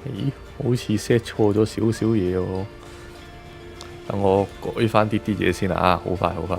咦，好似 set 錯咗少少嘢喎，等我改翻啲嘢先啊！好快好快。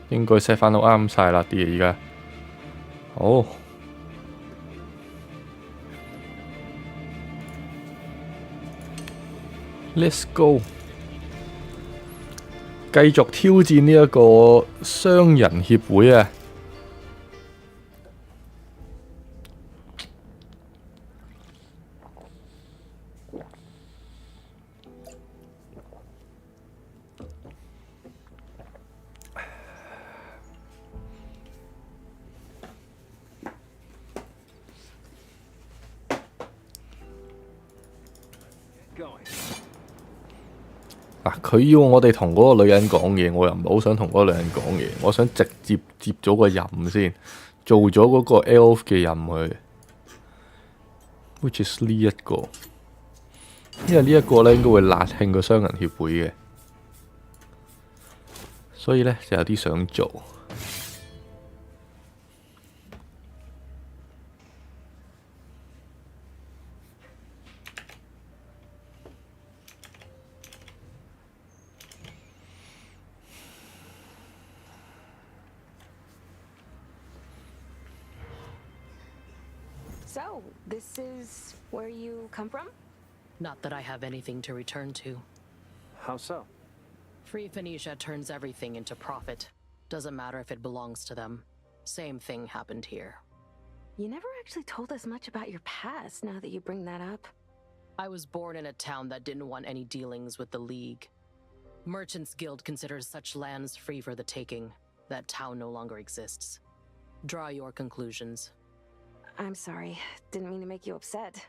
應該 set 翻到啱晒啦啲嘢而家。好，Let's go， 繼續挑戰呢一個商人協會啊！佢要我哋同嗰個女人講嘢，我又唔係好想同嗰個女人講嘢，我想直接接咗個任先，做咗嗰個 elf 嘅任去 ，which is 呢一個，因為呢一個咧應該會辣興個商人協會嘅，所以咧就有啲想做。So, this is where you come from? Not that I have anything to return to. How so? Free Phoenicia turns everything into profit. Doesn't matter if it belongs to them. Same thing happened here. You never actually told us much about your past now that you bring that up. I was born in a town that didn't want any dealings with the League. Merchants Guild considers such lands free for the taking. That town no longer exists. Draw your conclusions. I'm sorry. Didn't mean to make you upset.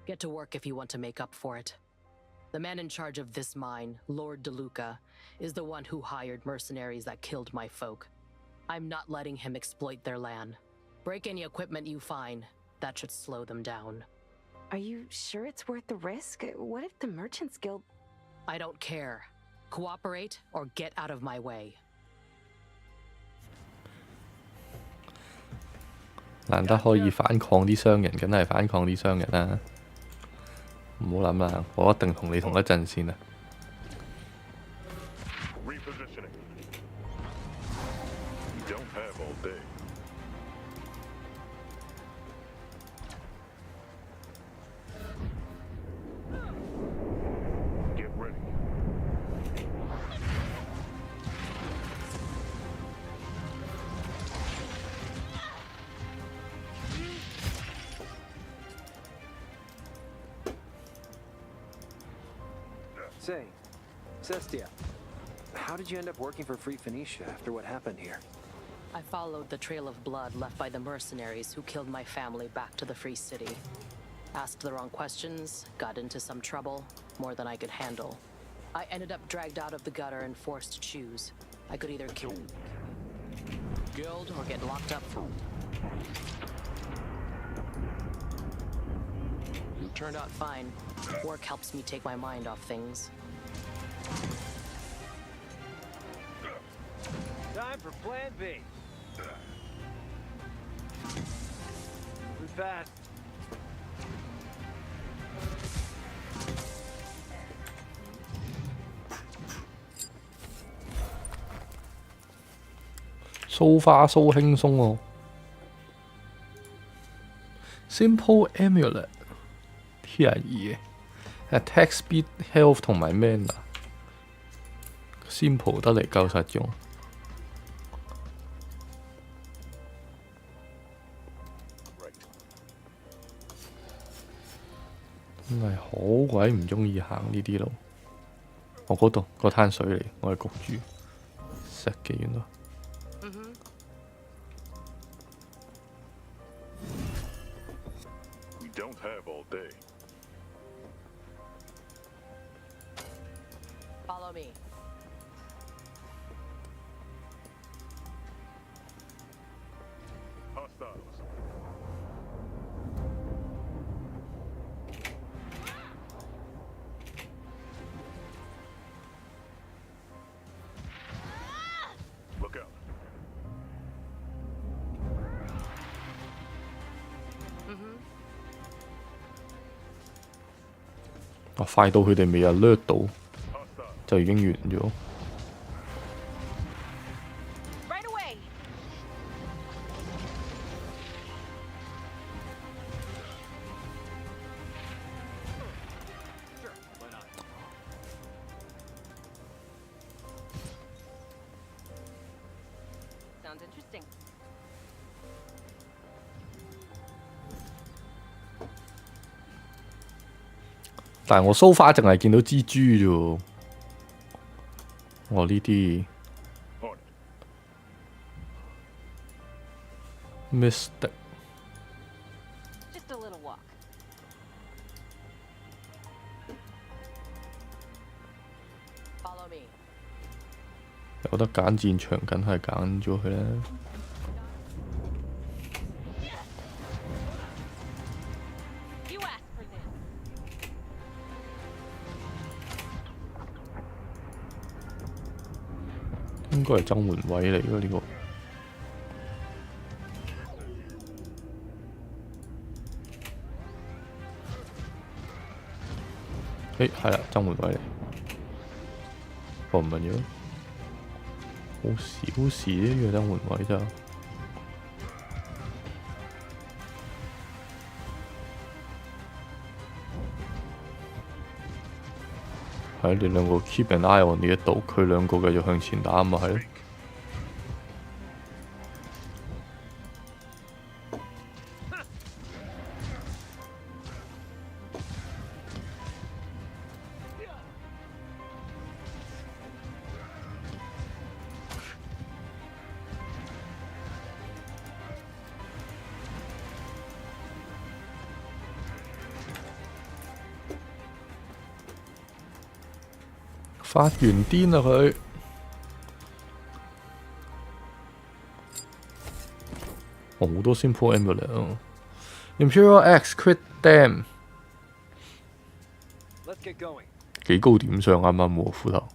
Get to work if you want to make up for it. The man in charge of this mine, Lord DeLuca, is the one who hired mercenaries that killed my folk. I'm not letting him exploit their land. Break any equipment you find. That should slow them down. Are you sure it's worth the risk? What if the Merchants Guild... I don't care. Cooperate or get out of my way. 難得可以反抗啲商人，梗係反抗啲商人啦！唔好諗啦，我一定同你同一陣線啊！Say, Cestia, how did you end up working for Free Phoenicia after what happened here? I followed the trail of blood left by the mercenaries who killed my family back to the Free City. Asked the wrong questions, got into some trouble, more than I could handle. I ended up dragged out of the gutter and forced to choose. I could either kill Guild or get locked up. Turned out fine. Work helps me take my mind off things. Time for Plan B. We passed. So far so 輕鬆喎。Simple Amulet Tier 2嘅 Attack Speed Health 同埋 Mana Simple 得嚟夠實用。真係好鬼唔中意行呢啲路。我嗰度個灘水嚟，我係焗住石嘅原來。We don't have all day. Follow me. Hostiles. Look out. 快到佢哋未有掠到， Hostile. 就已經完咗。Right away. Sure, why not? 但係我so far淨係見到蜘蛛啫喎。我呢啲 On it. Mystic Just a little walk. 有得揀戰場，梗係揀咗佢啦。You asked for this. 應該係增援位嚟㗎呢個。係啦，增援位嚟。我唔緊要，好小事啫，呢個增援位咋。係你兩個 keep an eye on 呢一度，佢兩個繼續向前打咪係咯。發完癲啦佢！好多 simple amulet 啊 ！Imperial X crit dam Let's get going. 幾高點上啱啱喎斧頭。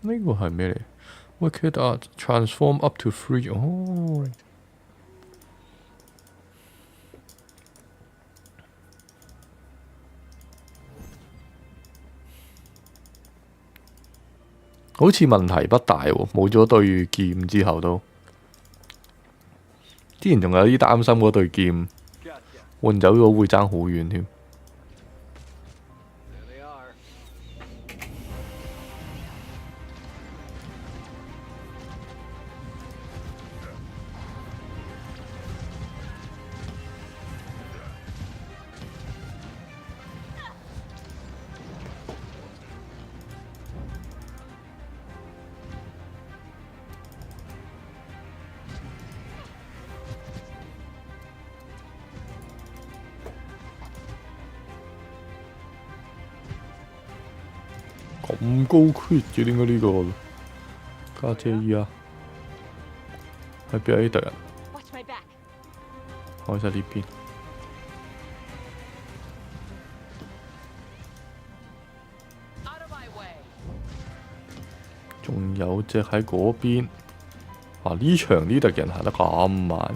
呢個係咩嚟 ？Wicked Art transform up to 3哦。好似問題不大喎，冇咗對劍之後都，之前仲有啲擔心嗰對劍 Gotcha. 換走咗會爭好遠添。There they are. 咁高 crit 嘅點解呢個家姐依啊？喺邊啊啲敵人？ Watch my back. 開晒呢邊。仲有隻喺嗰邊。哇！呢場啲敵人行得咁慢。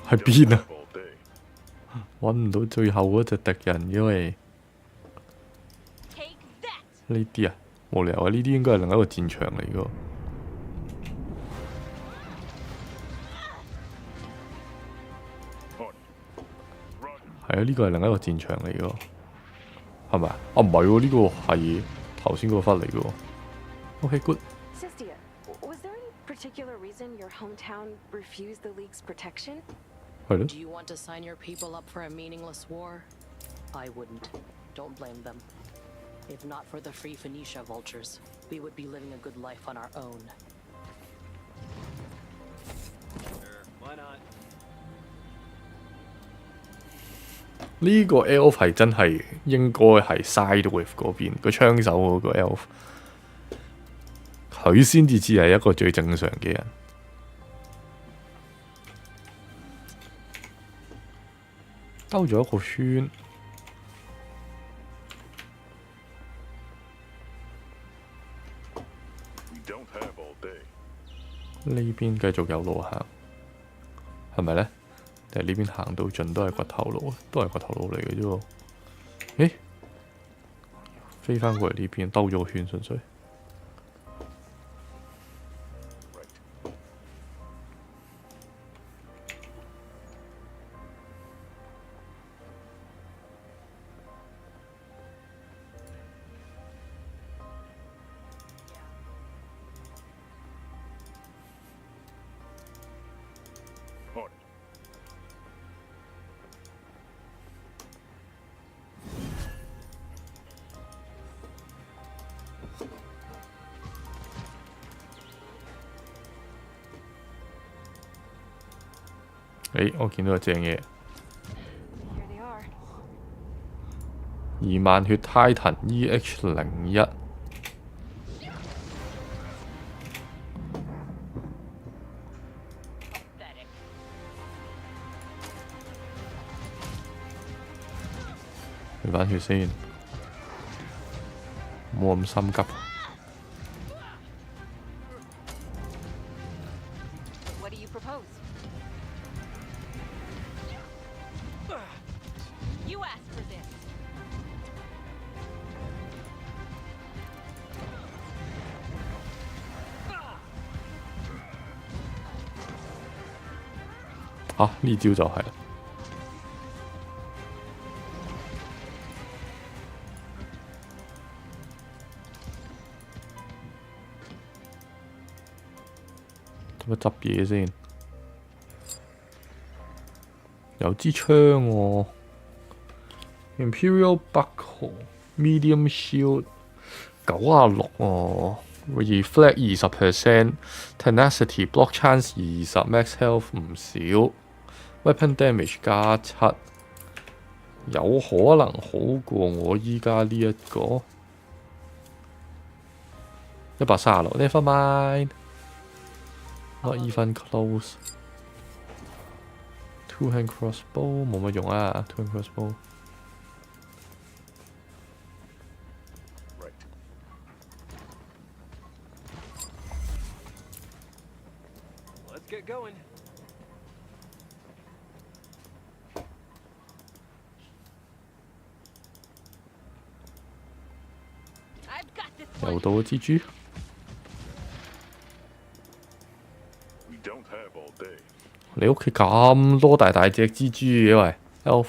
喺邊 Don't 啊？ have all day. 揾唔到最後嗰隻敵人，因為 Take that. 呢啲啊冇理由啊！呢啲應該係另一個戰場嚟嘅喎。 On it. Roger. 係啊，呢個係另一個戰場嚟嘅喎，係咪啊？啊唔係喎，呢個係頭先嗰個忽嚟嘅喎。OK，good。 Cystia, was there any particular reason your hometown refused the League's protection? 係咯 Do，you want to sign your people up for a meaningless war? I wouldn't. Don't blame them. If not for the Free Phoenicia vultures, we would be living a good life on our own. Sure, why not? 呢個 elf 係真係應該係 side with 嗰邊個槍手嗰個 elf，佢先至係一個最正常嘅人。兜咗一個圈， We don't have all day. 呢邊繼續有路行，係咪呢？定係呢邊行到盡都係掘頭路，都係掘頭路嚟嘅啫喎。誒，飛翻過嚟呢邊，兜咗個圈，純粹。 Right. On it. 誒，我見到個正嘢， Here they are. 2萬血 Titan EH01。 去返血先，冇咁心急。 What do you propose? You asked for this. 啊！呢招就係啦。做乜執嘢先？有支槍喎、Imperial Buckle Medium Shield 96喎、Reflect 20%，Tenacity Block Chance 20 ，Max Health 唔少。Weapon Damage 加7，有可能好過我依家呢一個136。Never mind， not even close。Two hand crossbow 冇乜用啊 ，two hand crossbow。 Right. Let's get going. 又到咗蜘蛛， We don't have all day. 你屋企咁多大隻蜘蛛嘅喂 ，Elf，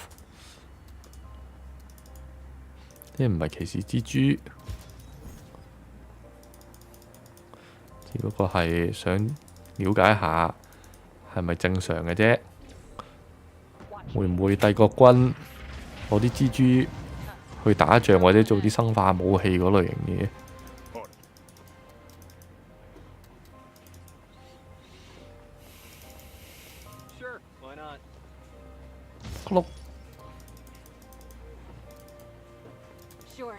呢唔係歧視蜘蛛，只不過係想了解下係咪正常嘅啫。會唔會帝國軍攞啲蜘蛛去打仗或者做啲生化武器嗰類型嘢？ On it. ？Sure, why not? 碌 Sure.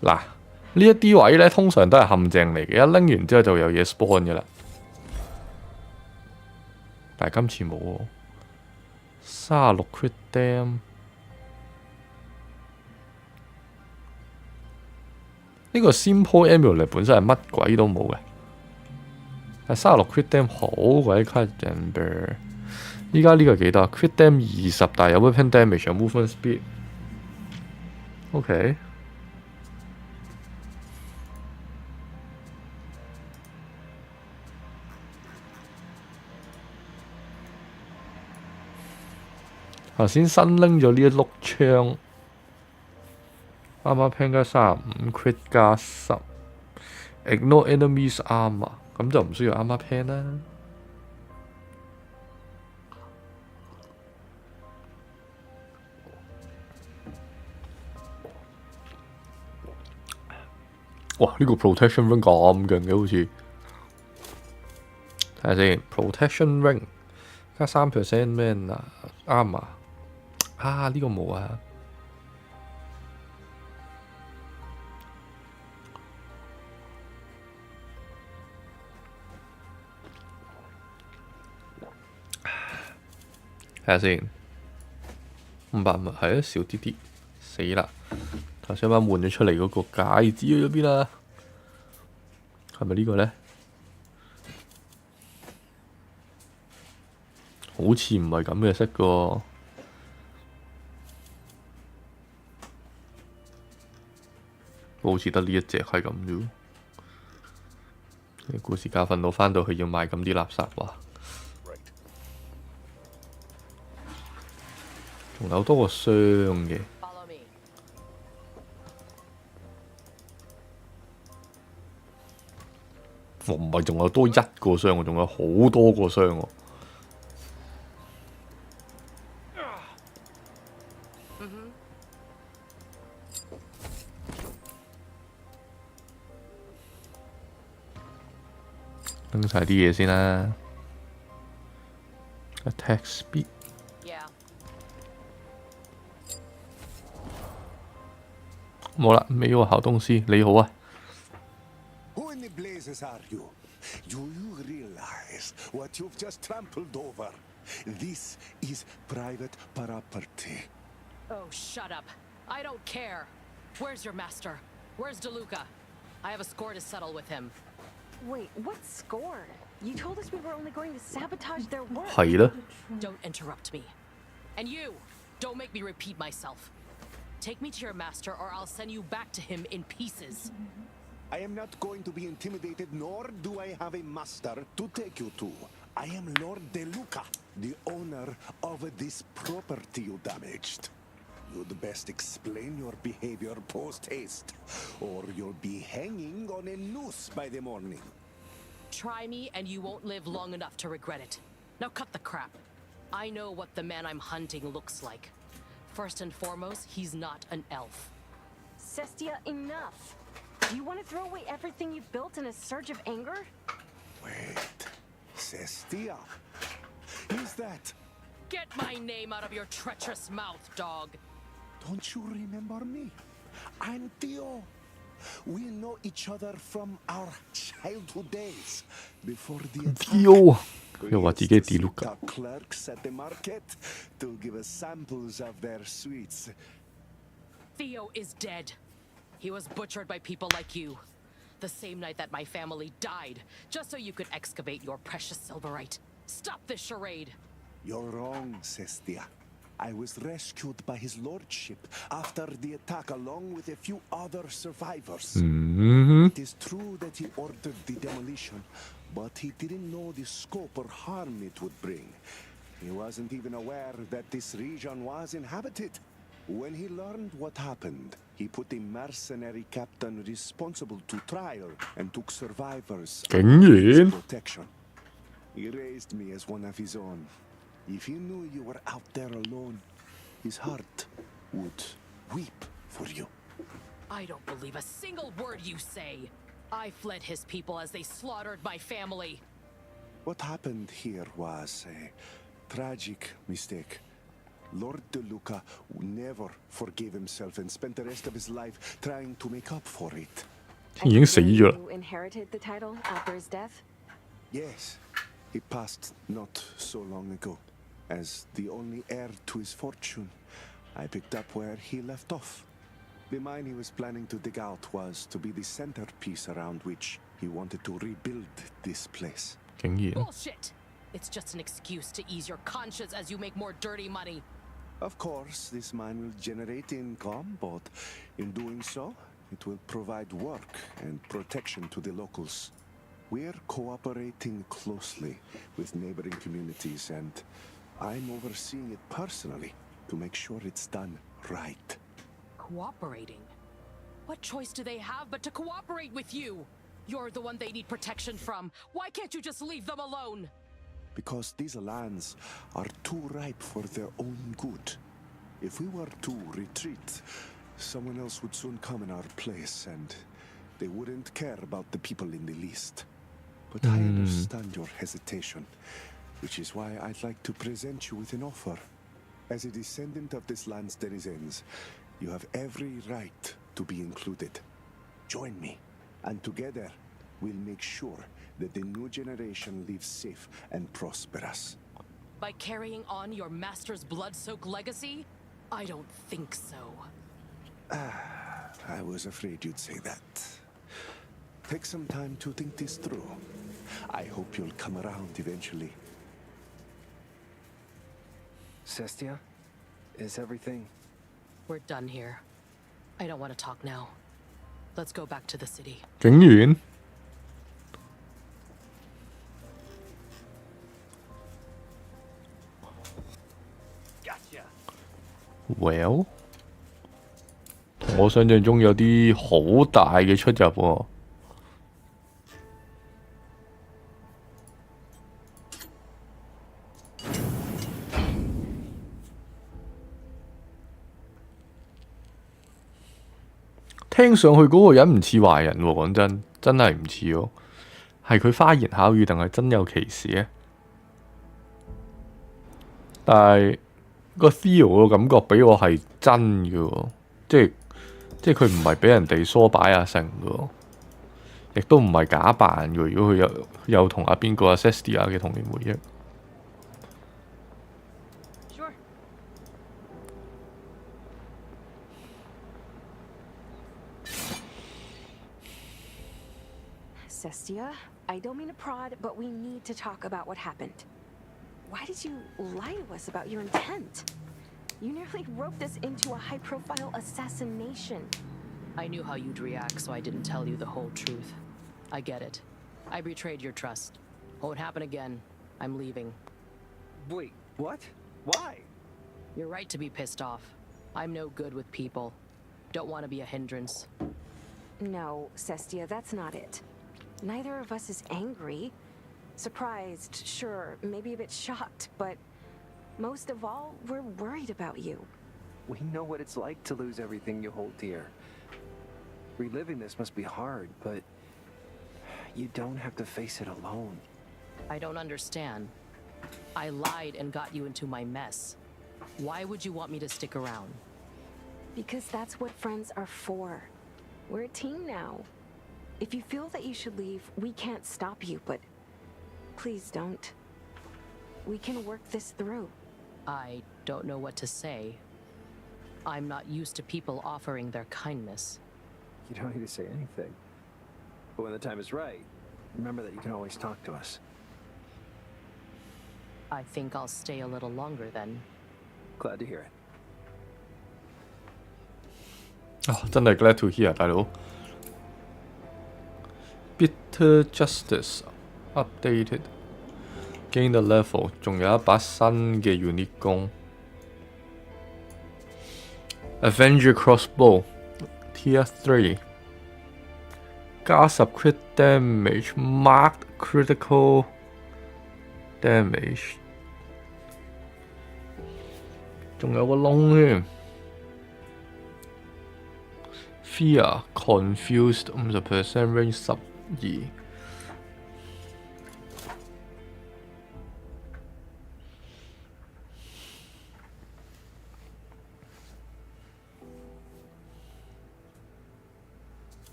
嗱，呢一啲位咧，通常都係陷阱嚟嘅，一拎完之後就有嘢 spawn 嘅啦。但係今次冇喎，36 crit dam。呢個 simple amulet 本身係乜鬼都冇嘅，但係36 crit dam 好鬼吸引噃。依家呢個幾多 ？Crit dam 20，但係有 weapon damage 有 movement speed。OK。頭先新拎咗呢一碌槍，啱啱 pen 加35 crit 加10 ，ignore enemies armor， 咁就唔需要啱啱 pen 啦。哇！呢個 protection ring 咁勁嘅，好似睇下先 ，protection ring 加3% man 啊 armor。啊！呢個冇啊。睇下先，500咪係啊，少啲啲，死啦！頭先啱換咗出嚟嗰個戒指去咗邊啦？係咪呢個咧？好似唔係咁嘅色個。好似得呢一隻係咁啫。故事教訓到返到去要買咁啲垃圾話，仲有多個箱嘅。我唔係仲有多一個箱喎，仲有好多個箱喎。拎晒啲嘢先啦。Attack speed。冇啦，沒有好東西。你好啊。Who in the blazes are you? Do you realize what you've just trampled over? This is private property. Oh, shut up. I don't care. Where's your master? Where's DeLuca? I have a score to settle with him. Wait, what score? You told us we were only going to sabotage their work. 係啦。Don't interrupt me. And you, don't make me repeat myself. Take me to your master or I'll send you back to him in pieces. I am not going to be intimidated, nor do I have a master to take you to. I am Lord DeLuca, the owner of this property you damaged. You'd best explain your behavior post-haste, or you'll be hanging on a noose by the morning. Try me and you won't live long enough to regret it. Now cut the crap. I know what the man I'm hunting looks like. First and foremost, he's not an elf. Cestia, enough. Do you want to throw away everything you've built in a surge of anger? Wait, Cestia? Is that... Get my name out of your treacherous mouth, dog. Don't you remember me? I'm Theo. We know each other from our childhood days. Before the attack, Theo we 又話 used 自己 to sit DeLuca。 our clerks at the market to give us samples of their sweets. Theo is dead. He was butchered by people like you. The same night that my family died, just so you could excavate your precious silverite. Stop this charade. You're wrong, Cestia. I was rescued by his lordship after the attack along with a few other survivors. It is true that he ordered the demolition, but he didn't know the scope or harm it would bring. He wasn't even aware that this region was inhabited. When he learned what happened, he put a mercenary captain responsible to trial and took survivors under his protection. He raised me as one of his own. If he knew you were out there alone, his heart would weep for you. I don't believe a single word you say. I fled his people as they slaughtered my family. What happened here was a tragic mistake. Lord DeLuca never forgave himself and spent the rest of his life trying to make up for it. 已經死咗啦。 You inherited the title after his death? Yes, he passed not so long ago. As the only heir to his fortune, I picked up where he left off. The mine he was planning to dig out was to be the centerpiece around which he wanted to rebuild this place. 竟然 Bullshit! It's just an excuse to ease your conscience as you make more dirty money. Of course, this mine will generate income, but in doing so, it will provide work and protection to the locals. We're cooperating closely with neighboring communities, and I'm overseeing it personally to make sure it's done right. Cooperating? What choice do they have but to cooperate with you? You're the one they need protection from. Why can't you just leave them alone? Because these lands are too ripe for their own good. If we were to retreat, someone else would soon come in our place, and they wouldn't care about the people in the least. But I understand your hesitation, which is why I'd like to present you with an offer. As a descendant of this land's denizens, you have every right to be included. Join me, and together we'll make sure that the new generation lives safe and prosperous. By carrying on your master's blood-soaked legacy? I don't think so. I was afraid you'd say that. Take some time to think this through. I hope you'll come around eventually. Cestia, is everything... We're done here. I don't want to talk now. Let's go back to the city. 警員 Gotcha. Well， 同我想象中有啲好大嘅出入喎。聽上去嗰個人唔似壞人喎，講真，真係唔似喎。係佢花言巧語定係真有其事咧？但係個 Theo 個感覺俾我係真嘅喎，即係佢唔係俾人哋梳擺啊成嘅喎，亦都唔係假扮嘅。如果佢有同阿邊個阿 Cestia 嘅童年回憶。Sure. Cestia, I don't mean to prod, but we need to talk about what happened. Why did you lie to us about your intent? You nearly roped us into a high-profile assassination. I knew how you'd react, so I didn't tell you the whole truth. I get it. I betrayed your trust. Won't happen again. I'm leaving. Wait, what? Why? You're right to be pissed off. I'm no good with people. Don't want to be a hindrance. No, Cestia, that's not it. Neither of us is angry. Surprised, sure, maybe a bit shocked, but most of all, we're worried about you. We know what it's like to lose everything you hold dear. Reliving this must be hard, but you don't have to face it alone. I don't understand. I lied and got you into my mess. Why would you want me to stick around? Because that's what friends are for. We're a team now. If you feel that you should leave, we can't stop you, but please don't. We can work this through. I don't know what to say. I'm not used to people offering their kindness. You don't need to say anything. But when the time is right, remember that you can always talk to us. I think I'll stay a little longer then. Glad to hear it. 啊，真係 glad to hear，大佬。Bitter Justice updated gain the level， 仲有一把新嘅 unique 弓 Avenger Crossbow Tier 3， 加10 crit damage marked critical damage， 仲有個窿添。Fear confused 50% range 12。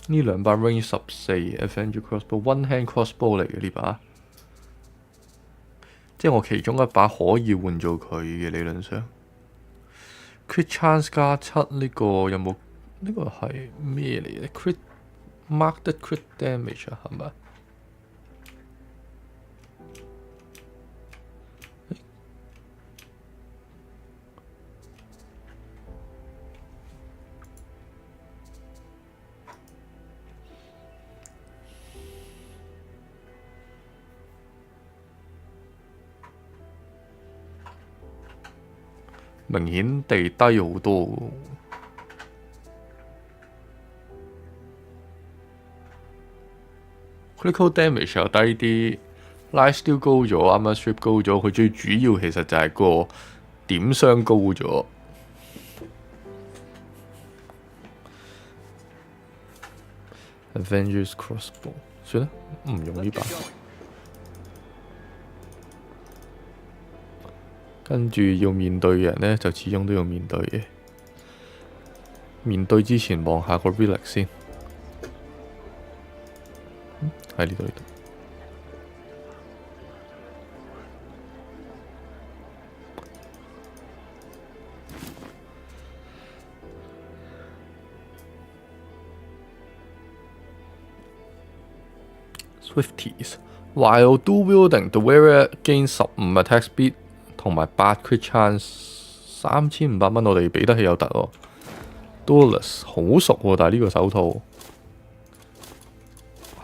呢兩把 range 14 Avenger Crossbow one hand crossbow 嚟嘅呢把，即係我其中一把可以換做佢嘅理論上。Crit chance 加7呢個有冇？呢個係咩嚟嘅 ？Crit marked crit damage 啊，係咪？明顯地低好多喎。Critical damage 又低啲 ，lifesteal 高咗 armor strip 高咗，佢最主要其實就係個點傷高咗。Avengers Crossbow 算啦，唔用呢把。跟住要面對嘅人呢，就始終都要面對嘅。面對之前望下個 relic 先，喺呢度呢度。Swifties while dual wielding, the wearer gain 15 attack speed 同埋8 crit chance， 3500蚊我哋俾得起有得喎。Duelist 好熟喎，但係呢個手套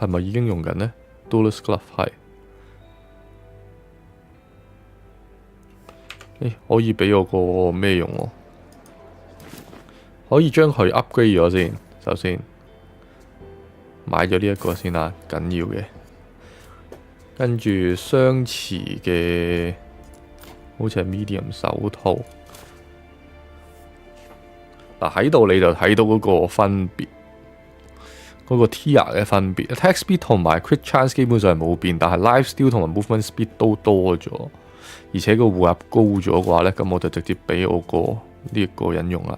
係咪已經用緊呢？ Duelist glove 係，可以俾我個咩用喎？可以將佢 upgrade 咗先，首先買咗呢一個先啦，緊要嘅。跟住相似嘅，好似係 medium 手套。嗱喺度你就睇到嗰個分別，嗰個 tier 嘅分別。Attack speed 同埋 crit chance 基本上係冇變，但係 life steal 同埋 movement speed 都多咗，而且個護甲高咗嘅話呢，咁我就直接俾我個呢一個人用啦。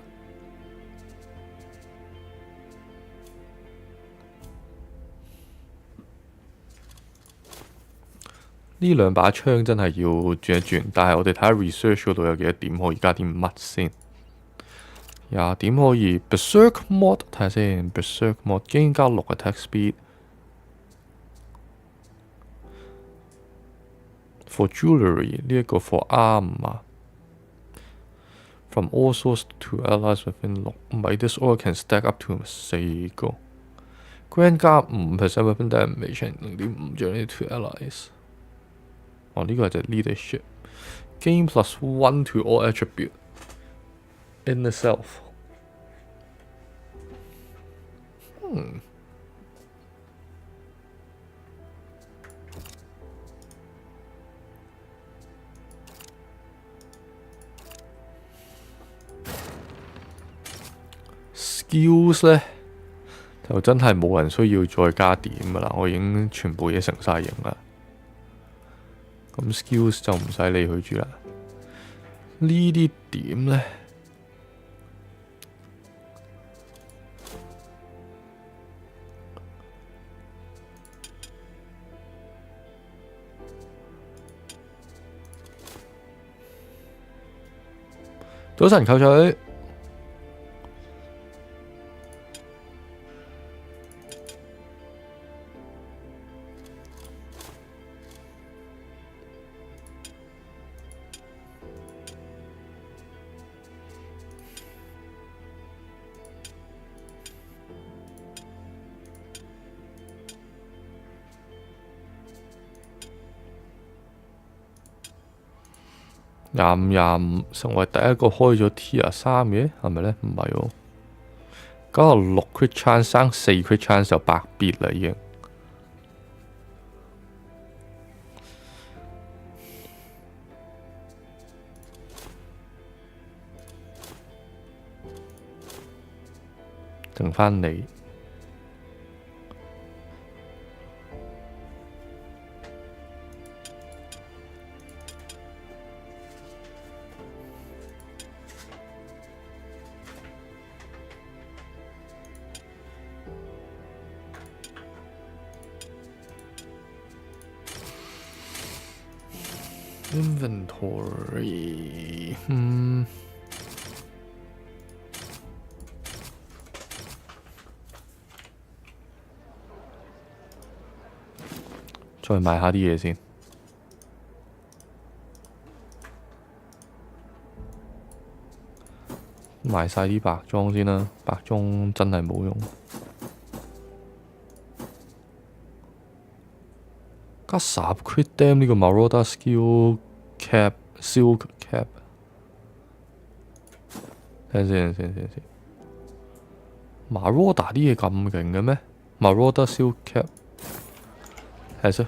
呢兩把槍真係要轉一轉，但係我哋睇下 research 嗰度有幾多點可以加啲乜先。廿點可以 Berserk mod 睇下先 ，Berserk mod 經加6 attack speed。For jewellery 呢一個 for arm 啊 ，from all source to allies within 6，唔係 this order can stack up to 4個。Grand 加5% weapon damage 0.5將呢 to allies。哦，呢個係就 leadership。Gain +1 to all attribute in itself。skills 呢，就真係冇人需要再加點㗎啦，我已經全部嘢成晒型啦。咁 skills 就唔使理佢住啦。呢啲點呢？早晨，扣取。25成為第一個開咗 Tier 3嘅，係咪呢？唔係喎，96 crit chance 生4 crit chance 就8 bit 啦已經。剩返你。Inventory，再買下啲嘢先。買晒啲白裝先啦，白裝真係冇用。加10 crit dam 呢個 Marauder skill cap silk cap 睇先。Marauder 啲嘢咁勁嘅咩 ？Marauder Shield Cap 係先，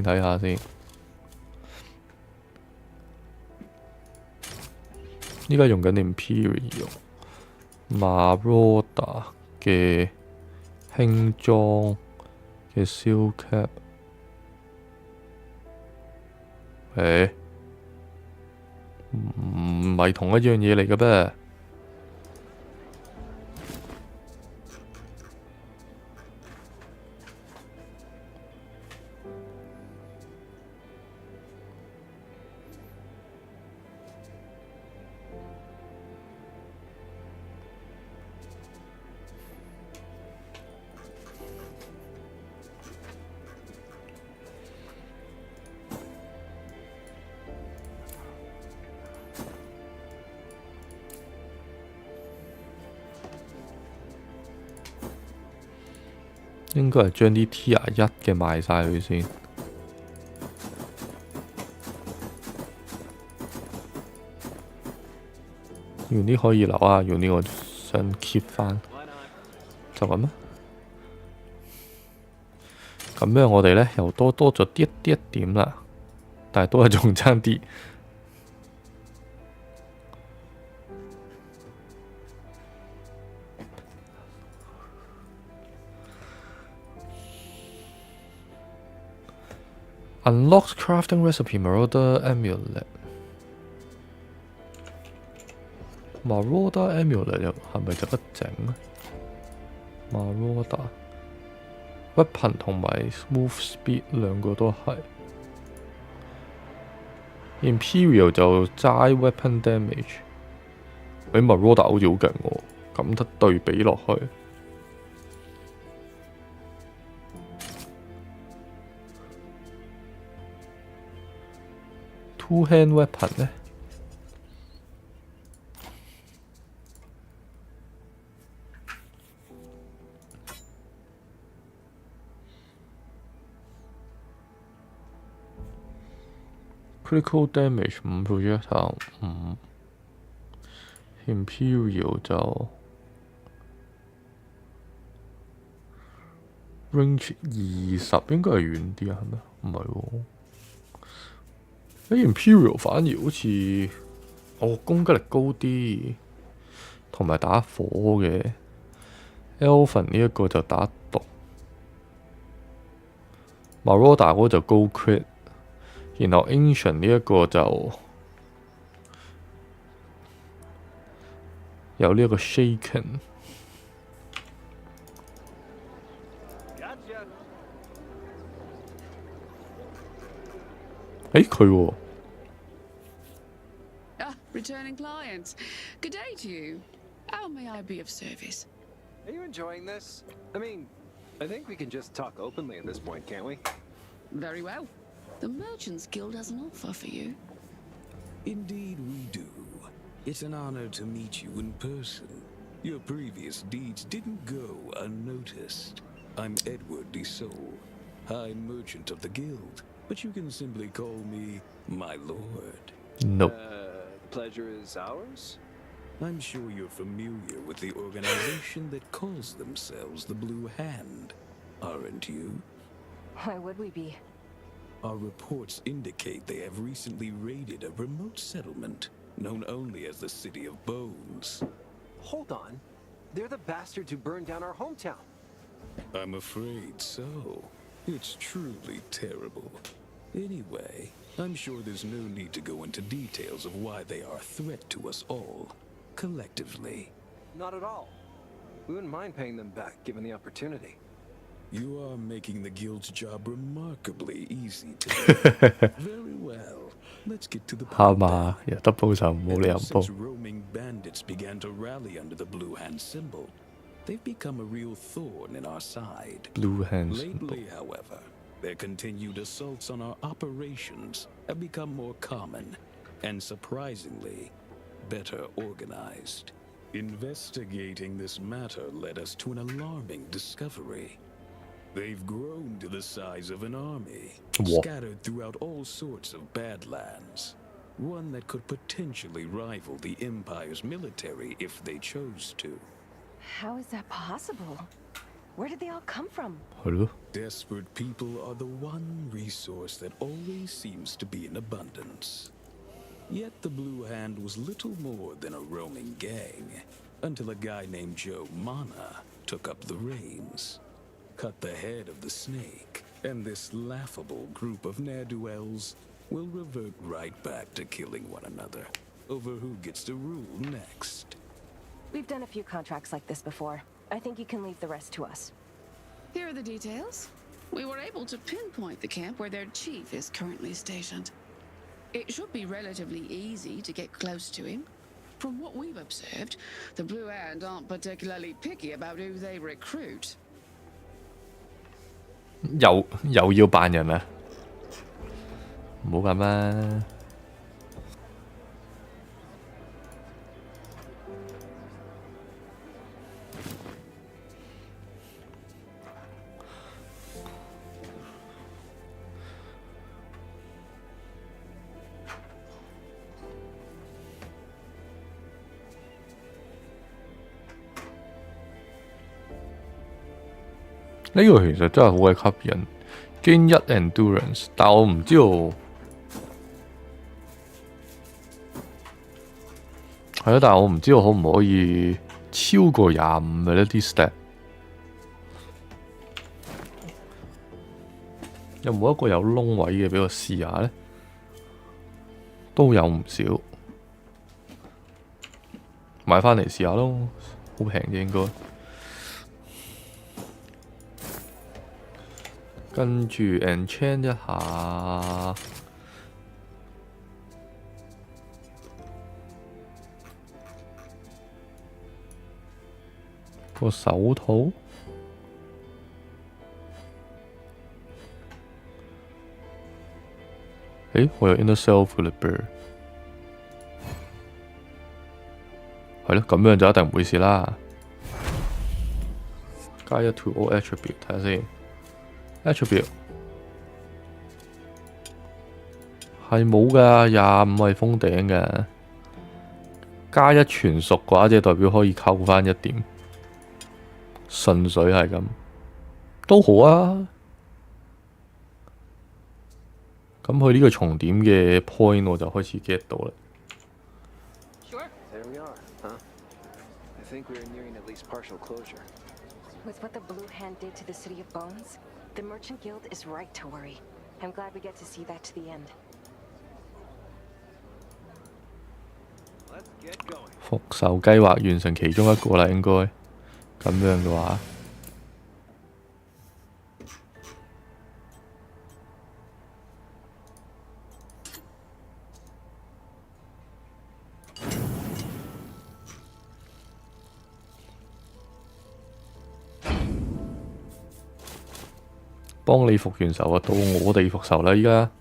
睇下先。依家用緊 Imperial Marauder 嘅輕裝嘅 Shield Cap， 唔係同一樣嘢嚟嘅咩？應該係將啲 Tier 1嘅賣晒佢先。用啲可以留啊，用啲我想 keep 翻，就咁啦。咁樣我哋呢又多咗啲點啦，但係都係仲爭啲。Unlocks crafting recipe Marauder Amulet。Marauder Amulet 又係咪就得整咧 ？Marauder Weapon 同埋 Smooth Speed 兩個都係。Imperial 就齋 Weapon Damage。Marauder 好似好勁喎，咁得對比落去。Two hand weapon 呢 critical damage 5 projectile 5 Imperial 就 range 20，應該係遠啲啊，係咪？唔係喎。Imperial 反而好似攻擊力高啲，同埋打火嘅。Elven 呢一個就打毒。Marauder 嗰個就高 crit， 然後 Ancient 呢一個就有呢一個 Shaken。佢喎。Returning client. Good day to you. How may I be of service? Are you enjoying this? I mean, I think we can just talk openly at this point, can't we? Very well. The Merchants Guild has an offer for you. Indeed we do. It's an honor to meet you in person. Your previous deeds didn't go unnoticed. I'm Edward DeSole, High Merchant of the Guild, but you can simply call me my lord. No. Pleasure is ours? I'm sure you're familiar with the organization that calls themselves the Blue Hand, aren't you? Why would we be? Our reports indicate they have recently raided a remote settlement known only as the City of Bones. Hold on. They're the bastards who burned down our hometown. I'm afraid so. It's truly terrible. Anyway, I'm sure there's no need to go into details of why they are a threat to us all, collectively. Not at all. We wouldn't mind paying them back, given the opportunity. You are making the guild's job remarkably easy today. Very well. Let's get to the point. Ever since roaming bandits began to rally under the Blue Hand symbol, they've become a real thorn in our side. Blue Hand Lately, however, their continued assaults on our operations have become more common and, surprisingly, better organized. Investigating this matter led us to an alarming discovery. They've grown to the size of an army, scattered throughout all sorts of badlands. one that could potentially rival the Empire's military if they chose to. How is that possible? Where did they all come from? 係咯， Desperate people are the one resource that always seems to be in abundance. Yet the Blue Hand was little more than a roaming gang, until a guy named Joe Mana took up the reins, cut the head of the snake, and this laughable group of ne'er-do-wells will revert right back to killing one another over who gets to rule next. We've done a few contracts like this before. I think you can leave the rest to us. Here are the details. We were able to pinpoint the camp where their chief is currently stationed. It should be relatively easy to get close to him. From what we've observed, the Blue Hand aren't particularly picky about who they recruit. 又要扮人啊！唔好咁啦。呢個其實真係好鬼吸引，gain 1 endurance，但我唔知道係咯，但係我唔知道可唔可以超過25嘅呢啲 stat，有冇一個有窿位嘅俾我試下咧？都有唔少，買翻嚟試下咯，好平啫應該。跟住 enchant 一下，個手套。誒，我有 inner self 嘅嘞噃。係咯，咁樣就一定唔會試啦。加一 to all attribute 睇下先。attribute 係冇㗎，25係封頂嘅，加一全熟嘅話，即係代表可以扣翻1點，純粹係咁，都好啊。咁佢呢個重點嘅 point 我就開始 get 到啦。Sure. There we are, huh? I think we are nearing at least partial closure. With what the Blue Hand did to the City of Bones, the Merchant Guild is right to worry. I'm glad we get to see that to the end. Let's get going. 復仇計劃完成其中一個啦，應該咁樣嘅話。幫你復完仇啊，到我哋復仇啦！依家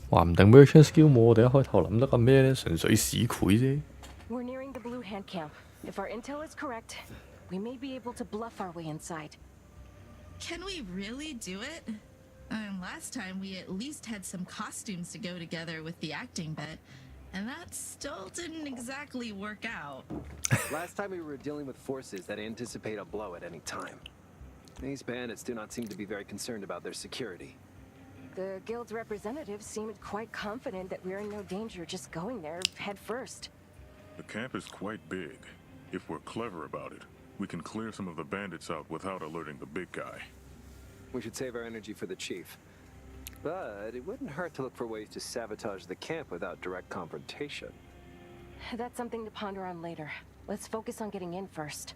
話唔定 merchant skill 冇我哋一開頭諗得咁咩咧，純粹市儈啫。We're nearing the Blue Hand camp. If our intel is correct, we may be able to bluff our way inside. Can we really do it? Last time we at least had some costumes to go together with the acting bit, and that still didn't exactly work out. Last time we were dealing with forces that anticipate a blow at any time. These bandits do not seem to be very concerned about their security. The guild's representatives seemed quite confident that we're in no danger just going there head first. The camp is quite big. If we're clever about it, we can clear some of the bandits out without alerting the big guy. We should save our energy for the chief. But it wouldn't hurt to look for ways to sabotage the camp without direct confrontation. That's something to ponder on later. Let's focus on getting in first.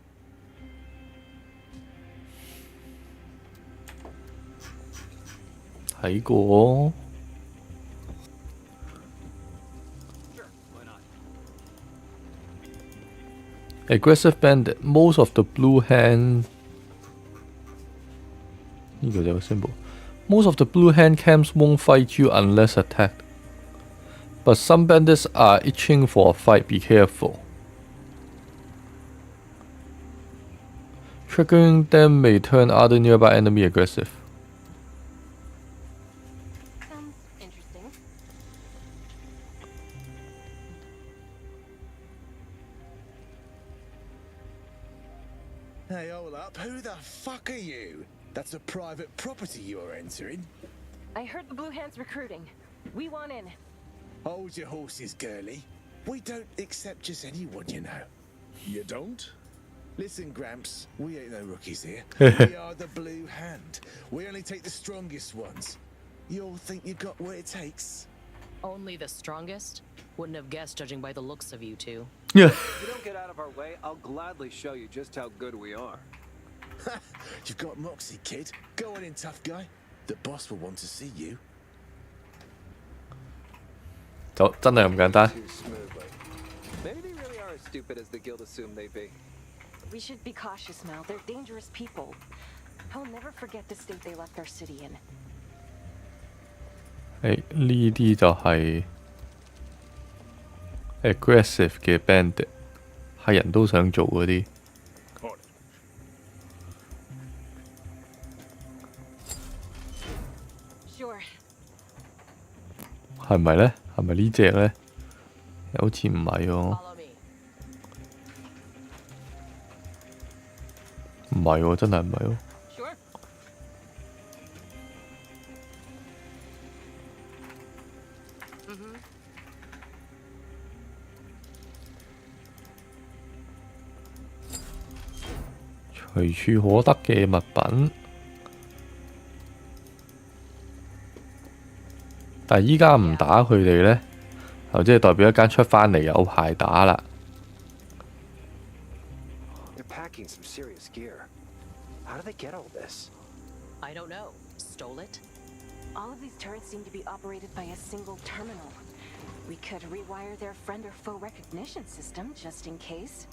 Aggressive bandit. Most of the Blue Hand. 呢個就係個 symbol. Most of the Blue Hand camps won't fight you unless attacked. But some bandits are itching for a fight. Be careful. Triggering them may turn other nearby enemy aggressive. Sounds interesting. Hey, hold up. Who the fuck are you? That's a private property you're entering. I heard the Blue Hands recruiting. We want in. Hold your horses, girlie. We don't accept just anyone, you know. You don't? Listen, Gramps, we ain't no rookies here. We are the Blue Hand. We only take the strongest ones. You all think you got what it takes? Only the strongest? Wouldn't have guessed judging by the looks of you two. Yeah. If you don't get out of our way, I'll gladly show you just how good we are. You've got moxie, kid. Go on in, tough guy. The boss will want to see you. 就真係咁簡單。 Too smoothly. Maybe they really are as stupid as the guild assumed they'd be. We should be cautious, Mel. They're dangerous people. I'll never forget the state they left our city in. 呢啲就係 aggressive 嘅 bandit，係人都想做嗰啲。 Sure. 係咪咧？係咪呢只咧？好似唔係喎， Follow me. 唔係喎，真係唔係喎。 Sure. 隨處可得嘅物品，但係依家唔打佢哋咧，就即係代表一間出返嚟有排打啦。 They're packing some serious gear. How do they get all this? I don't know. Stole it? All of these turrets seem to be operated by a single terminal. We could rewire their friend or foe recognition system just in case.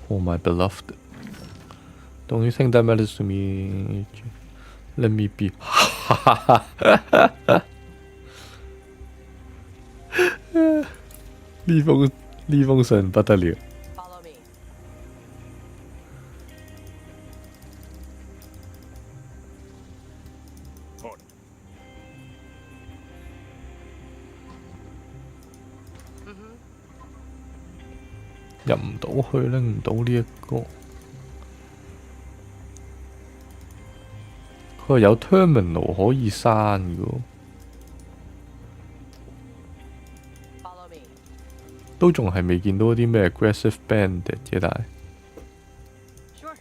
For my beloved, don't you think that matters to me? Let me be. 呢封信不得了。 Follow me. 入唔到去，拎唔到呢一個。佢話有 terminal 可以刪嘅喎， Follow me. 都仲係未見到啲咩 aggressive bandit 嘅，但係 Sure.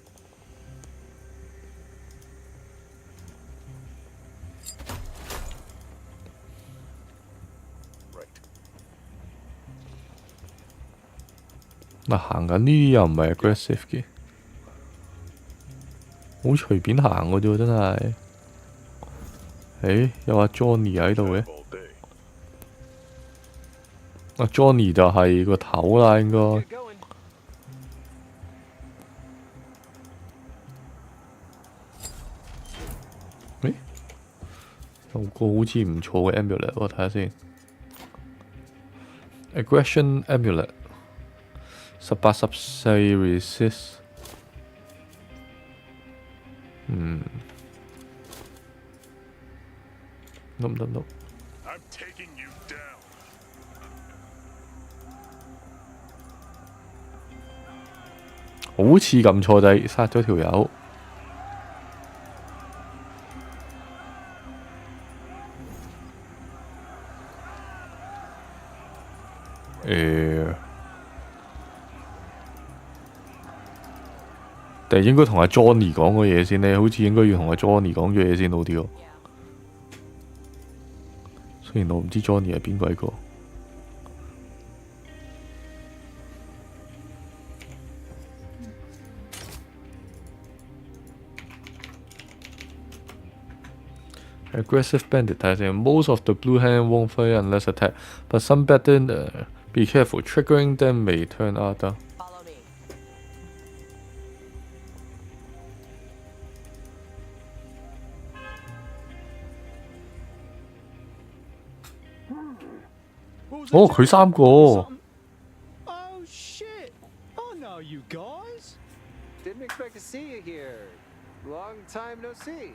嗱行緊呢啲又唔係 aggressive 嘅，好隨便行嘅啫喎，真係。誒，有阿 Johnny 喺度嘅， All day. 阿 Johnny 就係個頭啦，應該。 Get going. 誒，有個好似唔錯嘅 amulet， 我睇下先。Aggression amulet 1814 resist。得唔得到？ I'm taking you down. 好似撳錯掣，殺咗條友。定係應該同阿 Johnny 講個嘢先呢？好似應該要同阿 Johnny 講咗嘢先好啲喎。雖然我唔知 Johnny 係邊鬼個。Aggressive bandit 睇下先 ，Most of the blue hand won't fire unless attack, but some better be careful. Triggering them may turn other. Follow me. 哦，佢3個。Oh shit! I know you guys. Didn't expect to see you here. Long time no see.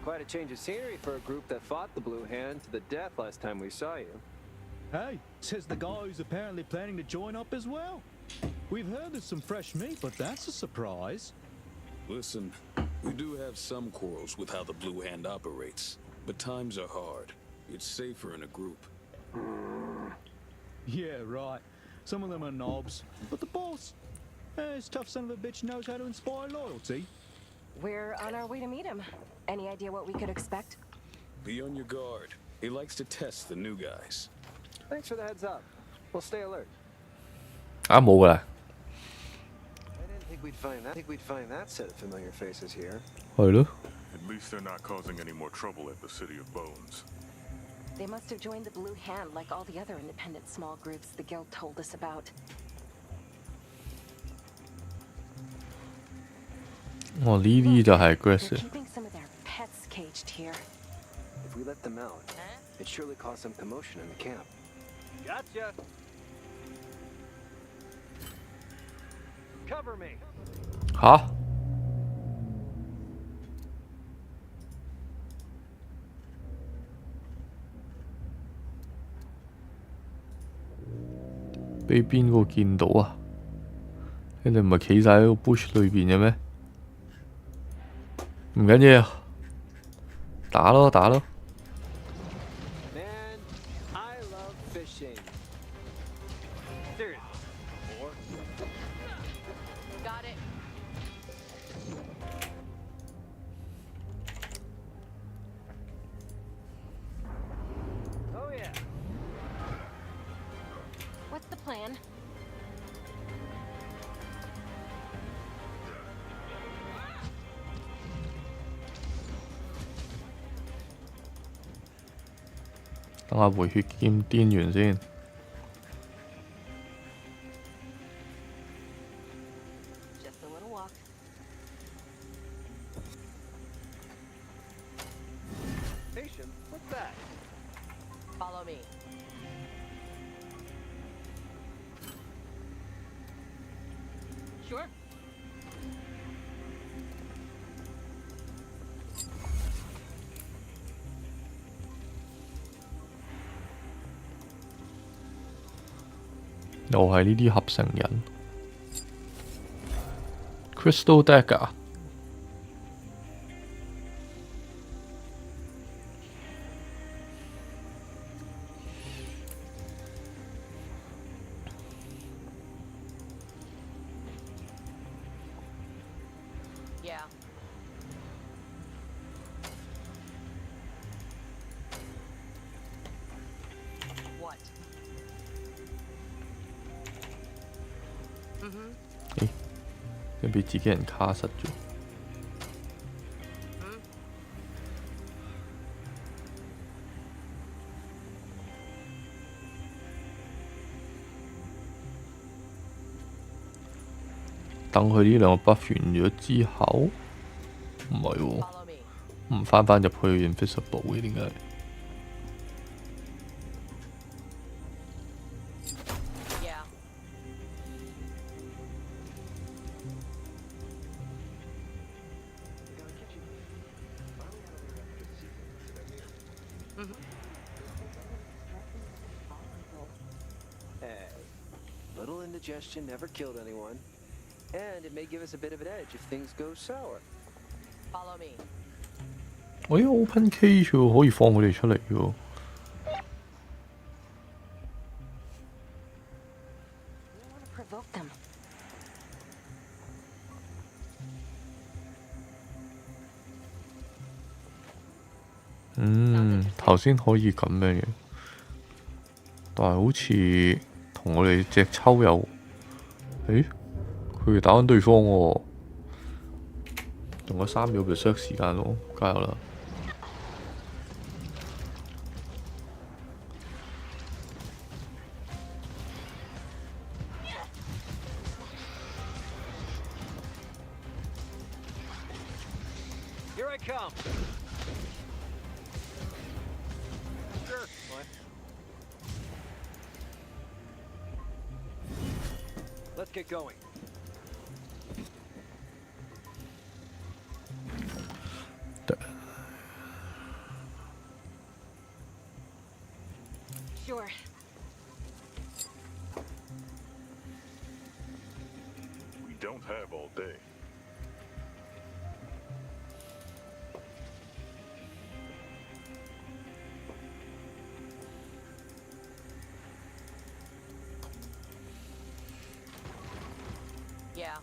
Quite a change of scenery for a group that fought the Blue Hand to the death last time we saw you. Hey, says the guy who's apparently planning to join up as well. We've heard there's some fresh meat, but that's a surprise. Listen, we do have some quarrels with how the Blue Hand operates, but times are hard. It's safer in a group. Yeah, right. Some of them are knobs, but the boss, this tough son of a bitch knows how to inspire loyalty. We're on our way to meet him. Any idea what we could expect? Be on your guard. He likes to test the new guys. Thanks for the heads up. We'll stay alert. 啊，冇㗎啦。I didn't think we'd find that set of familiar faces here. 係咯。 At least they're not causing any more trouble at the City of Bones. They must have joined the Blue Hand like all the other independent small groups the guild told us about. 哦，呢啲就係 aggressive。 They're keeping some of their pets caged here. If we let them out, it surely cause some commotion in the camp. Gotcha. Cover me. 吓？俾邊個見到啊？你哋唔係企晒喺個 bush 裏邊嘅咩？唔緊要，打咯打咯。 Man, I love fishing. Seriously. More? Got it. Oh yeah. What's the plan? Đợi 等下回血劍癲完先。Just a little walk. Patient? What's that? Follow me. Sure.「又係呢啲合成人。Crystal Dagger。Yeah. What? 誒，你俾自己人卡實咗。等佢呢兩個 buff 完咗之後，唔係喎， Follow me. 唔翻入去 invisible 嘅點解？ Yeah. Hey, little indigestion never killed anyone. And it may give us a bit of an edge if things go sour. Follow me. 我依個 open cage 喎，可以放佢哋出嚟嘅喎。 We want to provoke them. 頭先可以咁樣嘅，但係好似同我哋隻抽有，誒，佢哋打緊對方喎，仲有3秒 berserk 時間咯，加油啦！ Here I come. Sure. What? Let's get going. Sure. We don't have all day. Yeah.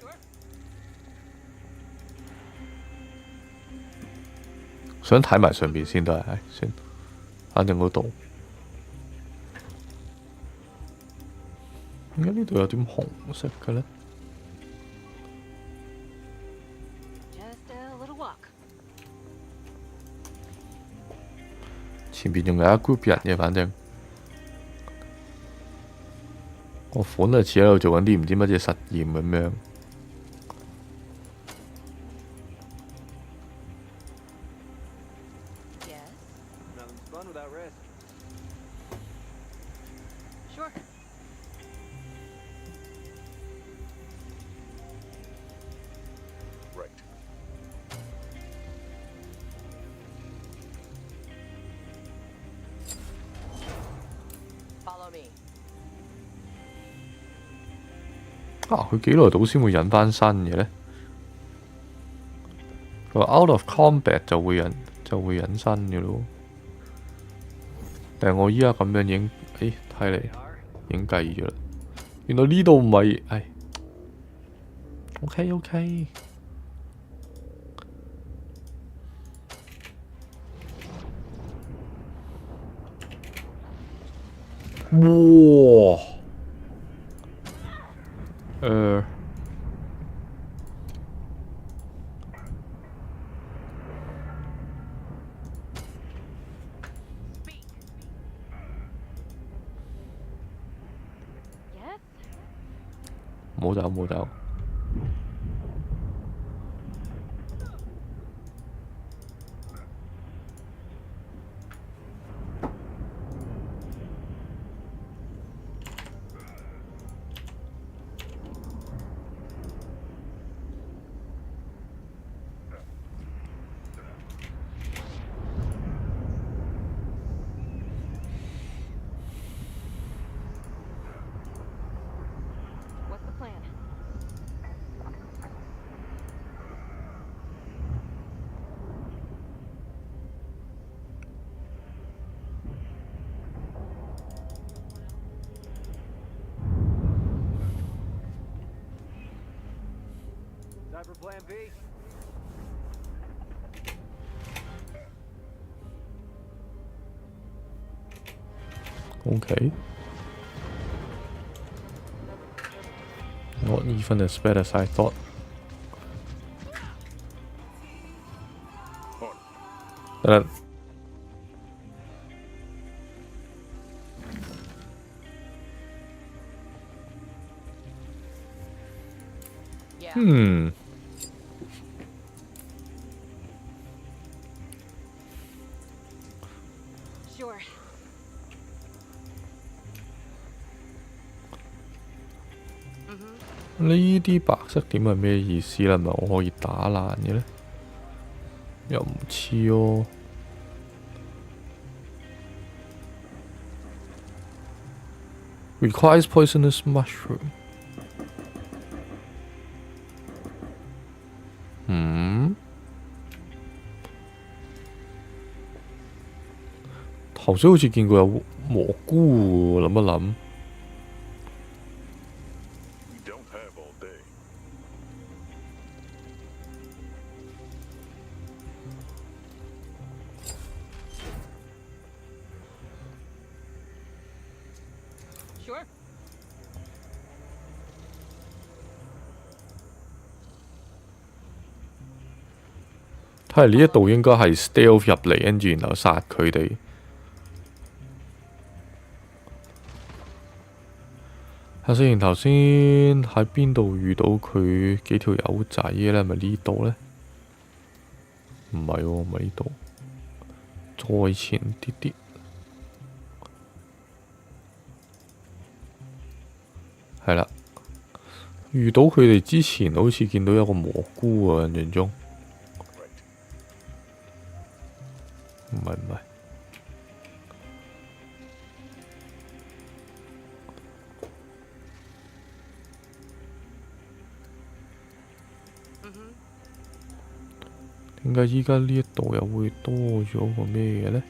Sure. 想睇埋上邊先都係，算，反正嗰度。點解呢度有點紅色嘅咧？ Just a little walk. 前邊仲有一 group 人嘅，反正個款就似喺度做緊啲唔知乜嘢實驗咁樣。Yes. Nothing's fun without rest. Sure. Right. Follow me. 啊！佢幾耐到先會引翻身嘅咧？佢話 out of combat 就會引身嘅咯。但係我依家咁樣已經，睇嚟已經計咗啦。原來呢度唔係，OK。哇！冇走。What's the plan? Time for Plan B. OK. Not even as bad as I thought. That Yeah. 呢啲白色點係咩意思咧？係咪我可以打爛嘅咧？又唔似喎。Requires poisonous mushroom。頭先好似見過有蘑菇喎，諗一諗。Sure. 睇嚟呢一度應該係 stealth 入嚟，跟住然後殺佢哋。睇先，頭先喺邊度遇到佢幾條友仔嘅咧？係咪呢度咧？唔係喎，唔係呢度，再前啲啲。係啦。遇到佢哋之前，好似見到有個蘑菇啊，印象中。唔係。點解依家呢一度又會多咗個咩嘅呢？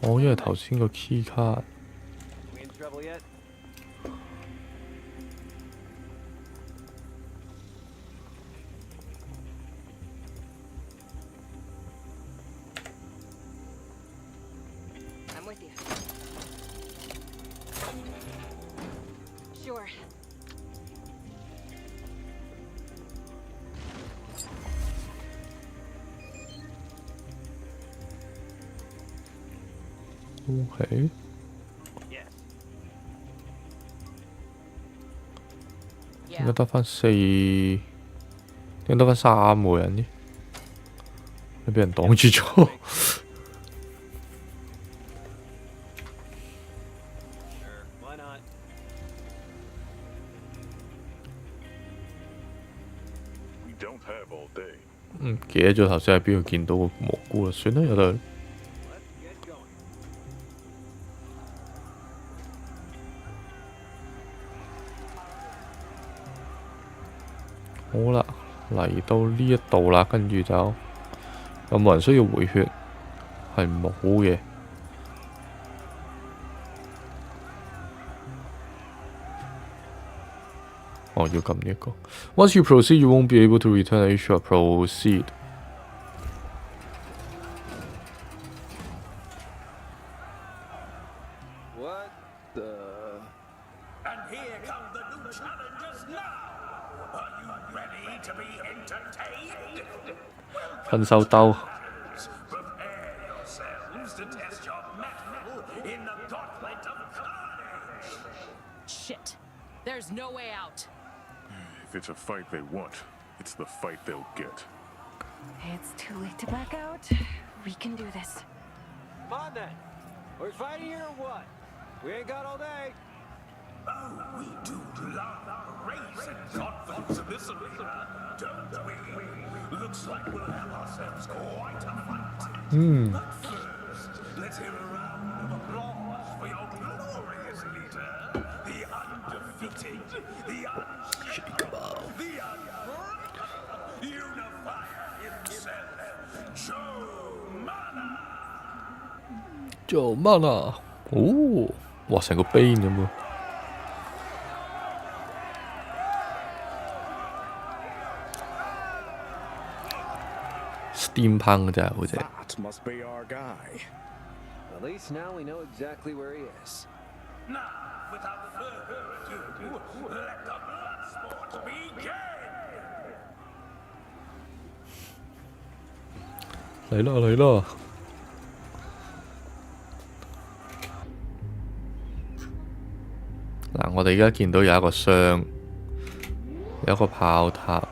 哦，因為頭先個 key card。OK， 應該得返4，應該得返3個人啫，你俾人擋住咗。唔記得咗頭先喺邊度見到個蘑菇啦，算啦，由得。好啦，嚟到呢一度啦，跟住就有冇人需要回血？係冇嘅。哦，要撳呢一個。Once you proceed, you won't be able to return a short proceed. What the? And here come the new challengers now. Are you ready to be entertained? 分手兜。 Prepare yourselves to test your mettle in the gauntlet of carnage. Shit. There's no way out. If it's a fight they want, it's the fight they'll get. It's too late to back out. We can do this. Come on then. We're fighting here or what? We ain't got all day. Oh, we do love raising confidence in this arena, don't we? Looks like we'll have ourselves quite a fight. But first, let's hear a round of applause for your glorious leader, the undefeated, the unshakable, the unbreakable, unifier himself, Joe Mana。哦，哇，成個 Bane 咁喎。Steampunk 真係好正。That must be our guy. At least now we know exactly where he is. Now, without further ado, let the blood sport begin! 嚟啦嚟啦！嗱，我哋而家見到有一個箱，有一個炮塔。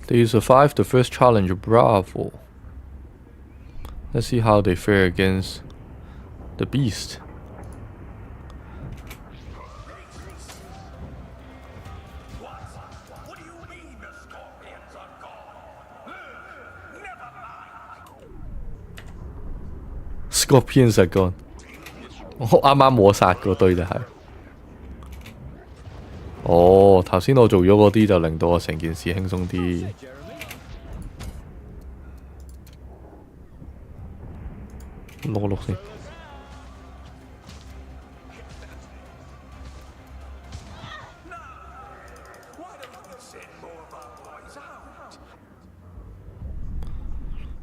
They survived the first challenge, bravo. Let's see how they fare against the beast. What do you mean the scorpions are gone? Never mind. Scorpions are gone. 我啱啱冇殺嗰堆就係。哦，頭先我做咗嗰啲就令到我成件事輕鬆啲。碌先。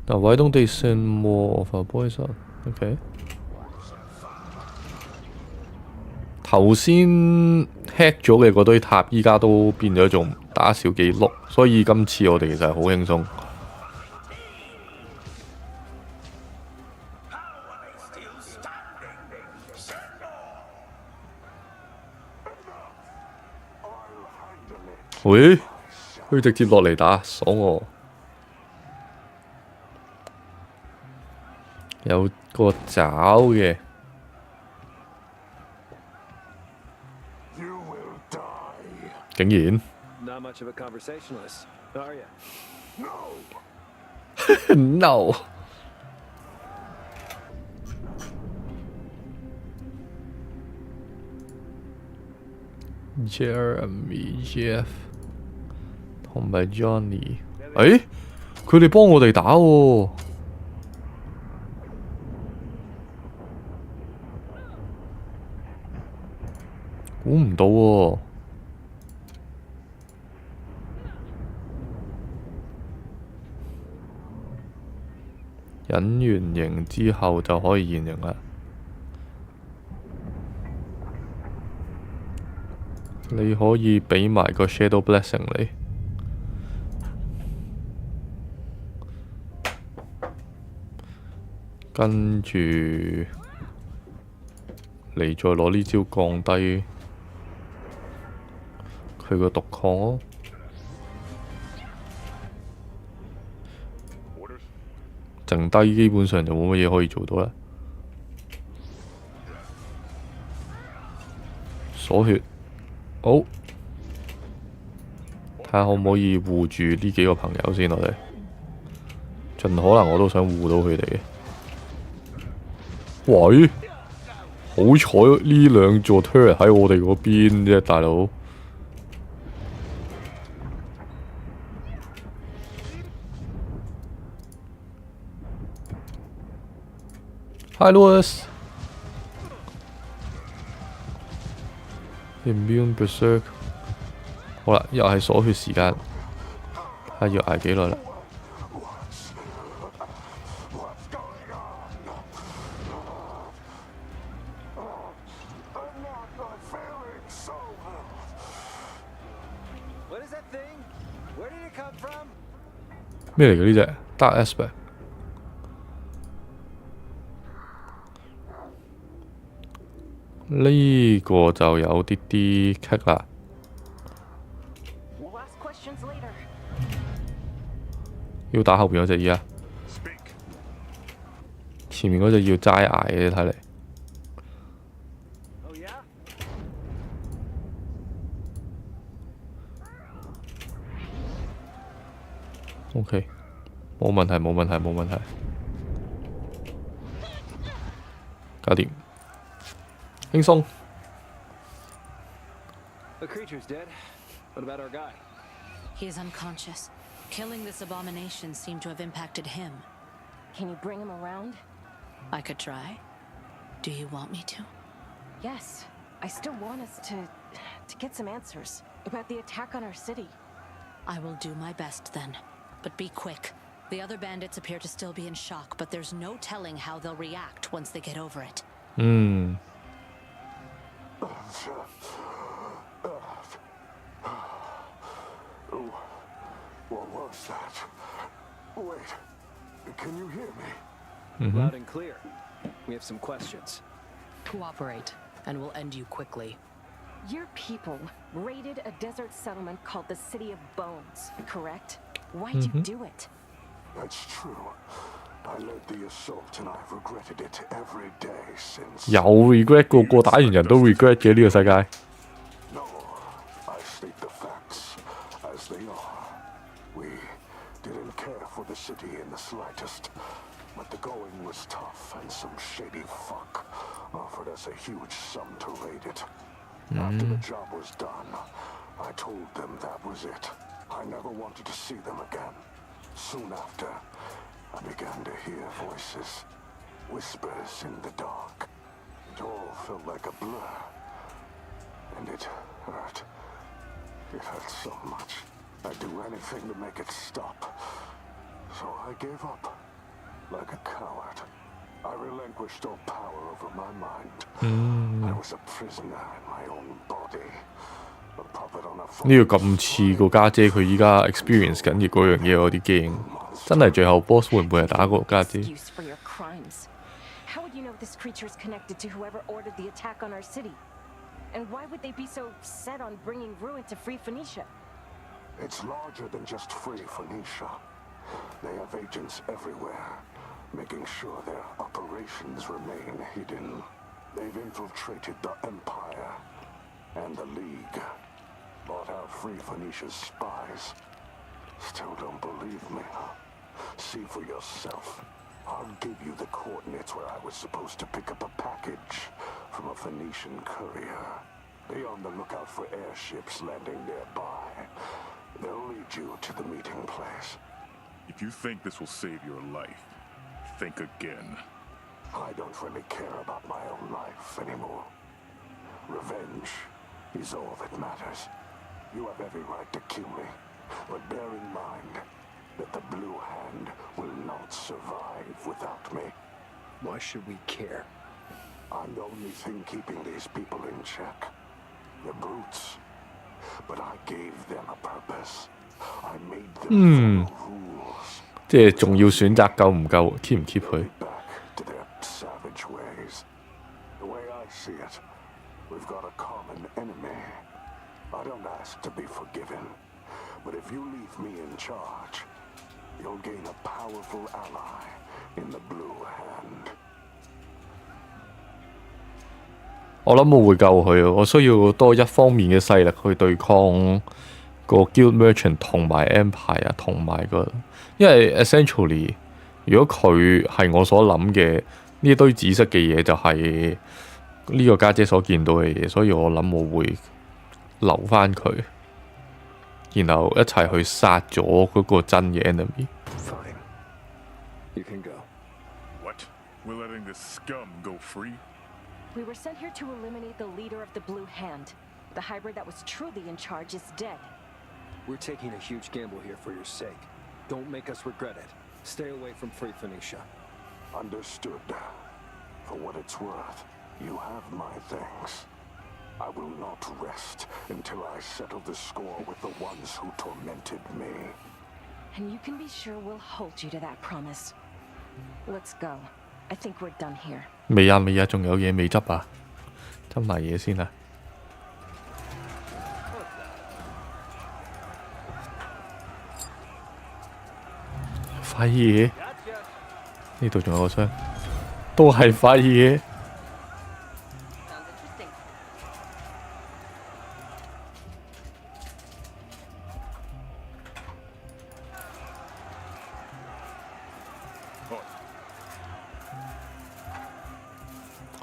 Now why don't they send more of our boys out? OK。頭先 hack 咗嘅嗰堆塔，依家都變咗做打少幾碌，所以今次我哋其實係好輕鬆。喂，佢直接落嚟打，爽我！有個爪嘅。竟然 Not much of a conversationalist, are you? No ，Jeremy、Jeff 同埋 Johnny， 誒，佢哋幫我哋打喎。估唔到喎。隱完形之後就可以現形啦。你可以畀埋個 Shadow Blessing 你。跟住你再攞呢招降低佢個毒抗咯。剩低基本上就冇乜嘢可以做到啦。鎖血，好，睇下可唔可以護住呢幾個朋友先，我哋盡可能我都想護到佢哋嘅。喂，好彩呢兩座 turret 喺我哋嗰邊啫，大佬。Hi Louis Immune Berserk 好啦，又係鎖血時間，睇下要捱幾耐啦。咩嚟嘅呢隻 Dark Aspect？呢個就有啲棘啦。要打後邊嗰隻而家，前面嗰隻要齋捱嘅睇嚟。OK， 冇問題，冇問題，冇問題，搞掂。輕鬆。 The creature's dead. What about our guy? He is unconscious. Killing this abomination seemed to have impacted him. Can you bring him around? I could try. Do you want me to? Yes. I still want us to get some answers about the attack on our city. I will do my best then. But be quick. The other bandits appear to still be in shock, but there's no telling how they'll react once they get over it. What was that? Wait, can you hear me? Loud and clear. We have some questions. Cooperate, and we'll end you quickly. Your people raided a desert settlement called the City of Bones, correct? Why'd you do it? That's true. I led the assault and I've regretted it every day since. 有 regret 個打完人都 regret 嘅呢個世界。No, I state the facts as they are. We didn't care for the city in the slightest, but the going was tough and some shady fuck offered us a huge sum to raid it. After the job was done, I told them that was it. I never wanted to see them again. Soon after, I began to hear voices, whispers in the dark. It all felt like a blur, and it hurt. It hurt so much. I'd do anything to make it stop. So I gave up. Like a coward, I relinquished all power over my mind. I was a prisoner in my own body. A puppet on a 呢個咁似個家姐，佢依家 experience 緊嘅嗰樣嘢，我有啲驚。真係最後 boss 會唔會係打個家姐？ Excuse for your crimes. How would you know this creature's connected to whoever ordered the attack on our city? And why would they be so set on bringing ruin to free Phoenicia? It's larger than just free Phoenicia. They have agents everywhere, making sure their operations remain hidden. They've infiltrated the Empire and the League. Bought out Free Phoenicia's spies. Still don't believe me? See for yourself. I'll give you the coordinates where I was supposed to pick up a package from a Phoenician courier. Be on the lookout for airships landing nearby. They'll lead you to the meeting place. If you think this will save your life, think again. I don't really care about my own life anymore. Revenge is all that matters. You have every right to kill me, but bear in mind that the Blue Hand will not survive without me. Why should we care? I'm the only thing keeping these people in check. The brutes. But I gave them a purpose. I made them follow rules. 即係仲要選擇夠唔夠 keep 唔 keep 佢？ Back to their savage ways. The way I see it, we've got a common enemy. I don't ask to be forgiven, but if you leave me in charge, you'll gain a powerful ally in the Blue Hand. 我諗我會救佢，我需要多一方面嘅勢力去對抗個 Guild Merchant 同埋 Empire 同埋個，因為 essentially 如果佢係我所諗嘅呢堆紫色嘅嘢，就係呢個家姐所見到嘅嘢，所以我諗我會留翻佢，然後一齊去殺咗嗰個真嘅 enemy。 Fine. You can go. What? We're letting this scum go free? We were sent here to eliminate the leader of the Blue Hand. The hybrid that was truly in charge is dead. We're taking a huge gamble here for your sake. Don't make us regret it. Stay away from Free Phoenicia. Understood. For what it's worth, you have my thanks. I will not rest until I settle the score with the ones who tormented me. And you can be sure we'll hold you to that promise. Let's go. I think we're done here. 未啊未啊，仲有嘢未執啊，執埋嘢先啊！廢嘢，呢度仲有個箱，都係廢嘢。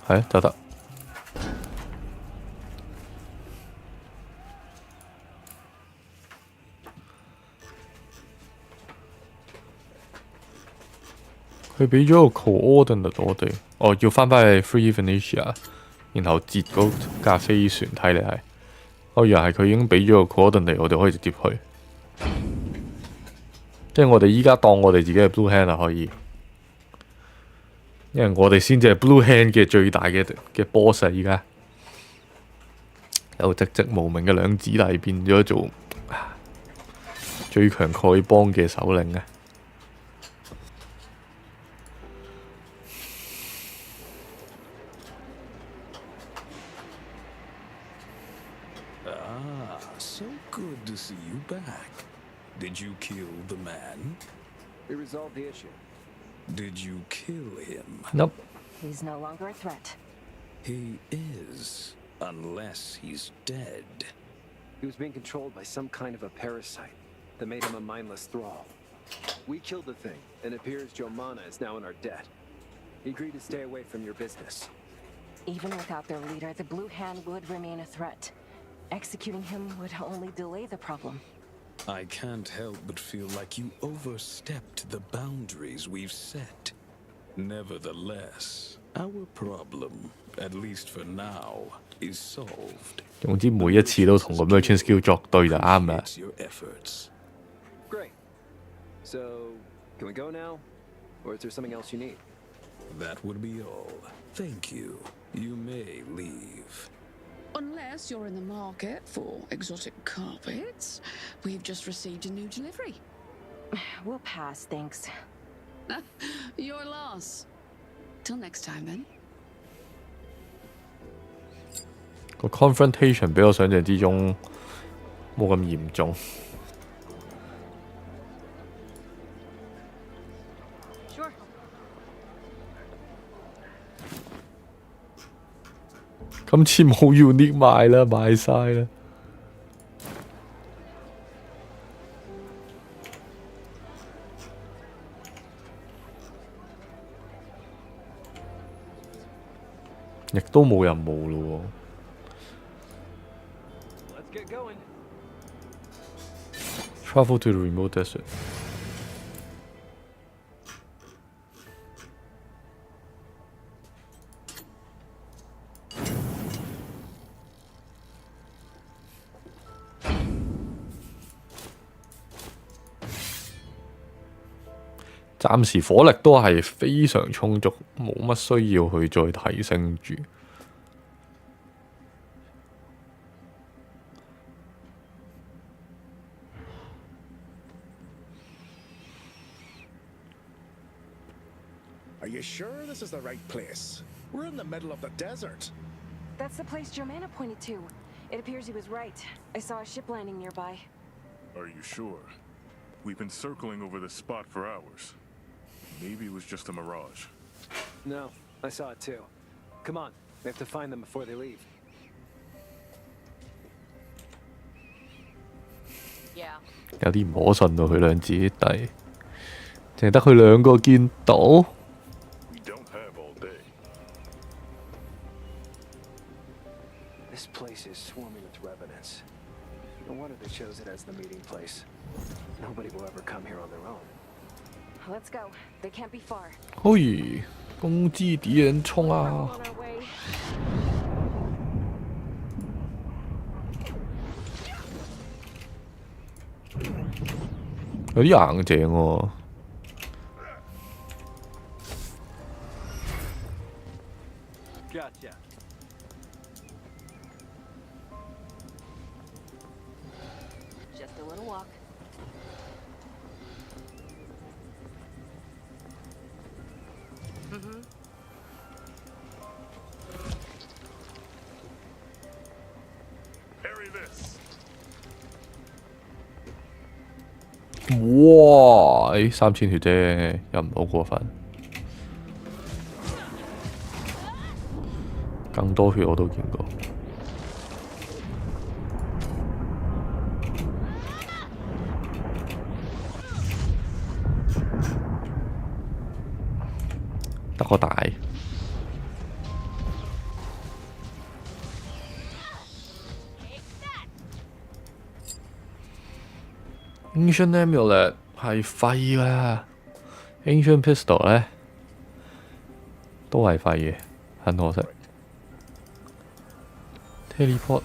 係就得。佢俾咗個 coordinate 我哋，哦要翻返去 Free Phoenicia，然後截嗰架飛船睇嚟係，我以為係佢已經俾咗個 coordinate 我哋可以直接去，即係我哋依家當我哋自己係 Blue Hand 啊可以。因為我哋先至係 Blue Hand 嘅最大嘅 boss 啊！依家有籍籍無名嘅兩姊弟變咗做最強丐幫嘅首領啊！ Ah, so good to see you back. Did you kill the man? We resolved the issue. Did you kill him? Nope. He's no longer a threat. He is, unless he's dead. He was being controlled by some kind of a parasite that made him a mindless thrall. We killed the thing, and it appears Jomana is now in our debt. He agreed to stay away from your business. Even without their leader, the Blue Hand would remain a threat. Executing him would only delay the problem. I can't help but feel like you overstepped the boundaries we've set. Nevertheless, our problem, at least for now, is solved. 總之每一次都同個 merchant skill 作對就啱啦。 Your efforts. Great. So, can we go now? Or is there something else you need? That would be all. Thank you. You may leave. Unless you're in the market for exotic carpets, we've just received a new delivery. We'll pass, thanks. Your loss. Till next time, then. 個 confrontation 比我想象之中冇咁嚴重。Sure. 今次冇 unique 賣啦，賣晒啦。亦都冇任務咯喎。Let's get going. Travel to the remote desert。暫時火力都係非常充足，冇乜需要去再提升住。Are you sure this is the right place? We're in the middle of the desert. That's the place Germana pointed to. It appears he was right. I saw a ship landing nearby. Are you sure? We've been circling over this spot for hours. Maybe it was just a mirage. No, I saw it too. Come on, we have to find them before they leave. Yeah. 有啲唔可信到佢兩姊弟，淨係得佢兩個見到。We don't have all day. This place is swarming with revenants. No wonder they chose it as the meeting place. Nobody will ever come here on their own. Let's go. They can't be far. 嘿，攻擊敵人衝啊！ On our way. 有啲硬淨喎。Gotcha. Just a little walk. Parry this. 哇！3000血啫，又唔好過分。更多血我都見過。得個大。Ancient Amulet 係廢㗎 ，Ancient Pistol 呢都係廢嘅，很可惜。Teleporter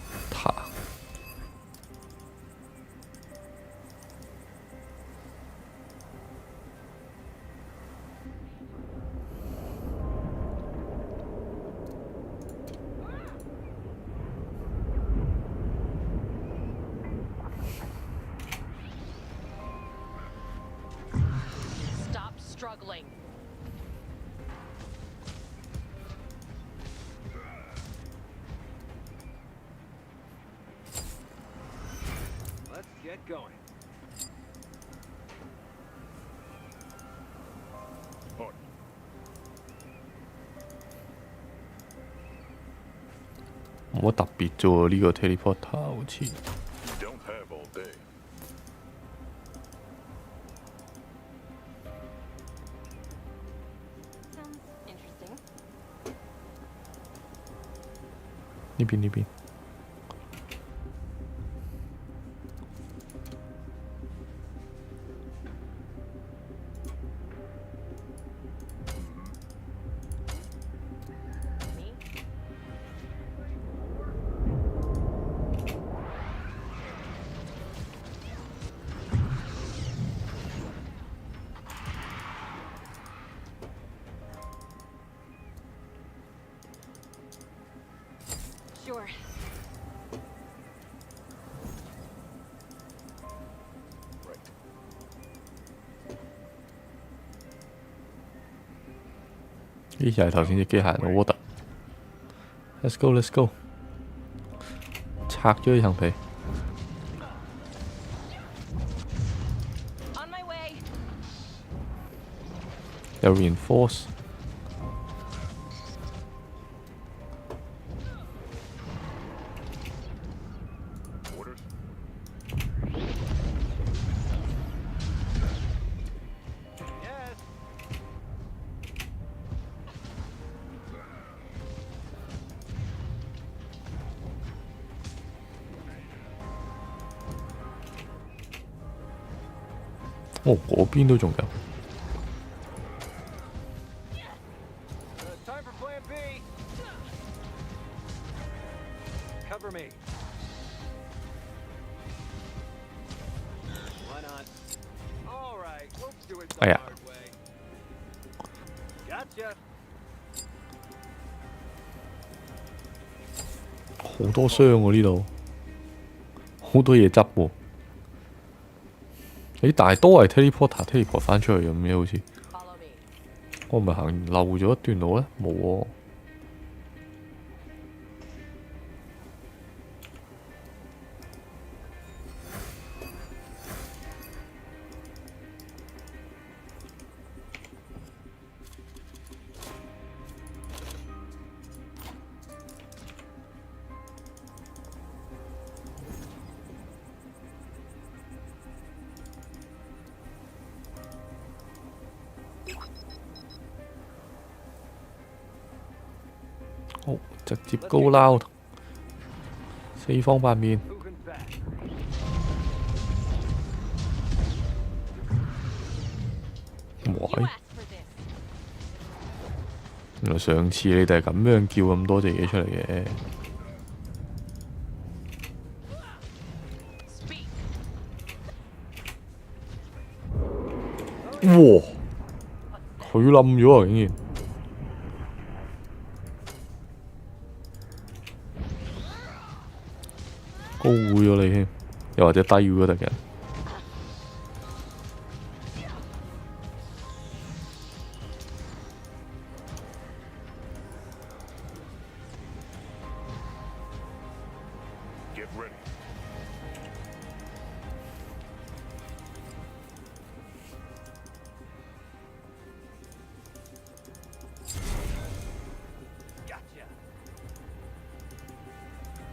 冇乜特別啫喎，呢個 Teleporter 好似。We don't have all day. 呢邊呢邊。咦，又係頭先隻機械人 order。Let's go, let's go。拆咗呢層皮。有 reinforce。哦，嗰邊都仲有。Time for Plan B. Cover me. Why not? All right, we'll do it the hard way. Gotcha. 好多箱喎呢度，好多嘢執喎。咦？但係都係 teleport 翻出去咁嘅好似。我唔係行漏咗一段路咧？冇喎。好，直接高撈，四方八面。喂！原來上次你哋係咁樣叫咁多隻嘢出嚟嘅。哇！佢冧咗啊！竟然。高估咗你添，又或者低估咗敵人。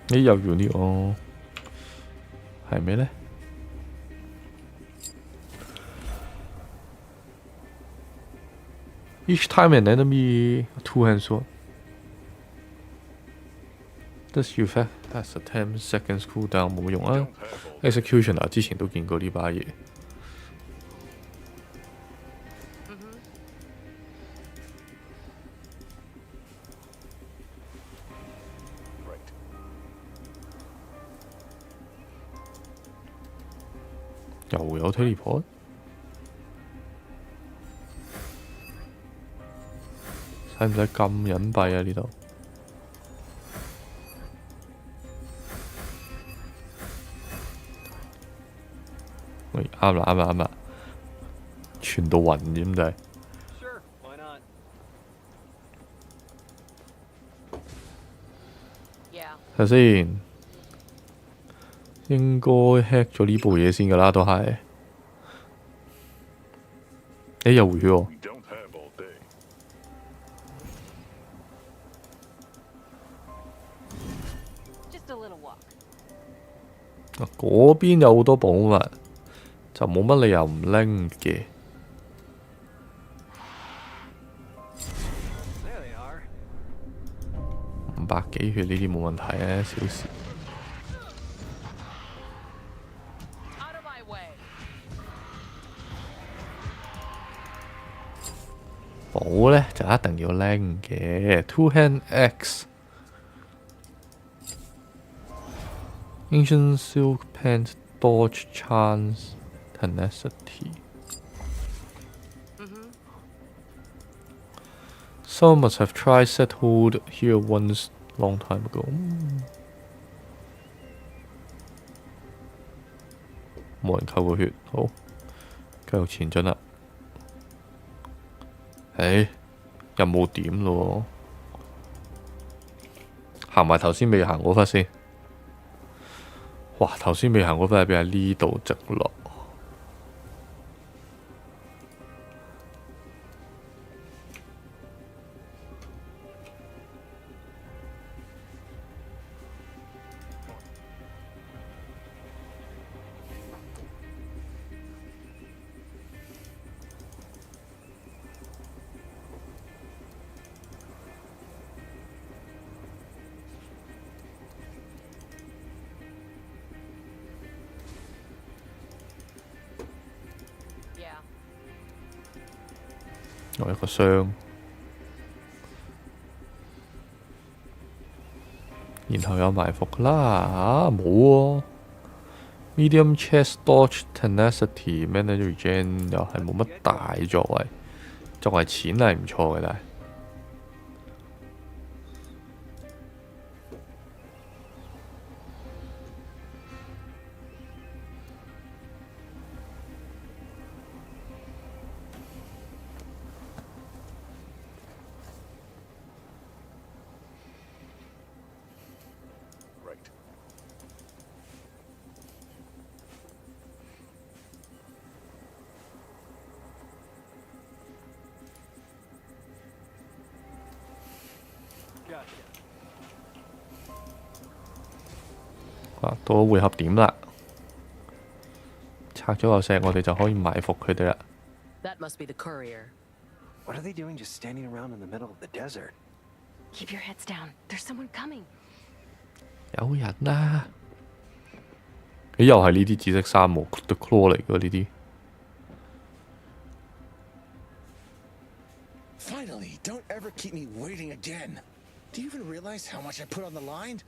咦，又要呢個？係咩呢 ？Each time an enemy two-hand sword. This effect has a 10 seconds cooldown 冇用啊 ！Executioner 之前都見過呢把嘢。又有 teleport， 使唔使咁隱蔽啊？呢度喂，啱啦啱啦啱啦，傳到暈咁就係。睇下先。應該 hack 咗呢部嘢先㗎啦，都係。誒又回血喎。嗰邊有好多寶物，就冇乜理由唔拎嘅。500幾血呢啲冇問題啊，小事。寶呢就一定要拎嘅 ，Two-hand Axe。Ancient Silk Pant Dodge Chance Tenacity. Some must have tried settled here once long time ago. 冇人扣過血，好，繼續前進啦。誒，任務點咯喎，行埋頭先未行嗰忽先。哇！頭先未行嗰忽係邊喺呢度直落。有一個箱，然後有埋伏啦冇喎。Medium chest dodge tenacity manage regen 又係冇乜大作為，作為錢係唔錯嘅，但係。到咗匯合點啦，拆咗個石，我哋就可以埋伏佢哋啦。That must be the courier. What are they doing just standing around in the middle of the desert? Keep your heads down. There's someone coming. 有人啊！又係呢啲紫色衫毛 The Claw 嚟㗎呢啲。Finally, don't ever keep me waiting again. Do you even realize how much I put on the line?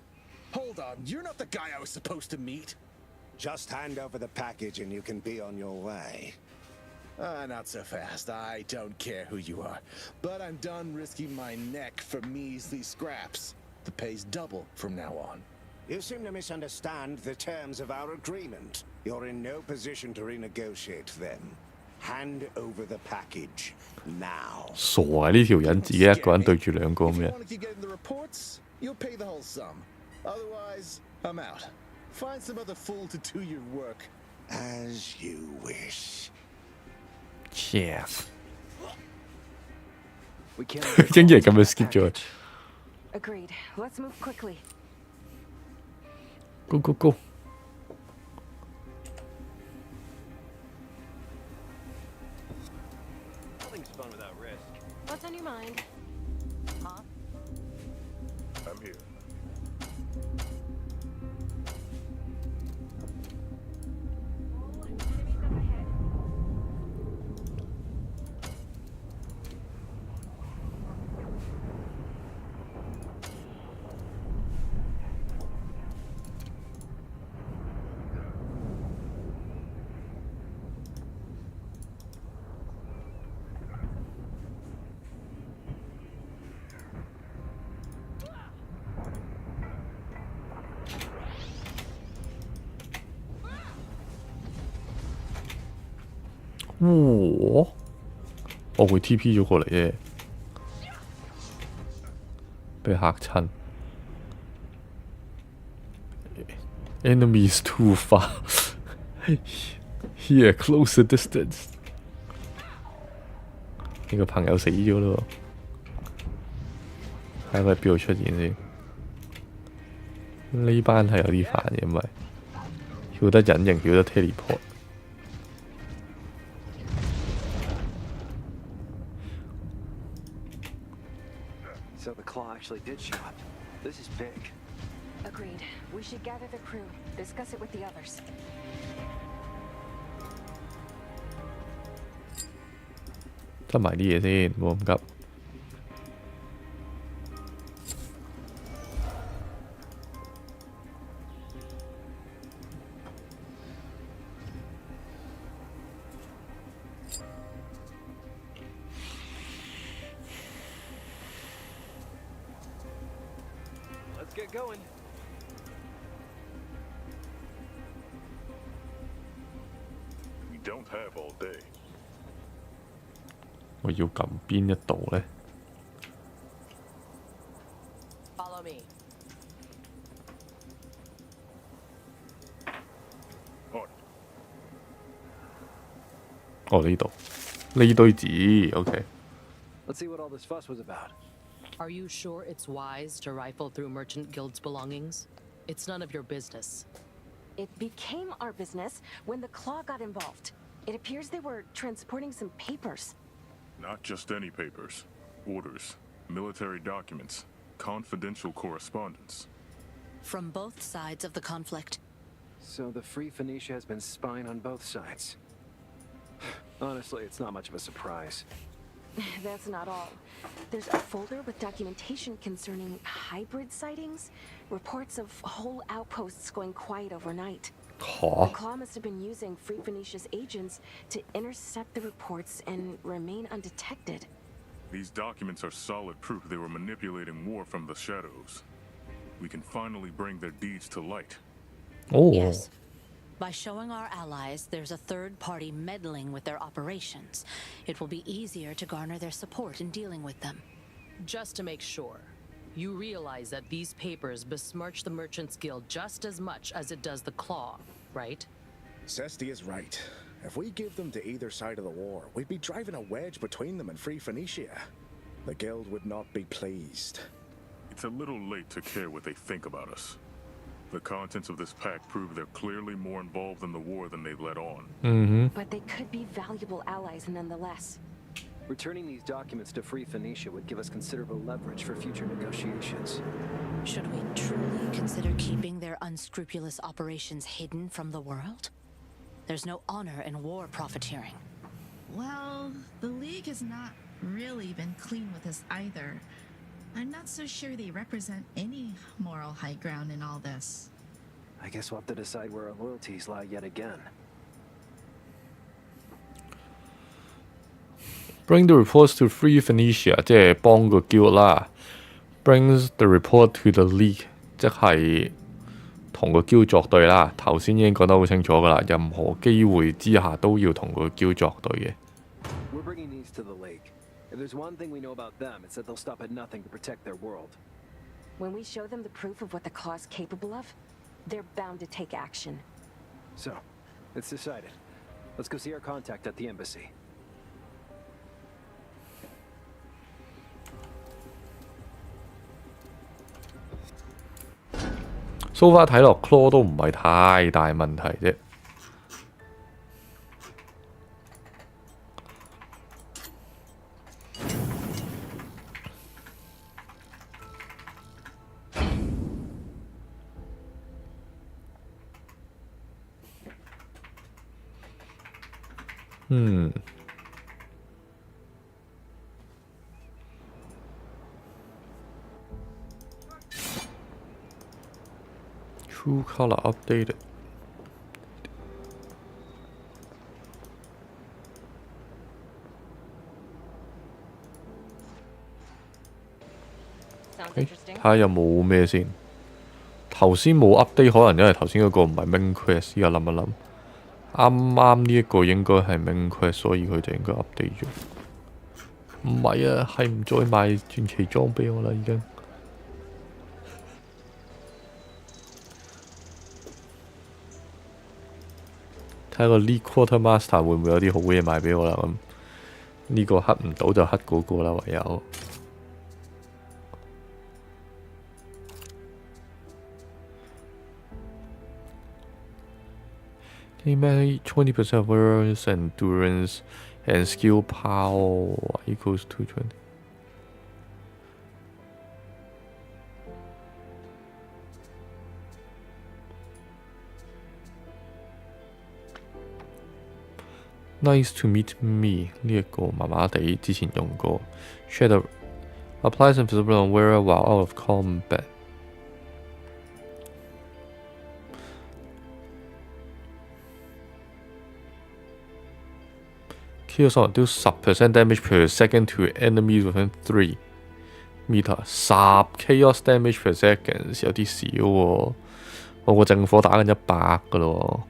Hold on, you're not the guy I was supposed to meet. Just hand over the package and you can be on your way. Not so fast. I don't care who you are. But I'm done risking my neck for measly scraps. The pay's double from now on. You seem to misunderstand the terms of our agreement. You're in no position to renegotiate them. Hand over the package now. 傻啊！呢條人自己一個人對住兩個咁嘅。 You'll pay the whole sum. Otherwise, I'm out. Find some other fool to do your work. As you wish. Chef ，竟然咁樣 skip 咗。Agreed. Let's move quickly. Go go go! Nothing's fun without risk. What's on your mind? Huh? I'm here.我會 TP 咗過嚟啫，俾佢嚇親。Enemy is too far. Here, closer distance. 呢個朋友死咗咯，睇下佢喺邊度出現先。呢班係有啲煩嘅，因為曉得隱形，曉得 teleport。 So the claw actually did show up. This is big. Agreed. We should gather the crew, discuss it with the others. 執埋啲嘢先，冇咁急。Let's get going. We don't have all day. 我要撳邊一度呢？ Follow me. 哦，呢度呢堆字，OK。Let's see what all this fuss was about. Are you sure it's wise to rifle through Merchant Guild's belongings? It's none of your business. It became our business when the Claw got involved. It appears they were transporting some papers. Not just any papers. Orders, military documents, confidential correspondence. From both sides of the conflict. So the Free Phoenicia has been spying on both sides. Honestly, it's not much of a surprise. That's not all. There's a folder with documentation concerning hybrid sightings, reports of whole outposts going quiet overnight. The Claw must have been using Free Phoenicia's agents to intercept the reports and remain undetected. These documents are solid proof they were manipulating war from the shadows. We can finally bring their deeds to light. Oh. Yes. By showing our allies there's a third party meddling with their operations, it will be easier to garner their support in dealing with them. Just to make sure, you realize that these papers besmirch the Merchants Guild just as much as it does the Claw, right? Cesti is right. If we give them to either side of the war, we'd be driving a wedge between them and Free Phoenicia. The Guild would not be pleased. It's a little late to care what they think about us. The contents of this pack prove they're clearly more involved in the war than they let on. But they could be valuable allies nonetheless. Returning these documents to Free Phoenicia would give us considerable leverage for future negotiations. Should we truly consider keeping their unscrupulous operations hidden from the world? There's no honor in war profiteering. Well, the League has not really been clean with us either. I'm not so sure they represent any moral high ground in all this. I guess we'll have to decide where our loyalties lie yet again. Bring the reports to Free Phoenicia， 即係幫個 guild 啦。Brings the report to the League， 即係同個 guild 作對啦。頭先已經講得好清楚噶啦，任何機會之下都要同個 guild 作對嘅。We're bringing these to the League. If there's one thing we know about them, it's that they'll stop at nothing to protect their world. When we show them the proof of what the Claw's capable of, they're bound to take action. So, it's decided. Let's go see our contact at the embassy. So far 睇落 Claw 都唔係太大問題啫。True color updated。睇下有冇咩先。頭先冇 update， 可能因為頭先嗰個唔係 main quest， 依家諗一諗。啱啱呢一個應該係 main quest， 所以佢就應該 update 咗。唔係啊，係唔再賣傳奇裝俾我啦，已經。睇下個 League Quartermaster 會唔會有啲好嘢賣俾我啦？咁呢個黑唔到就黑嗰個啦，唯有。Maybe 20% of warriors endurance and skill power equals 220. Nice to meet me 呢一個麻麻地，之前用過。Shadow applies invisible on wearer while out of combat。Kill someone do 10% damage per second to enemies within 3 meter。10 chaos damage per second 有啲少喎。我個正火打緊100噶咯。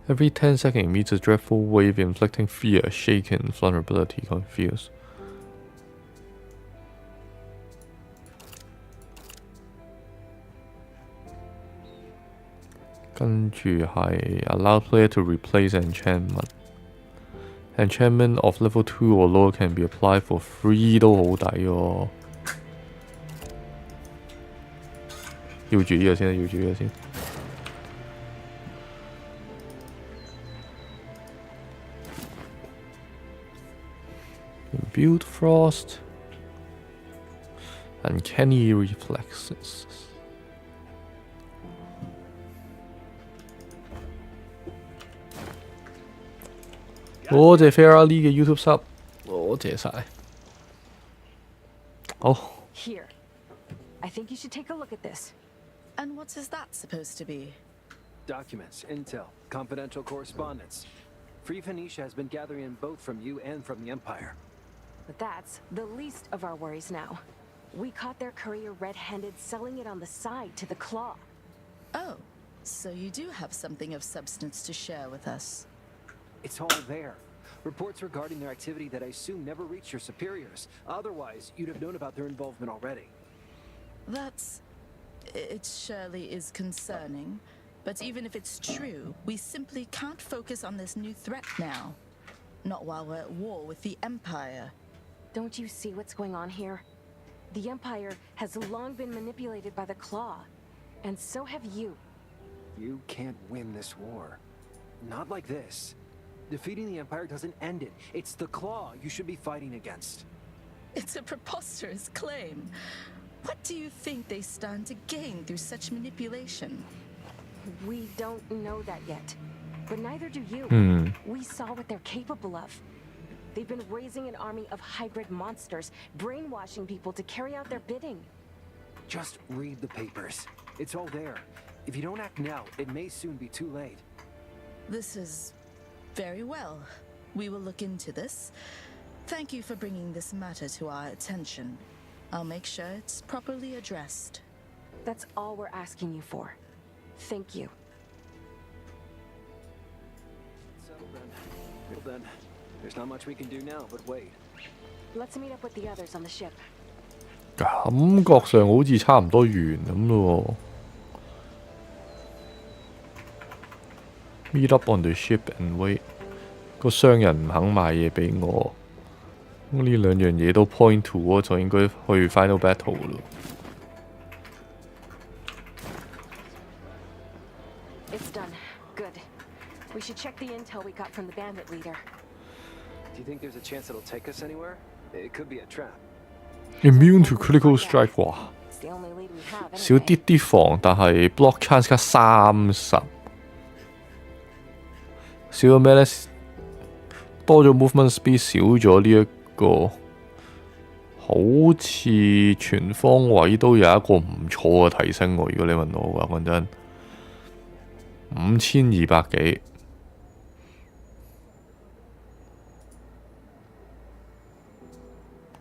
Every 10 seconds meets a dreadful wave inflicting fear, shaken, vulnerability, confused. 跟住係 allow player to replace enchantment. Enchantment of level 2 or lower can be applied for free 都好抵喎。要住呢個先，要住呢個先。Imbued Frost. Uncanny Reflexes. 多謝 Ferrari 嘅 YouTube sub， 多謝晒。好。Here, I think you should take a look at this. And what is that supposed to be? Documents, intel, confidential correspondence. Free Phoenicia has been gathering in both from you and from the Empire. But that's the least of our worries now. We caught their courier red-handed selling it on the side to the Claw. Oh, so you do have something of substance to share with us. It's all there. Reports regarding their activity that I assume never reached your superiors. Otherwise, you'd have known about their involvement already. It surely is concerning. But even if it's true, we simply can't focus on this new threat now. Not while we're at war with the Empire. Don't you see what's going on here? The Empire has long been manipulated by the Claw. And so have you. You can't win this war. Not like this. Defeating the Empire doesn't end it. It's the Claw you should be fighting against. It's a preposterous claim. What do you think they stand to gain through such manipulation? We don't know that yet. But neither do you. We saw what they're capable of. They've been raising an army of hybrid monsters, brainwashing people to carry out their bidding. Just read the papers. It's all there. If you don't act now, it may soon be too late. This is very well. We will look into this. Thank you for bringing this matter to our attention. I'll make sure it's properly addressed. That's all we're asking you for. Thank you. So then, well then, there's not much we can do now but wait. Let's meet up with the others on the ship. 感覺上好似差唔多完咁咯喎。Meet up on the ship and wait。個商人唔肯賣嘢俾我，咁呢兩樣嘢都 point to 我就應該去 final battle 咯。It's done. Good. We should check the intel we got from the bandit leader. Do you think there's a chance it'll take us anywhere? It could be a trap. Immune to critical strike 哇， It's the only lead we have, 少 anyway. 啲防，但係 block chance 加30，少咗咩呢？多咗 movement speed， 少咗呢一個，好似全方位都有一個唔錯嘅提升喎。如果你問我嘅話，講真，5200幾。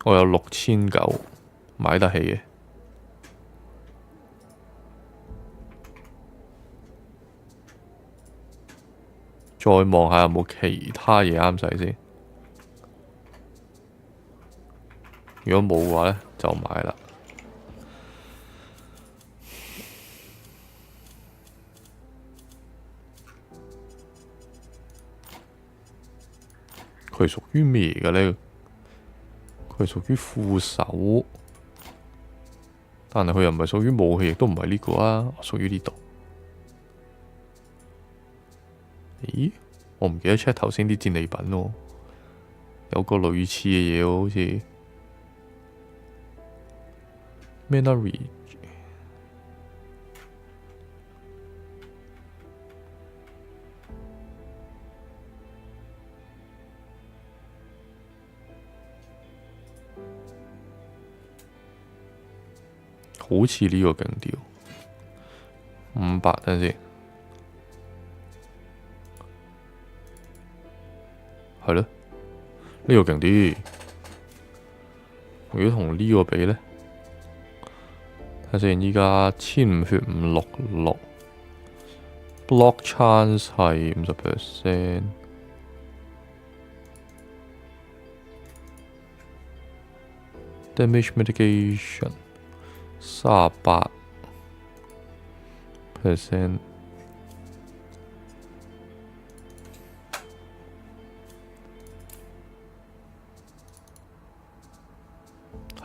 我有6900，買得起嘅。再望下有冇其他嘢啱使先。如果冇嘅話呢，就買啦。佢係屬於咩嘅呢？佢係屬於副手，但係佢又唔係屬於武器，亦都唔係呢個啊，屬於呢度。咦？我唔記得 check 頭先啲戰利品喎，有個類似嘅嘢喎，好似 Mana Reg 好似呢個勁啲，500等陣先。係咯，呢個勁啲。如果同呢個比呢，睇下先，依家1500血566， block chance 係50%。Damage mitigation 38%，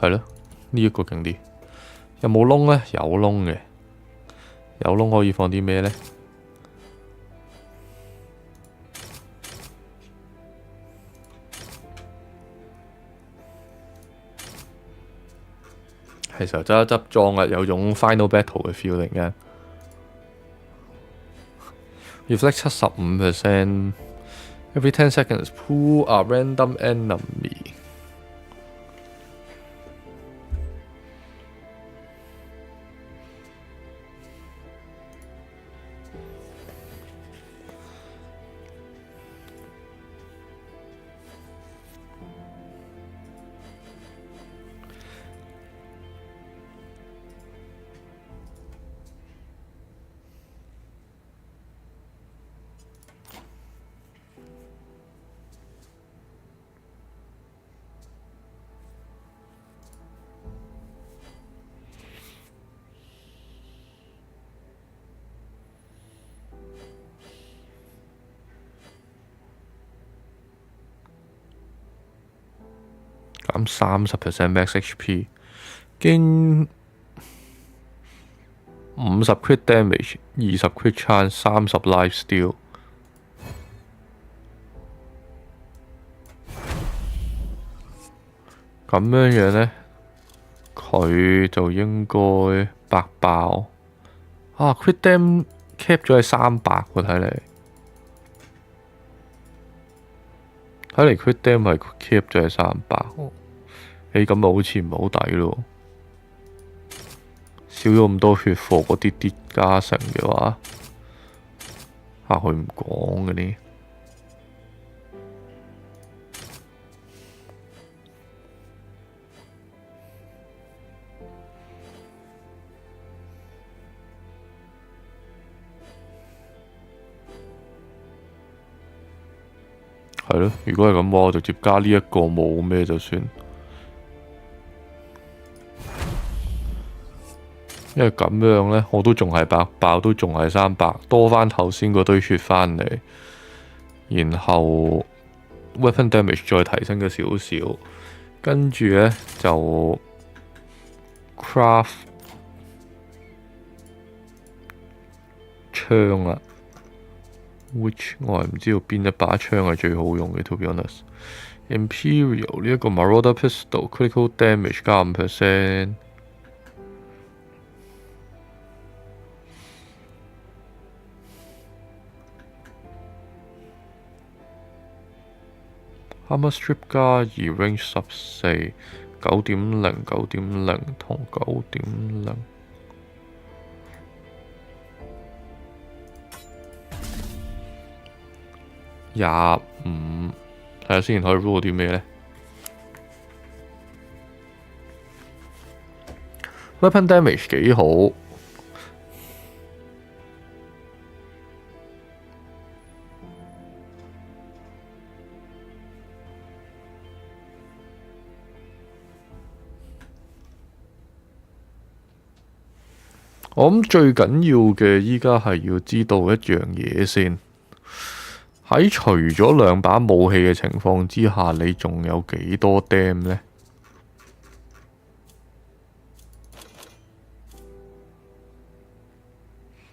係咯，呢一個勁啲。有冇窿呢？有窿嘅，有窿可以放啲咩呢？其實執一執裝啊，有種 final battle 嘅 feeling 嘅。Reflect 75%， every 10 seconds pull a random enemy。減30% max HP， 經50 crit damage， 20 crit chance， 30 life steal。咁樣呢，佢就應該白爆。啊 ，crit dam cap 咗係300喎，睇嚟。睇嚟 crit dam 係 cap 咗係300。咁咪好似唔係好抵咯，少咗咁多血貨嗰啲加成嘅話，佢唔講嘅呢。係咯，如果係咁，我直接加呢一個冇咩就算。因為咁樣呢，我都仲係白爆，都仲係300，多翻頭先嗰堆血翻嚟，然後 weapon damage 再提升咗少少，跟住呢，就 craft 槍啦 ，which 我係唔知道邊一把槍係最好用嘅 ，to be honest。Imperial 呢一個 Marauder Pistol critical damage 加5%。Armor Strip 加2 range 14 9.0 9.0 同9.0。25，睇下先可以 roll 啲咩呢 ？Weapon damage 幾好。我諗最緊要嘅依家係要知道一樣嘢先，喺除咗2把武器嘅情況之下，你仲有幾多 dam 呢？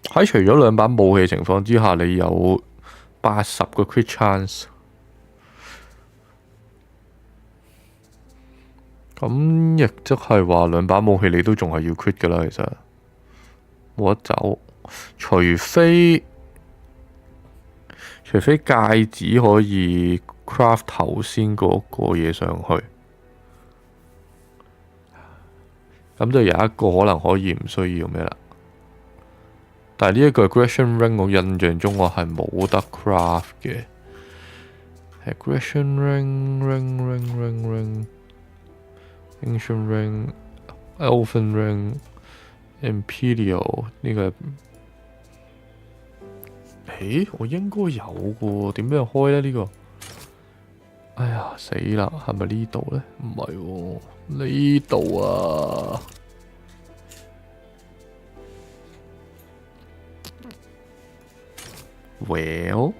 喺除咗2把武器情況之下，你有80個 crit chance， 咁亦即係話2把武器你都仲係要 crit 㗎啦，其實。冇得走，除非戒指可以 craft 頭先嗰個嘢上去，咁就有一個可能可以唔需要咩啦。但係呢一個 aggression ring 我印象中我係冇得 craft 嘅。aggression ring ancient ring elfin ring Imperial 呢個誒，我應該有嘅喎，點樣開咧？呢個，哎呀死啦！係咪呢度咧？唔係喎，呢度啊。Well，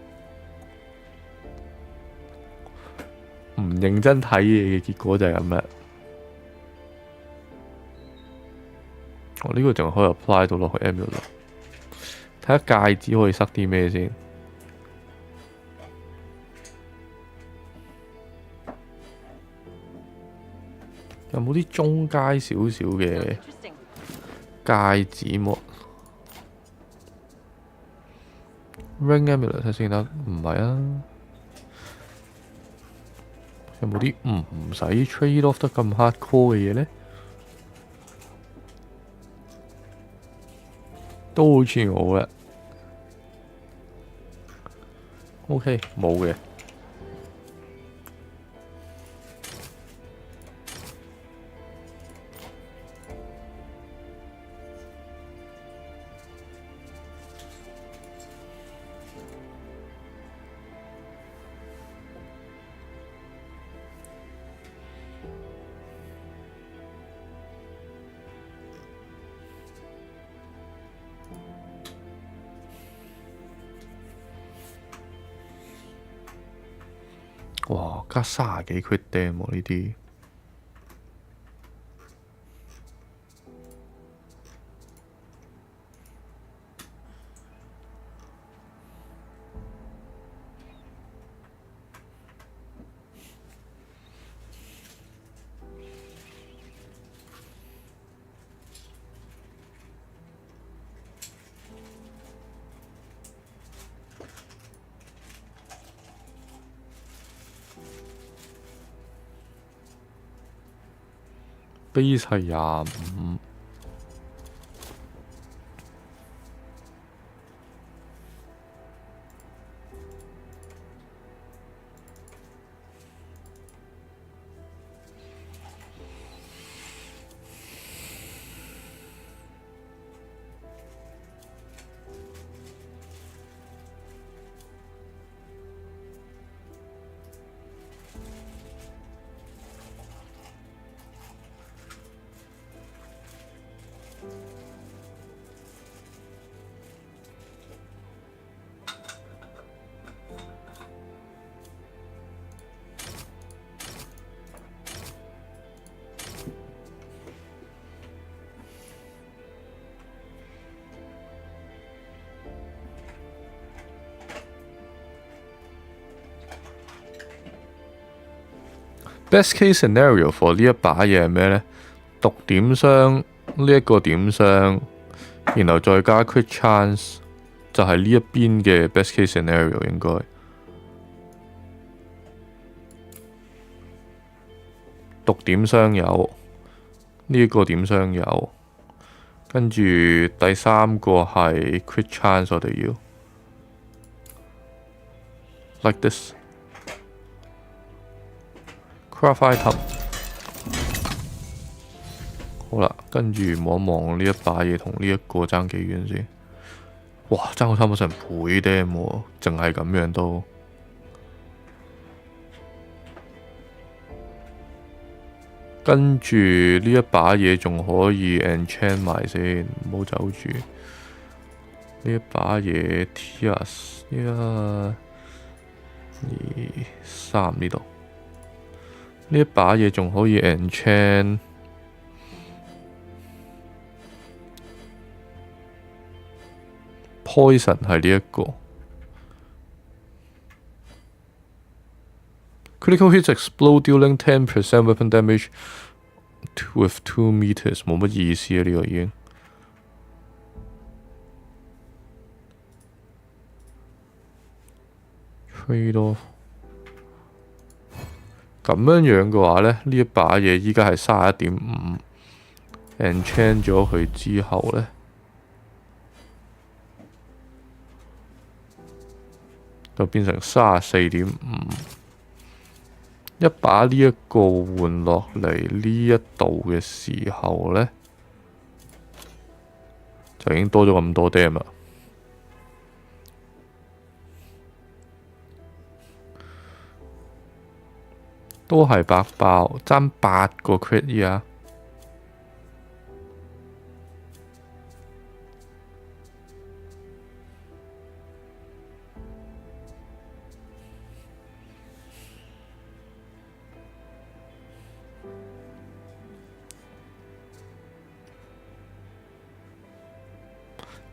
唔認真睇嘢嘅結果就係咁啦。我呢個仲可以 apply 到落去 Emuler， 睇下戒指可以塞啲咩先。有冇啲中階少少嘅戒指模？Ring Amulet 睇先得，唔係啊？有冇啲唔使 trade off 得咁 hardcore 嘅嘢呢？都好似我啦。OK， 冇嘅。哇！加30幾 crit damage 喎呢啲。base 係25。Best case scenario for 呢一把嘢係咩呢？毒點傷呢一個點傷，然後再加 crit chance， 就係呢一邊嘅 best case scenario 應該。毒點傷有，呢一個點傷有，跟住第三個係 crit chance， 我哋要 like this。Craft item， 好啦，跟住望一望呢一把嘢同呢一個爭幾遠先。哇，爭好差唔多成倍 damn 喎，淨係咁樣都。跟住呢一把嘢仲可以 enchant 埋先，唔好走住。呢一把嘢 Tias 1、2、3呢度。呢一把嘢仲可以 enchant poison 係呢一個 critical hits explode dealing 10% weapon damage with 2 meters， 冇乜意思啊！呢個已經trade off。咁樣嘅話呢，呢一把嘢依家係31.5 ，enchant 咗佢之後呢，就變成34.5。一把呢一個換落嚟呢一度嘅時候呢，就已經多咗咁多 damage 啦。都係白爆，爭8個 crit 依家。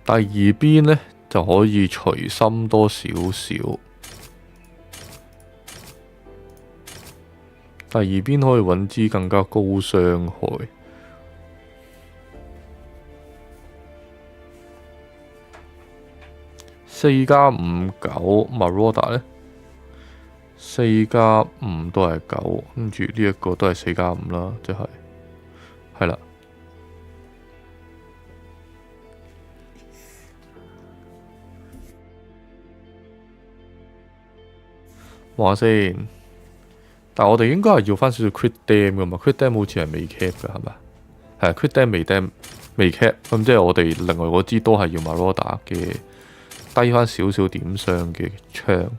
第二邊呢，就可以隨心多少少。第二邊可以揾支更加高傷害。4+5=9 Marauder 呢4+5都係9，跟住呢一個都係4+5啦，即係啦。話先，但我哋應該係要翻少少 crit dam 噶嘛 ，crit dam 好似係未 cap 嘅係咪？係 crit dam 未 cap， 咁即係我哋另外嗰支都係要 Marauder 嘅低翻少少點傷嘅槍。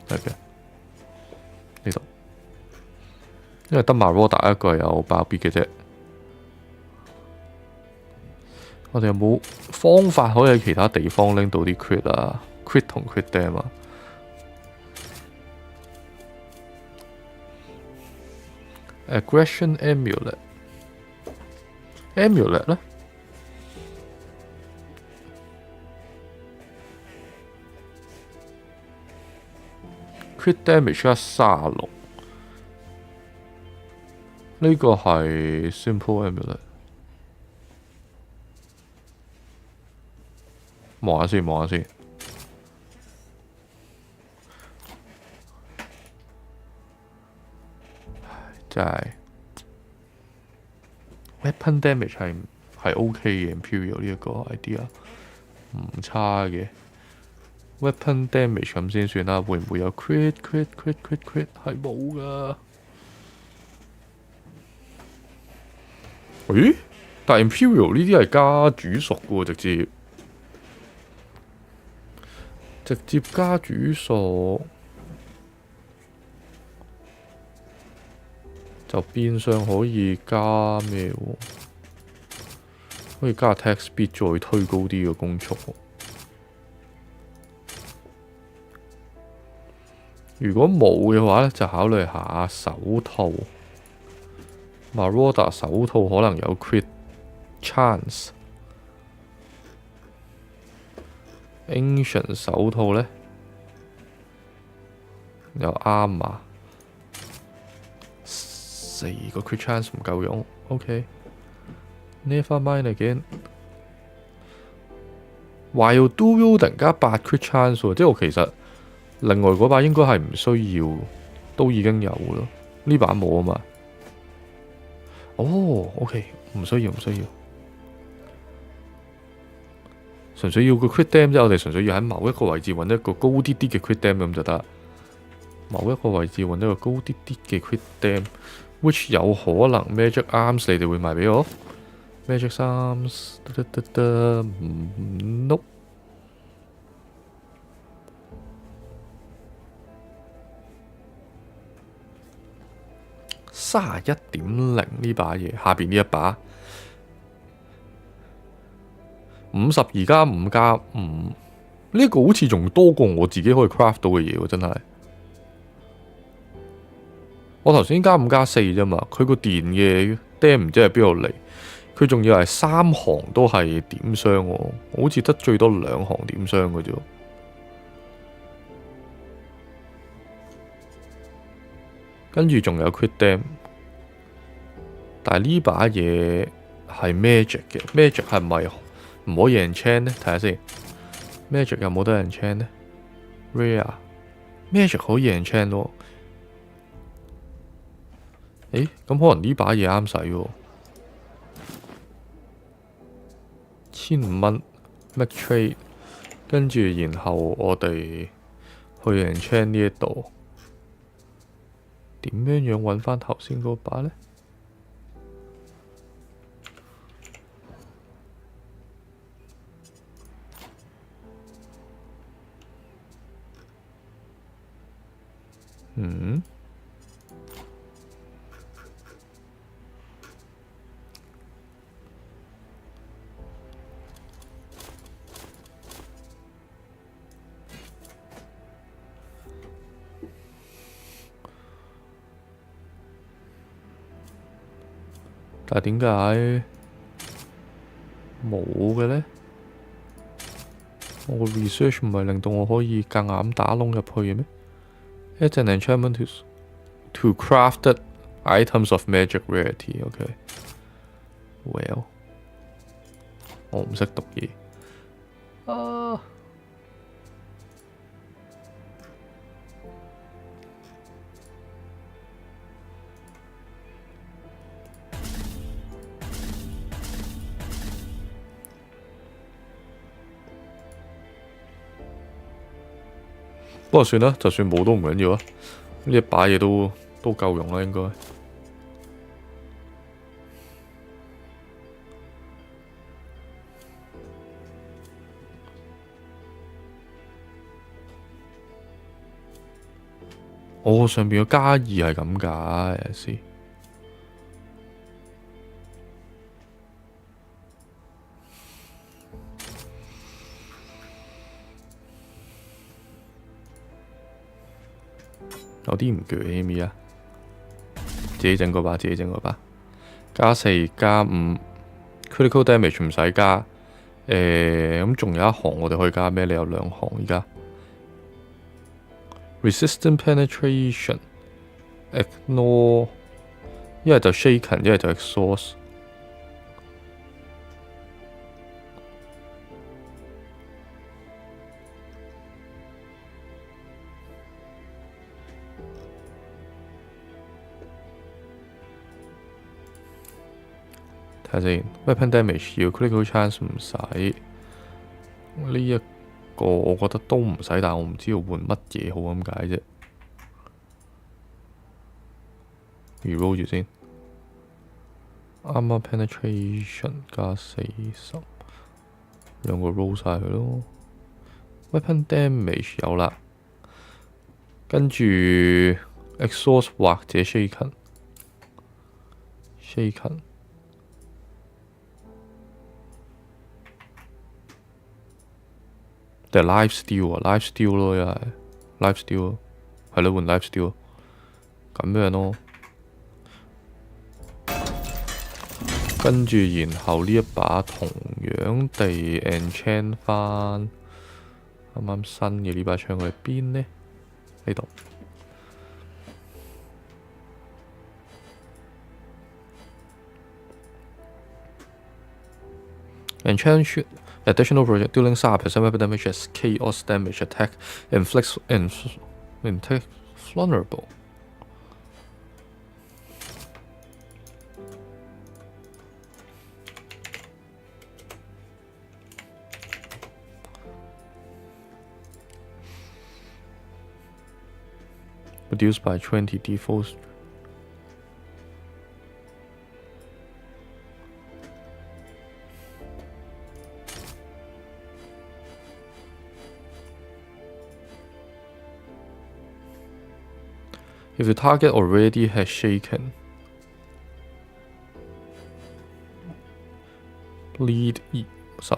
係嘅，呢度，因為得 Marauder 一個有爆必嘅啫。我哋有冇方法可以喺其他地方拎到啲 crit 啊？crit 同 crit dam 啊 ，aggression amulet 咧 ，crit damage 36，呢個係 simple amulet。望下先。真係 weapon damage 係 OK 嘅 Imperial 呢一個 idea 唔差嘅 weapon damage 咁先算啦。會唔會有 crit 係冇噶？咦？但 Imperial 呢啲係加煮熟嘅喎，直接加煮熟。就變相可以加咩喎？可以加 attack speed 再推高啲嘅攻速。如果冇嘅話咧，就考慮下手套。Marauder 手套可能有 crit chance。Ancient 手套咧有啱啊。4個 crit chance 唔夠用 ，OK。Never mind again。Wild Dueling 加8 crit chance 喎，即係我其實另外嗰把應該係唔需要，都已經有咯。呢把冇啊嘛。哦 ，OK， 唔需要。純粹要個 crit dam 啫，我哋純粹要喺某一個位置揾一個高啲啲嘅 crit dam 咁就得。某一個位置揾一個高啲啲嘅 crit dam。Which 有可能 Magic Arms 你哋會賣俾我 ？Magic Arms， nope。31.0呢把嘢，下邊呢一把52+5+5，呢個好似仲多過我自己可以 craft 到嘅嘢喎，真係。我頭先加5+4啫嘛，佢個電嘅 dam 唔知係邊度嚟，佢仲要係3行都係點傷喎，我好似得最多2行點傷嘅啫。跟住仲有 crit dam， 但係呢把嘢係 magic 嘅 ，magic 係咪唔可以 enchant 呢？睇下先 ，magic 有冇得 enchant 呢 ？Rare magic 可以 enchant 喎。誒，咁可能呢把嘢啱使喎，1500蚊 make trade， 跟住然後我哋去 enchant 呢一度，點樣揾翻頭先嗰把呢？嗯。但係點解冇嘅呢？我個 research 唔係令到我可以夾硬打窿入去嘅咩？Add an enchantment to crafted items of magic rarity. OK. Well， 我唔識讀嘢。啊！不過算啦，就算冇都唔緊要啊！呢一把嘢都夠用啦，應該。哦，上邊個加2係咁㗎，有時。有啲唔鋸咪啊！自己整嗰把，加4加5 critical damage 唔使加。咁仲有一行我哋可以加咩？你有2行而家。resistant penetration ignore， 一係就 shaken， 一係就 exhaust。睇下先 ，weapon damage 要 critical chance 唔使，呢一個我覺得都唔使，但我唔知要換乜嘢好咁解啫。reroll 住先 ，armor penetration 加40，兩個 roll 晒佢咯。weapon damage 有啦，跟住 exhaust 或者 shaken。定係 life steal 啊 ，life steal 咯，又係 life steal， 係咯，換 life steal， 咁樣咯。跟住然後呢一把同樣地 enchant 翻啱啱新嘅呢把槍去邊呢？呢度。enchant additional project dealing 30% weapon damage as chaos damage attack inflicts vulnerable。Reduced by 20 default。If the target already has shaken, bleed 10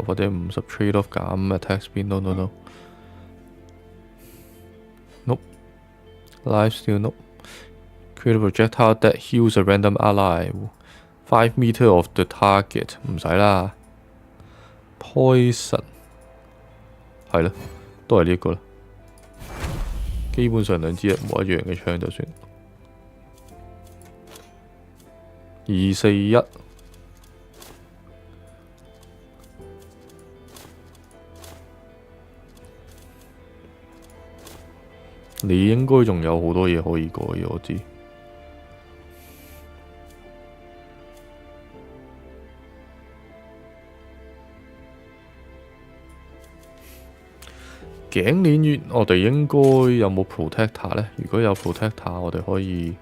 或者50 trade off 減 attack speed。No no no。Nope。Life steal nope。Create a projectile that heals a random ally 5 meter of the target 唔使啦。Poison 係咯，都係呢一個啦。基本上兩支一模一樣嘅槍就算。241，你應該仲有好多嘢可以改嘅，我知。頸鏈我哋應該有冇 protector 呢？如果有 protector， 我哋可以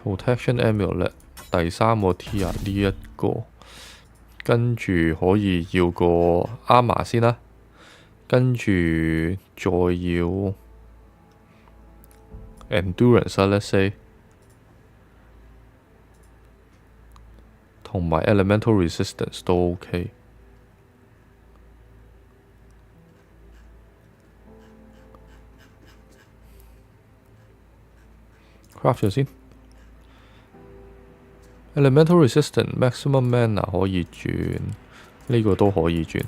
protection amulet 第3個 tier 呢一個跟住可以要個 armor 先啦，跟住再要 endurance 啦 ，let's say， 同埋 elemental resistance 都 OK。craft 咗先 ，elemental resistance maximum mana 可以轉，呢個都可以轉。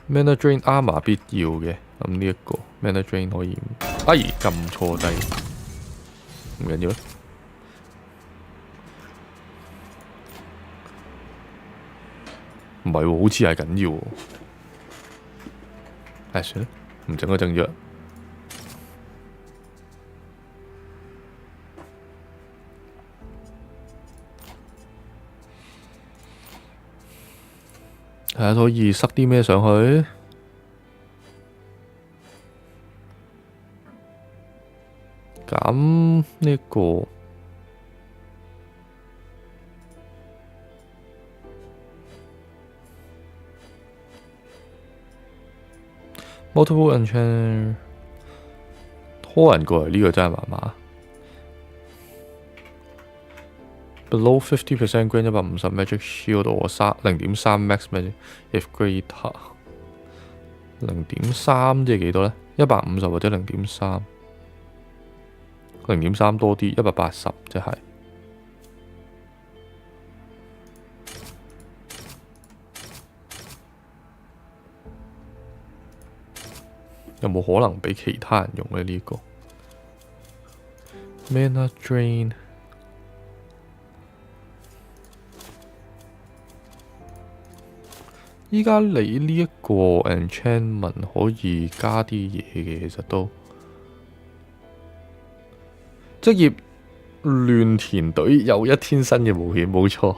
mana drain armor 必要嘅，咁呢一個 mana drain 可以，哎撳錯掣，唔緊要啦。唔係喎，好似係緊要喎。唉，算啦，唔整都整咗。睇下可以塞啲咩上去。咁呢個multiple enchant 拖人過嚟呢個真係麻麻。Below 50% grant 150 magic shield 我0.3 max magic if greater 0.3即係幾多呢？150或者0.3， 0.3多啲，180即係。有冇可能俾其他人用呢？呢個 mana drain。依家你呢一個 enchantment 可以加啲嘢嘅，其實都職業亂填隊又一天新嘅冒險，冇錯。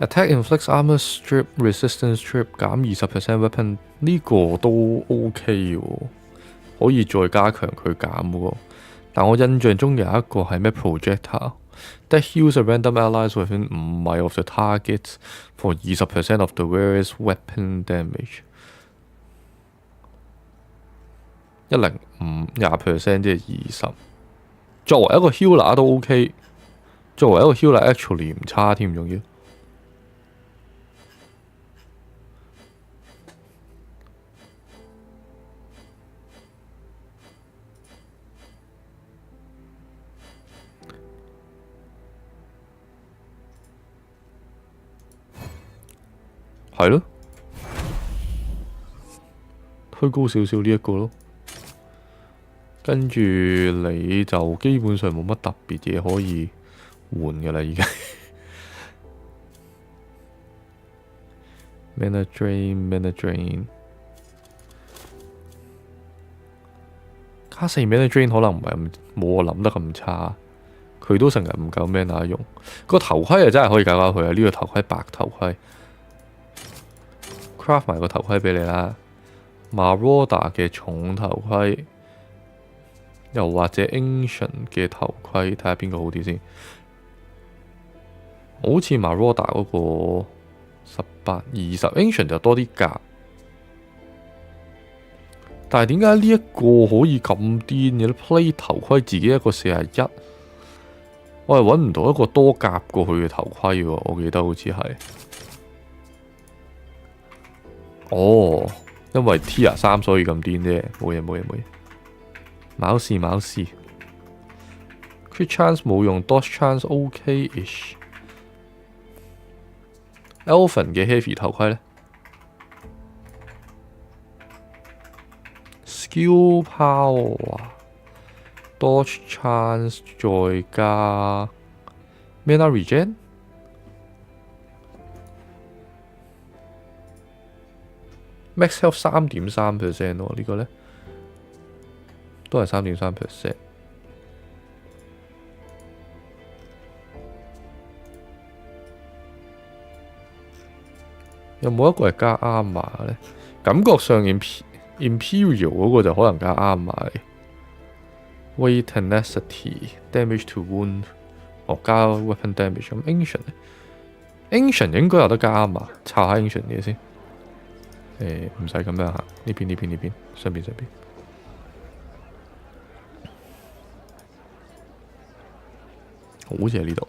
Attack inflicts armor strip resistance strip 減20% weapon 呢個都 OK 喎，可以再加強佢減喎。但我印象中有一個係咩 projector that heals a random allies within 5 米 of the target for 20% of the various weapon damage。105 20% 即係20。作為一個 healer 都 OK， 作為一個 healer actually 唔差添，仲要。係咯，推高少少呢一個咯，跟住你就基本上冇乜特別嘢可以換㗎啦，已經。mana drain， 加4 mana drain 可能唔係冇我諗得咁差，佢都成日唔夠 mana 用。個頭盔啊真係可以搞搞佢啊！呢個頭盔白頭盔。craft 埋個頭盔俾你啦 ，Marauder 嘅重頭盔，又或者 Ancient 嘅頭盔，睇下邊個好啲先。好似 Marauder 嗰個18、20 ，Ancient 就多啲格。但係點解呢一個可以咁癲嘅 ？Play 頭盔自己一個41，我係揾唔到一個多夾過去嘅頭盔喎，我記得好似係。哦，因為 Tier 3所以咁癲啫，冇嘢。冇事。Crit chance 冇用 ，Dodge chance OK-ish。Elven 嘅 Heavy 頭盔呢 Skill Power、Dodge chance 再加 Mana Regen。Max health 3.3% 喎，呢個呢都係3.3%。有冇一個係加 armor 呢？感覺上 Imperial 嗰個就可能加啱埋 Weight Tenacity Damage to Wound， 加 Weapon Damage。咁 Ancient 應該有得加啱嘛？抄下 Ancient 嘢先。唔使咁樣行，呢邊，上邊。好似喺呢度。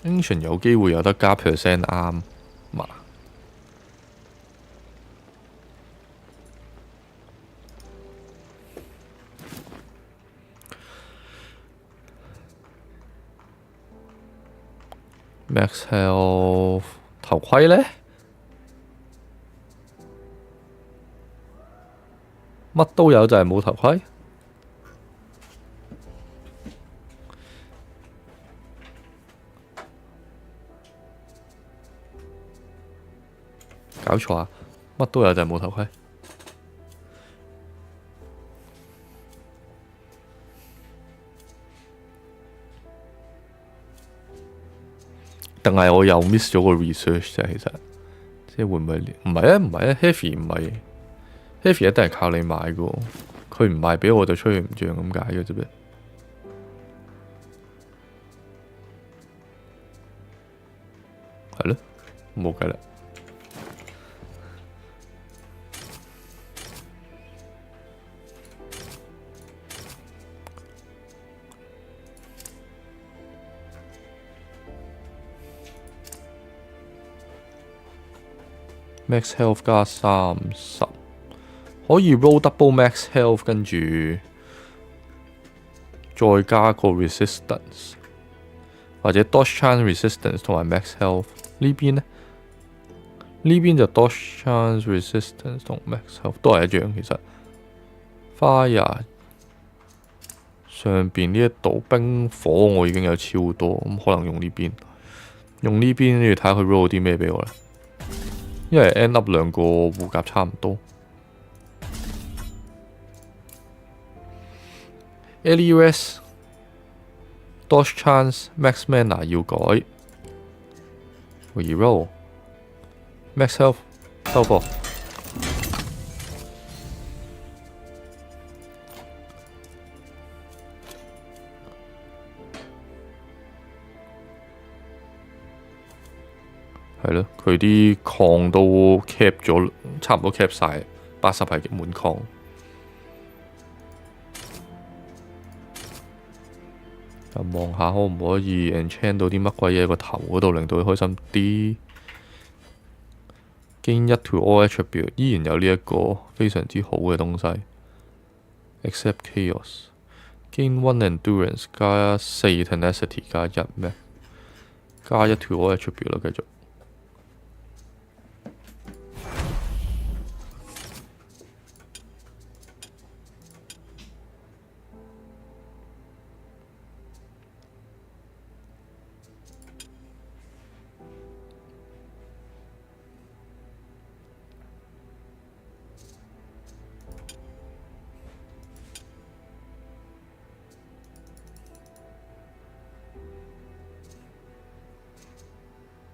Ancient 有機會有得加 percent 啱嘛？Max Health 頭盔呢？乜都有就係冇頭盔。搞錯啊！乜都有就係冇頭盔。定係我又 miss 咗個 research 啫，其實即係會唔會唔係啊 ？Heavy 唔係 Heavy 一定係靠你買嘅喎，佢唔賣俾我就吹佢唔漲咁解嘅啫咩？係咯，冇計啦。Max Health 加30，可以 roll double Max Health， 跟住再加個 Resistance， 或者 Dodge Chance Resistance 同埋 Max Health。呢邊呢？呢邊就 Dodge Chance Resistance 同 Max Health 都係一樣其實。Fire 上邊呢一度冰火我已經有超多，咁可能用呢邊，跟住睇下佢 roll 啲咩俾我啦。因為 end up 兩個護甲差唔多。LUS Dodge Chance Max Mana 要改 Reroll Max Health 收貨。係咯，佢啲礦都 cap 咗，差唔多 cap 晒，80係滿礦。就望下可唔可以 enchant 到啲乜鬼嘢個頭嗰度，令到佢開心啲。Gain 1 to all attribute 依然有呢一個非常之好嘅東西。Except chaos Gain 1 endurance 加4 tenacity 加1咩？加1 to all attribute 啦，繼續。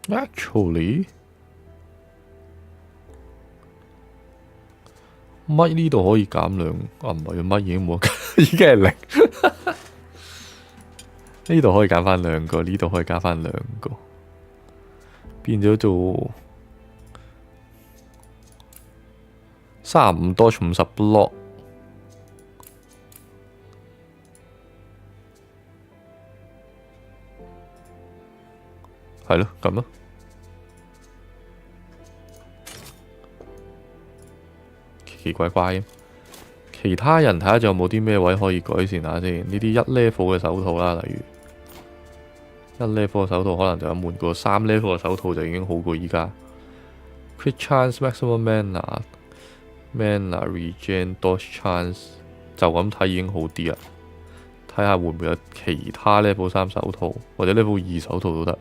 Actually， 咪呢度可以減2，唔係咪已經冇得減，已經係0。呢度可以減翻2個，呢度可以加翻2個，變咗做35多50 block。係咯，咁咯。奇奇怪怪。其他人睇下仲有冇啲咩位可以改善下先。呢啲1 level 嘅手套啦，例如1 level 嘅手套可能就有悶過3 level 嘅手套就已經好過依家。Crit chance maximum mana regen dodge chance 就咁睇已經好啲啦。睇下會唔會有其他 level 3手套或者 level 2手套都得。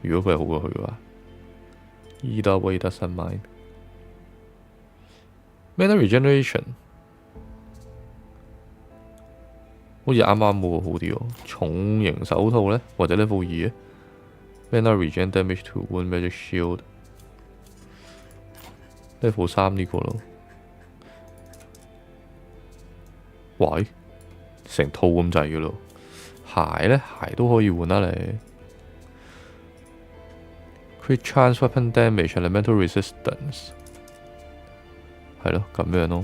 如果佢係好過佢嘅話 ，Either way doesn't mind。Mana regeneration 好似啱啱喎，好啲喎。重型手套呢，或者 level 2咧 Mana regen damage to wound magic shield。level 3呢個咯。喂，成套咁滯嘅咯。鞋呢？鞋都可以換啊你。Crit chance weapon damage elemental resistance 係咯，咁樣咯。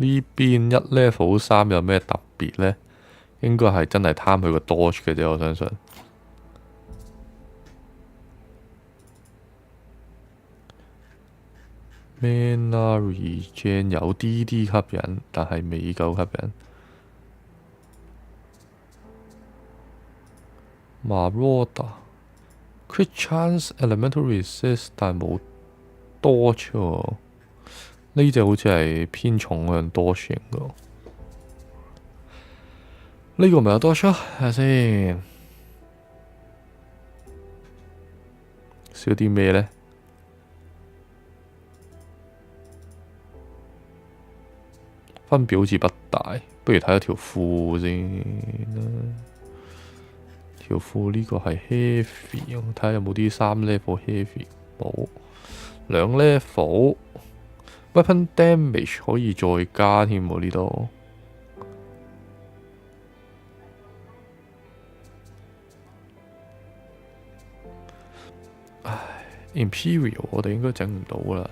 呢邊一 level 3有咩特別呢？應該係真係貪佢個 dodge 嘅啫，我相信。Mana regen 有啲吸引，但係未夠吸引。Marauder crit chance elemental resist， 但冇 dodge 喎。呢隻好似係偏重向多型嘅，呢個咪有多出？睇下先，少啲咩呢？分別好似不大，不如睇下條褲先啦。條褲呢個係 heavy， 我睇下有冇啲3 level heavy， 冇2 level。Weapon damage 可以再加添喎呢度。唉 ，Imperial 我哋應該整唔到啦。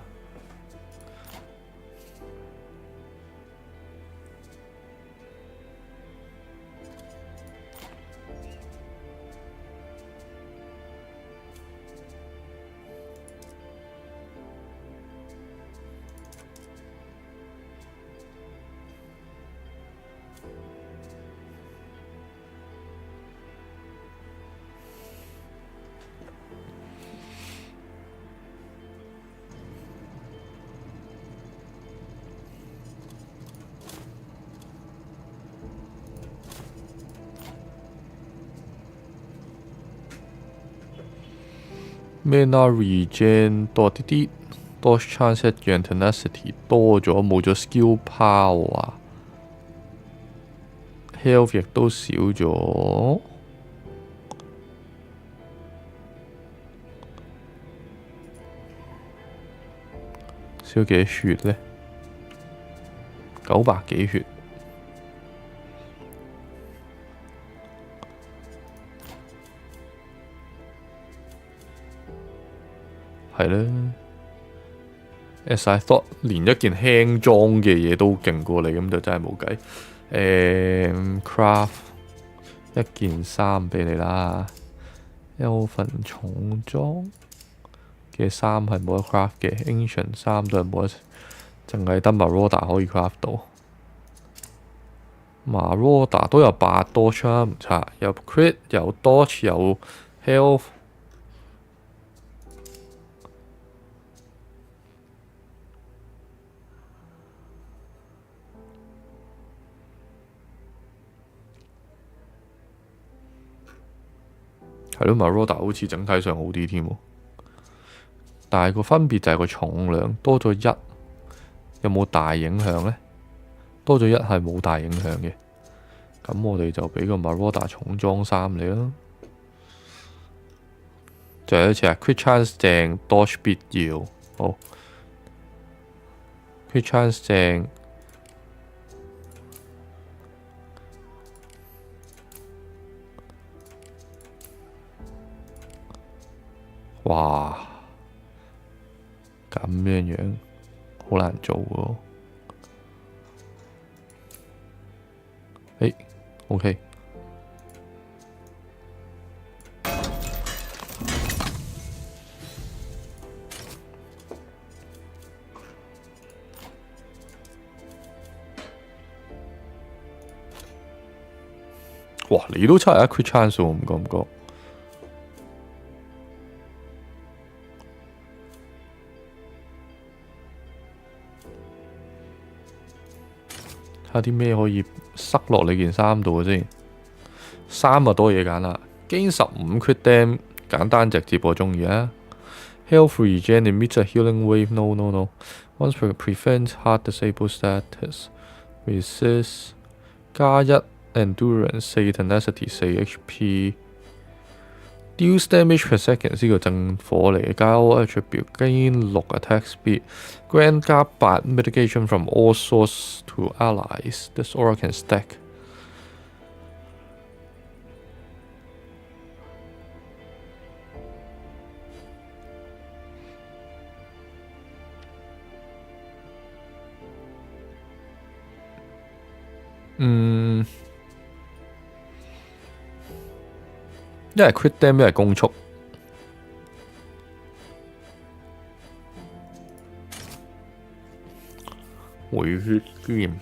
Mana regen 多啲啲 ，dodge chance 一樣 ，tenacity 多咗，冇咗 skill power 啊 ，health 亦都少咗。少幾血呢？900幾血。係啦 ，as I thought， 連一件輕裝嘅嘢都勁過你，咁就真係冇計。craft 一件衫俾你啦 ，Elven 重裝嘅衫係冇得 craft 嘅 ，Ancient 衫都係冇得，淨係得 Marauder 可以 craft 到。Marauder 都有8 dodge 唔差，有 crit 有 dodge 有 health。係咯 ，Marauder 好似整體上好啲添喎，但係個分別就係個重量多咗1，有冇大影響呢？多咗1係冇大影響嘅，咁我哋就俾個 Marauder 重裝衫你啦。最後一次啊 ，Crit Chance 正 ，Dodge 必要，好 ，Crit Chance 正。哇，咁樣好難做喎。OK。哇，你都出嚟一 crit chance 喎，唔覺唔覺？睇下啲咩可以塞落你件衫度先。衫啊多嘢揀啦，gain 15 crit dam 簡單直接我中意啊。Health regen emits a healing wave. No no no. Once prevents hard disable status. Resist 加1 endurance 4 tenacity 4 HP。Deals damage per second 呢個正火嚟嘅，加 all attribute gain 6 attack speed。Grant 加8 mitigation from all source to allies. This aura can stack。一係 crit dam， 一係攻速。回血劍，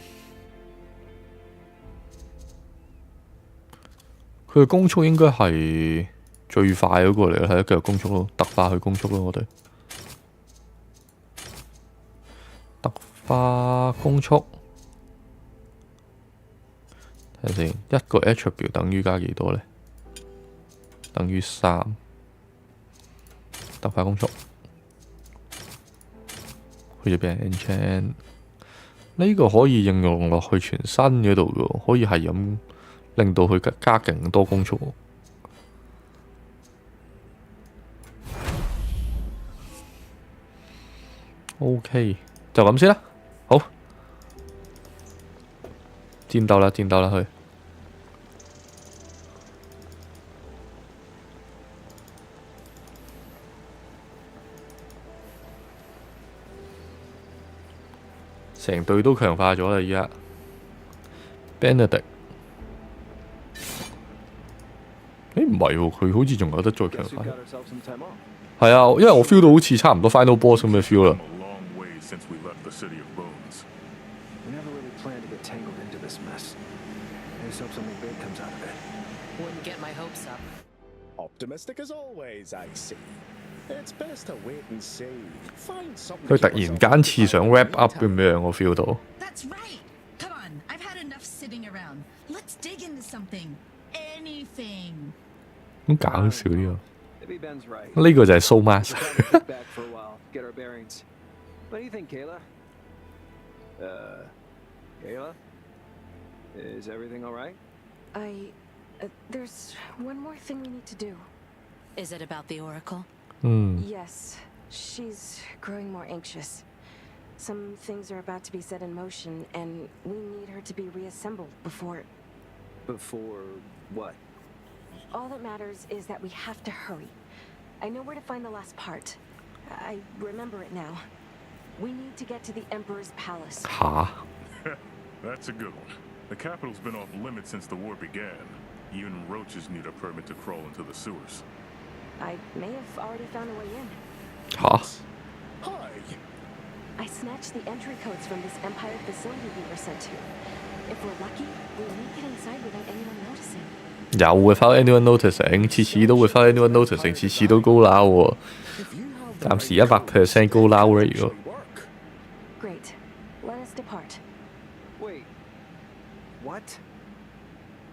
佢嘅攻速應該係最快嗰個嚟啦，係繼續攻速咯，特化去攻速咯，我哋特化攻速。睇下先，一個 attribute 等於加幾多呢？等於3。特化攻速，佢就俾人 enchant。呢個可以應用落去全身嗰度嘅，可以係咁令到佢加勁多攻速。OK， 就咁先啦。好，戰鬥啦，戰鬥啦，去！成隊都強化咗啦，而家 Benedict， 唔係喎，佢好似仲有得再強化。係啊，因為我 feel 到好似差唔多 final boss 咁嘅 feel 啦。佢突然間似想 wrap up 咁樣，我 feel 到。咁搞笑呢個，呢個就係 Soul Mask。There's one more thing we need to do. Is it about the Oracle? Yes, she's growing more anxious. Some things are about to be set in motion, and we need her to be reassembled before... Before what? All that matters is that we have to hurry. I know where to find the last part. I remember it now. We need to get to the Emperor's palace. Huh? That's a good one. The capital's been off limits since the war began. Even roaches need a permit to crawl into the sewers. I may have already found a way in. Huh? Hi. I snatched the entry codes from this Empire facility we were sent to. If we're lucky, we may get inside without anyone noticing. 有 without anyone noticing， 次次都 without anyone noticing， 次次都高撈喎。暫時100% 高撈 rate 喎。Great. Let us depart. Wait. What?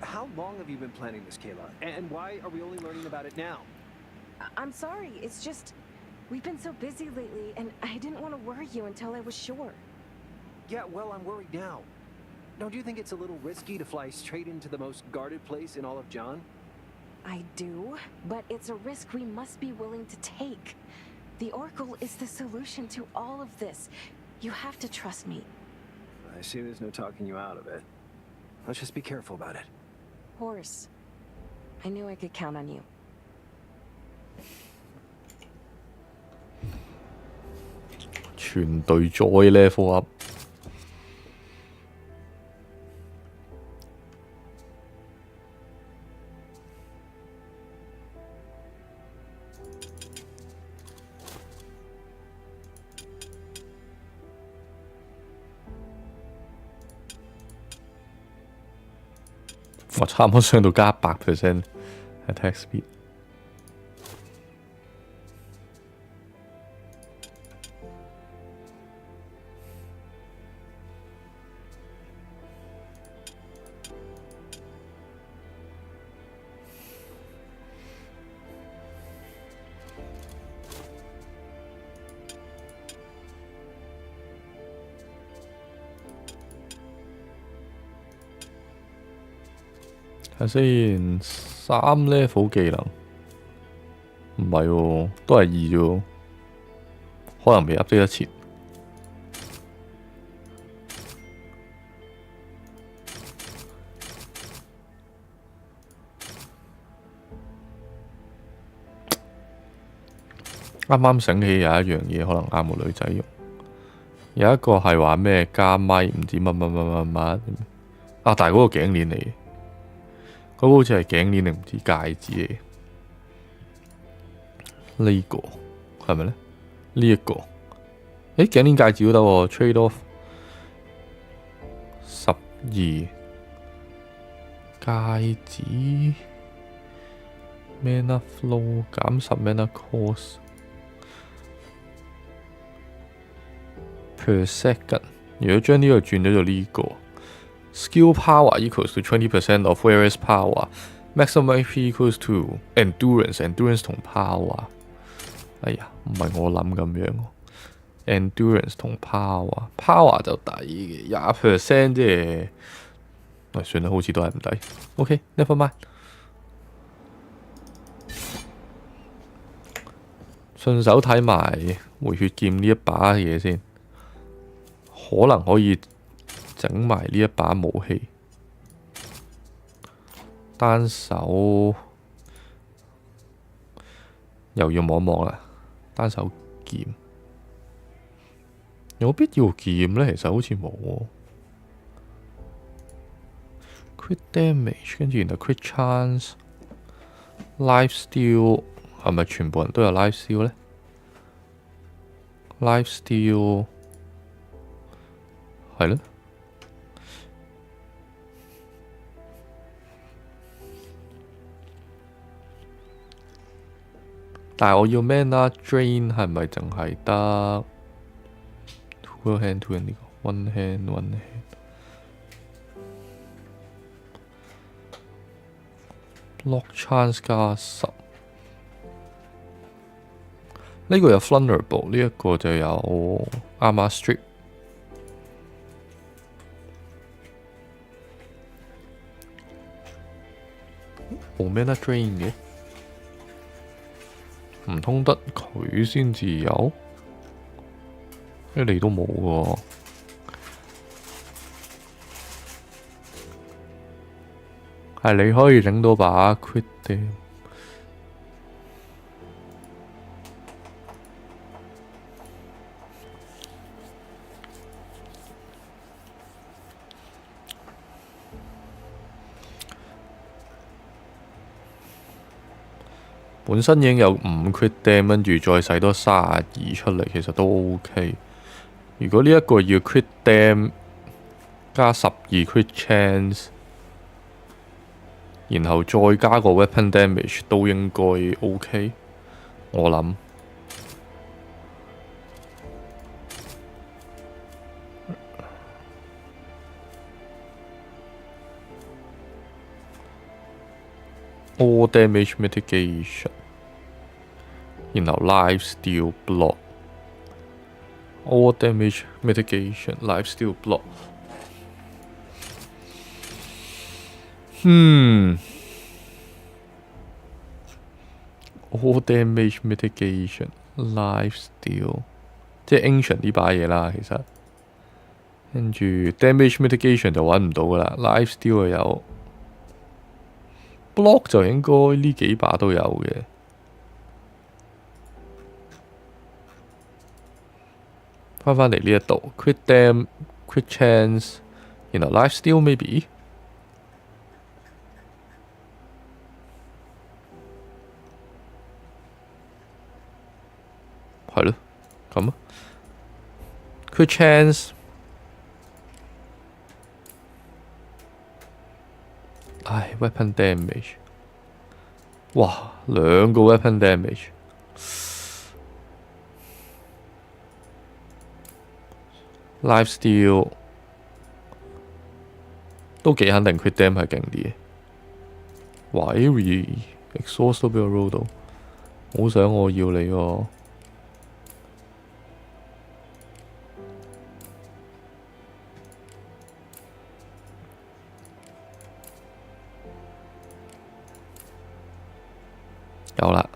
How long have you been planning this, Kayla? And why are we only learning about it now? I'm sorry. It's just we've been so busy lately, and I didn't want to worry you until I was sure. Yeah, well, I'm worried now. Don't you think it's a little risky to fly straight into the most guarded place in all of John? I do, but it's a risk we must be willing to take. The Oracle is the solution to all of this. You have to trust me. I see there's no talking you out of it. Let's just be careful about it. Horse, I knew I could count on you. 全隊再 level up。我差唔多上到加100% attack speed。睇先，3 level 技能，唔係喎，都係2啫喎，可能未 update 得切。啱啱醒起有一樣嘢可能啱個女仔用，有一個係話咩加咪唔知乜啊，但係嗰個頸鏈嚟嘅，嗰個好似係頸鏈定唔知戒指嚟。呢個係咪咧？呢一個，頸鏈戒指都得喎 ，trade off 12戒指 mana flow 減10 mana cost per second。如果將呢個轉咗做呢個 skill power equals to 20% of various power， maximum HP equals to endurance 同 power。哎呀，唔係我諗咁樣喎 ，endurance 同 power 就抵嘅20%啫。算啦，好似都係唔抵。OK，never mind。順手睇埋回血劍呢一把嘢先。可能可以整埋呢一把武器，單手又要望一望啦。單手劍有必要劍呢？其實好似冇喎。Crit damage 跟住然後 crit chance、life steal 係咪全部人都有 life steal 呢？ life steal 係咯，但係我要 mana drain 係咪淨係得 two hand 呢個 one hand block chance 加10，呢個有 vulnerable， 呢一個就有 armor strip。冇 mana drain 嘅，唔通得佢先至有？因為你都冇喎。係你可以整到把 crit 嘅。本身已經有5 crit dam， 跟住再使多32出嚟，其實都 OK。如果呢一個要 crit dam 加12 crit chance， 然後再加個 weapon damage 都應該 OK， 我諗。All damage mitigation， 然後 life steal block。All damage mitigation life steal block。All damage mitigation life steal， 即係 ancient 呢把嘢啦，其實。跟住 damage mitigation 就揾唔到噶啦 ，life steal 就有。block 就應該呢幾把都有嘅。翻嚟呢一度 ，crit dam、crit chance， 然後 life steal maybe。係咯，咁啊 ，crit chance。唉 ，weapon damage， 哇，2個 weapon damage，life steal 都幾肯定 crit dam 係勁啲嘅。哇 ，exhaust 都俾我 roll 到，好想我要你喎。有啦。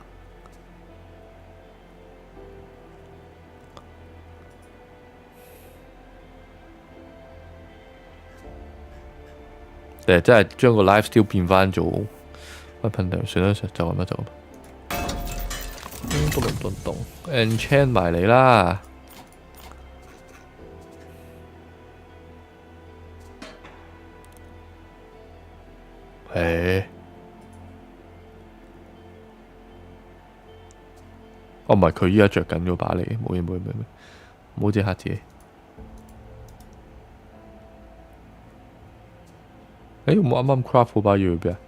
真係將個 life steal 變翻做 weapon 算啦，就咁啦，就咁。咚 enchant 埋你啦！哦，唔係佢依家着緊嗰把嚟，冇嘢，唔好自己嚇自己。我啱啱 craft 嗰把要去邊啊？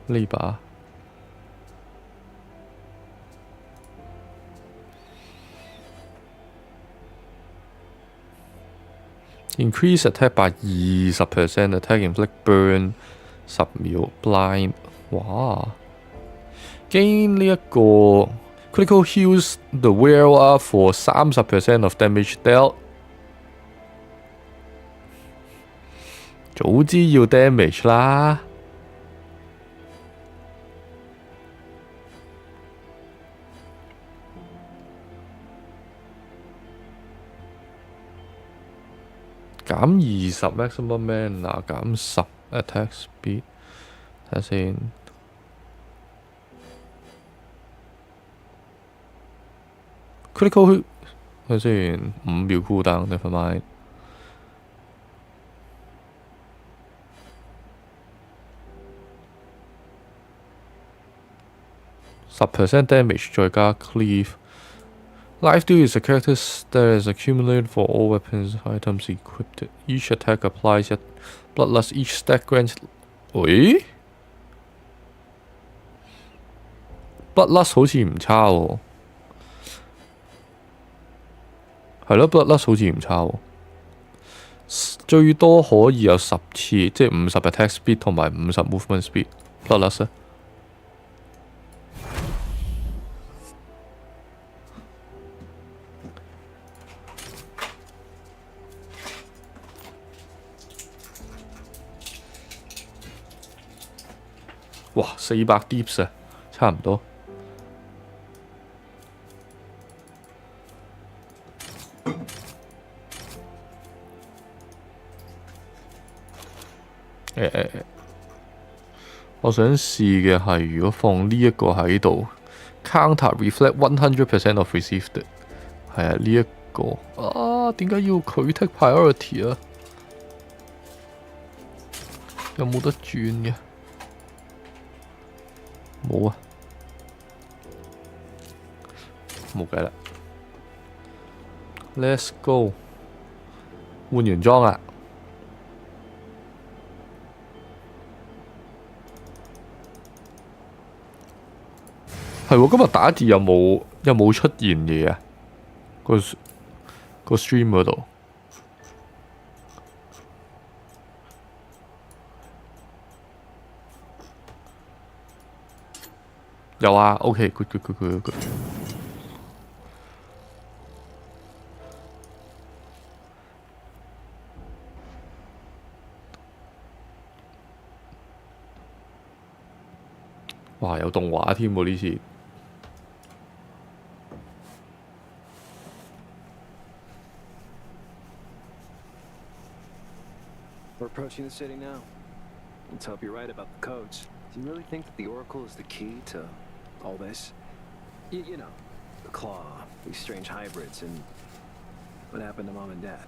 呢把increase attack by 20% attack inflict burn 10秒 blind 哇！gain 呢一個 critical heals the wearer for 30% of damage dealt。早知要 damage 啦。減20 maximum mana， 減10 attack speed， 睇下先。critical 睇下先，5秒 cooldown never mind。10% damage 再加 cleave。Life steal is a character that is accumulated for all weapons items equipped. Each attack applies a bloodlust. Each stack grants. 喂 ，bloodlust 好似唔差喎。係咯 ，bloodlust 好似唔差喎。最多可以有10次，即係50 attack speed 同埋50 movement speed。bloodlust 咧。哇，400 dips 啊，差唔多。我想試嘅係，如果放呢一個喺度 ，counter reflect 100% of received， 係啊，呢一個啊，點解要佢 take priority 啊？有冇得轉嘅？冇啊，冇計啦。Let's go， 換完裝啦。係喎，今日打字有冇出現嘢啊？個 stream 嗰度。有啊 ，OK，good， 哇，有動畫添喎呢次。We're approaching the city now. Let's hope you're right about the codes. Do you really think that the Oracle is the key to all this? You know, the Claw, these strange hybrids, and what happened to Mom and Dad?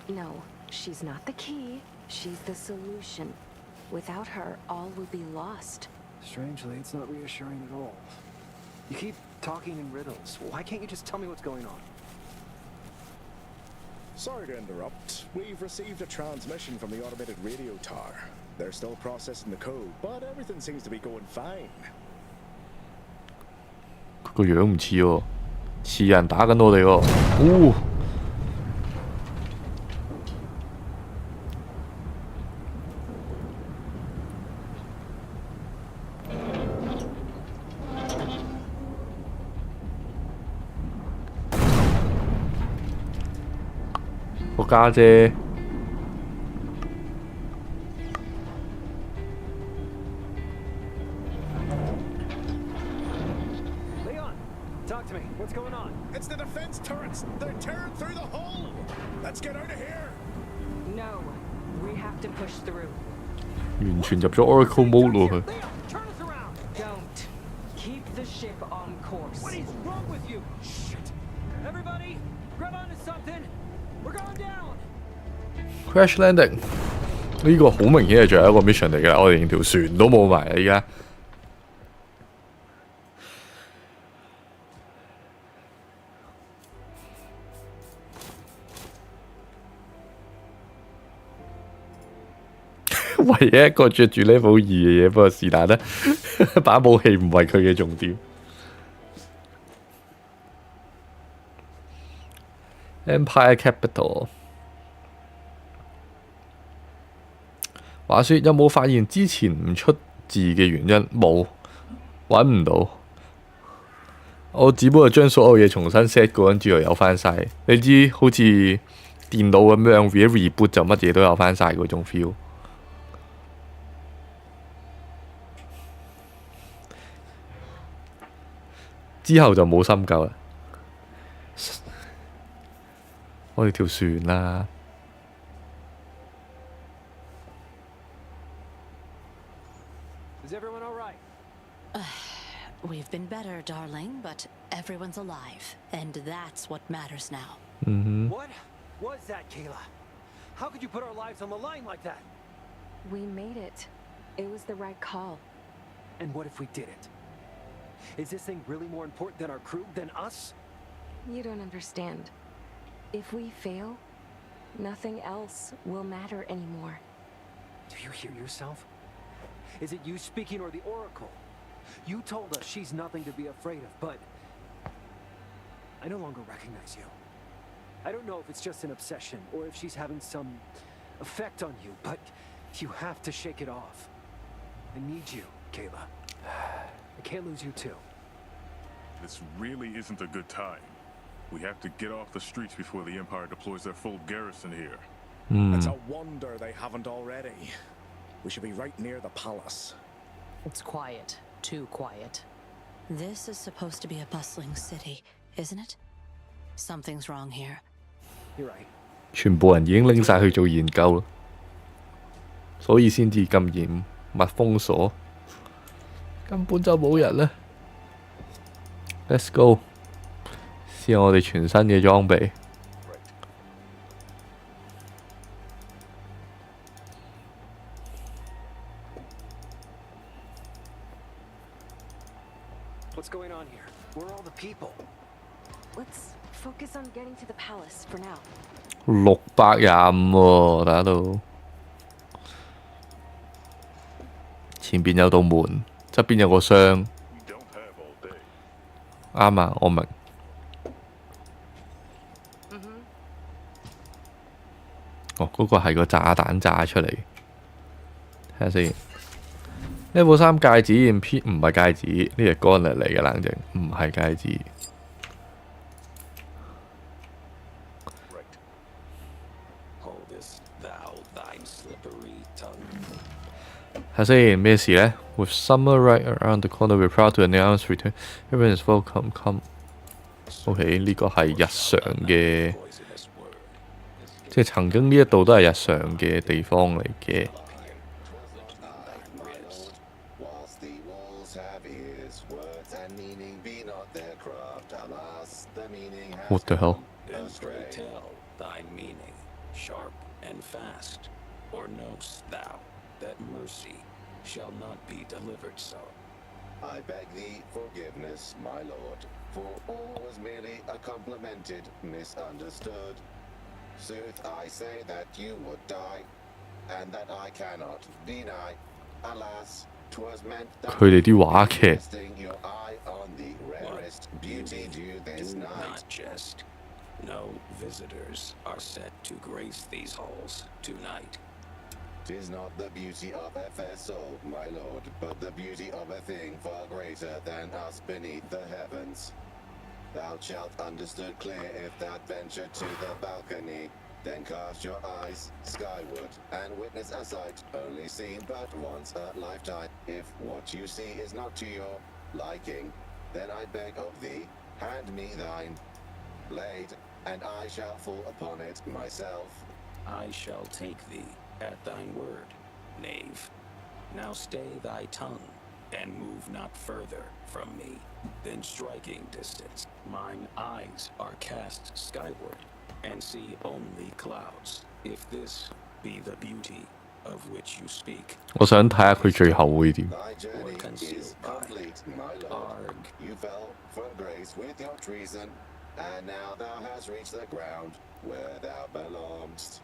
No, she's not the key. She's the solution. Without her, all will be lost. Strangely, it's not reassuring at all. You keep talking in riddles. Why can't you just tell me what's going on? Sorry to interrupt. We've received a transmission from the automated radio tower. They're still processing the code, but everything seems to be going fine. 佢個樣唔似喎，似人打緊我哋喎。哦！個家姐 Talk to me. What's going on? It's the defense turrets. They're tearing through the hole. Let's get out of here. No, we have to push through. 完全入咗 Oracle mode 喎佢。 Turn us around. Don't. Keep the ship on course. What is wrong with you? Shit. Everybody, grab onto something. We're going down. Crash landing 呢個好明顯係最後一個 mission 嚟㗎，我哋連條船都冇埋啊！依家唯一一個着住 level 2嘅嘢，不過是但啦，把武器唔係佢嘅重點。Empire Capital。話說有冇發現之前唔出字嘅原因？冇，揾唔到。我只不過將所有嘢重新 set 過，跟住又有翻晒。你知好似電腦咁樣 reboot 就乜嘢都有翻晒嗰種 feel。之後就冇深究啦。我哋條船啦。Is everyone all right? We've been better, darling, but everyone's alive, and that's what matters now. What was that, Kayla? How could you put our lives on the line like that? We made it. It was the right call. And what if we didn't? Is this thing really more important than our crew, than us? You don't understand. If we fail, nothing else will matter anymore. Do you hear yourself? Is it you speaking or the Oracle? You told us she's nothing to be afraid of, but I no longer recognize you. I don't know if it's just an obsession or if she's having some effect on you, but you have to shake it off. I need you, Kayla. I can't lose you too. This really isn't a good time. We have to get off the streets before the Empire deploys their full garrison here. It's a wonder they haven't already. We should be right near the palace. It's quiet. Too quiet. This is supposed to be a bustling city, isn't it? Something's wrong here. You're right. 全部人已經拎晒去做研究啦，所以先至咁嚴密封鎖，根本就冇人啦。Let's go， 試下我哋全新嘅裝備。What's going on here? Where are all the people? Let's focus on getting to the palace for now. 625喎，打到前邊有道門，側邊有個箱。啱啊，我明。哦，嗰個係個炸彈炸出嚟。睇下先。Level 3戒指 MP 唔係戒指，呢隻干嚟嘅冷靜，唔係戒指。睇下先咩事呢 ？With summer right around the corner, we're proud to announce return. Everyone is welcome. Come. OK， 呢個係日常嘅，即係曾經呢一度都係日常嘅地方嚟嘅。What the hell? Then pray tell thy meaning, sharp and fast, or knowst thou that mercy shall not be delivered so? I beg thee forgiveness, my lord, for all was merely a complimented, misunderstood. Sooth I say that you would die, and that I cannot deny. Alas, 'twas meant that 佢哋啲話劇。 resting your eye on the rarest beauty due this Do night. not jest. No visitors are set to grace these halls tonight. 'Tis not the beauty of a fair soul, my lord, but the beauty of a thing far greater than us beneath the heavens. Thou shalt understood clear if thou venture to the balcony. Then cast your eyes skyward and witness a sight only seen but once a lifetime. If what you see is not to your liking, then I beg of thee, Hand me thine blade, and I shall fall upon it myself. I shall take thee at thine word, knave. Now stay thy tongue, and move not further from me than striking distance. Mine eyes are cast skyward, and see only clouds. If this be the beauty of which you speak, 我想睇下佢最後會點。 Thy journey is complete, my lord. You fell from grace with your treason, and now thou hast reached the ground where thou belongst.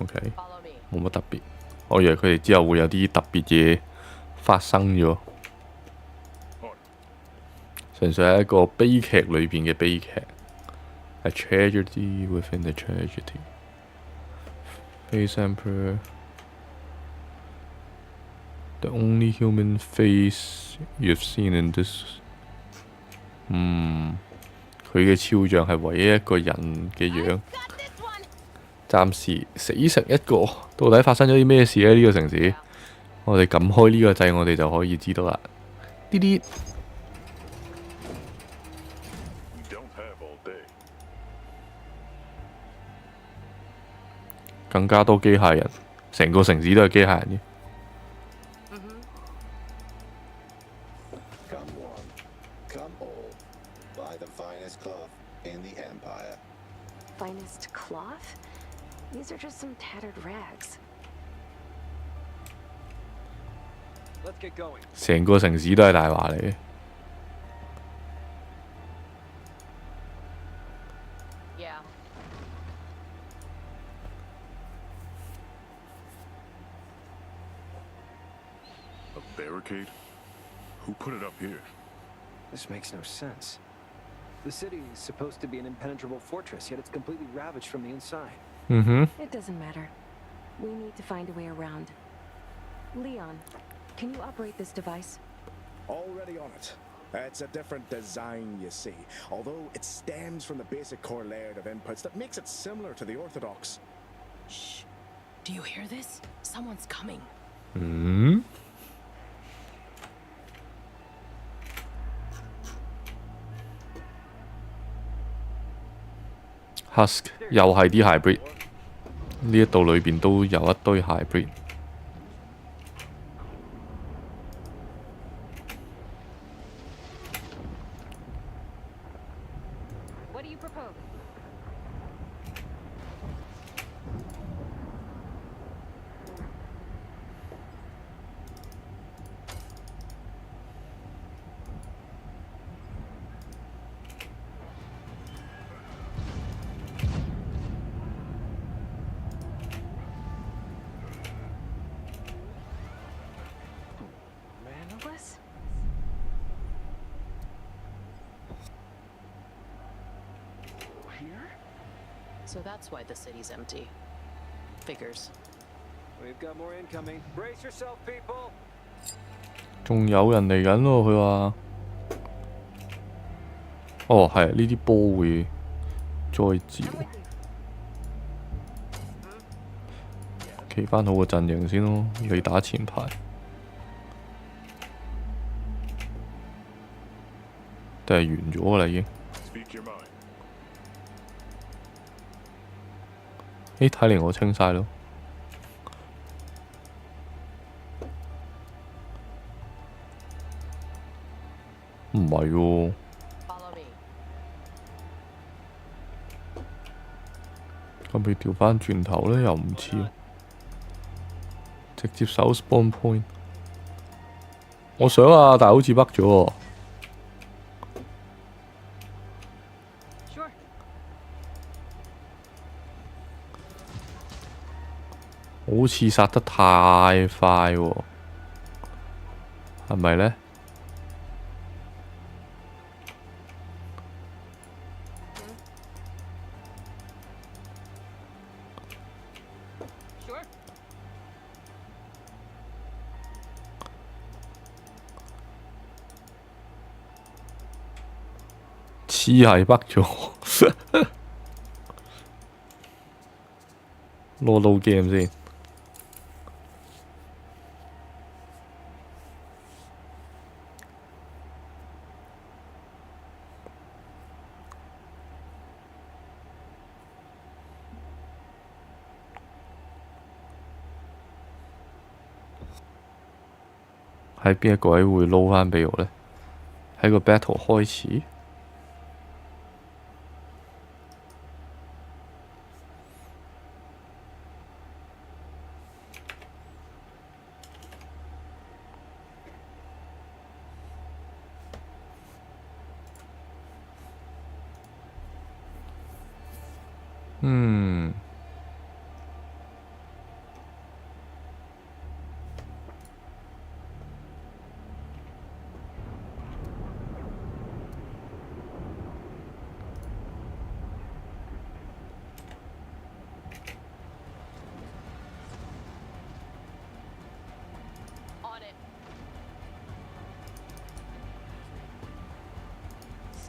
OK， 冇乜特別。我以為佢哋之後會有啲特別嘢發生咗，純粹係一個悲劇裏邊嘅悲劇。A tragedy within the tragedy. Face Emperor, the only human face you've seen in this. 佢嘅肖像係唯一一個人嘅樣。暫時死成一個，到底發生咗啲咩事呢？呢個城市，我哋撳開呢個掣，我哋就可以知道啦。啲啲更加多機械人，成個城市都係機械人嘅。Come one, come all, buy the finest cloth in the empire. Finest cloth? These are just some tattered rags. Let's get going. 成個城市都係大話嚟嘅。Yeah. A barricade? Who put it up here? This makes no sense. The city is supposed to be an impenetrable fortress, yet it's completely ravaged from the inside. It doesn't matter. We need to find a way around. Leon, can you operate this device? Already on it. It's a different design, you see, although it stems from the basic core layout of inputs that makes it similar to the orthodox. Shh. Do you hear this? Someone's coming. Husk 又係啲 hybrid， 呢一度裏邊都有一堆 hybrid。What do you propose? Manoless? Here? So that's why the city's empty. Figures. We've got more incoming. Brace yourself, people. 仲有人嚟緊喎，佢話。哦，係呢啲波會再照。企翻好個陣型先咯，你打前排。定係完咗啦已經。睇嚟我清晒咯。唔係喎。咁佢調翻轉頭咧，又唔似喎。直接搜 spawn point。我想啊，但係好似北咗喎。好似殺得太快喎，係咪呢？似係北咗，攞game 先。喺邊一個位會撈翻俾我呢？喺個 battle 開始。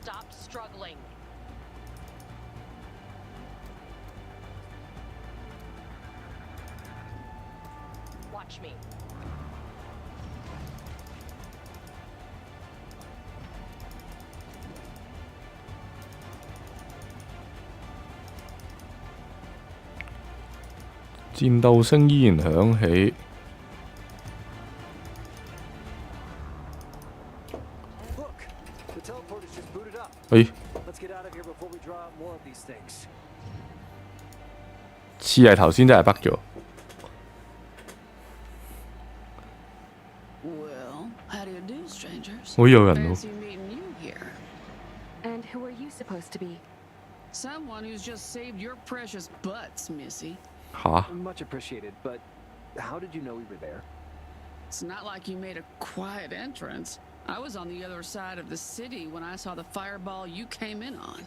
Stop struggling. Watch me.《戰鬥聲依然響起。誒，似係頭先真係北咗。好有人喎。And who are you supposed to be? Someone who's just saved your precious butts, Missy. Huh? Much appreciated, but how did you know we were there? It's not like you made a quiet entrance. I was on the other side of the city when I saw the fireball you came in on.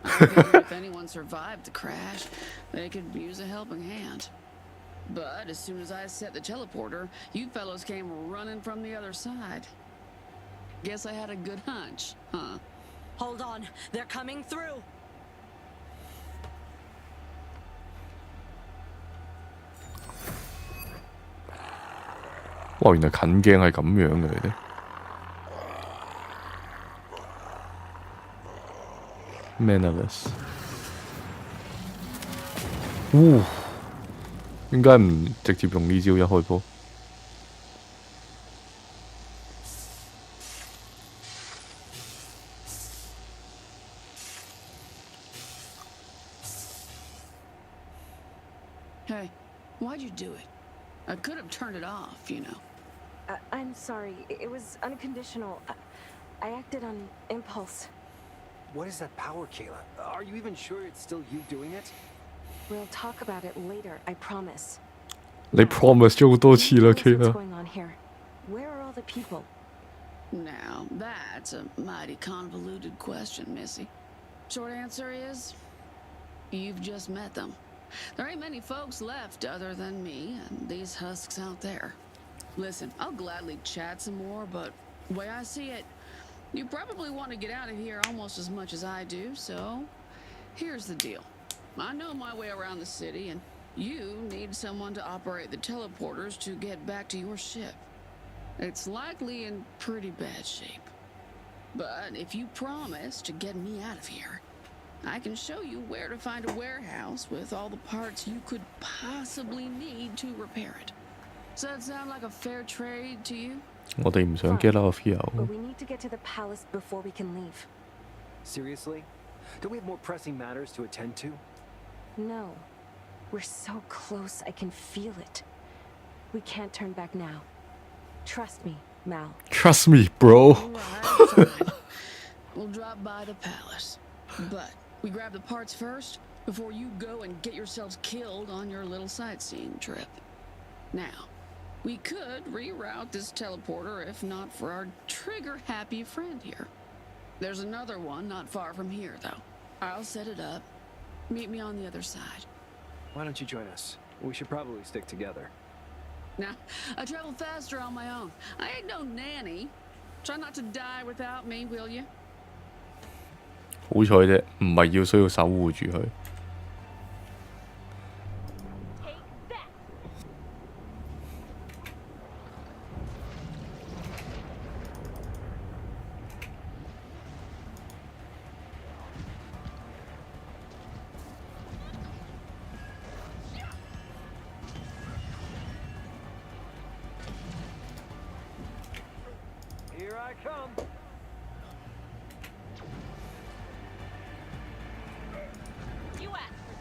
I figured if anyone survived the crash, they could use a helping hand. But as soon as I set the teleporter, you fellows came running from the other side. Guess I had a good hunch, huh? Hold on, they're coming through. Wow, 原來近鏡係咁樣嘅嚟嘅。Mannerless。點解唔直接用呢招一開波？Hey, why'd you do it? I could have turned it off, you know. I'm sorry. It was unconditional. I acted on impulse. What is that power, Kayla? Are you even sure it's still you doing it? We'll talk about it later, I promise. 你 promise 咗好多次啦 What's ，Kayla。 going on here? Where are all the people? Now, that's a mighty convoluted question, Missy. Short answer is, you've just met them. There ain't many folks left other than me and these husks out there. Listen, I'll gladly chat some more, but the way I see it, you probably want to get out of here almost as much as I do, so here's the deal. I know my way around the city, and you need someone to operate the teleporters to get back to your ship. It's likely in pretty bad shape. But if you promise to get me out of here, I can show you where to find a warehouse with all the parts you could possibly need to repair it. Does that sound like a fair trade to you? 我哋唔想 get out of here。 But we need to get to the palace before we can leave. Seriously? Don't we have more pressing matters to attend to? No. We're so close, I can feel it. We can't turn back now. Trust me, Mal. Trust me, bro. Fine. We'll drop by the palace. But we grab the parts first before you go and get yourselves killed on your little sightseeing trip. Now, we could reroute this teleporter if not for our trigger-happy friend here. There's another one not far from here, though. I'll set it up. Meet me on the other side. Why don't you join us? We should probably stick together. Now, I travel faster on my own. I ain't no nanny. Try not to die without me, will you? 好彩啫，唔係要需要守護住佢。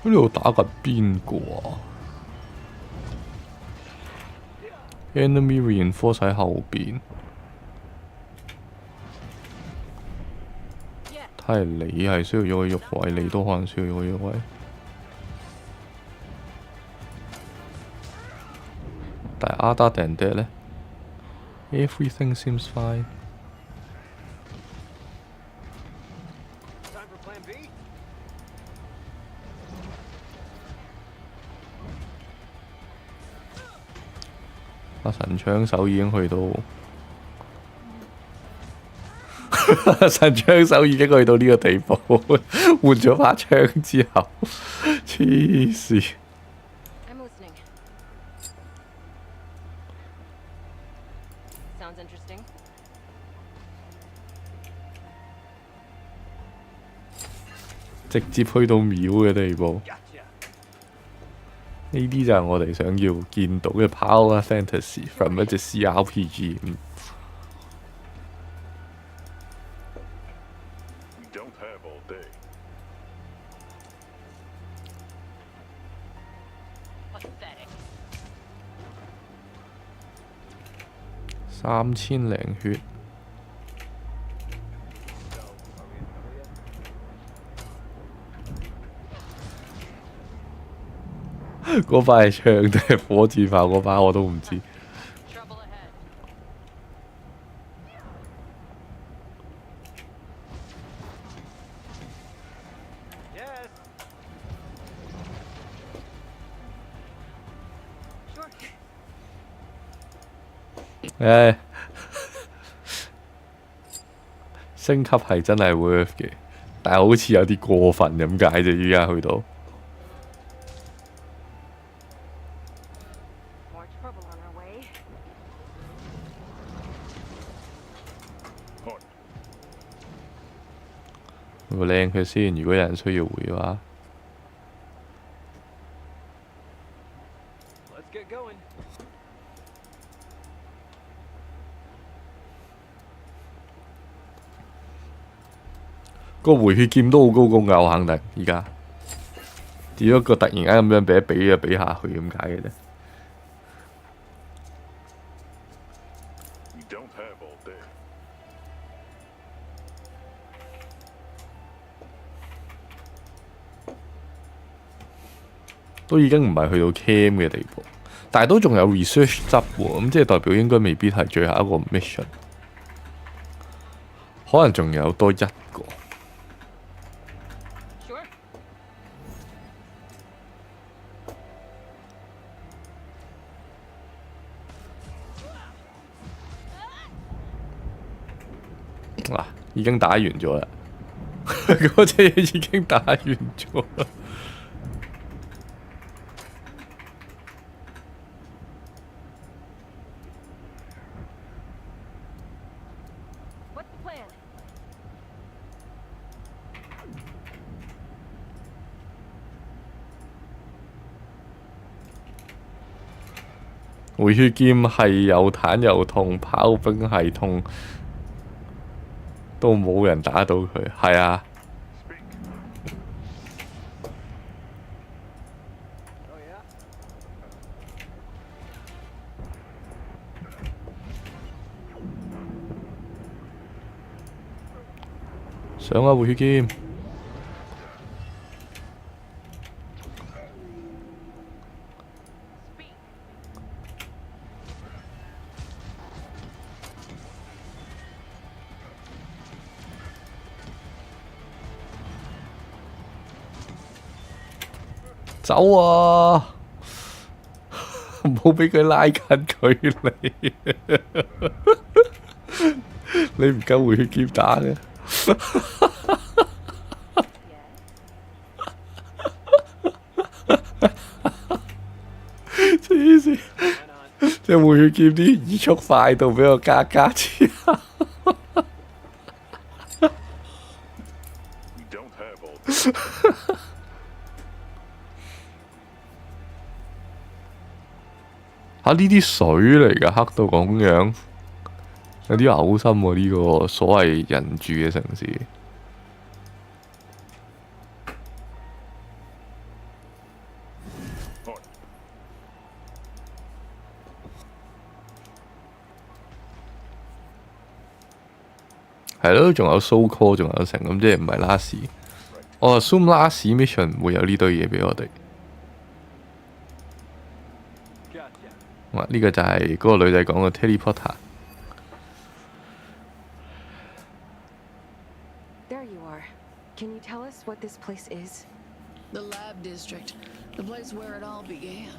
呢度打緊邊個啊 ？Enemy reinforce 喺後邊，睇嚟你係需要喐一喐位，你都可能需要喐一喐位。但係 other than that 呢 everything seems fine。神槍手已經去到，神槍手已經去到呢個地步，換咗把槍之後，黐線。直接去到秒嘅地步。呢啲就係我哋想要見到嘅 power fantasy from 一隻 CRPG。3000零血。嗰把係槍定係火箭炮？嗰把我都唔知。唉，升級係真係 worth 嘅，但係好似有啲過分咁解啫。依家去到。會靚佢先，如果有人需要回嘅話。個回血劍都好高攻㗎，我肯定。而家只不過突然間咁樣比下去咁解嘅啫。都已經唔係去到 cam 嘅地步，但係都仲有 research 執喎，咁即係代表應該未必係最後一個 mission， 可能仲有多一個。嗱，已經打完咗啦，嗰隻嘢已經打完咗啦。回血劍係又彈又痛，炮兵系統都冇人打到佢，係啊。上啊，回血劍！走啊！唔好俾佢拉近距離。你唔夠回血劍打嘅。黐線！隻回血劍啲移速快到俾我加之後。呢啲水嚟㗎，黑到咁樣，有啲嘔心喎，呢個所謂人住嘅城市。係咯，仲有 so call， 仲有成咁，即係唔係 last。我 assume last mission 唔會有呢堆嘢俾我哋。哇！呢個就係嗰個女仔講嘅 teleporter。There you are. Can you tell us what this place is? The lab district, the place where it all began.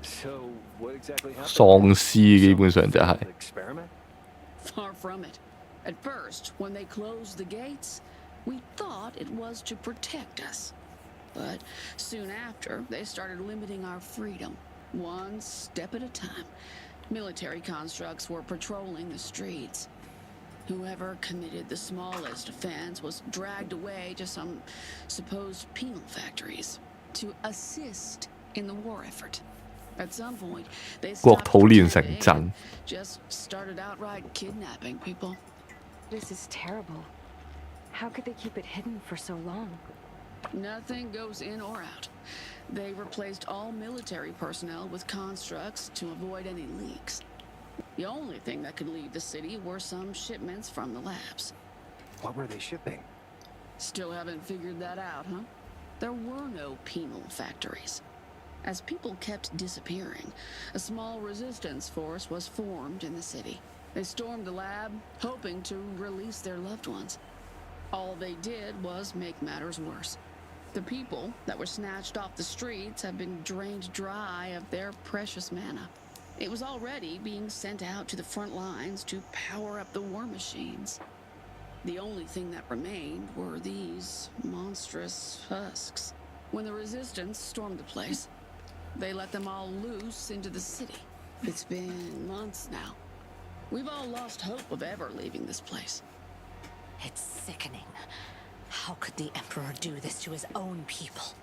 So, what exactly happened? 喪屍基本上就係。Experiment? Far from it. At first, when they closed the gates, we thought it was to protect us. But soon after, they started limiting our freedom, one step at a time. Military constructs were patrolling the streets. Whoever committed the smallest offense was dragged away to some supposed penal factories to assist in the war effort. At some point, they stopped protecting and just started outright kidnapping people. This is terrible. How could they keep it hidden for so long? Nothing goes in or out. They replaced all military personnel with constructs to avoid any leaks. The only thing that could leave the city were some shipments from the labs. What were they shipping? Still haven't figured that out, huh? There were no penal factories. As people kept disappearing, a small resistance force was formed in the city. They stormed the lab, hoping to release their loved ones. All they did was make matters worse. The people that were snatched off the streets have been drained dry of their precious mana. It was already being sent out to the front lines to power up the war machines. The only thing that remained were these monstrous husks. When the resistance stormed the place, they let them all loose into the city. It's been months now. We've all lost hope of ever leaving this place. It's sickening. How could the Emperor do this to his own people?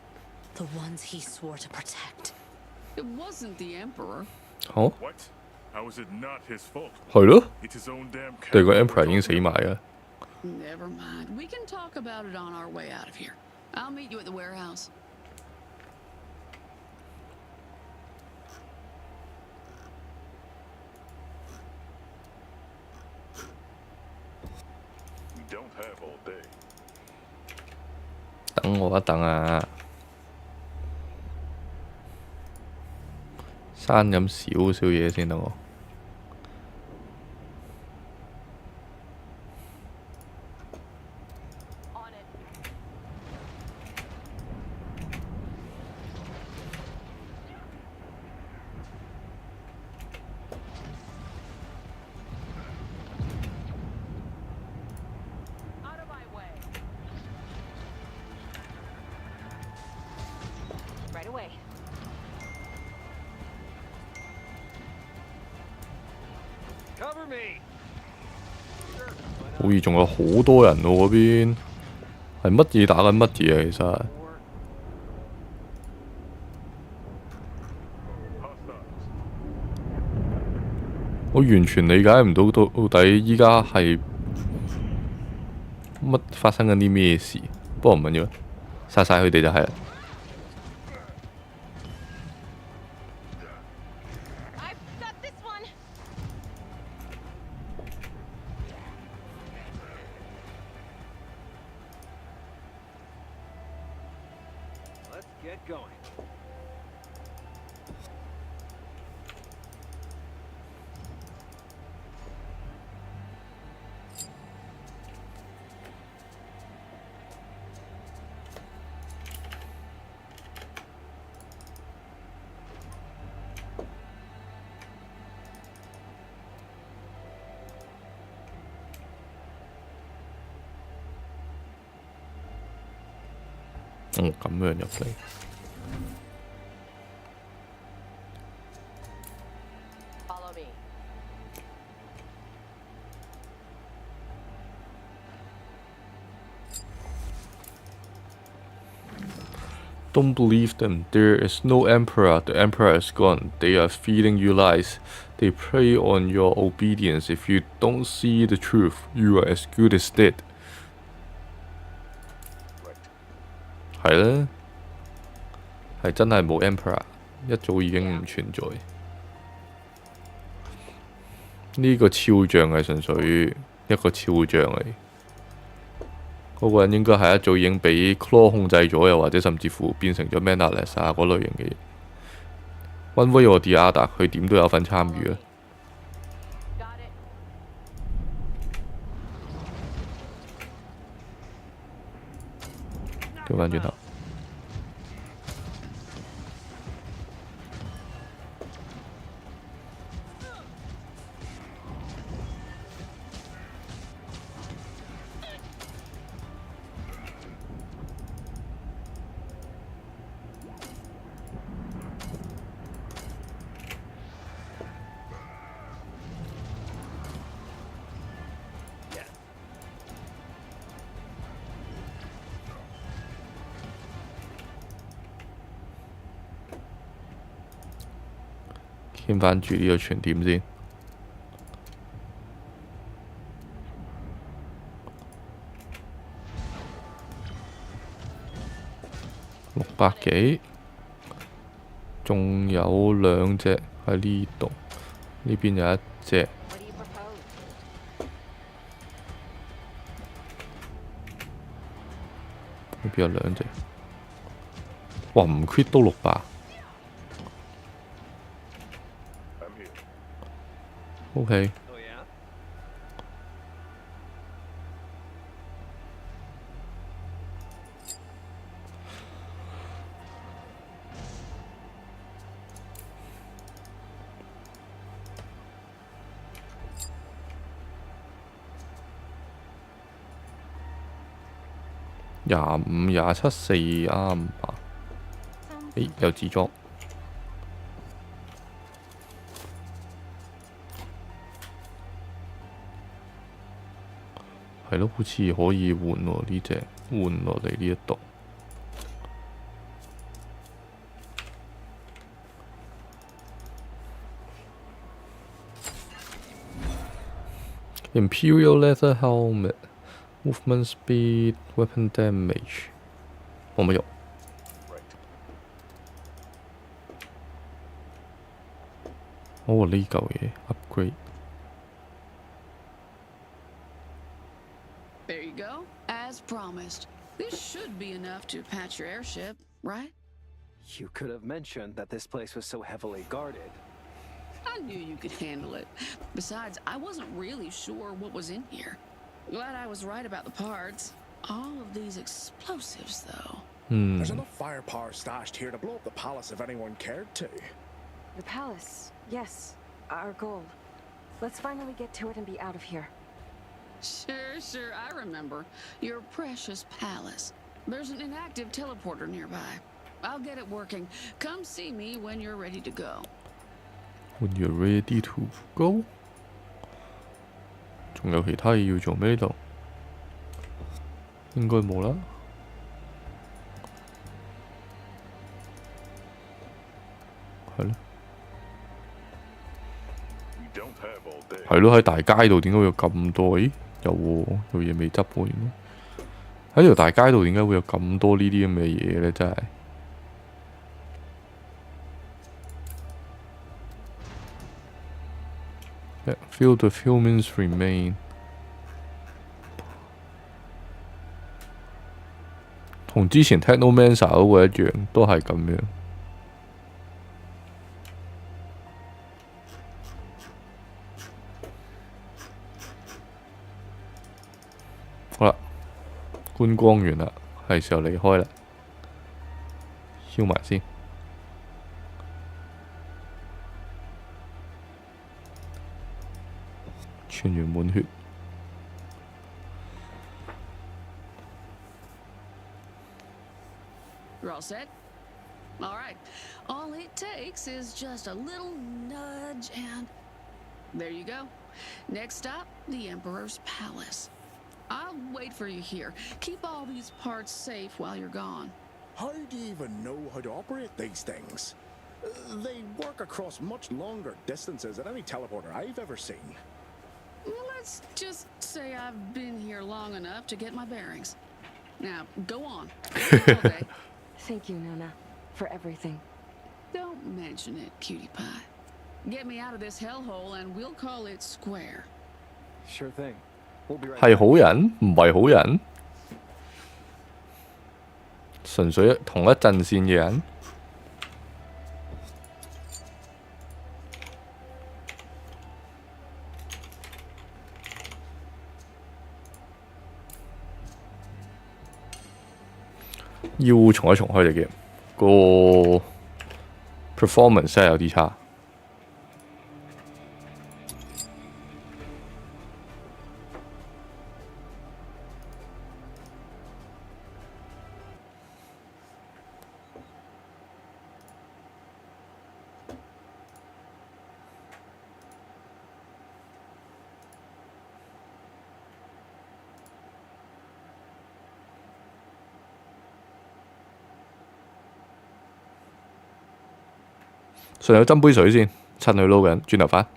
The ones he swore to protect. It wasn't the Emperor. What? How is it not his fault? 係咯， It's his own damn 對個 Emperor 已經死埋㗎。Never mind. We can talk about it on our way out of here. I'll meet you at the warehouse. We don't have all day. 等我一等啊！刪咁少少嘢先等我。Right away. 好似仲有好多人喎嗰邊，係乜嘢打緊乜嘢啊？其實我完全理解唔到到底依家係乜發生緊啲咩事。不過唔緊要，殺晒佢哋就係啦。咁樣入嚟。Follow me. Don't believe them. There is no emperor. The emperor is gone. They are feeding you lies. They prey on your obedience. If you don't see the truth, you are as good as dead. 係咧，係真係冇 emperor， 一早已經唔存在。呢個肖像係純粹一個肖像嚟。嗰個人應該係一早已經俾 Claw 控制咗，又或者甚至乎變成咗 Manaless 啊嗰類型嘅嘢。One way or the other， 佢點都有份參與啊！調翻轉頭。牽翻住呢個傳點先，600幾，仲有2隻喺呢度，呢邊有1隻，呢邊有2隻，哇唔 quit 都600。OK。25、27、4啱吧？誒，有自裝。係咯，好似可以換喎呢隻，換落嚟呢一度。Imperial Leather Helmet, Movement Speed, Weapon Damage， 冇乜用。哦，呢嚿嘢 upgrade。There you go. As promised. This should be enough to patch your airship, right? You could have mentioned that this place was so heavily guarded. I knew you could handle it. Besides, I wasn't really sure what was in here. Glad I was right about the parts. All of these explosives, though. There's enough firepower stashed here to blow up the palace if anyone cared to. The palace, yes, our goal. Let's finally get to it and be out of here. Sure, I remember. Your precious palace. There's an inactive teleporter nearby. I'll get it working. Come see me when you're ready to go. When you're ready to go？ 仲有其他嘢要做咩呢度？應該冇啦。係咯。係咯，喺大街度點解會有咁多？咦，有喎，有嘢未執喎，原來喺條大街度點解會有咁多呢啲咁嘅嘢咧？真係。Feel the humans remain。同之前 Technomancer 嗰個一樣，都係咁樣。好啦，觀光完啦，係時候離開啦，燒埋先。全員滿血。You're all set? All right. All it takes is just a little nudge and... There you go. Next stop, the Emperor's Palace. I'll wait for you here. Keep all these parts safe while you're gone. How do you even know how to operate these things? They work across much longer distances than any teleporter I've ever seen. Well, let's just say I've been here long enough to get my bearings. Now, go on. Okay. Thank you, Nona, for everything. Don't mention it, cutie pie. Get me out of this hellhole and we'll call it square. Sure thing. We'll be right 係 back. 好人，唔係好人，純粹同一陣線嘅人。要重一重開隻 game，個 performance 真係有啲差。順有斟杯水先，趁佢撈緊，轉頭返。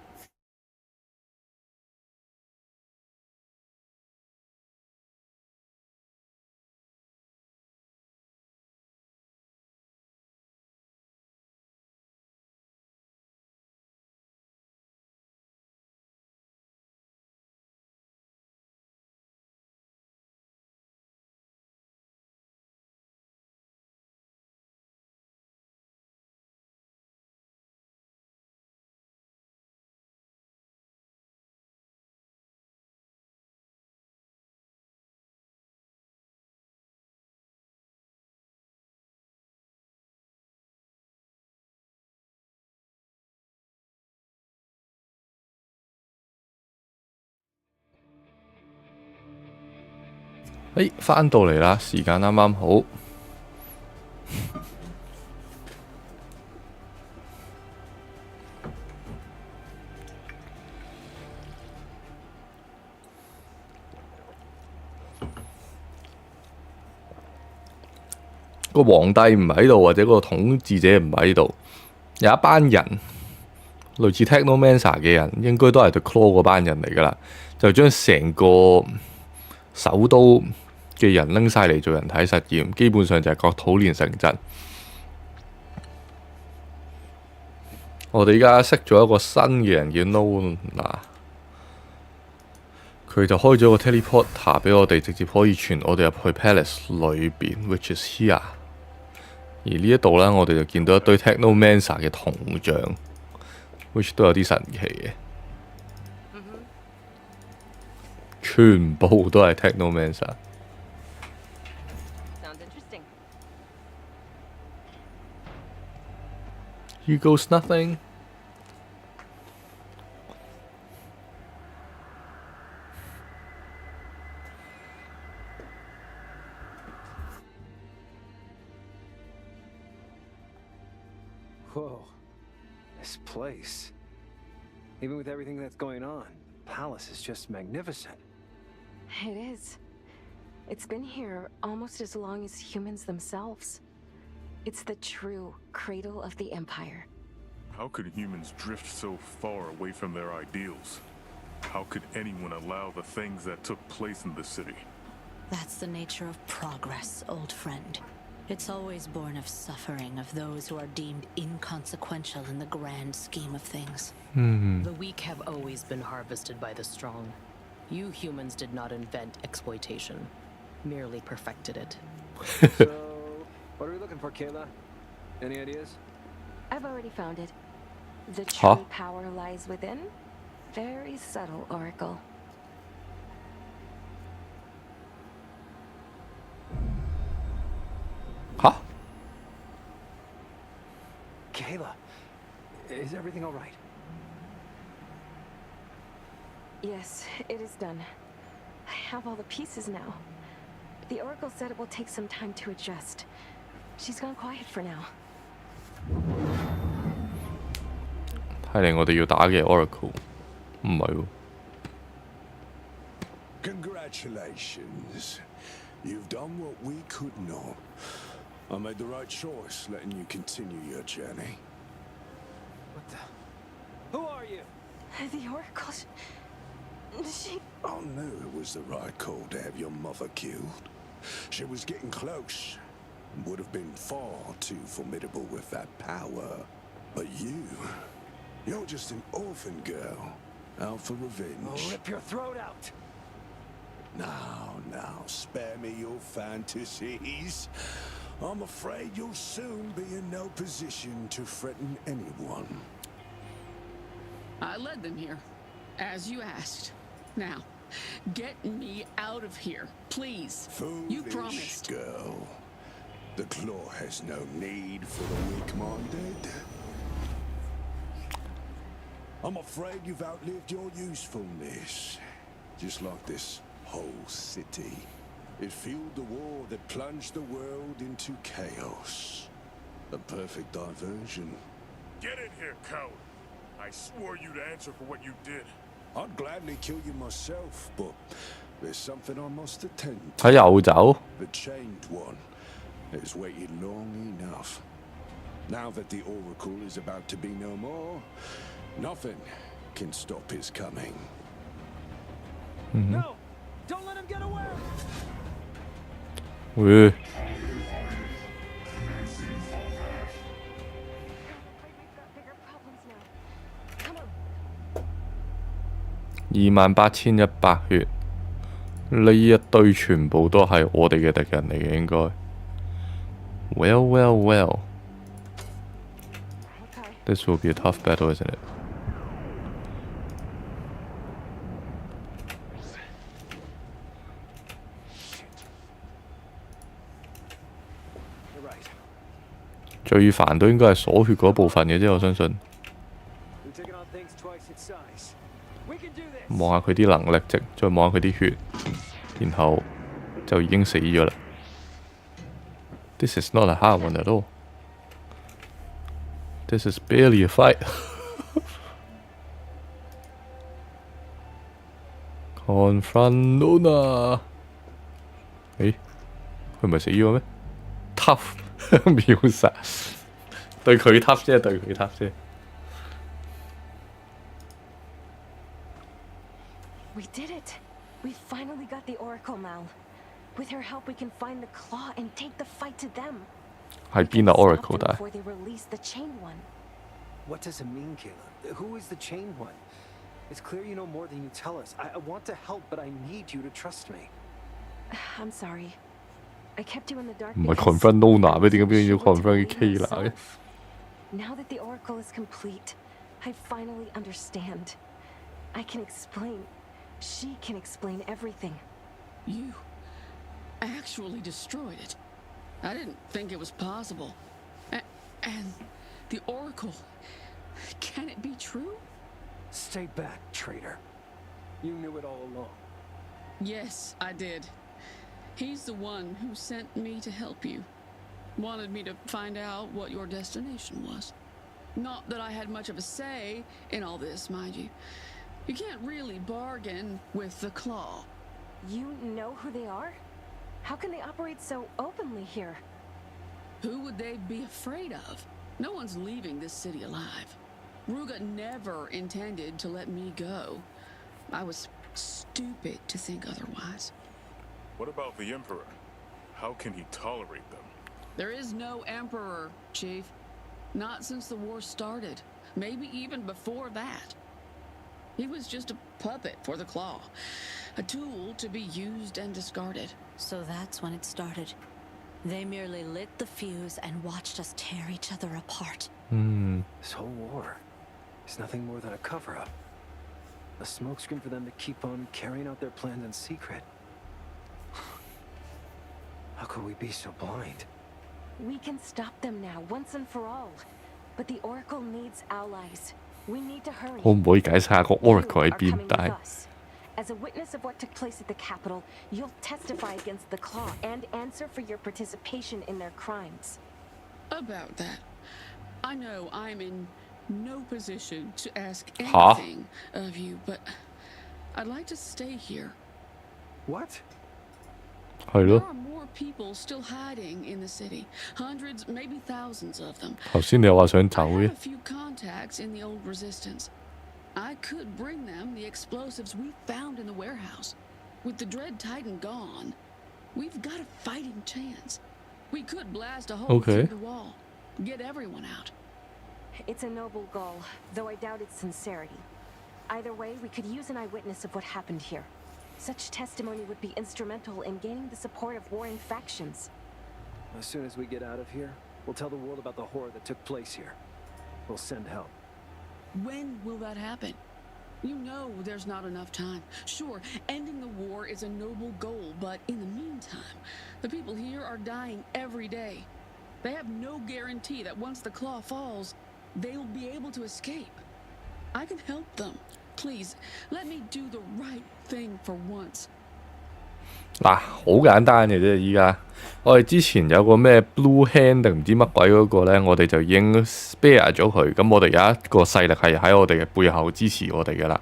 返到嚟啦，時間啱啱好。個皇帝唔喺度，或者個統治者唔喺度，有一班人類似 Technomancer 嘅人，應該都係 The Claw 嗰班人嚟㗎啦，就將成個首都嘅人拎晒嚟做人體實驗，基本上就係國土連城鎮。我哋而家識咗一個新嘅人叫 Nona， 佢就開咗個 teleporter 俾我哋，直接可以傳我哋入去 Palace 裏邊 ，which is here。而呢一度咧，我哋就見到一堆 Technomancer 嘅銅像 ，which 都有啲神奇嘅。全部都係 Technomancer。Here goes nothing。Whoa. This place. Even with everything that's going on, the palace is just magnificent. It is. It's been here almost as long as humans themselves. It's the true cradle of the Empire. How could humans drift so far away from their ideals? How could anyone allow the things that took place in the city? That's the nature of progress, old friend. It's always born of suffering of those who are deemed inconsequential in the grand scheme of things. The weak have always been harvested by the strong. You humans did not invent exploitation, merely perfected it. So, what are we looking for, Kayla? Any ideas? I've already found it. The true power lies within. Very subtle, Oracle. Kayla, is everything all right? Yes, it is done. I have all the pieces now. The Oracle said it will take some time to adjust. She's gone quiet for now. 睇嚟我哋要打嘅 Oracle 唔係喎。Congratulations. You've done what we couldn't have. I made the right choice letting you continue your journey. What the? Who are you? The Oracle. She. I knew it was the right call to have your mother killed. She was getting close. Would have been far too formidable with that power. But you're just an orphan girl, out for revenge. I'll rip your throat out. Now, spare me your fantasies. I'm afraid you'll soon be in no position to threaten anyone. I led them here, as you asked. Now, get me out of here, please. Foolish You promised. Girl. The Claw has no need for the weak-minded. I'm afraid you've outlived your usefulness. Just like this whole city. It fueled the war that plunged the world into chaos. A perfect diversion. Get in here, coward. I swore you'd answer for what you did. I'd gladly kill you myself, but there's something I must attend to. 佢又走。 The Chained One has waited long enough. Now that the Oracle is about to be no more, nothing can stop his coming. No! Don't let him get away! 會。28,100血，呢一堆全部都係我哋嘅敵人嚟嘅應該。Well. This will be a tough battle, isn't it? You're right. 最煩都應該係鎖血嗰部分嘅啫，我相信。 We're taking on things twice its size. We can do this. 望下佢啲能力值，再望下佢啲血，然後就已經死咗啦。This is not a hard one at all. This is barely a fight. Confront Luna. 誒，佢唔係死咗咩 ？Tough 秒殺，對佢 tough 啫，對佢 tough 啫。 We did it! We finally got the Oracle, Mal. With her help, we can find the Claw and take the fight to them. 係邊啊 Oracle 但係 Before they release the Chained One. What does it mean, Caleb? Who is the Chained One? It's clear you know more than you tell us. I want to help, but I need you to trust me. I'm sorry. I kept you in the dark. 唔係 confront Luna 咩？點解變咗 confront Kayla 嘅？ Now that the Oracle is complete, I finally understand. I can explain. She can explain everything. You actually destroyed it. I didn't think it was possible. And the Oracle. Can it be true? Stay back, traitor. You knew it all along. Yes, I did. He's the one who sent me to help you. Wanted me to find out what your destination was. Not that I had much of a say in all this, mind you. You can't really bargain with the Claw. You know who they are? How can they operate so openly here? Who would they be afraid of? No one's leaving this city alive. Ruga never intended to let me go. I was stupid to think otherwise. What about the Emperor? How can he tolerate them? There is no Emperor, Chief. Not since the war started. Maybe even before that. He was just a puppet for the Claw. A tool to be used and discarded. So that's when it started. They merely lit the fuse and watched us tear each other apart. This whole war is nothing more than a cover-up. A smokescreen for them to keep on carrying out their plans in secret. How could we be so blind? We can stop them now, once and for all. But the Oracle needs allies. We need to hurry. 可唔可以解釋下個 Oracle 喺邊？但係 As a witness of what took place at the Capitol, you'll testify against the Claw and answer for your participation in their crimes. About that, I know I'm in no position to ask Huh? anything of you, but I'd like to stay here. What? 係咯。 People still hiding in the city. Hundreds, maybe thousands of them. 頭先你又話想走 I have 嘅 a few contacts in the old resistance. I could bring them the explosives we found in the warehouse. With the Dread Titan gone, we've got a fighting chance. We could blast a hole Okay. through the wall, get everyone out. It's a noble goal, though I doubt its sincerity. Either way, we could use an eyewitness of what happened here. Such testimony would be instrumental in gaining the support of warring factions. As soon as we get out of here, we'll tell the world about the horror that took place here. We'll send help. When will that happen? You know there's not enough time. Sure, ending the war is a noble goal, but in the meantime, the people here are dying every day. They have no guarantee that once the claw falls, they'll be able to escape. I can help them. Please, let me do the right thing for once. 嗱，好簡單嘅啫。依家我哋之前有個咩 Blue Hand 定唔知乜鬼嗰個咧，我哋就已經 spare 咗佢。咁我哋有一個勢力係喺我哋嘅背後支持我哋噶啦。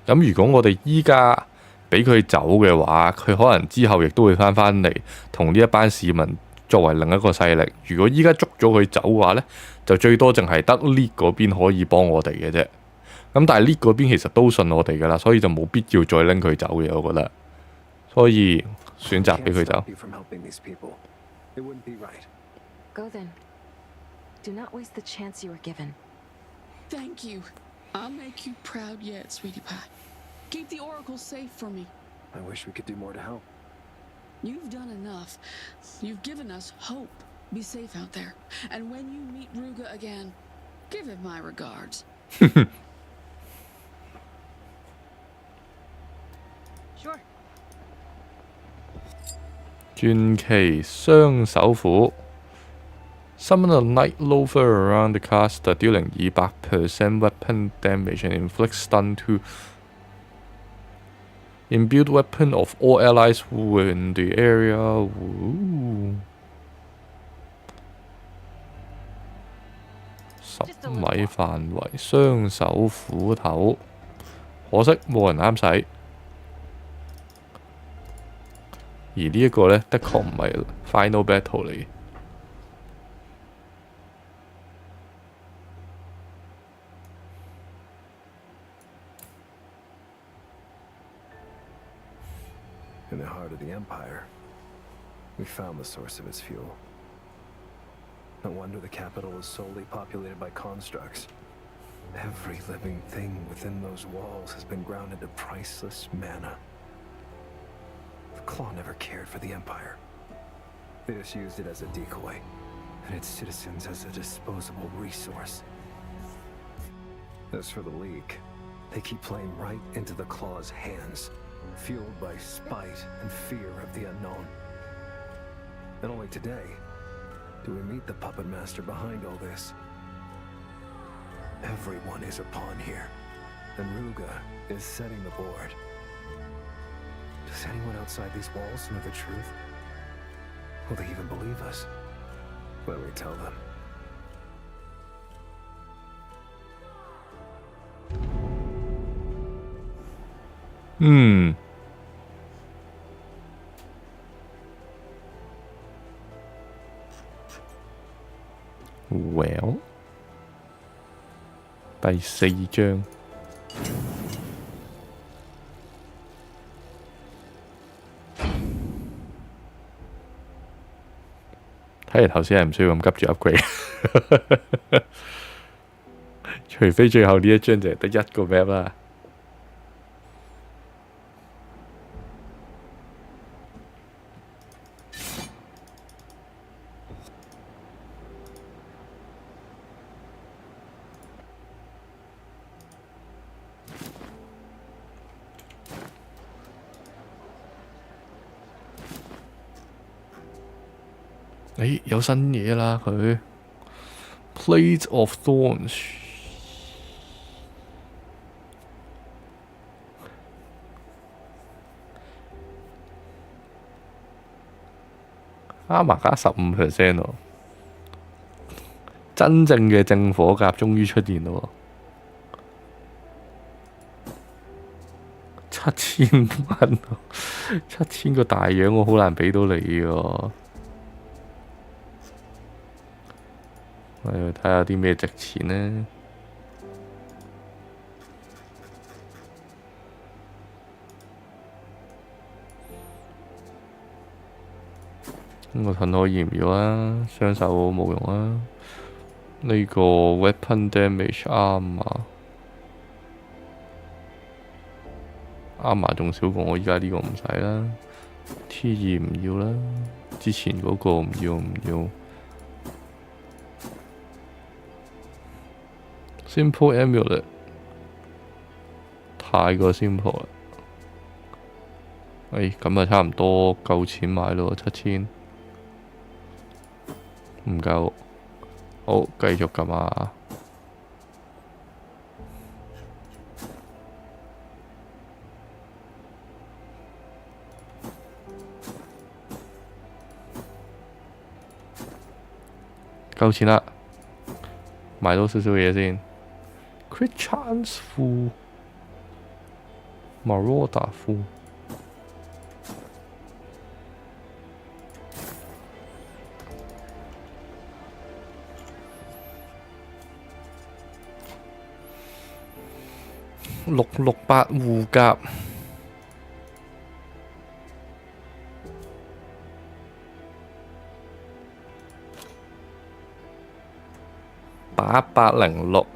咁如果我哋依家俾佢走嘅話，佢可能之後亦都會翻嚟同呢一班市民作為另一個勢力。如果依家捉咗佢走嘅話咧，就最多淨係得 Lead 嗰邊可以幫我哋嘅啫。咁但係 Lead 嗰邊其實都信我哋噶啦，所以就冇必要再拎佢走嘅，我覺得。所以選擇俾佢走。Go then. Do not waste the chance you were given. Thank you. I'll make you proud yet, sweetie pie. Keep the Oracle safe for me. I wish we could do more to help. You've done enough. You've given us hope. Be safe out there. And when you meet Ruga again, give him my regards. Sure. 傳奇雙手斧 Summon a Night Loafer around the caster, dealing 200% weapon damage and inflict stun to imbued weapon of all allies who are in the area. Ooh. 10米範圍雙手斧頭，可惜冇人啱使。而呢一個呢，的確唔係 final battle 嚟嘅。In the heart of the Empire, we found the source of its fuel. No wonder the capital is solely populated by constructs. Every living thing within those walls has been ground into priceless mana. The Claw never cared for the Empire. They just used it as a decoy, and its citizens as a disposable resource. As for the League, they keep playing right into the Claw's hands, fueled by spite and fear of the unknown. And only today do we meet the puppet master behind all this. Everyone is a pawn here, and Ruga is setting the board. Does anyone outside these walls know the truth? Will they even believe us when we tell them? Well， 第4章。睇嚟頭先係唔需要咁急住 upgrade， 除非最後呢一章就係得一個 map 啦。誒，有新嘢啦佢 Blades of Thorns， Armor 加15% 喎，真正嘅正火甲終於出現咯喎7000蚊，7000個大樣我好難俾到你喎。我哋睇下啲咩值錢呢？個盾可以唔要啊，雙手冇用啊。呢個 weapon damage armor 仲少過我依家呢個唔使啦。T2唔要啦，之前嗰個唔要。Simple amulet 太過 simple 啦。咁啊差唔多夠錢買咯，7000唔夠。好，繼續撳啊！夠錢啦，買多少少嘢先。Crit chance 副 Marauder 副。668護甲，打806。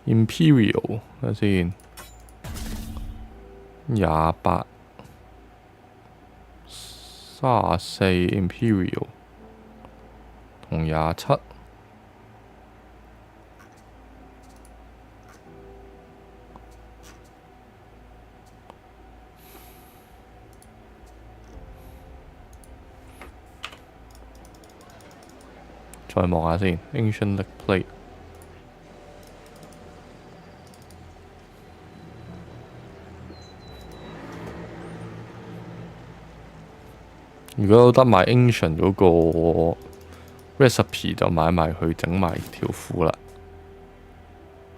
Imperial 睇下先，28、34 Imperial 同27，再望下先 ，Ancient Plate。如果有得買 Ancient 嗰個 recipe 就買埋佢整埋條褲啦，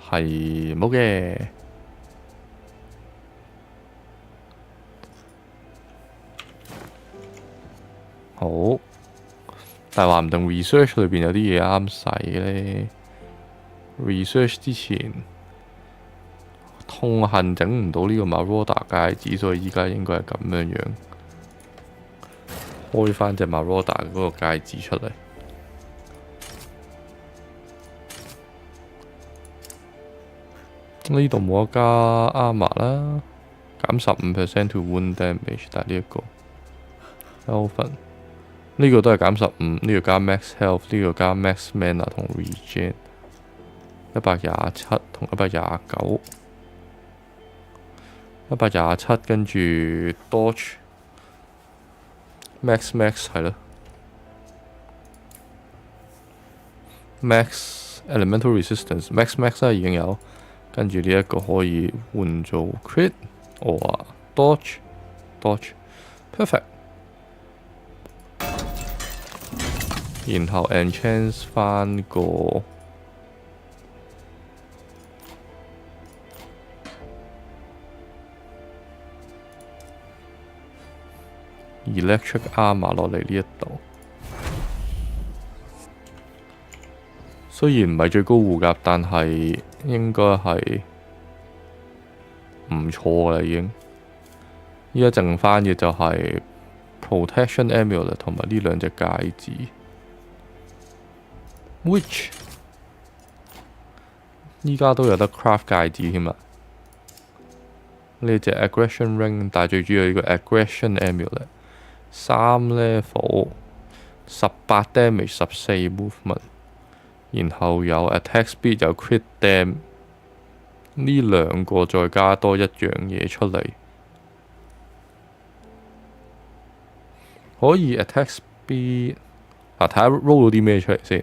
係冇嘅。好，但係話唔定 research 裏邊有啲嘢啱使咧。research 之前痛恨整唔到呢個 Marauder 戒指，所以依家應該係咁樣樣。開返隻 Marauder 嗰個戒指出嚟，呢度冇得加 armor 啦，減15% to wound damage， 但係呢一個 Elven 呢個都係減15，呢個加 max health， 呢個加 max mana 同 regen， 127同129， 127跟住 dodge。Max 係咯 ，Max Elemental Resistance，Max 啦已經有，跟住呢一個可以換做 Crit or Dodge，Perfect。然後 Enchant 翻個Electric Armor 落嚟呢一度，雖然唔係最高護甲，但係應該係唔錯㗎啦已經。依家剩翻嘅就係 Protection Amulet 同埋呢兩隻戒指 ，which 依家都有得 craft 戒指添啊！呢隻 Aggression Ring， 但係最主要呢個 Aggression Amulet。3 level 18 damage 14 movement， 然後有 attack speed 有 crit dam， 呢兩個再加多一樣嘢出嚟，可以 attack speed 睇下 roll 到啲咩出嚟先。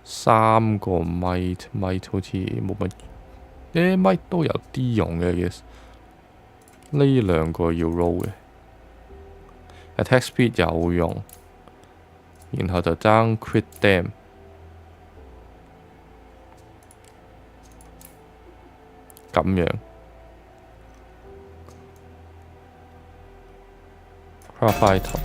3個咪好似冇乜，咪都有啲用嘅，其實呢2個要 roll 嘅。Attack speed 有用，然後就爭 crit dam。咁樣 craft item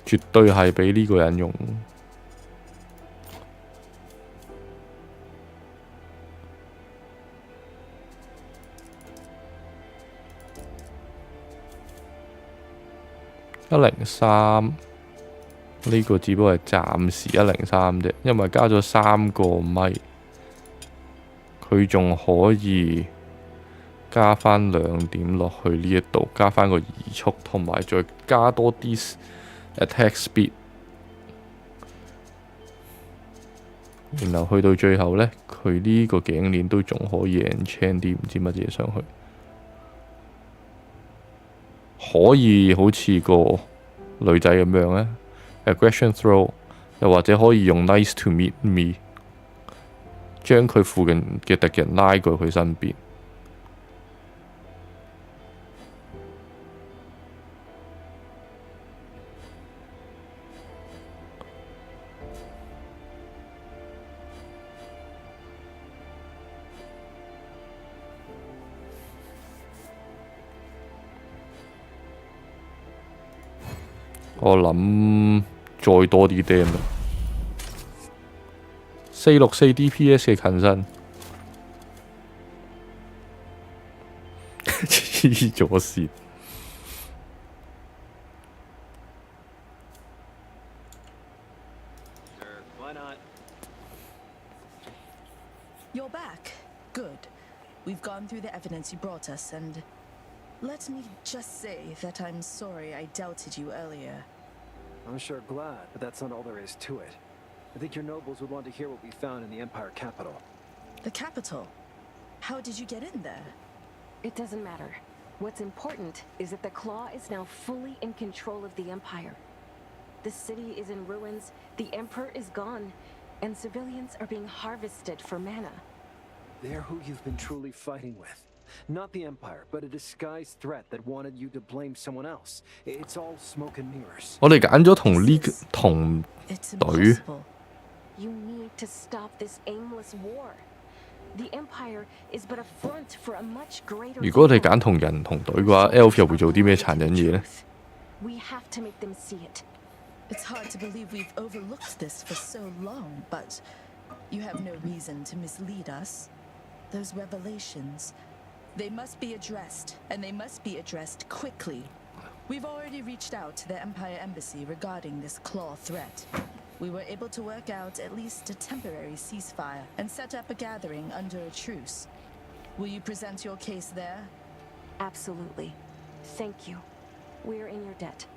絕對係俾呢個人用。103呢個只不過係暫時103啫，因為加咗3個咪，佢仲可以加返2點落去呢一度，加返個移速，同埋再加多啲 attack speed。然後去到最後呢，佢呢個頸鏈都仲可以 enchant 啲唔知乜嘢上去。可以好似個女仔咁樣咧 ，aggression throw， 又或者可以用 nice to meet me， 將佢附近嘅敵人拉過佢身邊。我諗再多啲 dam 啦，464 DPS 嘅近身，黐咗線。Why not? You're back. Good. We've gone through the evidence you brought us, and let me just say that I'm sorry I doubted you earlier. I'm sure glad, but that's not all there is to it. I think your nobles would want to hear what we found in the Empire capital. The capital? How did you get in there? It doesn't matter. What's important is that the Claw is now fully in control of the Empire. The city is in ruins, the Emperor is gone, and civilians are being harvested for mana. They're who you've been truly fighting with. Not the Empire, but a disguised threat that wanted you to blame someone else. It's all smoke and mirrors. 我哋揀咗同呢同隊。You need to stop this aimless war. The Empire is but a front for a much greater. 如果我哋揀同人同隊嘅話 ，Elf 又會做啲咩殘忍嘢呢？ We have to make them see it. It's hard to believe we've overlooked this for so long, but you have no reason to mislead us. Those revelations, they must be addressed, and they must be addressed quickly. We've already reached out to the Empire Embassy regarding this Claw threat. We were able to work out at least a temporary ceasefire and set up a gathering under a truce. Will you present your case there? Absolutely. Thank you. We're in your debt.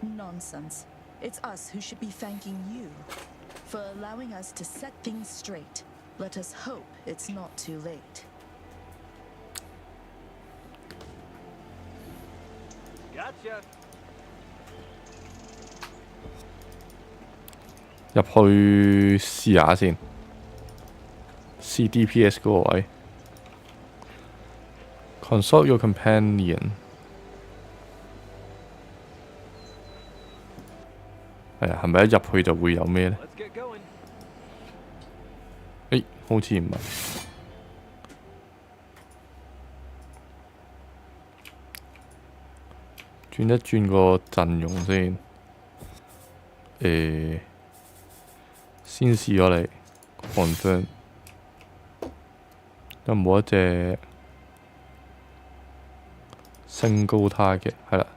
Nonsense. It's us who should be thanking you for allowing us to set things straight. Let us hope it's not too late. Gotcha. 入去試下先，試 DPS 嗰個位。Consult your companion。係啊，係咪一入去就會有咩呢？誒，好似唔係。轉一轉個陣容先。先試咗嚟 confirm， 有冇一隻升高 target？ 係啦。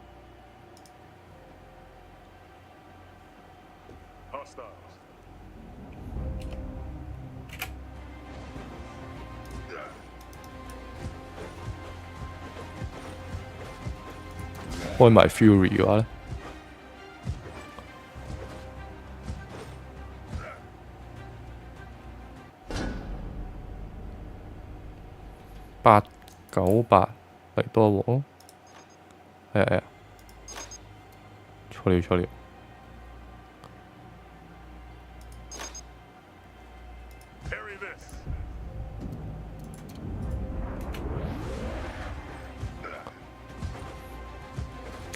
開埋 Fury 嘅話咧。898嚟多喎，係啊，錯了。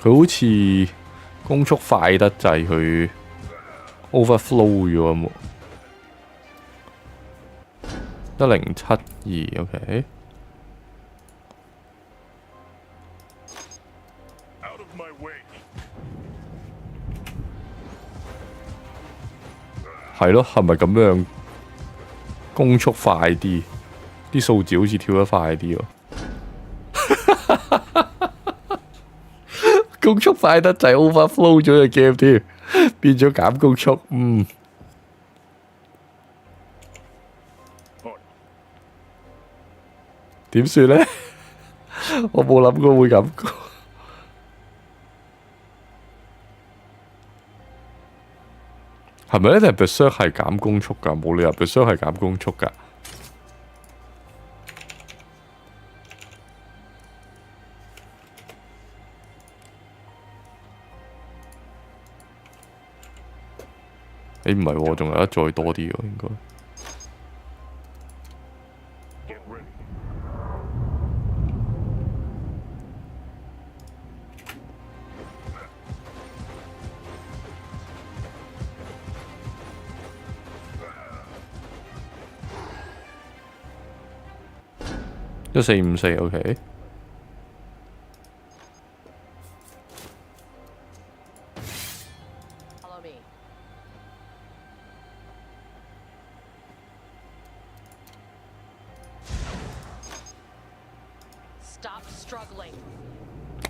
佢好似攻速快得滯，佢 overflow 咗啊！ 1072 OK。係咯，係咪咁樣攻速快啲？啲數字好似跳得快啲喎。攻速快得滯 overflow 咗隻 game 添，變咗減攻速。點算呢？我冇諗過會咁。係咪咧？定係 Berserk 係減攻速㗎？冇理由 Berserk 係減攻速㗎。唔係喎，仲有得再多啲喎，應該。1454 OK。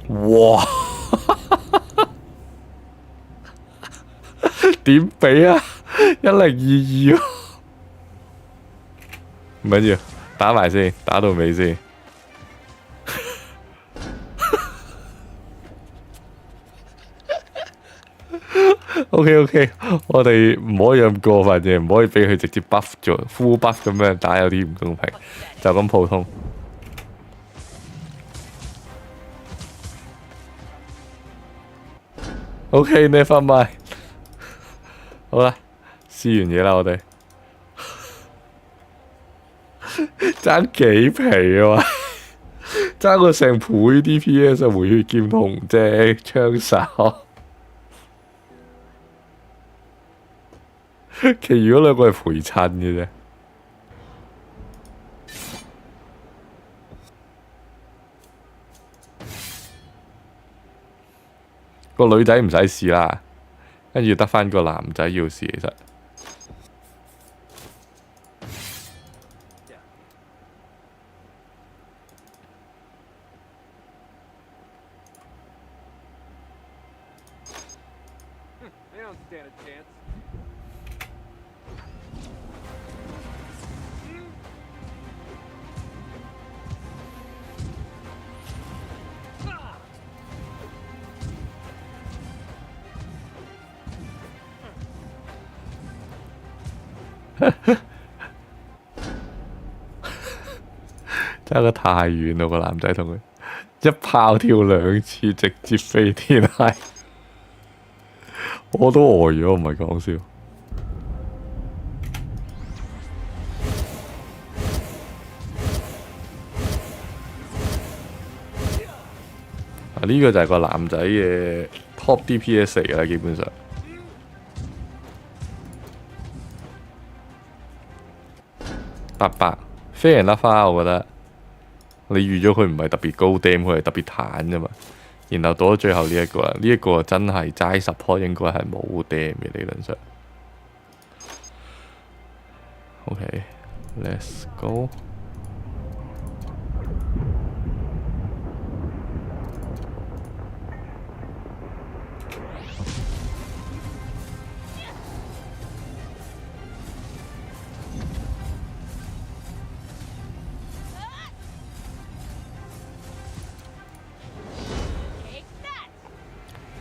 哇！點比啊？1022喎，唔緊要，打埋先，打到尾先。OK， 我哋唔可以咁過分嘅，唔可以俾佢直接 buff 咗 full buff 咁樣打，有啲唔公平。就咁普通。OK，never mind。好啦，試完嘢啦，我哋爭幾皮啊！爭個成倍 DPS 回血劍同隻槍手。其餘嗰兩個係陪襯嘅啫。個女仔唔使試啦，跟住得返個男仔要試，其實。爭得太遠啦！個男仔同佢一炮跳2次，直接飛天係，我都呆咗，唔係講笑。呢個就係個男仔嘅 top DPS 嚟㗎啦，基本上。800 fair enough花，我覺得你預咗佢唔係特別高 dam， 佢係特別坦啫嘛。然後到咗最後呢一個啦，呢一個真係齋 support 應該係冇 dam 嘅理論上。OK，let's go。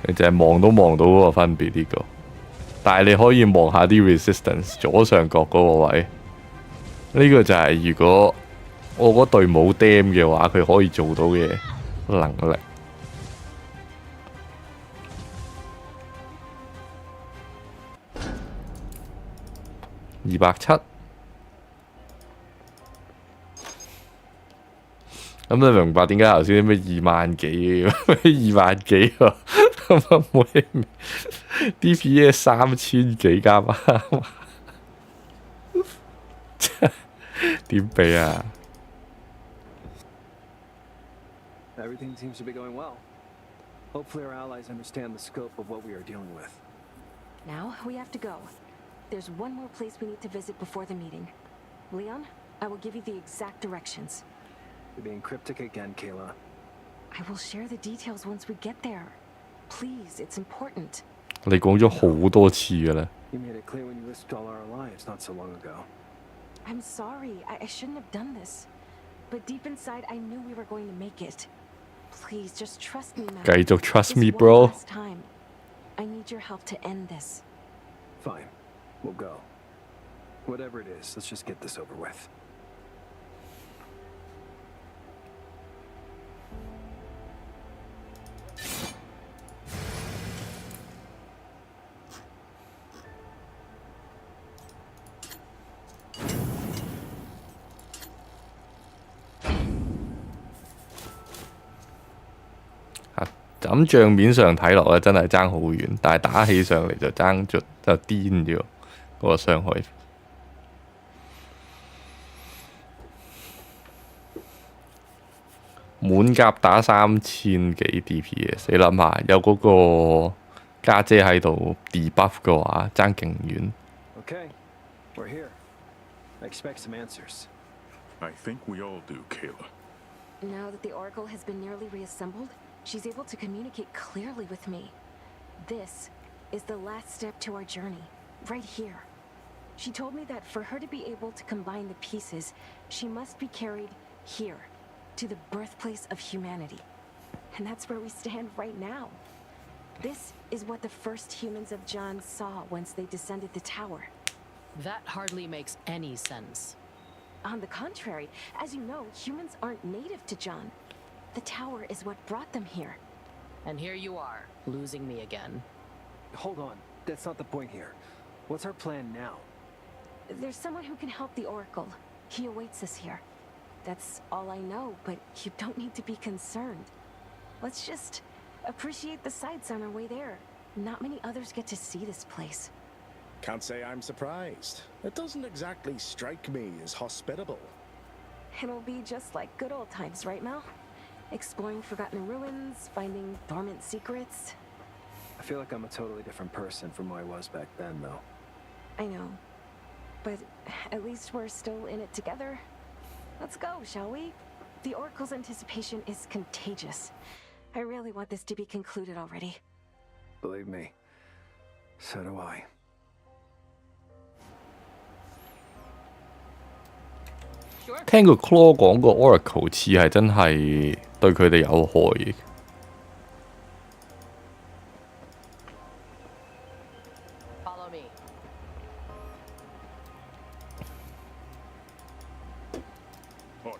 你淨係望都望到嗰個分別呢個，但係你可以望下啲 resistance 左上角嗰個位，呢個就係如果我嗰隊冇 dam 嘅話，佢可以做到嘅能力。270，咁你明白點解頭先啲咩2萬幾2萬幾啊？咁每 DPS 3000幾加嘛？點比啊 Everything seems to be going well. Hopefully our allies understand the scope of what we are dealing with. Now we have to go. There's one more place we need to visit before the meeting. Leon, I will give you the exact directions. You're being cryptic again, Kayla. I will share the details once we get there. Please, it's important. 你講咗好多次㗎啦。You made it clear when you listed all our lives not so long ago. I'm sorry. I shouldn't have done this. But deep inside, I knew we were going to make it. Please, just trust me, man. 繼續 trust me, Just bro. one last time. I need your help to end this. Fine. We'll go. Whatever it is, let's just get this over with.啊，咁帳面上睇落咧，真係爭好遠，但係打起上嚟就爭咗就癲咗嗰個傷害。滿甲打3000幾 DPS， 你諗下有嗰個家姐喺度 debuff 嘅話，爭勁遠。Okay, we're here. I expect some answers. I think we all do, Kayla. Now that the Oracle has been nearly reassembled, she's able to communicate clearly with me. This is the last step to our journey, right here. She told me that for her to be able to combine the pieces, she must be carried here, to the birthplace of humanity. And that's where we stand right now. This is what the first humans of John saw once they descended the tower. That hardly makes any sense. On the contrary, as you know, humans aren't native to John. The tower is what brought them here. And here you are, losing me again. Hold on. That's not the point here. What's our plan now? There's someone who can help the Oracle. He awaits us here. That's all I know, but you don't need to be concerned. Let's just appreciate the sights on our way there. Not many others get to see this place. Can't say I'm surprised. It doesn't exactly strike me as hospitable. It'll be just like good old times, right, Mel? Exploring forgotten ruins, finding dormant secrets. I feel like I'm a totally different person from who I was back then, though. I know. But at least we're still in it together. Let's go, shall we? The Oracle's anticipation is contagious. I really want this to be concluded already. Believe me, so do I. 聽個 Claw 講個 Oracle 似係真係對佢哋有害嘅。Follow me. On.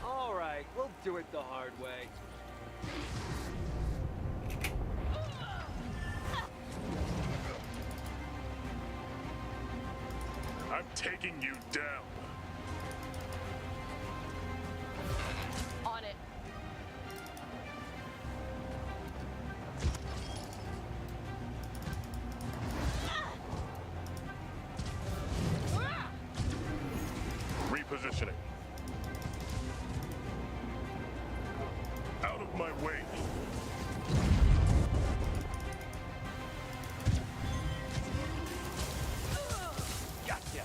All right, we'll do it the hard way. I'm taking you down. On it. Repositioning. Out of my way. Gotcha.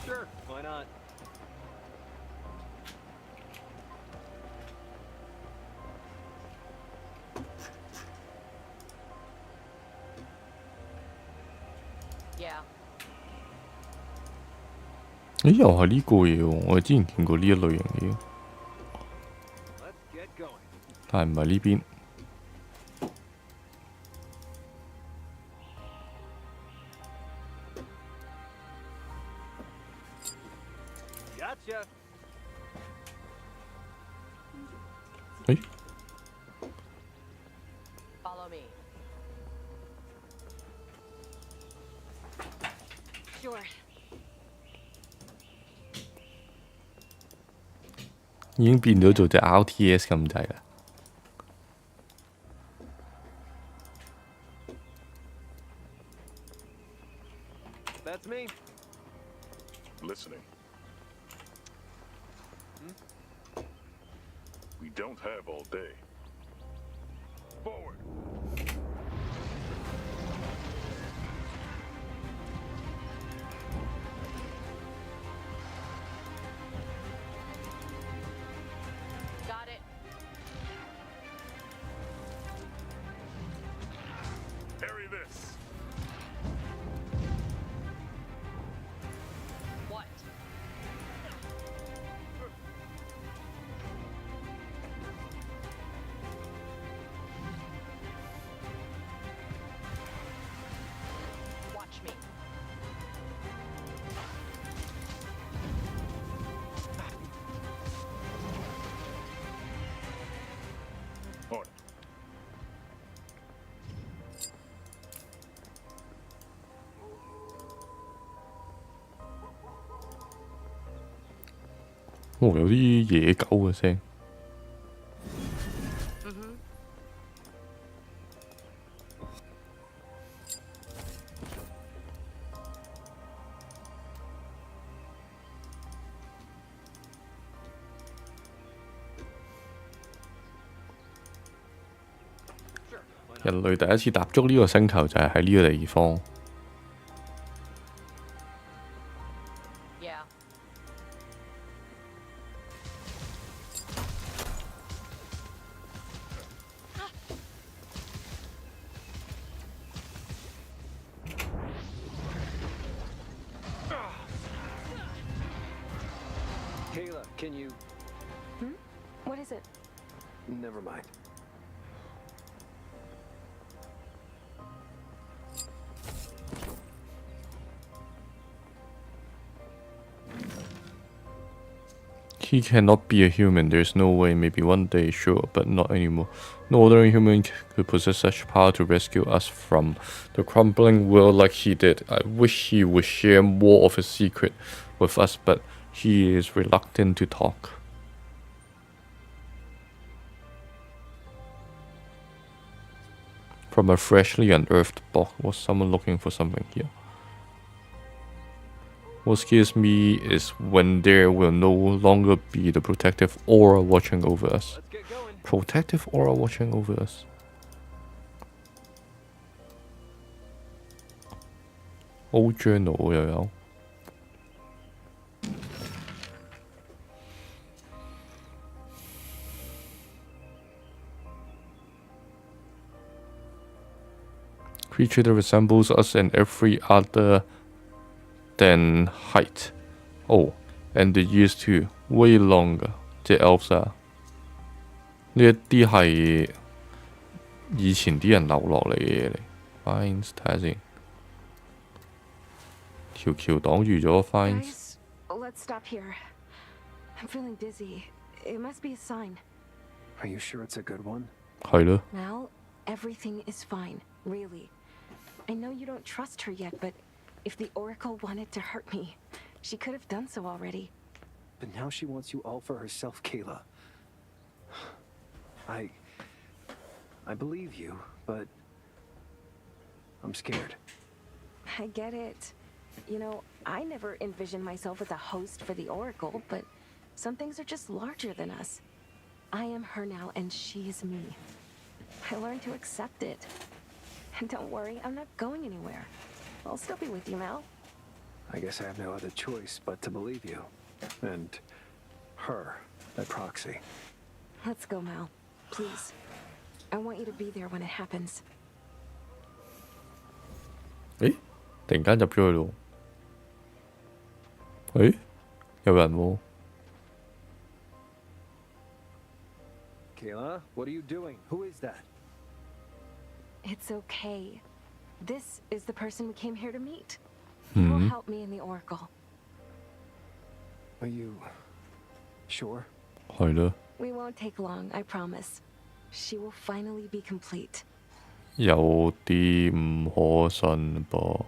Sure, why not? Yeah. 咦，又係呢個嘢喎！我哋之前見過呢一類型嘅嘢，但係唔係呢邊。誒 Follow me. Sure. 已經變咗做隻 RTS 咁滯啦。That's me. Listening. We don't have all day. Forward. Got it. Parry this. What? Watch me. On it. 哦，有啲野狗嘅聲。人類第一次踏足呢個星球就係喺呢個地方。Yeah. Kayla, can you... What is it? Never mind. He cannot be a human. There's no way. Maybe one day, sure, but not anymore. No ordinary human could possess such power to rescue us from the crumbling world like he did. I wish he would share more of his secret with us, but he is reluctant to talk. From a freshly unearthed box, was someone looking for something here? What scares me is when there will no longer be the protective aura watching over us. Protective aura watching over us. Old journal 又有。Creature that resembles us and every other than height. Oh, and the years too. Way longer. 即係 elves 啊。呢一啲係以前啲人留落嚟嘅嘢嚟。Fines 睇下先。條橋擋住咗 Fines。 Let's stop here. I'm feeling dizzy. It must be a sign. Are you sure it's a good one? 係咯。 Well, everything is fine, really. I know you don't trust her yet, but if the Oracle wanted to hurt me, she could have done so already. But now she wants you all for herself, Kayla. I believe you, but I'm scared. I get it. You know, I never envisioned myself as a host for the Oracle, but some things are just larger than us. I am her now, and she is me. I learned to accept it. And don't worry, I'm not going anywhere. I'll still be with you, Mal. I guess I have no other choice but to believe you. And her, by proxy. Let's go, Mal. Please. I want you to be there when it happens. 誒，突然間入咗去咯。誒，有人喎。Kayla, what are you doing? Who is that? It's okay. This is the person we came here to meet. He will help me in the Oracle. Are you sure? 係啦。We won't take long, I promise. She will finally be complete. 有啲唔可信噃。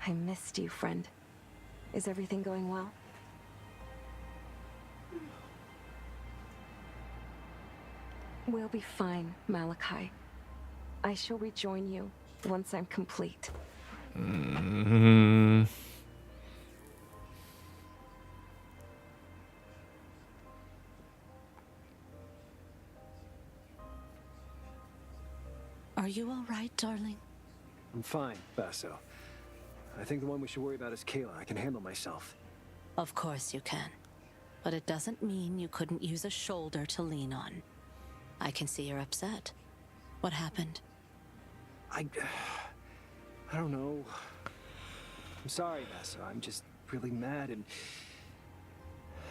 I missed you, friend. Is everything going well? We'll be fine, Malachi. I shall rejoin you once I'm complete. Are you all right, darling? I'm fine, Basso. I think the one we should worry about is Kayla. I can handle myself. Of course you can. But it doesn't mean you couldn't use a shoulder to lean on. I can see you're upset. What happened? I don't know. I'm sorry, Basso. I'm just really mad and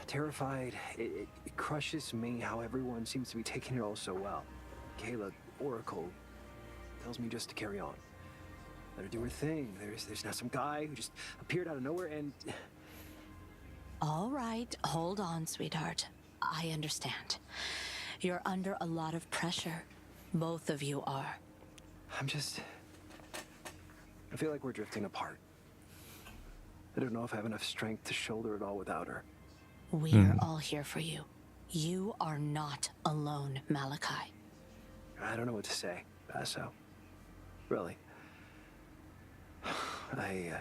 terrified. It crushes me how everyone seems to be taking it all so well. Kayla, Oracle, tells me just to carry on. Let her do her thing. There's now some guy who just appeared out of nowhere and... All right, hold on, sweetheart. I understand. You're under a lot of pressure. Both of you are. I feel like we're drifting apart. I don't know if I have enough strength to shoulder it all without her. We're all here for you. You are not alone, Malachi. I don't know what to say, Basso. Really. I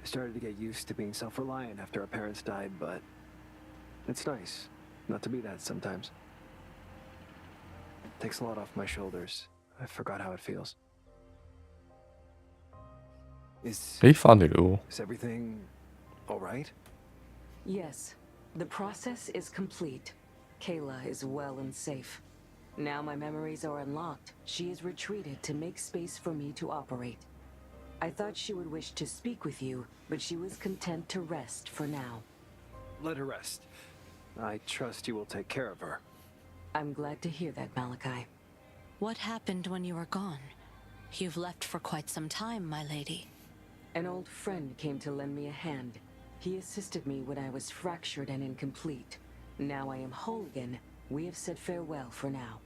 started to get used to being self-reliant after our parents died, but it's nice not to be that sometimes. It takes a lot off my shoulders. I forgot how it feels. Is everything all right? Yes. The process is complete. Kayla is well and safe. Now my memories are unlocked. She is retreated to make space for me to operate. I thought she would wish to speak with you, but she was content to rest for now. Let her rest. I trust you will take care of her. I'm glad to hear that, Malachi. What happened when you were gone? You've left for quite some time, my lady. An old friend came to lend me a hand. He assisted me when I was fractured and incomplete. Now I am whole again. We have said farewell for now.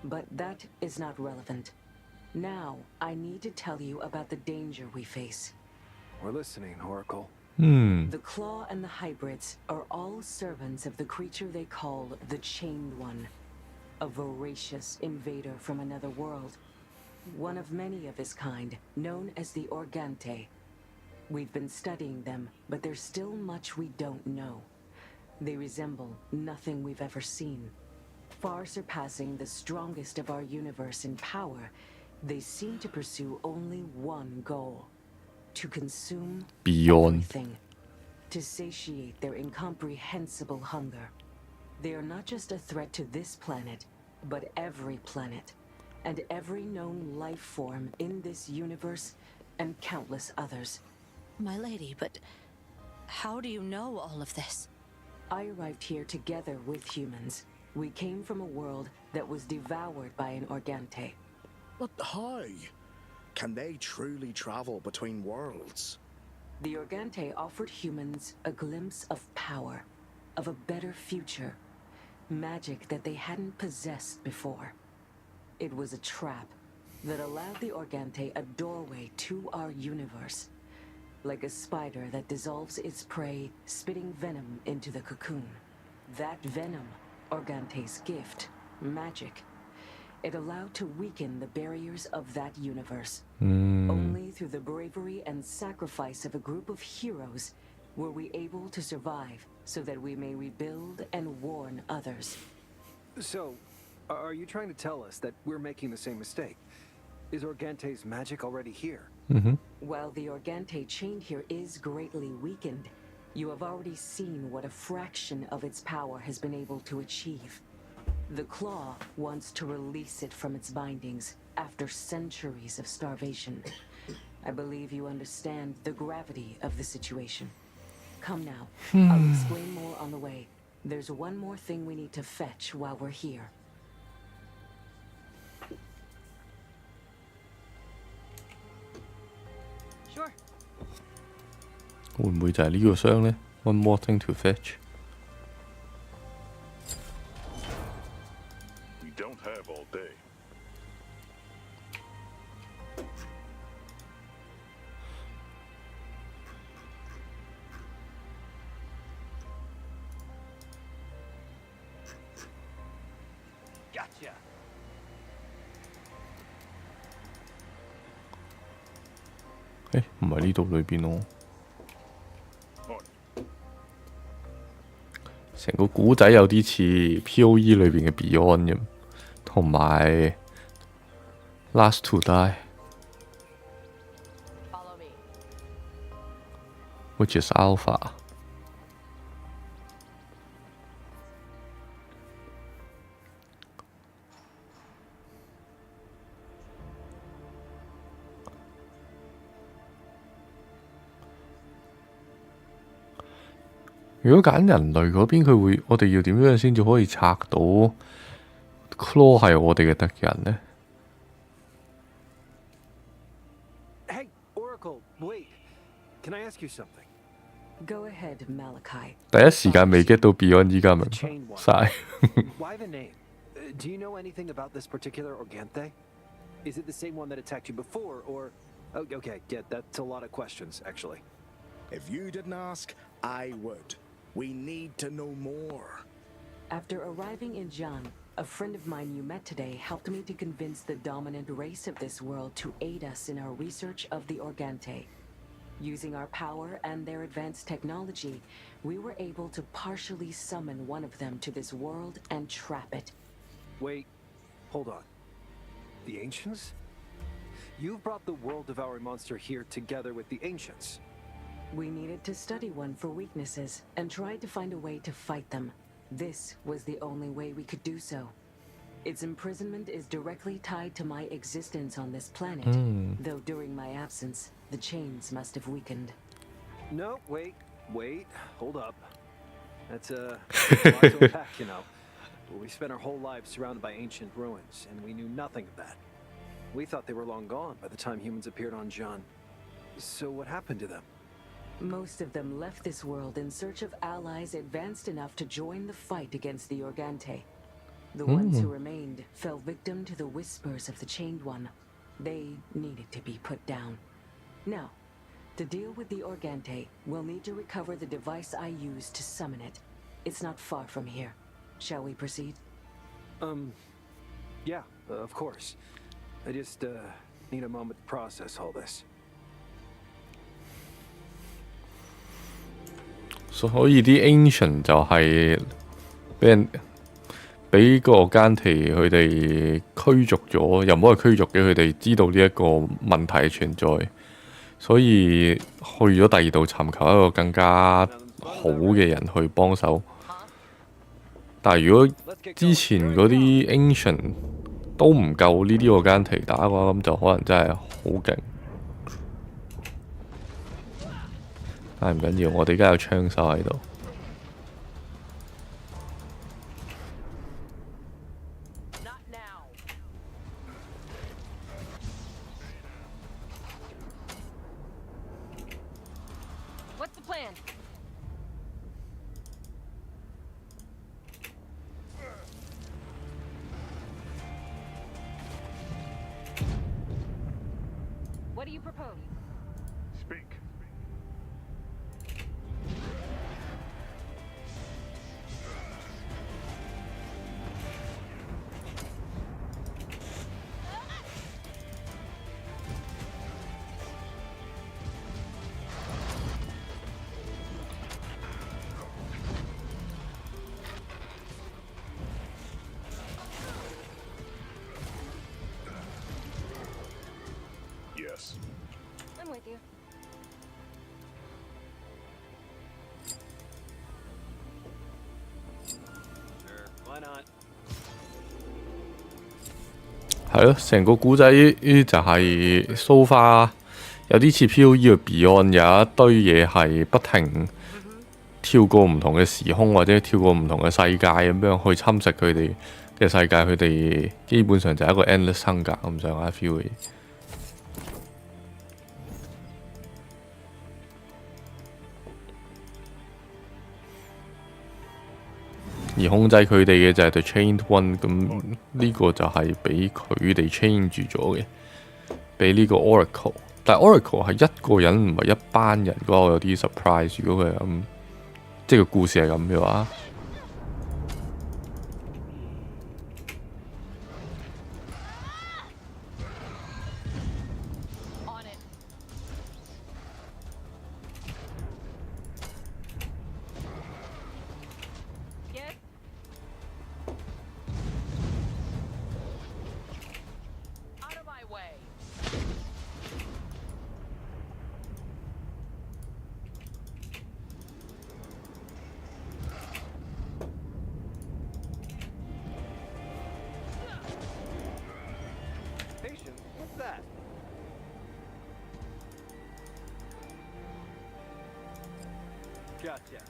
But that is not relevant. Now, I need to tell you about the danger we face. We're listening, Oracle. The Claw and the Hybrids are all servants of the creature they call the Chained One. A voracious invader from another world. One of many of his kind, known as the Organte. We've been studying them, but there's still much we don't know. They resemble nothing we've ever seen. Far surpassing the strongest of our universe in power, they seem to pursue only one goal. To consume everything. To satiate their incomprehensible hunger. They are not just a threat to this planet, but every planet. And every known life form in this universe, and countless others. My lady, but how do you know all of this? I arrived here together with humans. We came from a world that was devoured by an Organte. But how? Can they truly travel between worlds? The Organte offered humans a glimpse of power, of a better future. Magic that they hadn't possessed before. It was a trap that allowed the Organte a doorway to our universe. Like a spider that dissolves its prey, spitting venom into the cocoon. That venom, Organte's gift, magic. It allowed to weaken the barriers of that universe. Only through the bravery and sacrifice of a group of heroes were we able to survive so that we may rebuild and warn others. So, are you trying to tell us that we're making the same mistake? Is Organte's magic already here? While the Organte chained here is greatly weakened, You have already seen what a fraction of its power has been able to achieve. The Claw wants to release it from its bindings after centuries of starvation. I believe you understand the gravity of the situation. Come now, I'll explain more on the way. There's one more thing we need to fetch while we're here. Sure. 會唔會就係呢個箱呢？ One more thing to fetch. We don't have all day. Gotcha. 誒，唔係呢度裏邊咯。成個古仔有啲似 POE 裏邊嘅 Beyond 咁，同埋 Last to Die， which is Alpha。如果揀人類嗰邊，我哋要點樣先至可以拆到 Claw 係我哋嘅敵人呢？ Hey, Oracle, wait. Can I ask you something? Go ahead, Malachi. 第一時間未 get 到 Beyond， 依家明白晒。Why the name? Do you know anything about this particular Organthe? Is it the same one that attacked you before, or... Oh, okay, yeah, that's a lot of questions, actually. If you didn't ask, I would. We need to know more. After arriving in Jan, a friend of mine you met today helped me to convince the dominant race of this world to aid us in our research of the Organthe. Using our power and their advanced technology, we were able to partially summon one of them to this world and trap it. Wait, hold on. The Ancients? You've brought the world-devouring monster here together with the Ancients. We needed to study one for weaknesses and tried to find a way to fight them. This was the only way we could do so. Its imprisonment is directly tied to my existence on this planet, though during my absence, the chains must have weakened. No, wait, hold up. That's a lot to unpack, you know. We spent our whole lives surrounded by ancient ruins, and we knew nothing of that. We thought they were long gone by the time humans appeared on Jan. So what happened to them? Most of them left this world in search of allies advanced enough to join the fight against the Organthe. The ones who remained fell victim to the whispers of the Chained One. They needed to be put down. Now, to deal with the Organthe, we'll need to recover the device I used to summon it. It's not far from here. Shall we proceed? Yeah, of course. I just, need a moment to process all this. 所以啲 Ancient 就係俾個Organthe佢哋驅逐咗，又唔可以驅逐嘅，佢哋知道呢一個問題存在，所以去咗第二度尋求一個更加好嘅人去幫手。但係如果之前嗰啲 Ancient 都唔夠呢啲Organthe打嘅話，咁就可能真係好勁。但係唔緊要，我哋而家有槍手喺度。What's the plan? What do you propose? Speak. I'm with you. 係咯，成個古仔就係 so far 有啲似 POE 嘅 Beyond， 有一堆嘢係不停跳過唔同嘅時空或者跳過唔同嘅世界咁樣去侵蝕佢哋嘅世界，佢哋基本上就係一個 endless hunger 咁上下 feel 嘅。而控制佢哋嘅就係 The Chained One， 咁呢個就係俾佢哋 chain 住咗嘅，俾呢個 Oracle。但係 Oracle 係一個人唔係一班人嘅話，我有啲 surprise。如果佢係咁，即係個故事係咁嘅話。Gotcha.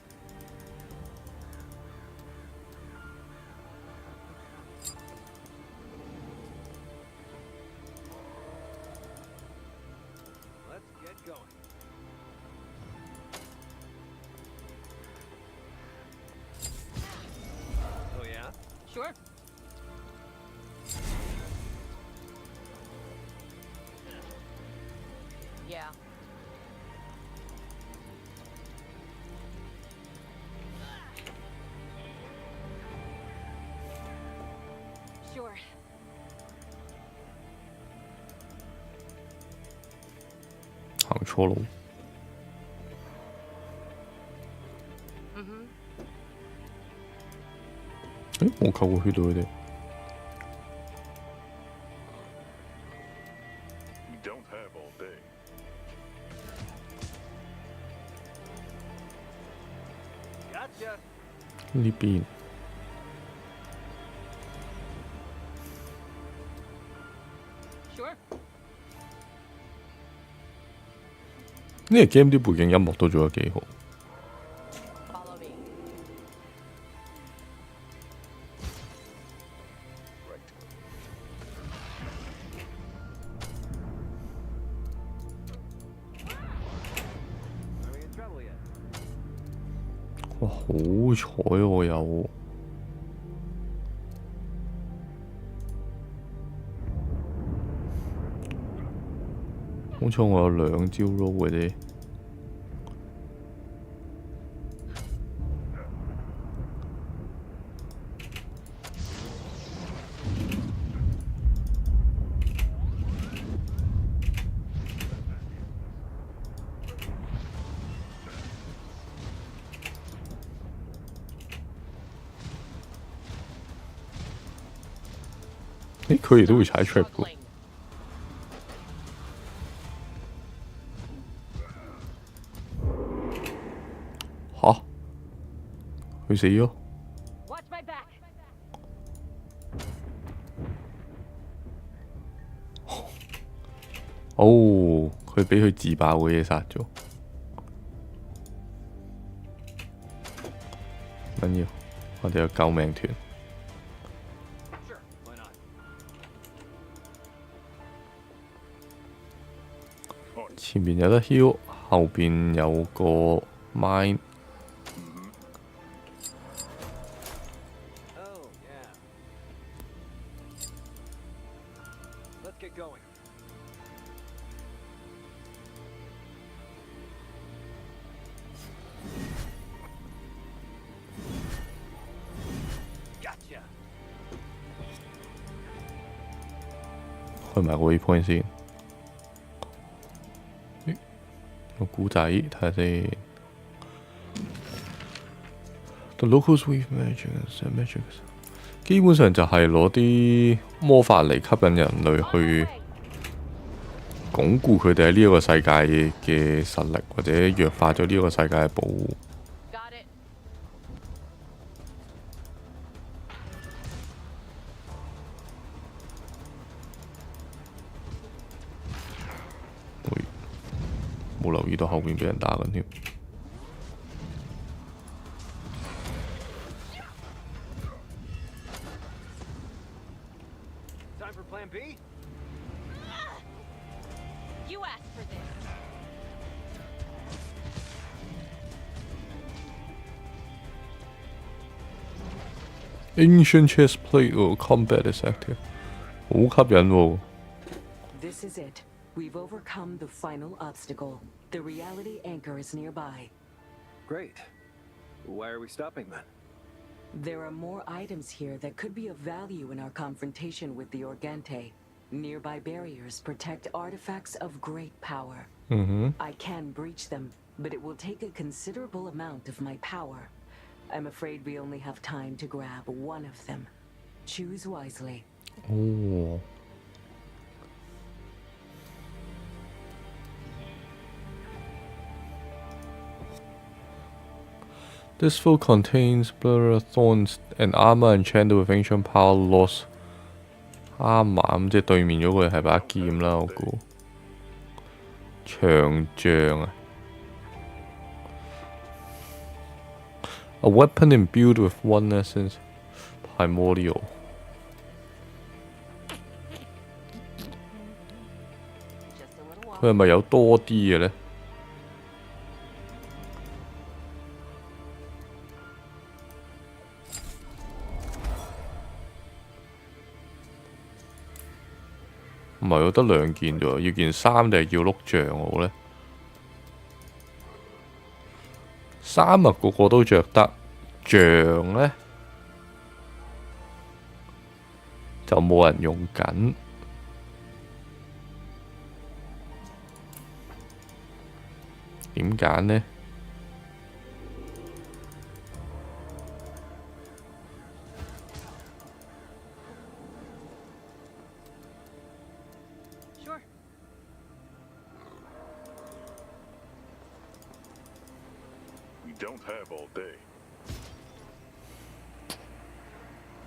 Let's get going. Oh yeah? Sure. Yeah. Sure.行錯路。誒，冇扣過血到佢哋。呢邊。呢個 game 啲背景音樂都做得幾好。哇！好彩我有。好彩我有兩招 roll 嘅啫。誒，佢哋都會踩 trap 嘅。吓？佢死咗？哦，佢俾佢自爆嘅嘢殺咗。唔緊要，我哋有救命團。前面有得 heal， 後邊有個 mine。開埋個 waypoint 先。個古仔睇下先。The locals with magic and magic， 基本上就係攞啲魔法嚟吸引人類去鞏固佢哋喺呢一個世界嘅實力，或者弱化咗呢一個世界嘅保護。冇留意到後面俾人打緊添。Time for Plan B? You asked for this. Ancient chest plate 喎 ，combat is active， 好吸引喎。This is it. We've overcome the final obstacle. The reality anchor is nearby. Great. Why are we stopping then? There are more items here that could be of value in our confrontation with the Organte. Nearby barriers protect artifacts of great power. I can breach them, but it will take a considerable amount of my power. I'm afraid we only have time to grab one of them. Choose wisely. Oh. This food contains blur thorns and armor enchanted with ancient power loss. armor 咁即係對面嗰個係把劍啦，我估。長杖啊。A weapon imbued with one essence, primordial. 佢係咪有多啲嘅呢？唔係，我得兩件啫喎，要件衫定係要碌杖好呢？衫啊，個個都着得，杖呢，就冇人用緊。點揀呢？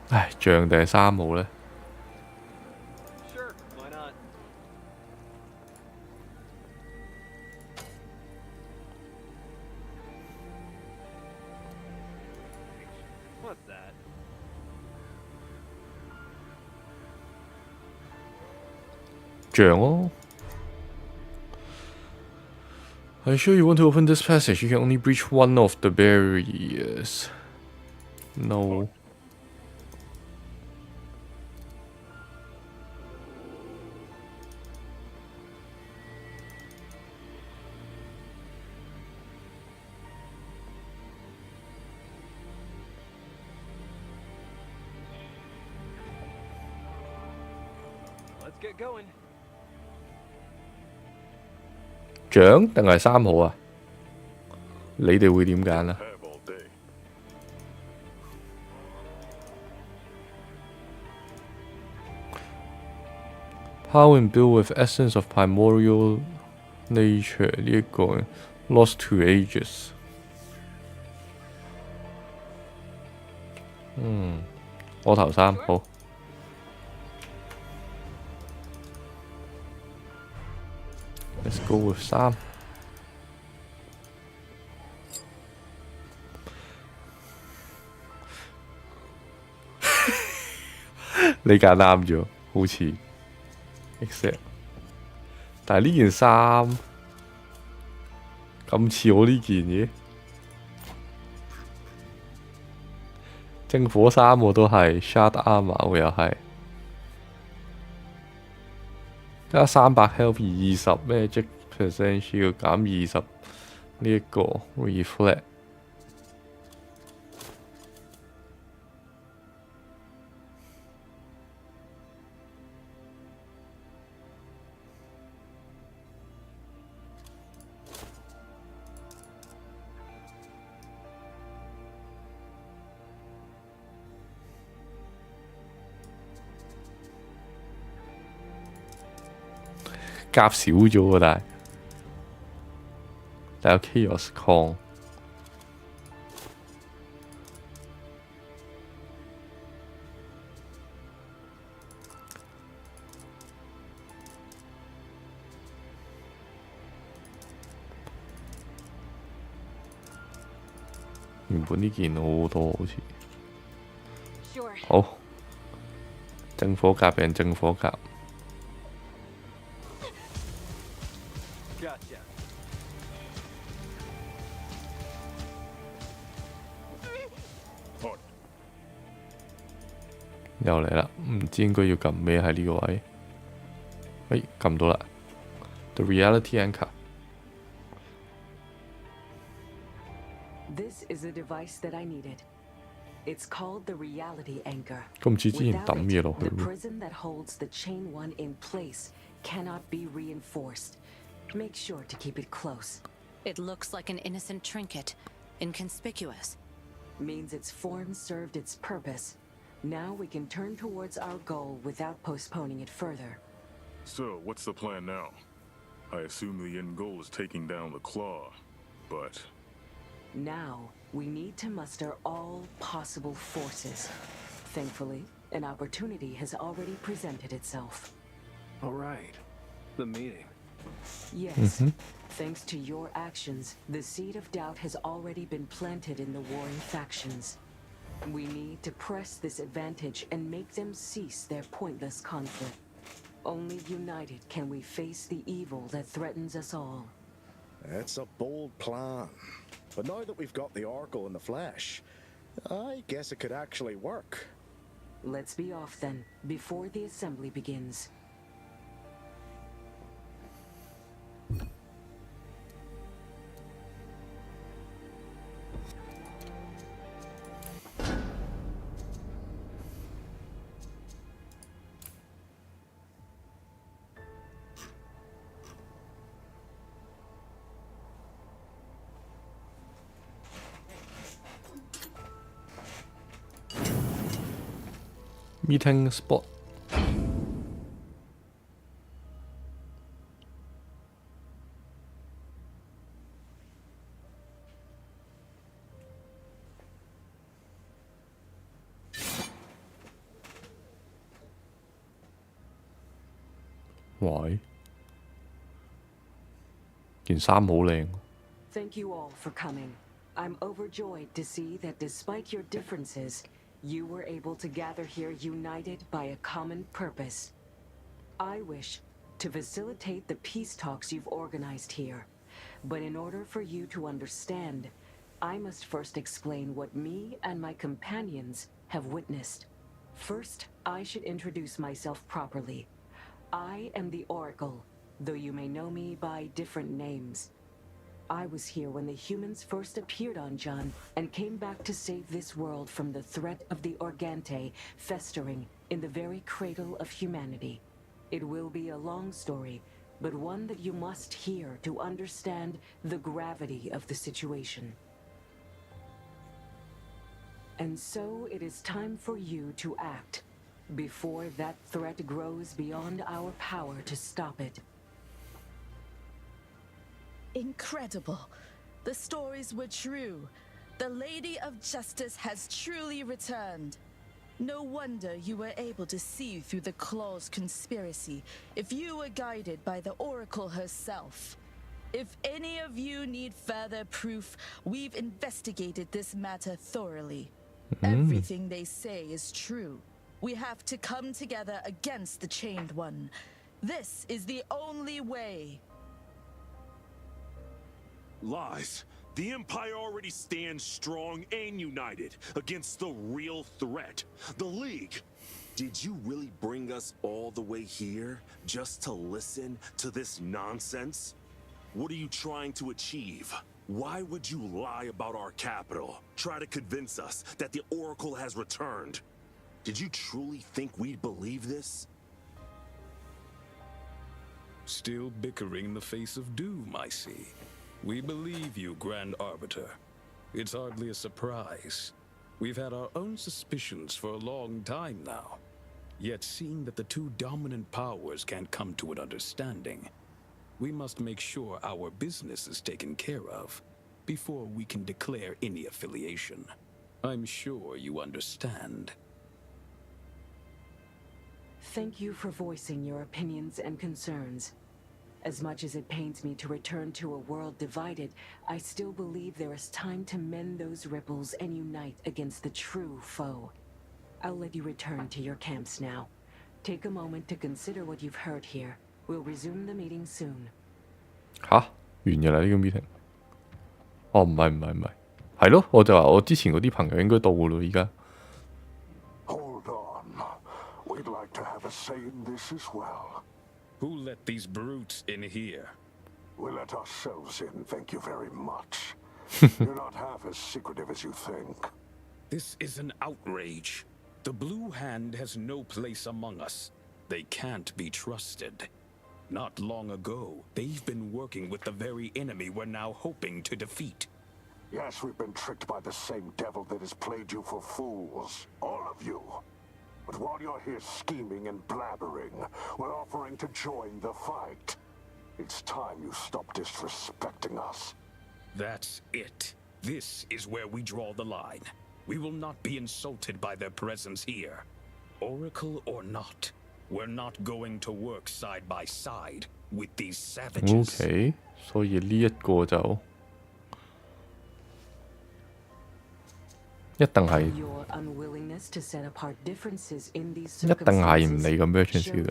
唉，杖定係衫好呢？ Sure, why not? What's that? Are you sure you want to open this passage? You can only breach one of the barriers. No. Let's get going. 獎定係衫好啊？你哋會點揀啊？ Power imbued with essence of primordial nature 呢一個 Lost to Ages。我頭衫好。Let's go with 衫。你揀啱咗，好似。Except， 但係呢件衫咁似我呢件嘅，正火衫我都係 Shard Armor 我又係。加300 health 20 magic percent shield 減20呢一個 reflect。夾少咗喎，但有 Chaos 礦。原本呢件好多好似。 Sure. 好，正火甲定正火甲。 Gotcha. 又嚟啦，唔知應該要撳咩喺呢個位。哎，撳到啦。The reality anchor。 This is a device that I needed. It's called the reality anchor. 都唔知之前 Without 抌嘢落 it, 去 the 喎。 prison that holds the chain one in place cannot be reinforced. Make sure to keep it close. It looks like an innocent trinket, inconspicuous. Means its form served its purpose. Now we can turn towards our goal without postponing it further. So, what's the plan now? I assume the end goal is taking down the claw, but Now, we need to muster all possible forces. Thankfully, an opportunity has already presented itself. All right. The meeting. Yes. Thanks to your actions, the seed of doubt has already been planted in the warring factions. We need to press this advantage and make them cease their pointless conflict. Only united can we face the evil that threatens us all. That's a bold plan. But now that we've got the Oracle in the flesh, I guess it could actually work. Let's be off then, before the assembly begins. Meeting spot。 喂，件衫好靚。 Thank you all for coming. I'm overjoyed to see that despite your differences, you were able to gather here united by a common purpose. I wish to facilitate the peace talks you've organized here. But in order for you to understand, I must first explain what me and my companions have witnessed. First, I should introduce myself properly. I am the Oracle, though you may know me by different names. I was here when the humans first appeared on John and came back to save this world from the threat of the Organte festering in the very cradle of humanity. It will be a long story, but one that you must hear to understand the gravity of the situation. And so it is time for you to act, before that threat grows beyond our power to stop it. Incredible. The stories were true. The Lady of Justice has truly returned. No wonder you were able to see through the Claw's conspiracy if you were guided by the Oracle herself. If any of you need further proof, we've investigated this matter thoroughly. Everything they say is true. We have to come together against the Chained One. This is the only way. Lies. The Empire already stands strong and united against the real threat, the League. Did you really bring us all the way here just to listen to this nonsense? What are you trying to achieve? Why would you lie about our capital? Try to convince us that the Oracle has returned? Did you truly think we'd believe this? Still bickering in the face of doom, I see. We believe you, Grand Arbiter. It's hardly a surprise. We've had our own suspicions for a long time now. Yet seeing that the two dominant powers can't come to an understanding, we must make sure our business is taken care of before we can declare any affiliation. I'm sure you understand. Thank you for voicing your opinions and concerns. As much as it pains me to return to a world divided, I still believe there is time to mend those ripples and unite against the true foe. I'll let you return to your camps now. Take a moment to consider what you've heard here. We'll resume the meeting soon. 吓，完嘅啦呢個 meeting。哦，唔係，係咯，我就話我之前嗰啲朋友應該到噶咯，而家。Hold on. We'd like to have a say in this as well. Who let these brutes in here? We let ourselves in, thank you very much. You're not half as secretive as you think. This is an outrage. The Blue Hand has no place among us. They can't be trusted. Not long ago, they've been working with the very enemy we're now hoping to defeat. Yes, we've been tricked by the same devil that has played you for fools. All of you. But while you're here scheming and blabbering, we're offering to join the fight. It's time you stop disrespecting us. That's it. This is where we draw the line. We will not be insulted by their presence here. Oracle or not, we're not going to work side by side with these savages. OK， 所以呢一個就一定係唔理個 merchant 嘅。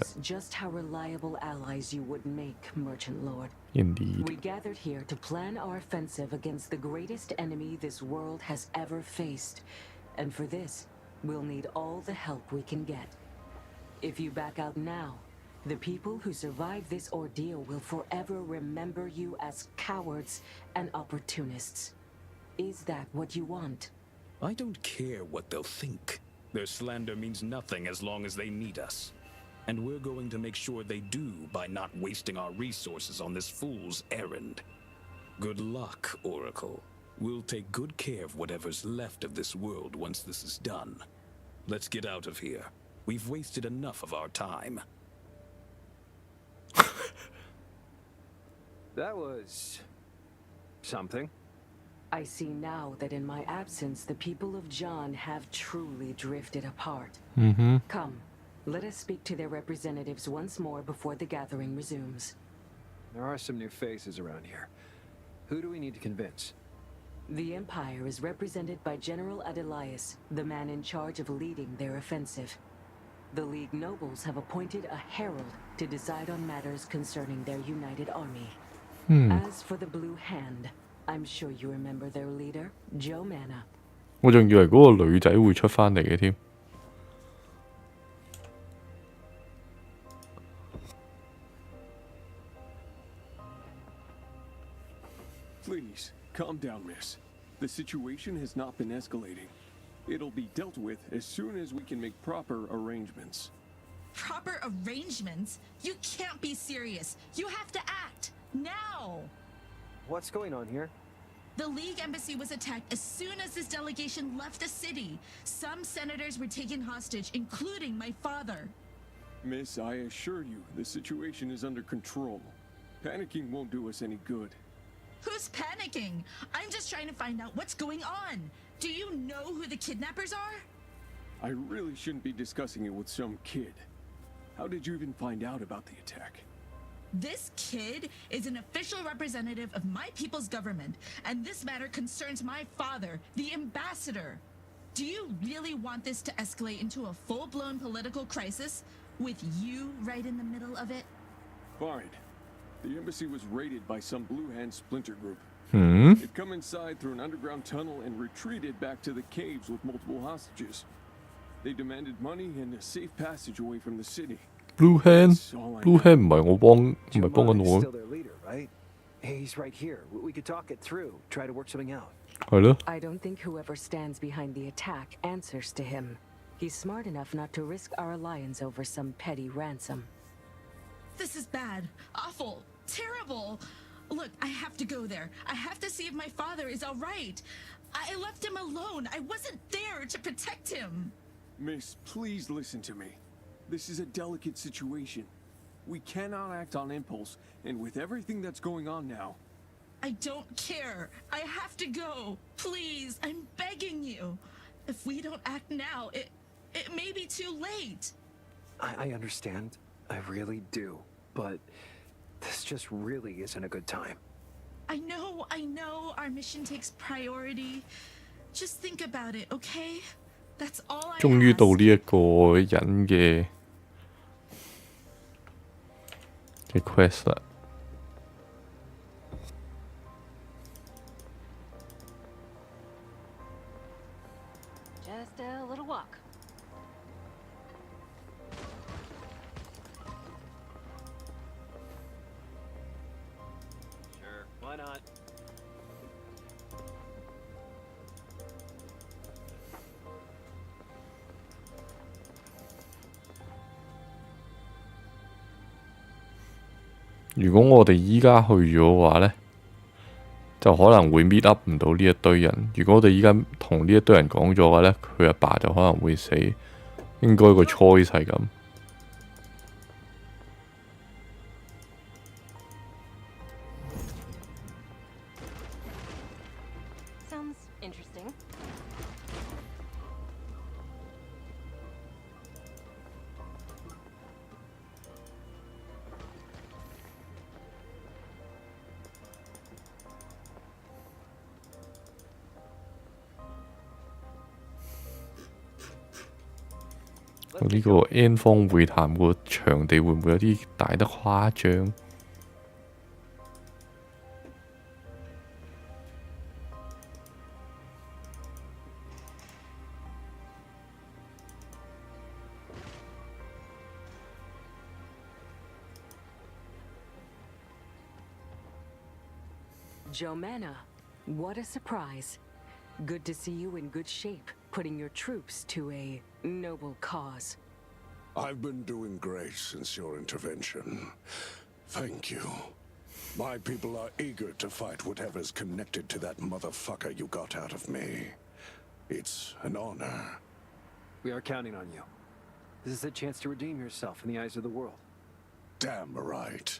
Indeed. We gathered here to plan our offensive against the greatest enemy this world has ever faced. And for this, we'll need all the help we can get. If you back out now, the people who survive this ordeal will forever remember you as cowards and opportunists. Is that what you want? I don't care what they'll think. Their slander means nothing as long as they need us. And we're going to make sure they do by not wasting our resources on this fool's errand. Good luck, Oracle. We'll take good care of whatever's left of this world once this is done. Let's get out of here. We've wasted enough of our time. That was something. I see now that in my absence, the people of John have truly drifted apart. Come, let us speak to their representatives once more before the gathering resumes. There are some new faces around here. Who do we need to convince? The Empire is represented by General Adelias, the man in charge of leading their offensive. The League nobles have appointed a herald to decide on matters concerning their united army. As for the Blue Hand, I'm sure you remember their leader, Joe Manna. 我仲以為嗰個女仔會出返嚟嘅添。Please, calm down, miss. The situation has not been escalating. It'll be dealt with as soon as we can make proper arrangements. Proper arrangements? You can't be serious. You have to act. Now! What's going on here? The League embassy was attacked as soon as this delegation left the city. Some senators were taken hostage, including my father. Miss, I assure you, the situation is under control. Panicking won't do us any good. Who's panicking? I'm just trying to find out what's going on. Do you know who the kidnappers are? I really shouldn't be discussing it with some kid. How did you even find out about the attack? This kid is an official representative of my people's government, and this matter concerns my father, the ambassador. Do you really want this to escalate into a full-blown political crisis, with you right in the middle of it? Fine. The embassy was raided by some Blue Hand splinter group. They'd come inside through an underground tunnel and retreated back to the caves with multiple hostages. They demanded money and a safe passage away from the city. Blue Hand 唔係我幫，唔係幫緊我。 Still their leader, right? Hey, he's right here. We could talk it through, try to work something out. 係咯。 I don't think whoever stands behind the attack answers to him. He's smart enough not to risk our alliance over some petty ransom. This is bad, awful, terrible. Look, I have to go there. I have to see if my father is all right. I left him alone. I wasn't there to protect him. Miss, please listen to me. This is a delicate situation. We cannot act on impulse, and with everything that's going on now... I don't care. I have to go. Please, I'm begging you. If we don't act now, it may be too late. I understand. I really do. But This just really isn't a good time. I know our mission takes priority. Just think about it, okay? That's all I 終於 ask. 到呢一個人嘅 quest 啦。Just a little walk. Sure, why not?如果我哋依家去咗嘅話呢，就可能會 meet up 唔到呢一堆人。如果我哋依家同呢一堆人講咗嘅話呢，佢阿爸就可能會死。應該個 choice 係咁。Sounds interesting. Envoy 呢個 N 方會談個場地會唔會有啲大得誇張？Jomana, what a surprise. Good to see you in good shape, putting your troops to a noble cause. I've been doing great since your intervention. Thank you. My people are eager to fight whatever's connected to that motherfucker you got out of me. It's an honor. We are counting on you. This is a chance to redeem yourself in the eyes of the world. Damn right.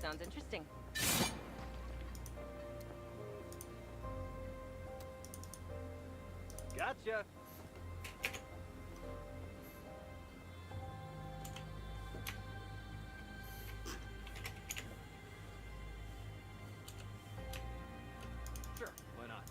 Sounds interesting. Gotcha. Sure, why not?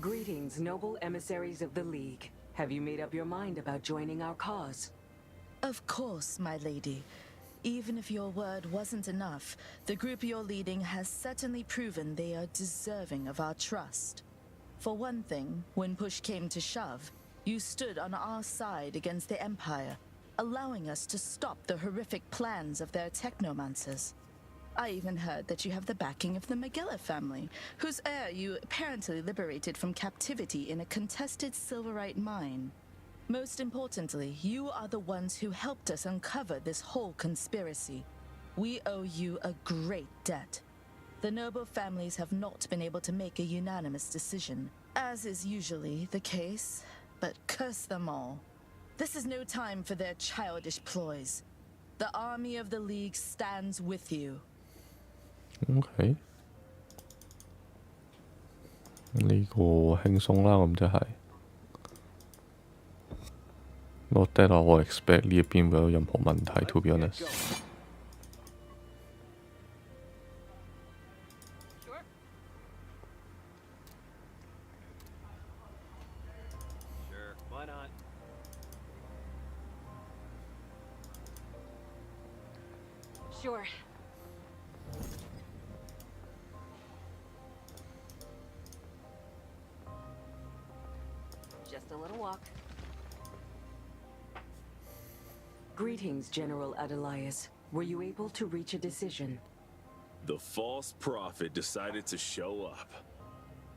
Greetings, noble emissaries of the League. Have you made up your mind about joining our cause? Of course, my lady. Even if your word wasn't enough, the group you're leading has certainly proven they are deserving of our trust. For one thing, when push came to shove, you stood on our side against the Empire, allowing us to stop the horrific plans of their technomancers. I even heard that you have the backing of the Magella family, whose heir you apparently liberated from captivity in a contested silverite mine. Most importantly, you are the ones who helped us uncover this whole conspiracy. We owe you a great debt. The noble families have not been able to make a unanimous decision, as is usually the case, but curse them all. This is no time for their childish ploys. The army of the League stands with you. OK， 呢個輕鬆啦，咁就係。Not that I expect 呢一邊會有任何問題，to be honest。Sure, why not? Sure. Just a little walk. Greetings, General Adelias. Were you able to reach a decision? The false prophet decided to show up.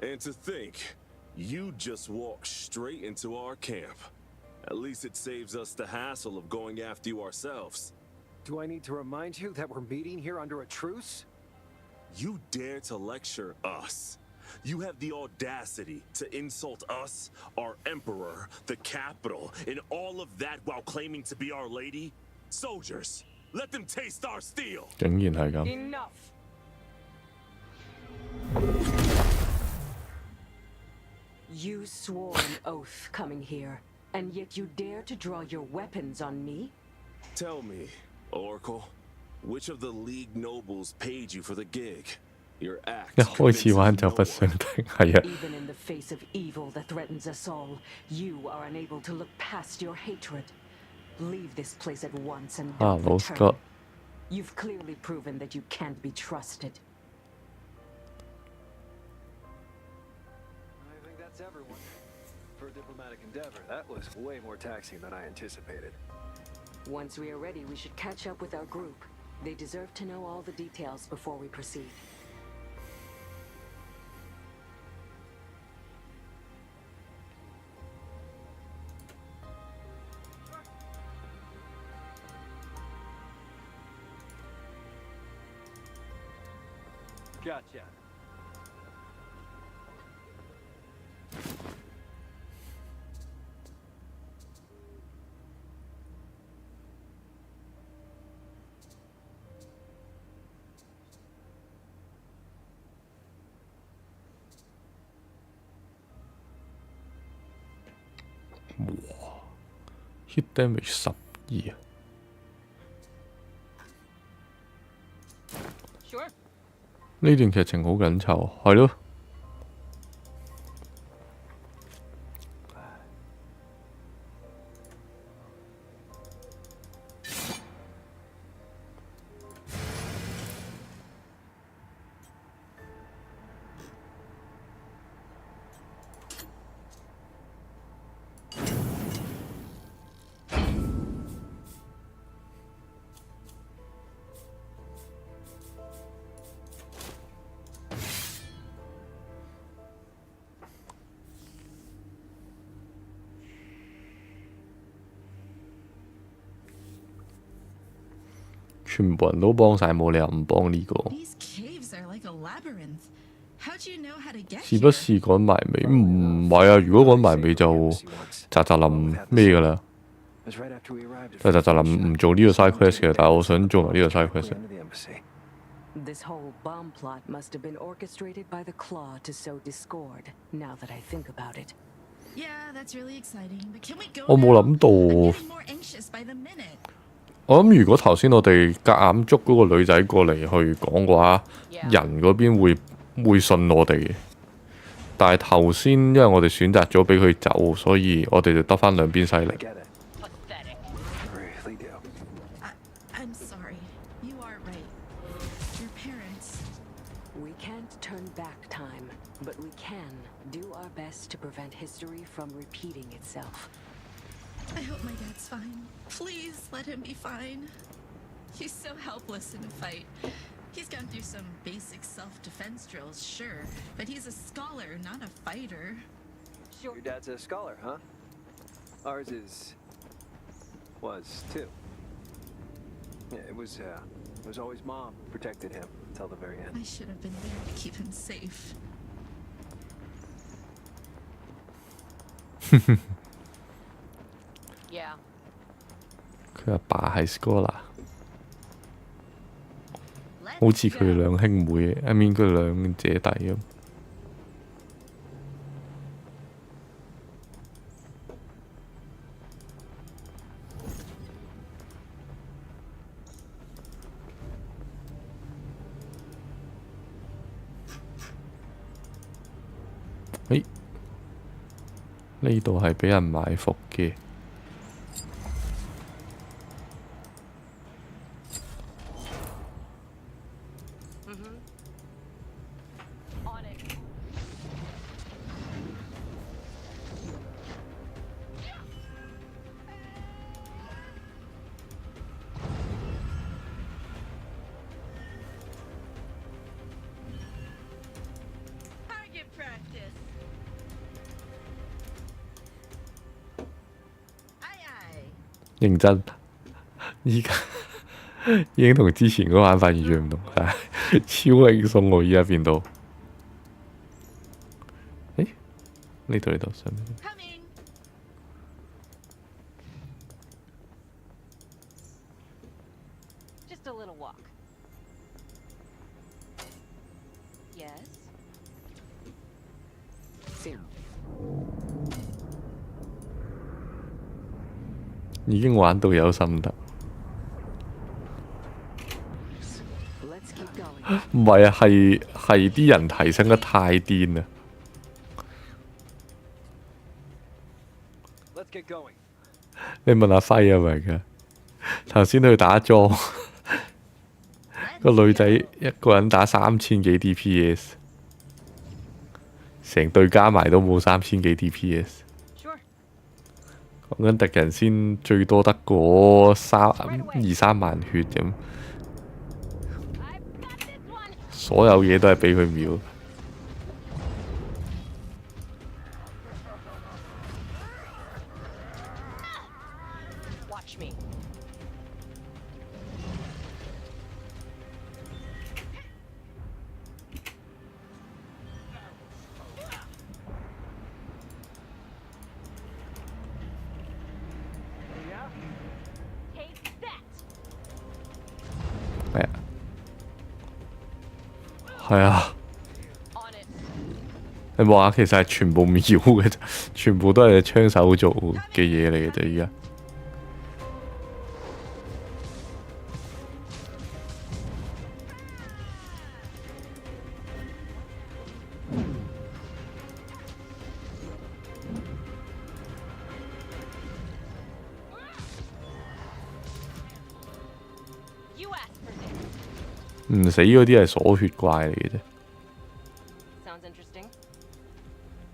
And to think, you just walked straight into our camp. At least it saves us the hassle of going after you ourselves. Do I need to remind you that we're meeting here under a truce? You dare to lecture us. You have the audacity to insult us, our emperor, the capital, and all of that while claiming to be our lady? Soldiers, let them taste our steel! 竟然係咁。 Enough. You swore an oath coming here, and yet you dare to draw your weapons on me? Tell me, Oracle, which of the League nobles paid you for the gig? Your act 一開始玩就不想聽，係啊。 Even in the face of evil that threatens us all, you are unable to look past your hatred. Leave this place at once and don't return. You've clearly proven that you can't be trusted. I think that's everyone. For a diplomatic endeavor, that was way more taxing than I anticipated. Once we are ready, we should catch up with our group. They deserve to know all the details before we proceed. Gotcha. Hit damage 12啊！ Sure. 呢段劇情好緊湊，係咯。全部人都幫晒，冇理由唔幫呢個。 These caves are like a labyrinth. How'd you know how to get 是不 here? 是趕埋尾？唔係啊！如果趕埋尾就扎扎林咩㗎啦。但係扎扎林唔做呢個 side quest 嘅，但係我想做埋呢個 side quest。 This whole bomb plot must have been orchestrated by the Claw to sow discord, now that I think about it. Yeah, that's really exciting. But can we go 我冇 now? 諗到。 I'm getting more anxious by the minute. 我諗如果頭先我哋夾硬捉嗰個女仔過嚟去講嘅話，人嗰邊會信我哋嘅。但係頭先因為我哋選擇咗俾佢走，所以我哋就得返兩邊勢力。 I'm sorry. You are right. Your parents. We can't turn back time, but we can do our best to prevent history from repeating itself. I hope my dad's fine. Please let him be fine. He's so helpless in a fight. He's gone through some basic self-defense drills, sure, but he's a scholar, not a fighter. Your dad's a scholar, huh? Ours was too. Yeah, it was always Mom who protected him until the very end. I should have been there to keep him safe. Yeah. 佢阿爸係 scholar， 好似佢哋兩兄妹，I mean 佢兩姐弟咁。誒，呢度係俾人埋伏嘅。 Let's 認真，依家已經同之前嗰個玩法完全唔同，但係超輕鬆喎！依家變到，誒呢度上面。Just a little walk. Yes. 已經玩到有心得。唔係啊，係啲人提升得太癲啦。你問阿輝啊，咪㗎？頭先去打裝，個女仔一個人打3000幾 DPS， 成隊加埋都冇3000幾 DPS。講緊敵人先最多得嗰2-3萬血咁。所有嘢都係俾佢秒。係啊，你望下，其實係全部秒嘅啫，全部都係槍手做嘅嘢嚟嘅啫，而家。唔死嗰啲係鎖血怪嚟嘅啫。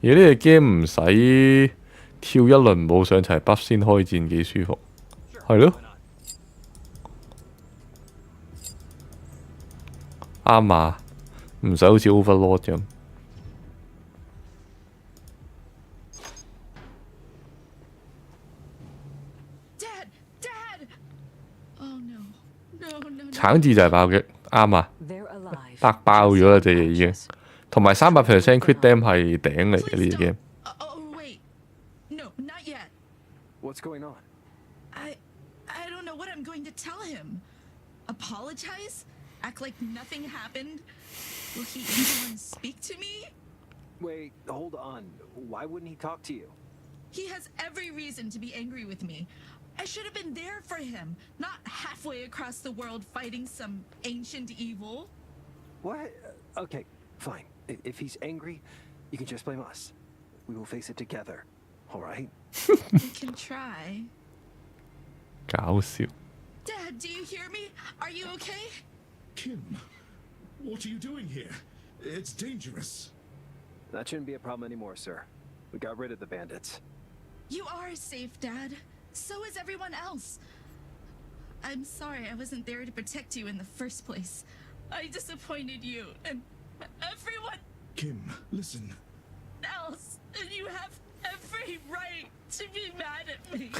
而呢隻 game 唔使跳一輪舞上齊 buff 先開戰，幾舒服。係咯，啱啊，唔使好似 Overlord 咁。橙字就係爆擊，啱啊，得爆咗啦隻嘢已經，同埋300% crit dam 係頂嚟嘅呢隻 game。What's going on? I don't know what I'm going to tell him. Apologize? Act like nothing happened? Will he even speak to me? Wait, hold on. Why wouldn't he talk to you? He has every reason to be angry with me. I should have been there for him, not halfway across the world fighting some ancient evil. What? Okay, fine. If he's angry, you can just blame us. We will face it together. All right? We can try. 搞笑。 Dad, do you hear me? Are you okay? Kim, what are you doing here? It's dangerous. That shouldn't be a problem anymore, sir. We got rid of the bandits. You are safe, Dad. So is everyone else. I'm sorry I wasn't there to protect you in the first place. I disappointed you and everyone Kim, listen. else. And you have every right to be mad at me.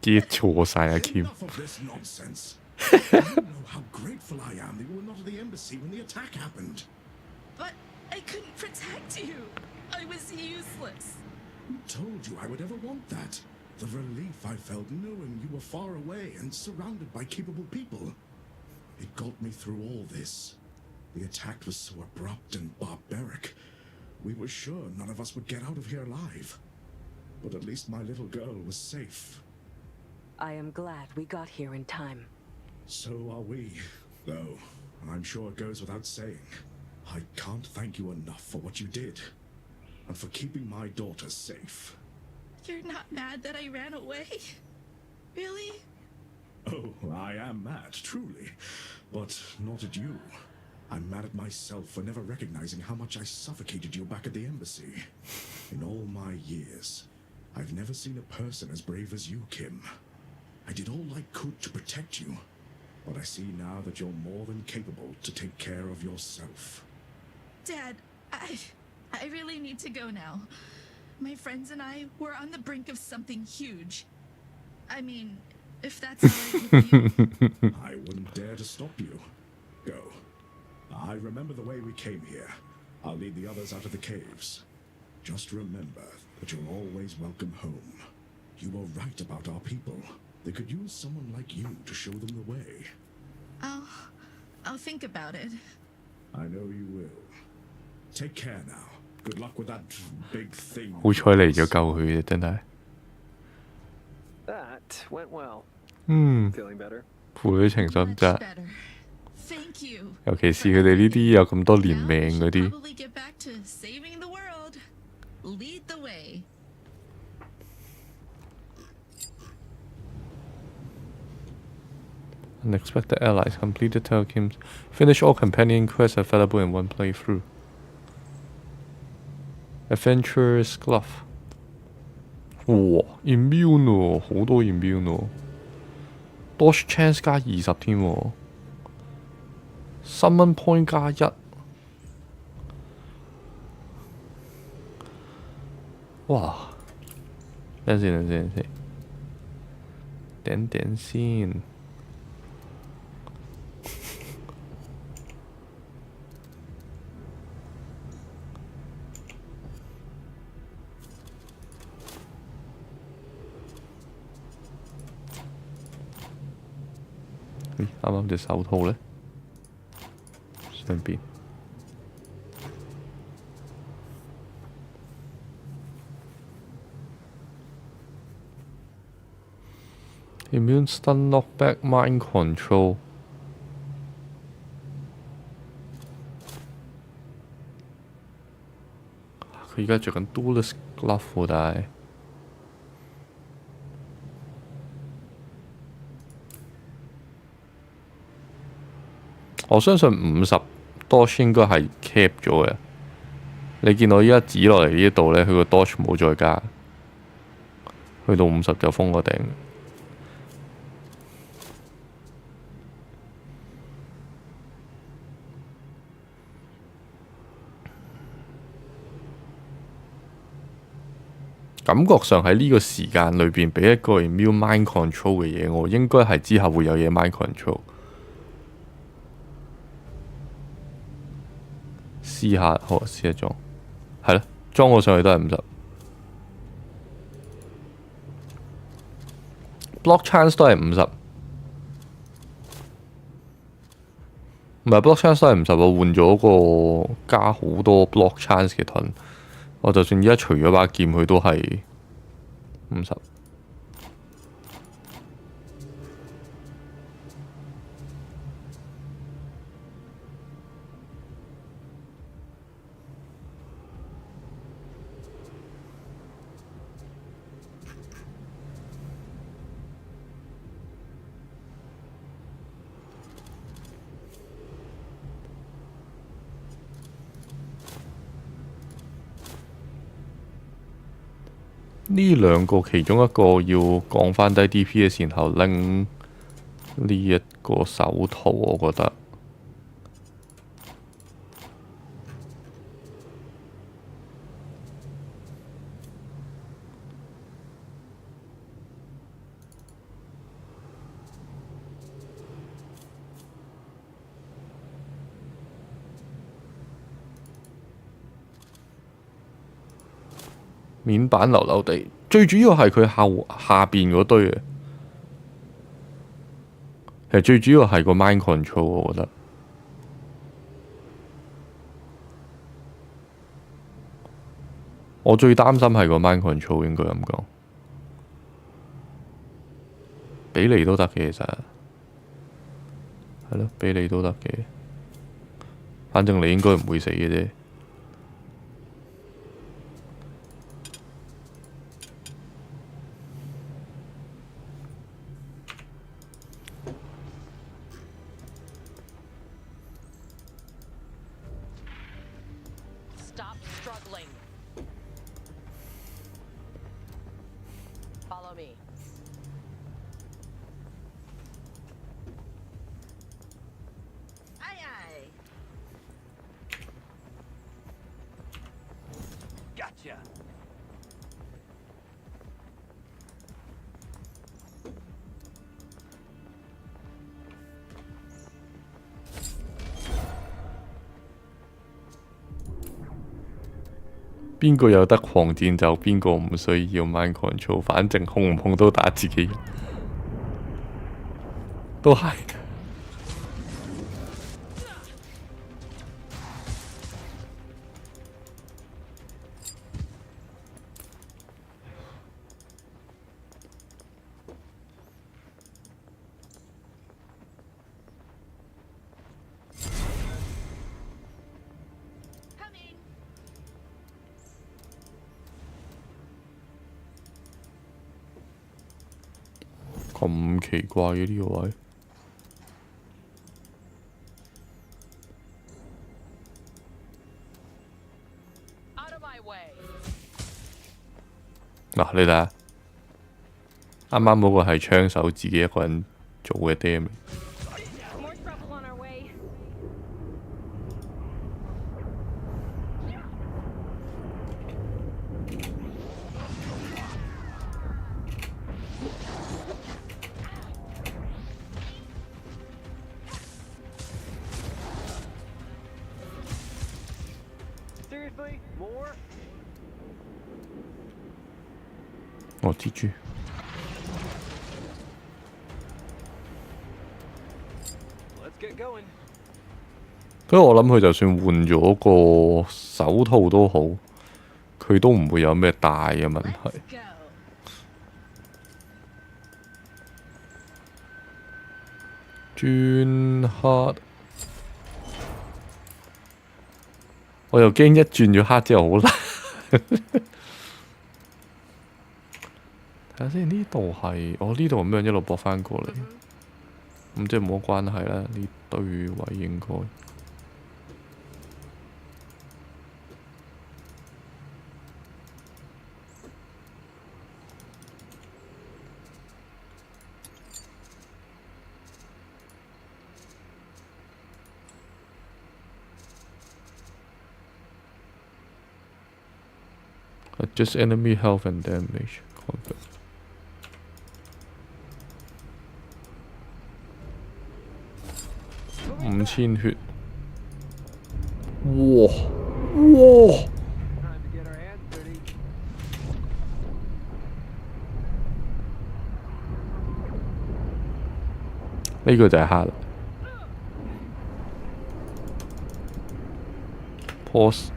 記錯晒啊 Kim。 Enough of this nonsense. You know how grateful I am that you were not at the embassy when the attack happened. But I couldn't protect you. I was useless. Who told you I would ever want that? The relief I felt knowing you were far away and surrounded by capable people. It got me through all this. The attack was so abrupt and barbaric. We were sure none of us would get out of here alive. But at least my little girl was safe. I am glad we got here in time. So are we, though. I'm sure it goes without saying. I can't thank you enough for what you did. And for keeping my daughter safe. You're not mad that I ran away? Really? Oh, I am mad, truly. But not at you. I'm mad at myself for never recognizing how much I suffocated you back at the embassy. In all my years, I've never seen a person as brave as you, Kim. I did all I could to protect you. But I see now that you're more than capable to take care of yourself. Dad, I really need to go now. My friends and I were on the brink of something huge. I mean, if that's all right with you. I wouldn't dare to stop you. Go. I remember the way we came here. I'll lead the others out of the caves. Just remember that you're always welcome home. You were right about our people. They could use someone like you to show them the way. I'll think about it. I know you will. Take care now. Good luck with that big thing. 好彩嚟咗救佢嘅，真係。That went well. Feeling better? 父女情深啫。Thank you. 尤其是佢哋呢啲有咁多年命嗰啲。Probably get back to saving the world. Lead the way. Unexpected allies. Complete the telekims. Finish all companion quests available in one playthrough. Adventurer's Glove. 哇 ，immune 喎，好多 immune 喎。Dodge chance 加20添喎。Summon point 加1。哇！等陣先。啱啱隻手套呢？上邊。Immune stun knockback mind control。佢而家着緊 Duelist Glove 喎，但係。我相信50dodge 應該係 cap 咗嘅。你見我依家指落嚟呢度呢，佢個 dodge 冇再加，去到50就封個頂。感覺上喺呢個時間裏邊俾一個 immune mind control 嘅嘢，我應該係之後會有嘢 mind control。試下，好試下裝，係咯，裝我上去都係50。block chance 都係50，唔係 block chance 都係50，我換咗個加好多 block chance 嘅盾，我就算而家除咗把劍，佢都係50。呢兩個其中一個要降翻低 DP 嘅時候拎呢一個手套，我覺得面板流流地，最主要係佢下邊嗰堆嘅，其實最主要係個 mind control， 我覺得。我最擔心係個 mind control， 應該咁講。俾你都得嘅，其實係咯，俾你都得嘅。反正你應該唔會死嘅啫。邊個有得狂戰就邊個唔需要 mind control， 反正控唔控都打自己人，都係。咁奇怪嘅呢個位，嗱你睇下，啱啱嗰個係槍手自己一個人做嘅 damage。哦，蜘蛛。所以我諗佢就算換咗個手套都好，佢都唔會有咩大嘅問題。轉黑，我又驚一轉咗黑之後好難。睇下先，呢度係我呢度咁樣一路駁返過嚟，咁即係冇乜關係啦。呢堆位應該。Adjust enemy health and damage. 5000血，哇哇！呢個就係黑啦。Pause。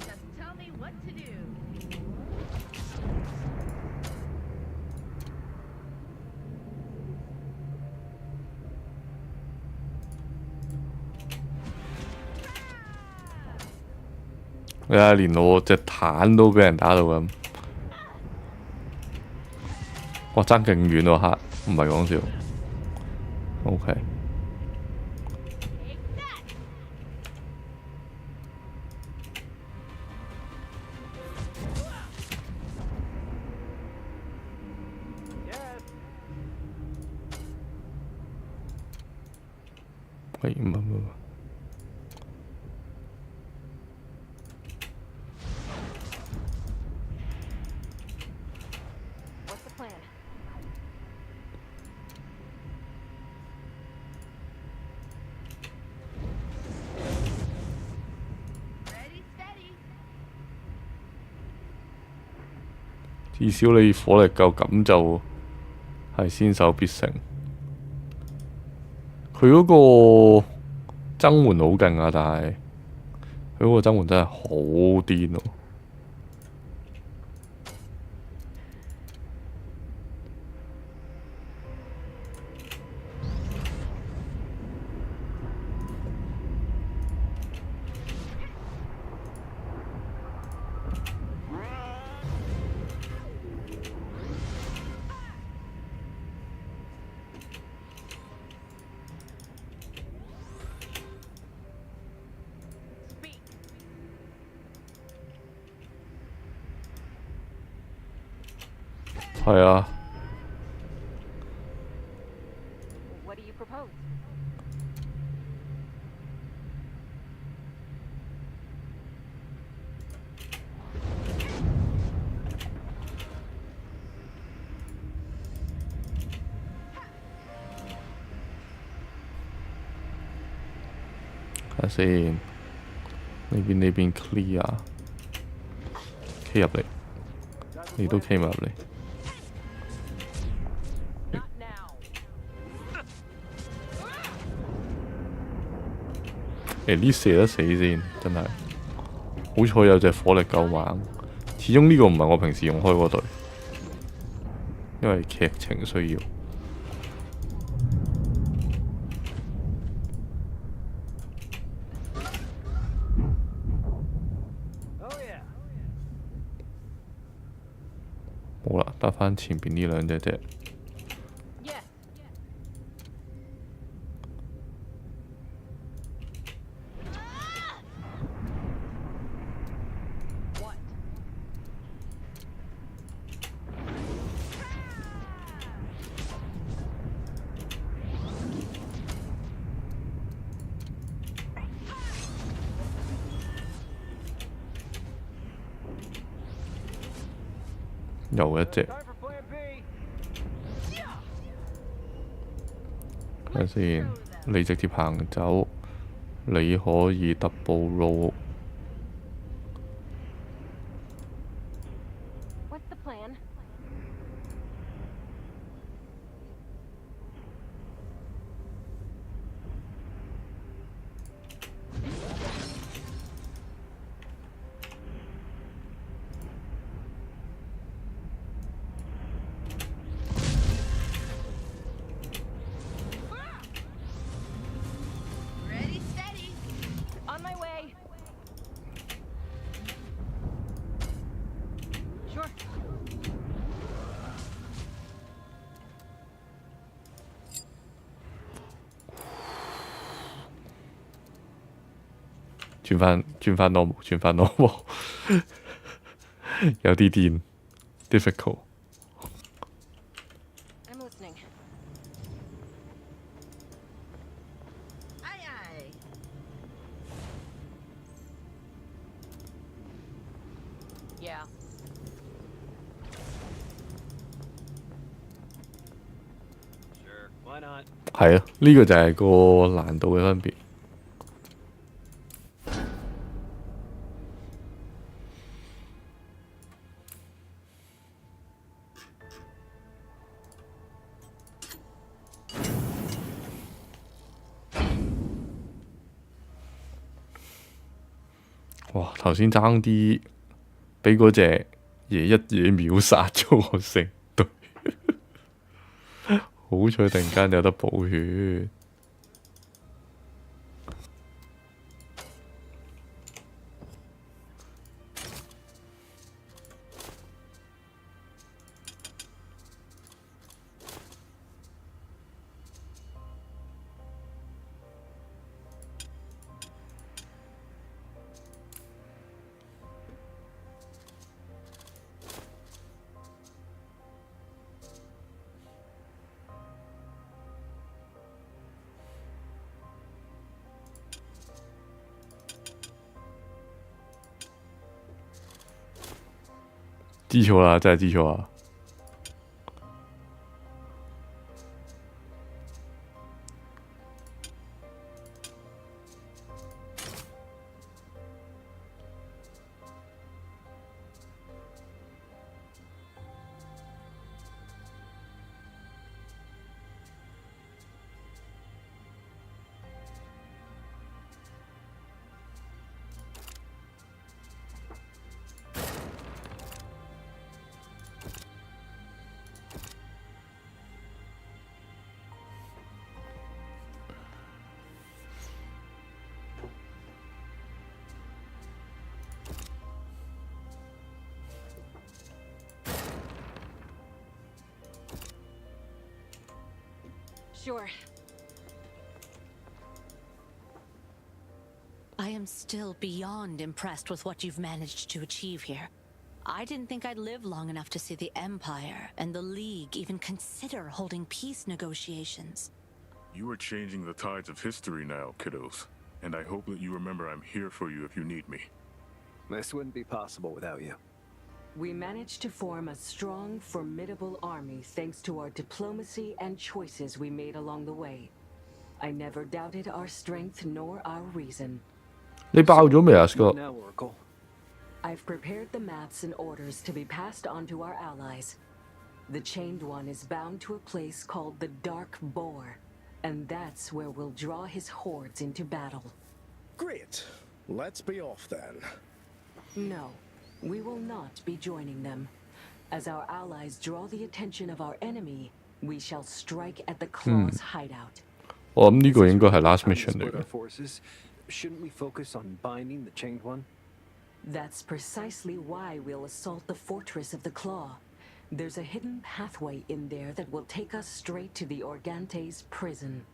Just tell me what to do. 你睇，連我隻彈都俾人打到咁，哇！爭勁遠喎，黑，唔係講笑。OK。喂，唔係唔係。至少你火力夠咁就係先手必勝。佢嗰個增援好勁啊，但係佢嗰個增援真係好癲喎！係啊。What do you propose? 睇下先，呢邊 clear，K 入嚟，你都 K 埋入嚟。呢射得死先，真係好彩有隻火力夠猛。始終呢個唔係我平時用開嗰隊，因為劇情需要。冇啦，得返前邊呢兩隻啫。又一隻，睇下先。你直接行走，你可以 double roll。What's the plan? 轉翻 normal， 有啲癲 ，difficult。I'm listening. Aye, aye. Yeah. Sure, why not? 係啊，呢個就係個難度嘅分別。哇！頭先爭啲俾嗰隻嘢一嘢秒殺咗我成隊，好彩突然間有得補血。知錯啦，真係知錯啊！ Sure. I am still beyond impressed with what you've managed to achieve here. I didn't think I'd live long enough to see the Empire and the League even consider holding peace negotiations. You are changing the tides of history now, kiddos. And I hope that you remember I'm here for you if you need me. This wouldn't be possible without you. We managed to form a strong, formidable army thanks to our diplomacy and choices we made along the way. I never doubted our strength nor our reason. 你爆咗未啊，Scott？ Now, Oracle. I've prepared the maps and orders to be passed on to our allies. The Chained One is bound to a place called the Dark Boar, and that's where we'll draw his hordes into battle. Great. Let's be off then. No, we will not be joining them. As our allies draw the attention of our enemy, we shall strike at the Claw's hideout. 我諗呢個應該係 last mission 嚟嘅。 Shouldn't we focus on binding the Chained One? That's precisely why we'll assault the fortress of the Claw. There's a hidden pathway in there that will take us straight to the Organte's prison.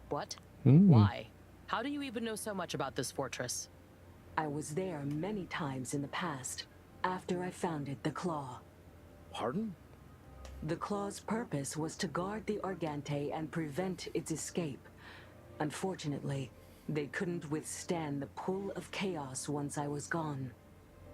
What? Why? How do you even know so much about this fortress? I was there many times in the past, after I founded the Claw. Pardon? The Claw's purpose was to guard the Organte and prevent its escape. Unfortunately, they couldn't withstand the pull of chaos once I was gone.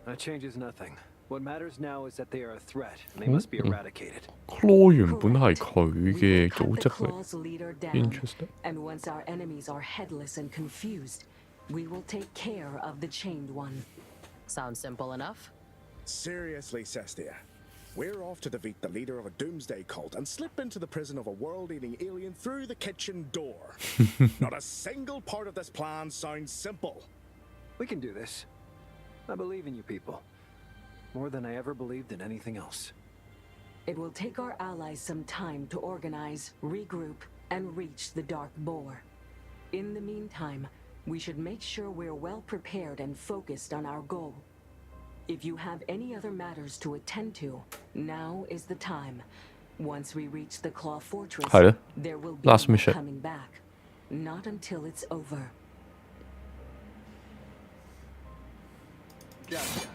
That changes nothing. What matters now is that they are a threat, and they must be eradicated. Claw 原本係佢嘅組織嚟。 Claw's leader down, Interesting. and once our enemies are headless and confused, we will take care of the Chained One. Sounds simple enough. Seriously, Cestia. We're off to defeat the leader of a doomsday cult and slip into the prison of a world-eating alien through the kitchen door. Not a single part of this plan sounds simple. We can do this. I believe in you people. More than I ever believed in anything else. It will take our allies some time to organize, regroup, and reach the Dark Boar. In the meantime, we should make sure we're well prepared and focused on our goal. If you have any other matters to attend to, now is the time. Once we reach the Claw Fortress, there will be Last no mission. coming back. Not until it's over. Gotcha.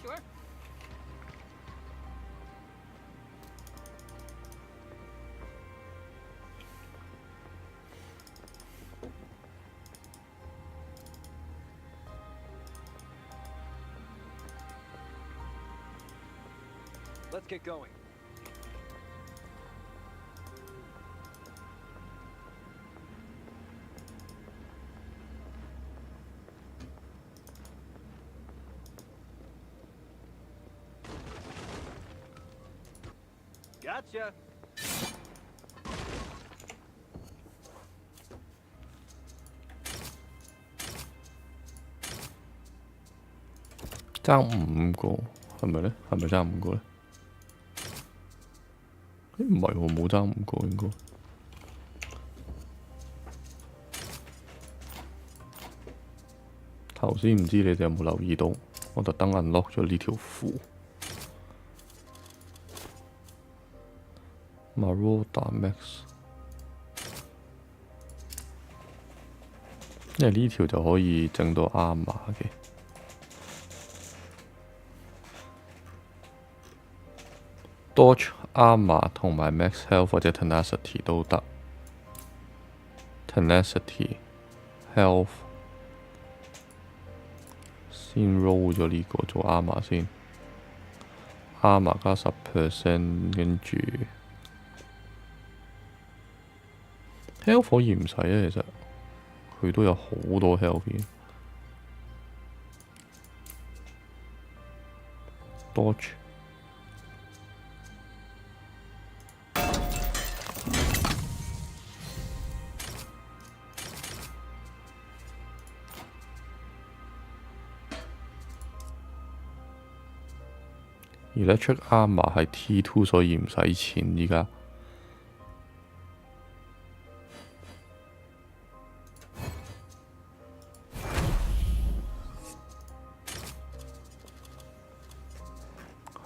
Sure. Let's get going. Gotcha. 爭5個係咪咧？係咪爭5個咧？唔係喎，冇爭5個應該。頭先唔知你哋有冇留意到，我特登 unlock 咗呢條褲。Marauder Max， 因為呢條就可以整到啱碼嘅。Dodge Armor 同埋 Max Health 或者 Tenacity 都得。Tenacity Health 先 roll 咗呢個做 Armor 先。Armor 加10%，跟住 Health 可以唔使啊，其實佢都有好多 Health 嘅。Dodge。Electric Armor 係 T2，所以唔使錢依家。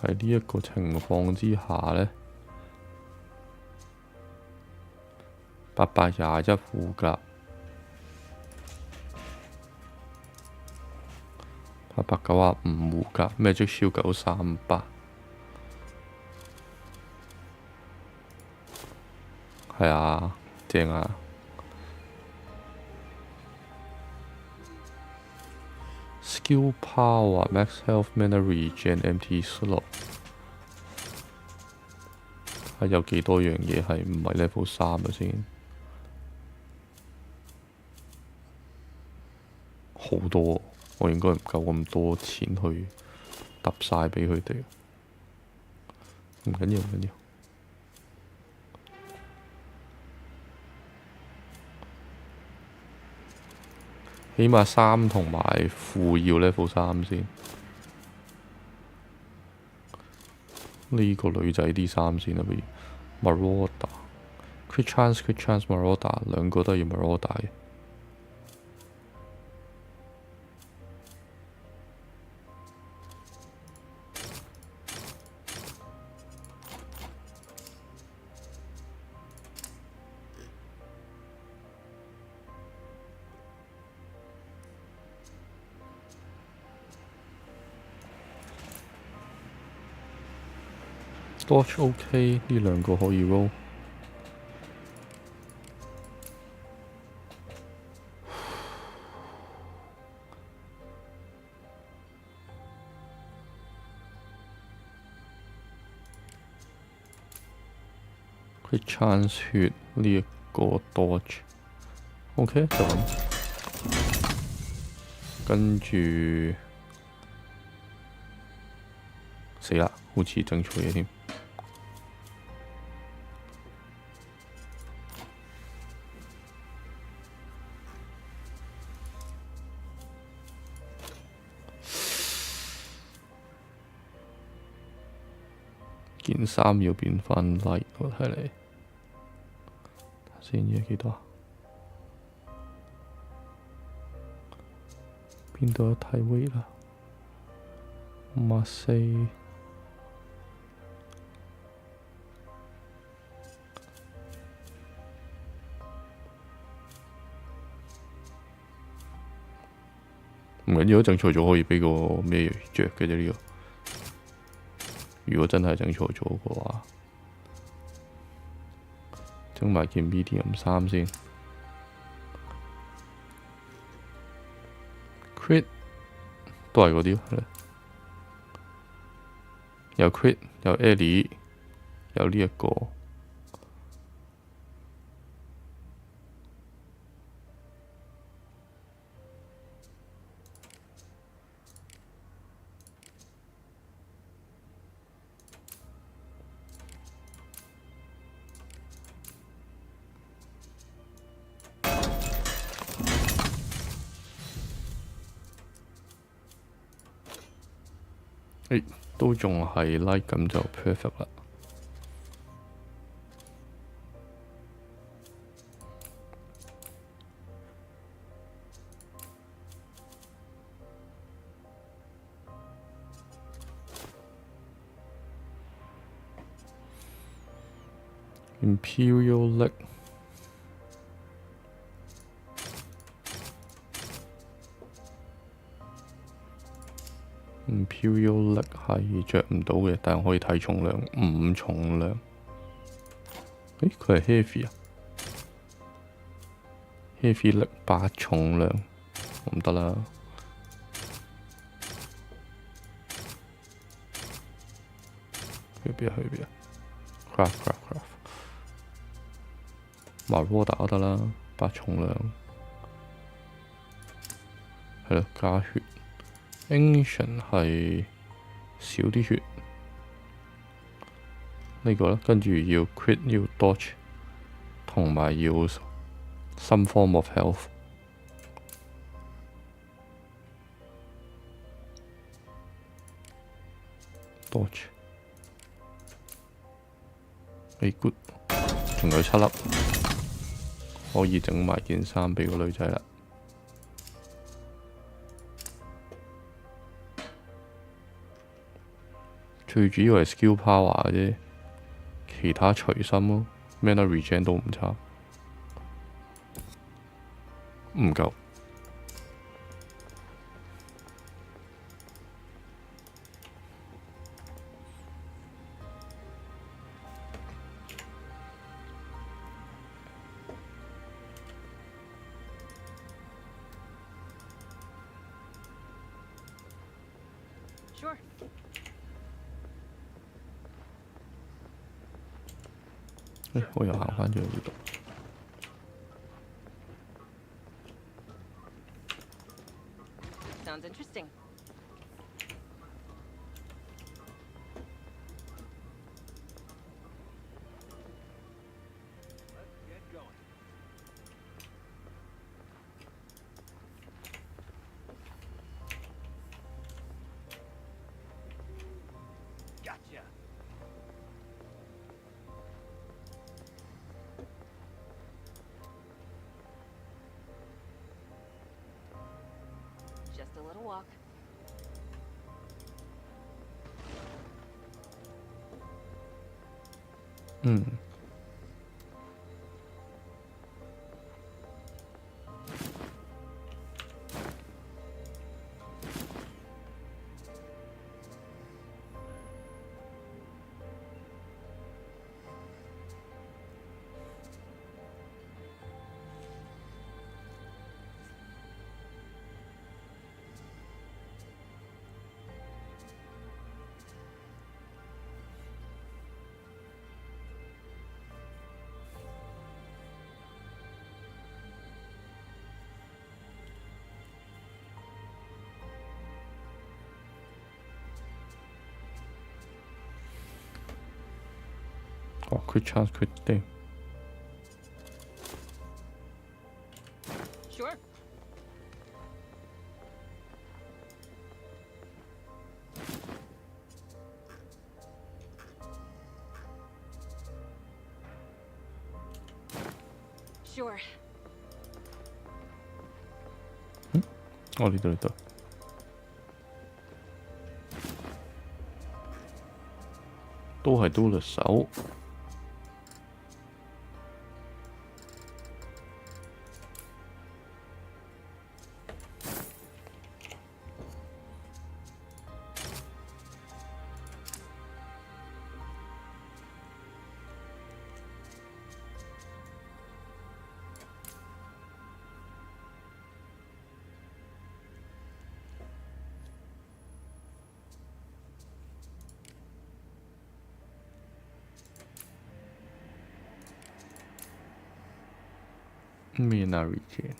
喺呢一個情況之下呢，821護甲，895護甲，Magic Shield 938，係啊，正啊！Skill Power Max Health Mana Regen Empty Slot 係有幾多樣嘢係唔係 level 3嘅先？好多，我應該唔夠咁多錢去揼晒畀佢哋。唔緊要，唔緊要。起碼3同埋副要 level 3先。呢個女仔啲衫先啦，不如 Marauder、Crit Chance、Crit Chance、Marauder 兩個都要 Marauder 嘅。Dodge OK， 呢兩個可以 roll。Crit Chance 血呢一個 Dodge，OK 就咁。跟住死啦，好似整錯嘢添。件衫要變翻 light， 我睇嚟。先嘢幾多？邊度太 weight 啦？54。唔緊要，整錯咗可以畀個咩着嘅啫呢個。如果真係整錯咗嘅話，整埋件 medium 衫先。Crit 都係嗰啲，係啦。有 Crit， 有 Ellie， 有呢一個。都仲係 like 咁就 perfect 啦。Imperial Leg。Imperial 力係着唔到嘅，但係可以睇重量5重量。佢係 heavy 啊 ，heavy 力8重量，唔得啦。去邊啊？去邊啊 ？Craft。Marauder 都得啦，8重量。係咯，加血。Ancient 係少啲血，呢個啦，跟住要 crit 要 dodge， 同埋要 some form of health。dodge， good， 仲有7粒，可以整埋件衫畀個女仔啦。最主要係 skill power 啫，其他隨心咯。mana regen 都唔差，唔夠。Sure. 我又行返咗呢度。Sounds interesting. Gotcha. Just a little walk. Mm. Oh, crit chance, crit thing. Sure. Sure. 哦，呢度呢度，都係刀律手。mana regen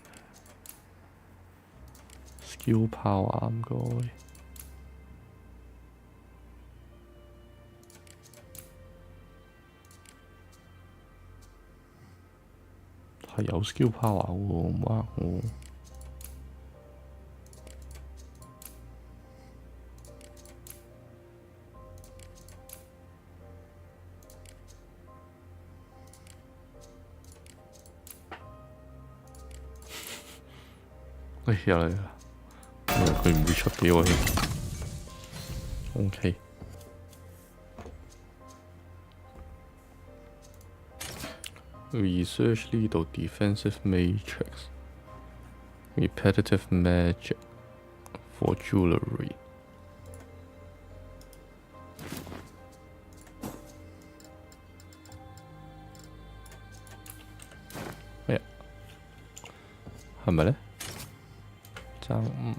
skill power 唔該。係有 skill power 喎，唔呃我。哎，又嚟啦！佢唔會出俾我添。OK。Research 呢度 defensive matrix repetitive magic for jewelry。哎呀，係咪咧？爭5。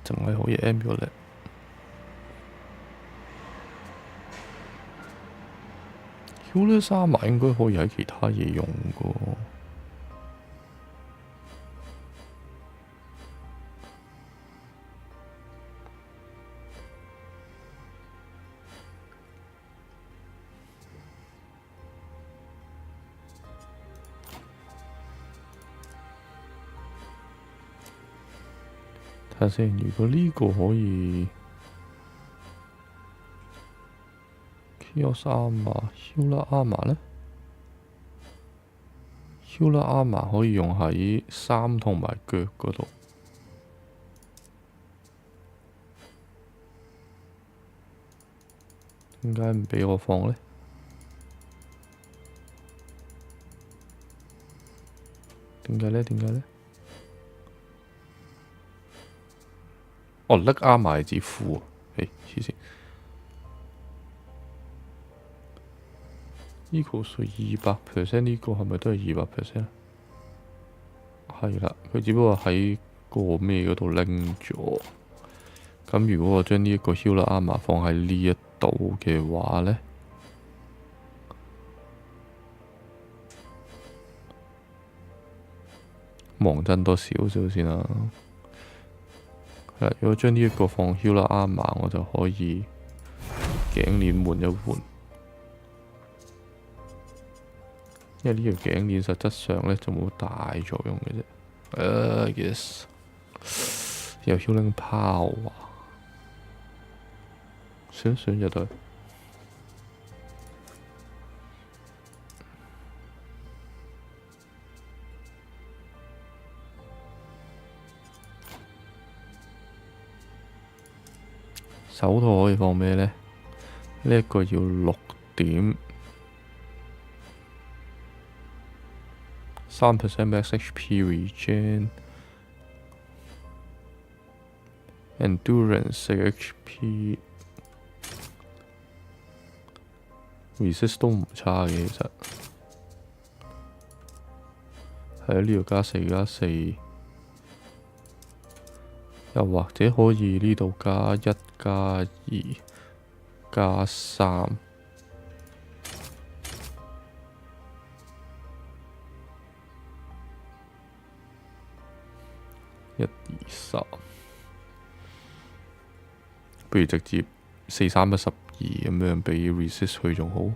淨係可以 emulate。Healer 沙馬應該可以喺其他嘢用㗎喎。睇下先，如果呢個可以 Chaos Armor、Healer Armor 呢 Healer Armor 可以用喺衫同埋腳嗰度。點解唔畀我放呢？點解呢？點解呢？哦，甩啱埋支褲啊！黐線。呢個數200%，呢個係咪都係200%？係啦，佢只不過喺個咩嗰度拎咗。咁如果我將呢一個 Healer Armor 放喺呢一度嘅話呢，望真多少少先啦。如果將呢一個放 Healer Armor，我就可以頸鏈換一換。因為呢條頸鏈實質上呢就冇大作用嘅啫。Yes， 有 Healing Power， 算就對。手套可以放咩呢？呢一個要6點。3% max HP regen， endurance 4 HP， resist 都唔差嘅其實。係啊，呢度加4+4，又或者可以呢度加1+2+3。1、2、3，不如直接4、3、1、12咁樣比 resist 佢仲好。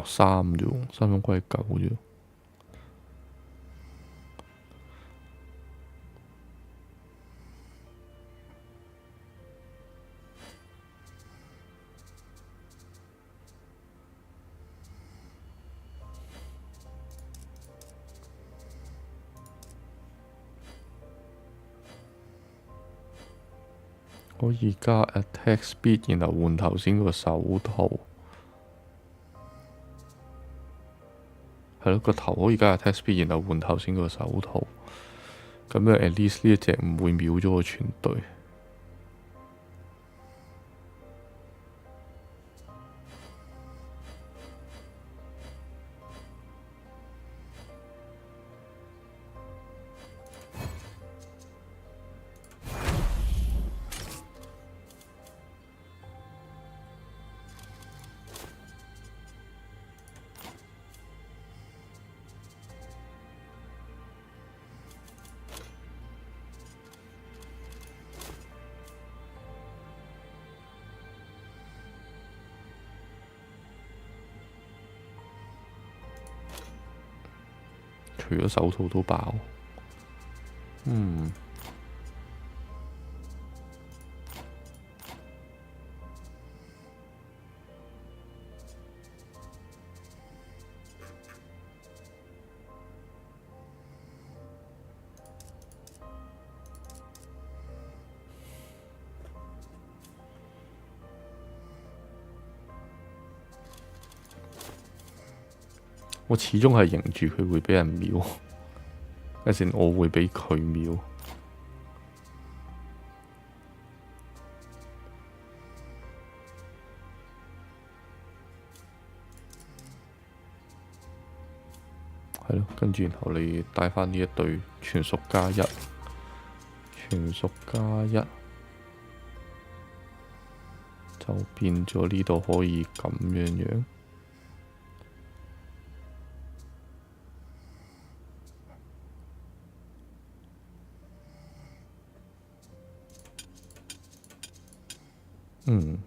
3啫喎，3分歸9啫。可以加 attack speed， 然後換頭先個手套。係咯，個頭可以加 attack speed， 然後換頭先個手套。咁樣 at least 呢一隻唔會秒咗個全隊。除咗手套都爆。我始終係認住佢會畀人秒，有時我會畀佢秒。係咯，跟住然後你帶返呢一對全屬+1，全屬+1就變咗呢度可以咁樣樣。嗯。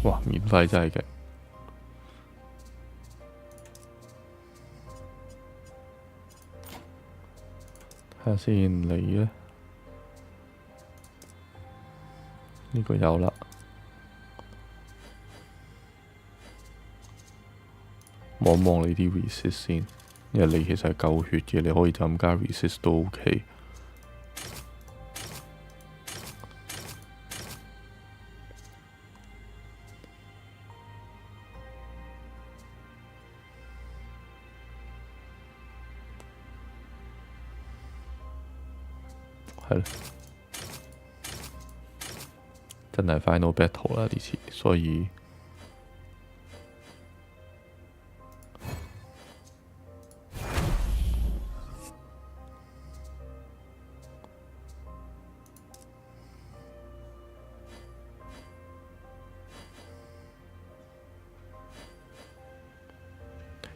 哇！免費真係勁，睇下先你呢？呢個有啦，望望你啲 resist 先，因為你其實係夠血嘅，你可以就咁加 resist 都 OK。係咯，真係 final battle 啦呢次，所以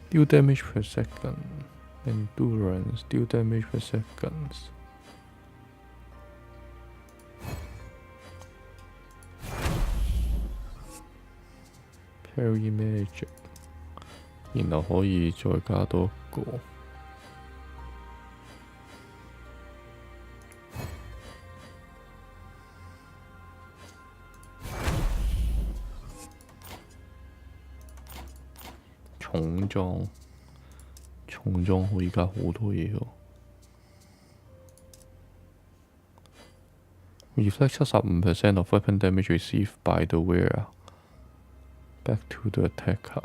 deal damage per second, endurance, deal damage per seconds。Carry magic， 然後可以再加多一個。重裝，重裝可以加好多嘢喎。Reflect 75% of weapon damage received by the wearer back to the attacker。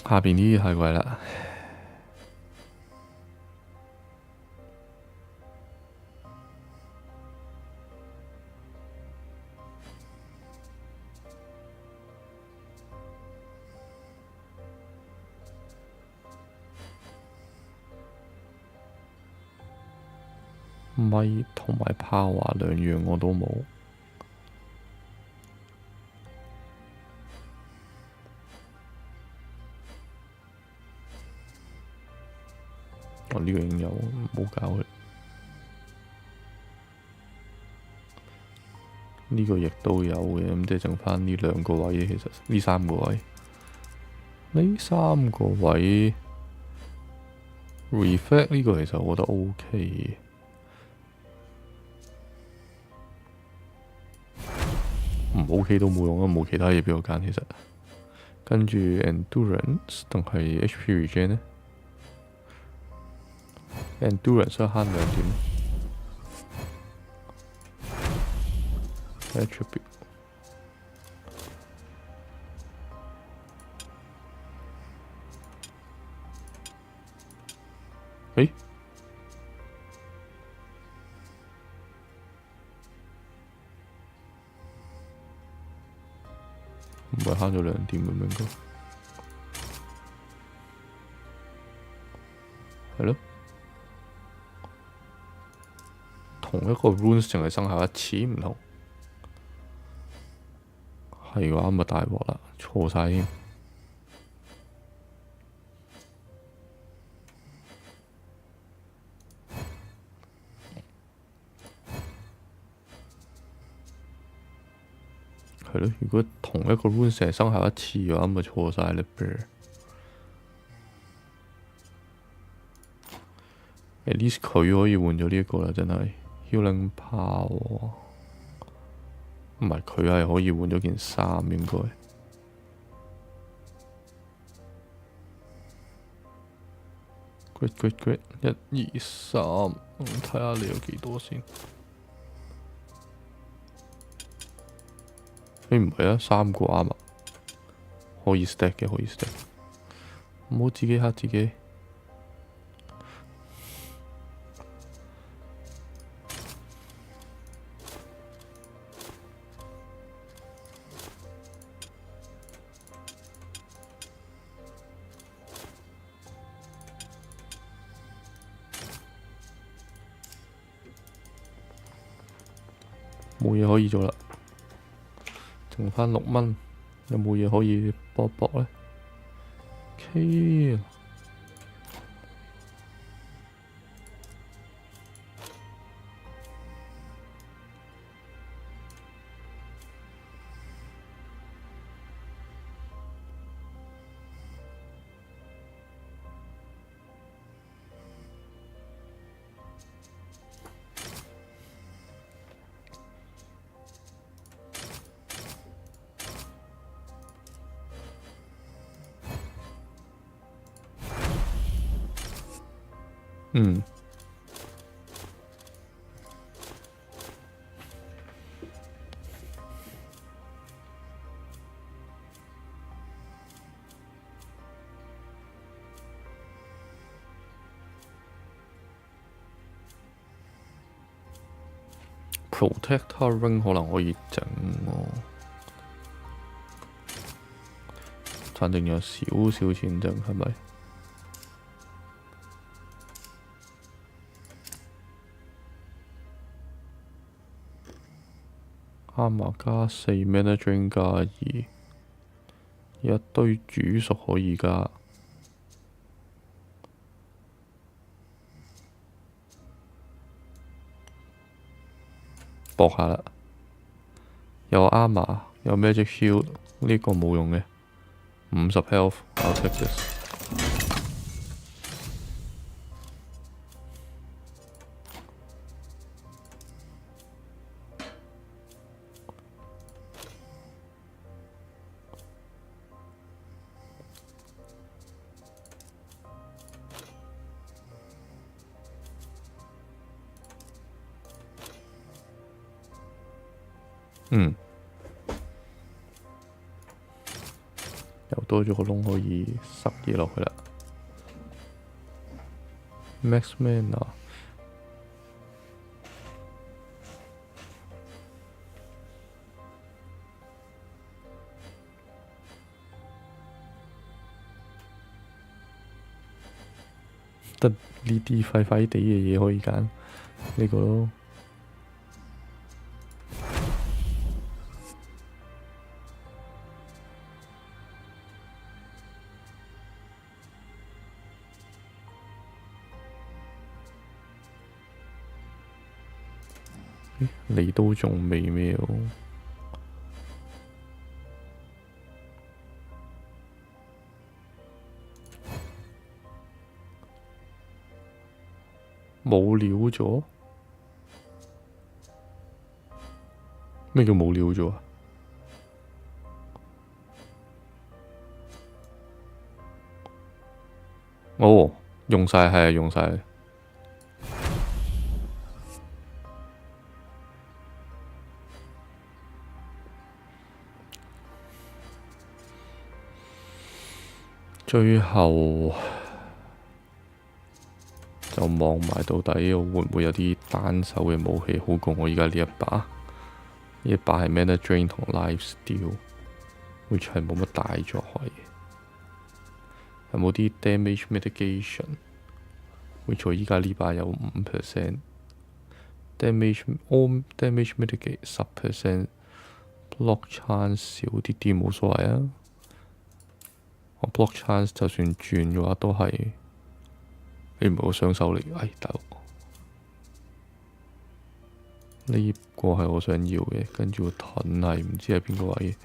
下邊呢啲太貴啦。咪同埋炮啊，兩樣我都冇。我呢個已經有，冇搞佢。呢個亦都有嘅，咁即係剩返呢兩個位，其實呢三個位，呢三個位 reflect 呢個其實我覺得 OK 嘅。唔 OK 都冇用啊，冇其他嘢俾我揀其實。跟住 endurance 定係 HP regen 呢？ endurance 慳2點 attribute。 誒唔係慳咗2點咁應該係咯。同一個 runes 淨係生效1次唔同，係嘅話咪大鑊啦，錯晒添。係咯，如果同一個 rune 成日生效一次嘅話，咪錯晒啦噃。At least 佢可以換咗呢一個啦，真係 Healing Power。唔係，佢係可以換咗件衫應該。Great， 1、2、3，睇下你有幾多先。唔係啊，3個啱啊，可以 stack 嘅，可以 stack。唔好自己嚇自己。冇嘢可以做啦，剩返6蚊，有冇嘢可以搏搏呢？ OK。Protector Ring 可能可以整喎，反正有少少錢整係咪？啱嘛，加4 Mana Drain 加2，一堆煮熟可以加。搏下啦，有 armor， 有 magic shield， 呢個冇用嘅，50 health，I'll take this。又多咗個窿可以塞嘢落去啦。Max Mana 得呢啲廢廢地嘅嘢可以揀呢個咯。你都仲未咩喎？冇料咗？咩叫冇料咗啊？哦，用晒係用晒。最後就望埋到底我會唔會有啲單手嘅武器好過我而家呢一把？呢一把係 Mana Drain 同 Life Steal，which 係冇乜大作害嘅。有冇啲 Damage Mitigation？which 我而家呢把有5%，All Damage Mitigate 10%，Block Chance 少啲啲冇所謂啊。我 block chance 就算轉嘅話都係，你唔係好雙手嚟，大佬。呢個係我想要嘅，跟住個盾係唔知係邊個位嘅，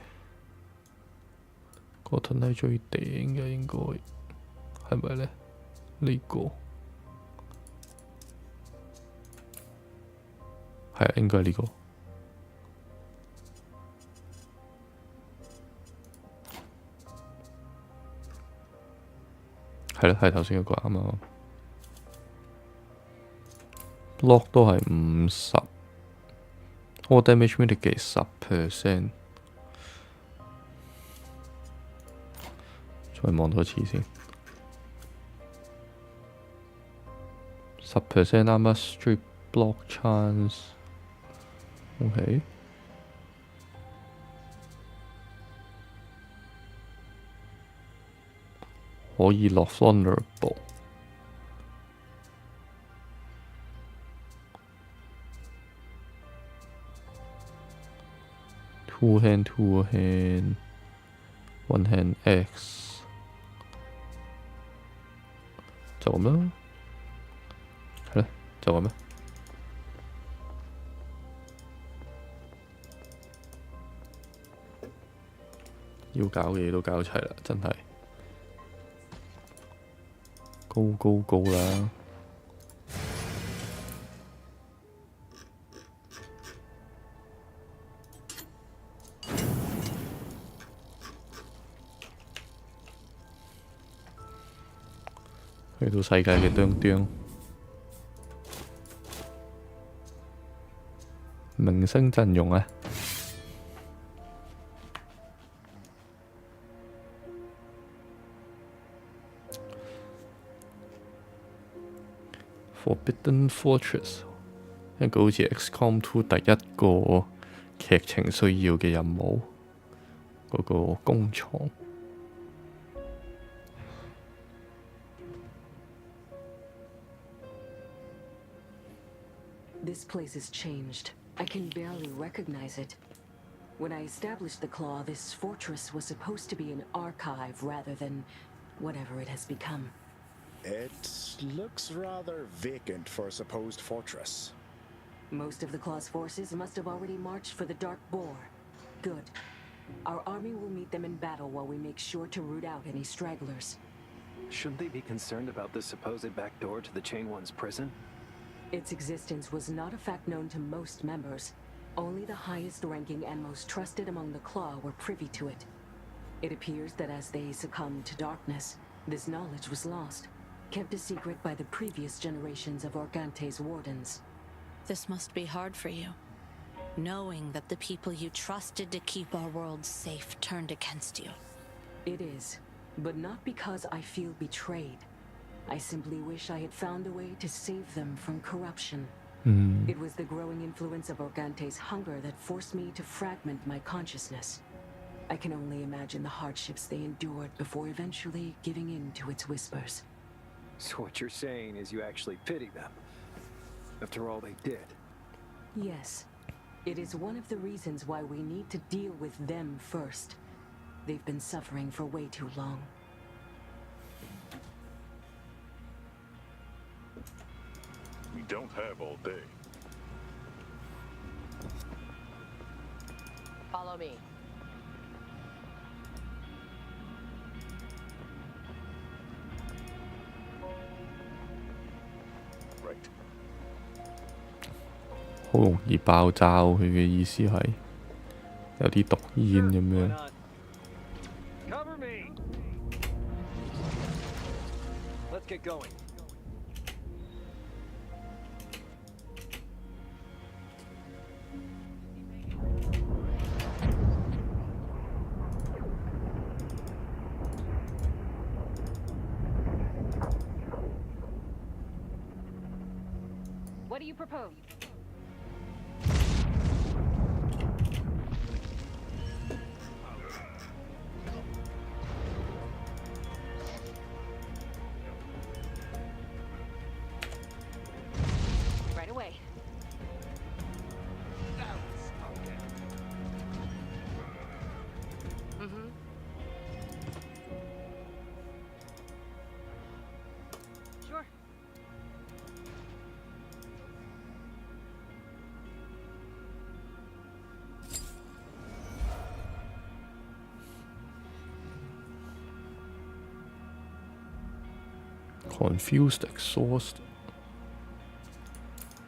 個盾係最頂嘅應該係咪咧？呢個係啊，應該係呢個。係咯，係頭先嗰個啱啱。Block 都係50，我 damage mitigate 10%。再望多次先，10% armor strip block chance。OK。可以落 vulnerable。Two hand, one hand X， 就咁啦，係啦，就咁啦。要搞嘅嘢都搞齊啦，真係。高啦！去到世界嘅端，明星陣容啊！Forbidden Fortress， 一個好似 XCOM 2第一個劇情需要嘅任務，嗰個工廠。This place has changed. I can barely recognize it. When I established the Claw, this fortress was supposed to be an archive rather than whatever it has become. It looks rather vacant for a supposed fortress. Most of the Claw's forces must have already marched for the Dark Boar. Good. Our army will meet them in battle while we make sure to root out any stragglers. Shouldn't they be concerned about the supposed back door to the Chain One's prison? Its existence was not a fact known to most members. Only the highest ranking and most trusted among the Claw were privy to it. It appears that as they succumbed to darkness, this knowledge was lost, kept a secret by the previous generations of Organte's wardens. This must be hard for you, knowing that the people you trusted to keep our world safe turned against you. It is, but not because I feel betrayed. I simply wish I had found a way to save them from corruption. It was the growing influence of Organte's hunger that forced me to fragment my consciousness. I can only imagine the hardships they endured before eventually giving in to its whispers. So what you're saying is you actually pity them, after all they did? Yes. It is one of the reasons why we need to deal with them first. They've been suffering for way too long. We don't have all day. Follow me. Right. 好容易爆炸，佢嘅意思係有啲毒煙咁樣。Cover me. Let's get going. What do you propose? Right away. Sure. confused, exhausted.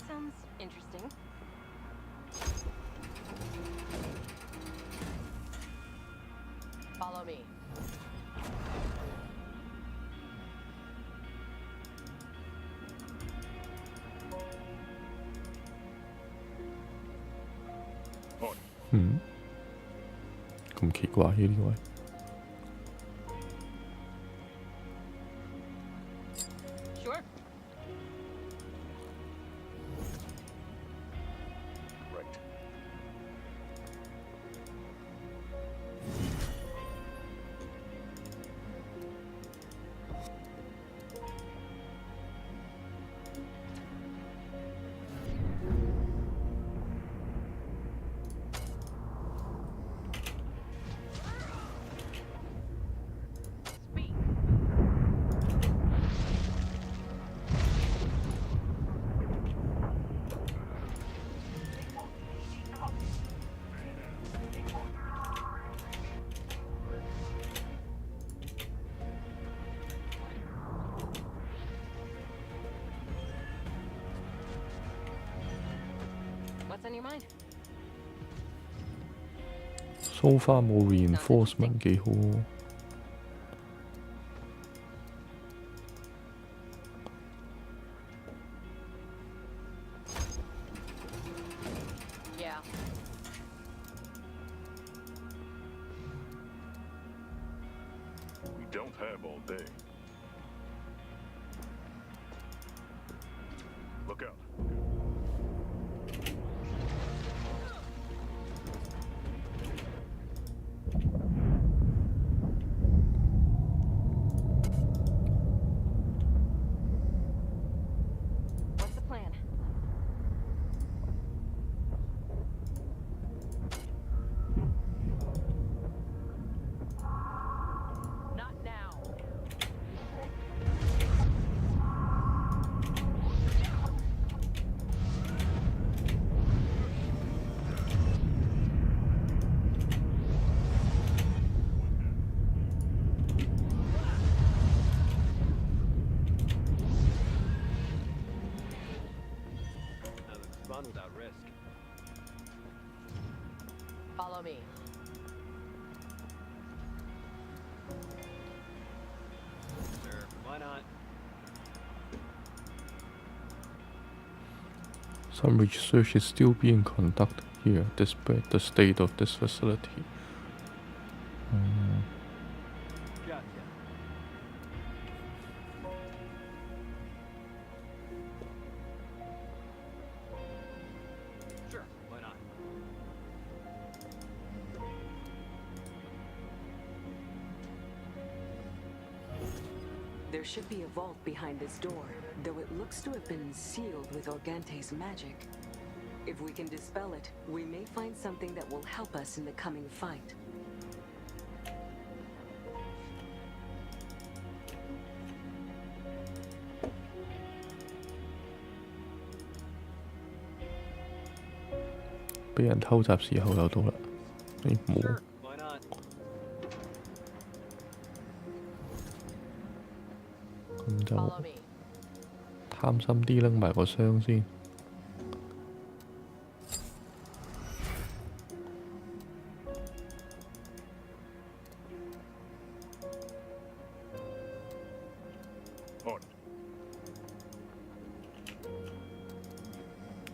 Sounds interesting. Follow me. Hmm. 咁奇怪嘅呢位。Sure. Right. What's on your mind? So far 冇 reinforcement 幾好喎。Yeah. We don't have all day. Look out. What's the plan? Not now. It's fun without risk. Follow me. Sure, why not? Some research is still being conducted here despite the state of this facility. Gotcha. Sure, why not? There should be a vault behind this door, though it looks to have been sealed with Organte's magic. If we can dispel it, we may find something that will help us in the coming fight. 俾人偷襲時候又到啦，誒冇。 Sure, why not? 咁就 Follow me. 貪心啲拎埋個箱先。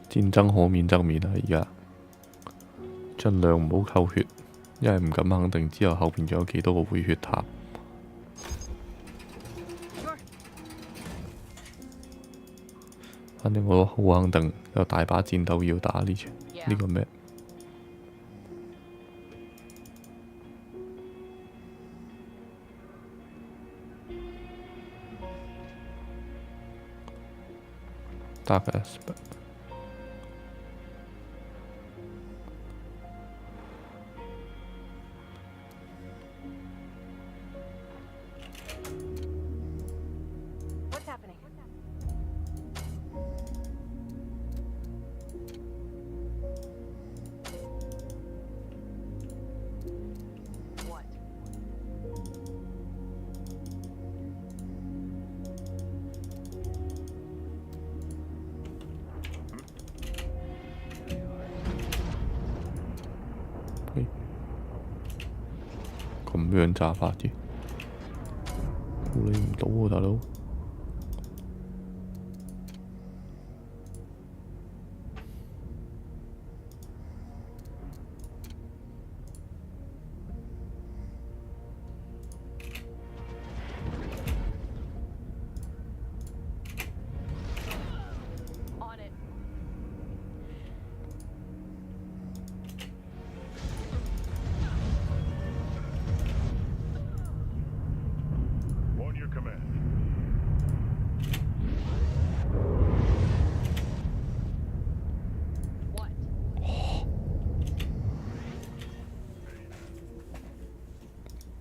戰爭可免則免啊！而家盡量唔好扣血，因為唔敢肯定之後後邊仲有幾多個會血塔。反正我都好肯定有大把戰鬥要打呢場呢個咩？Dark aspect。 What's happening? What? 咁樣炸法嘅，處理唔到喎，大佬。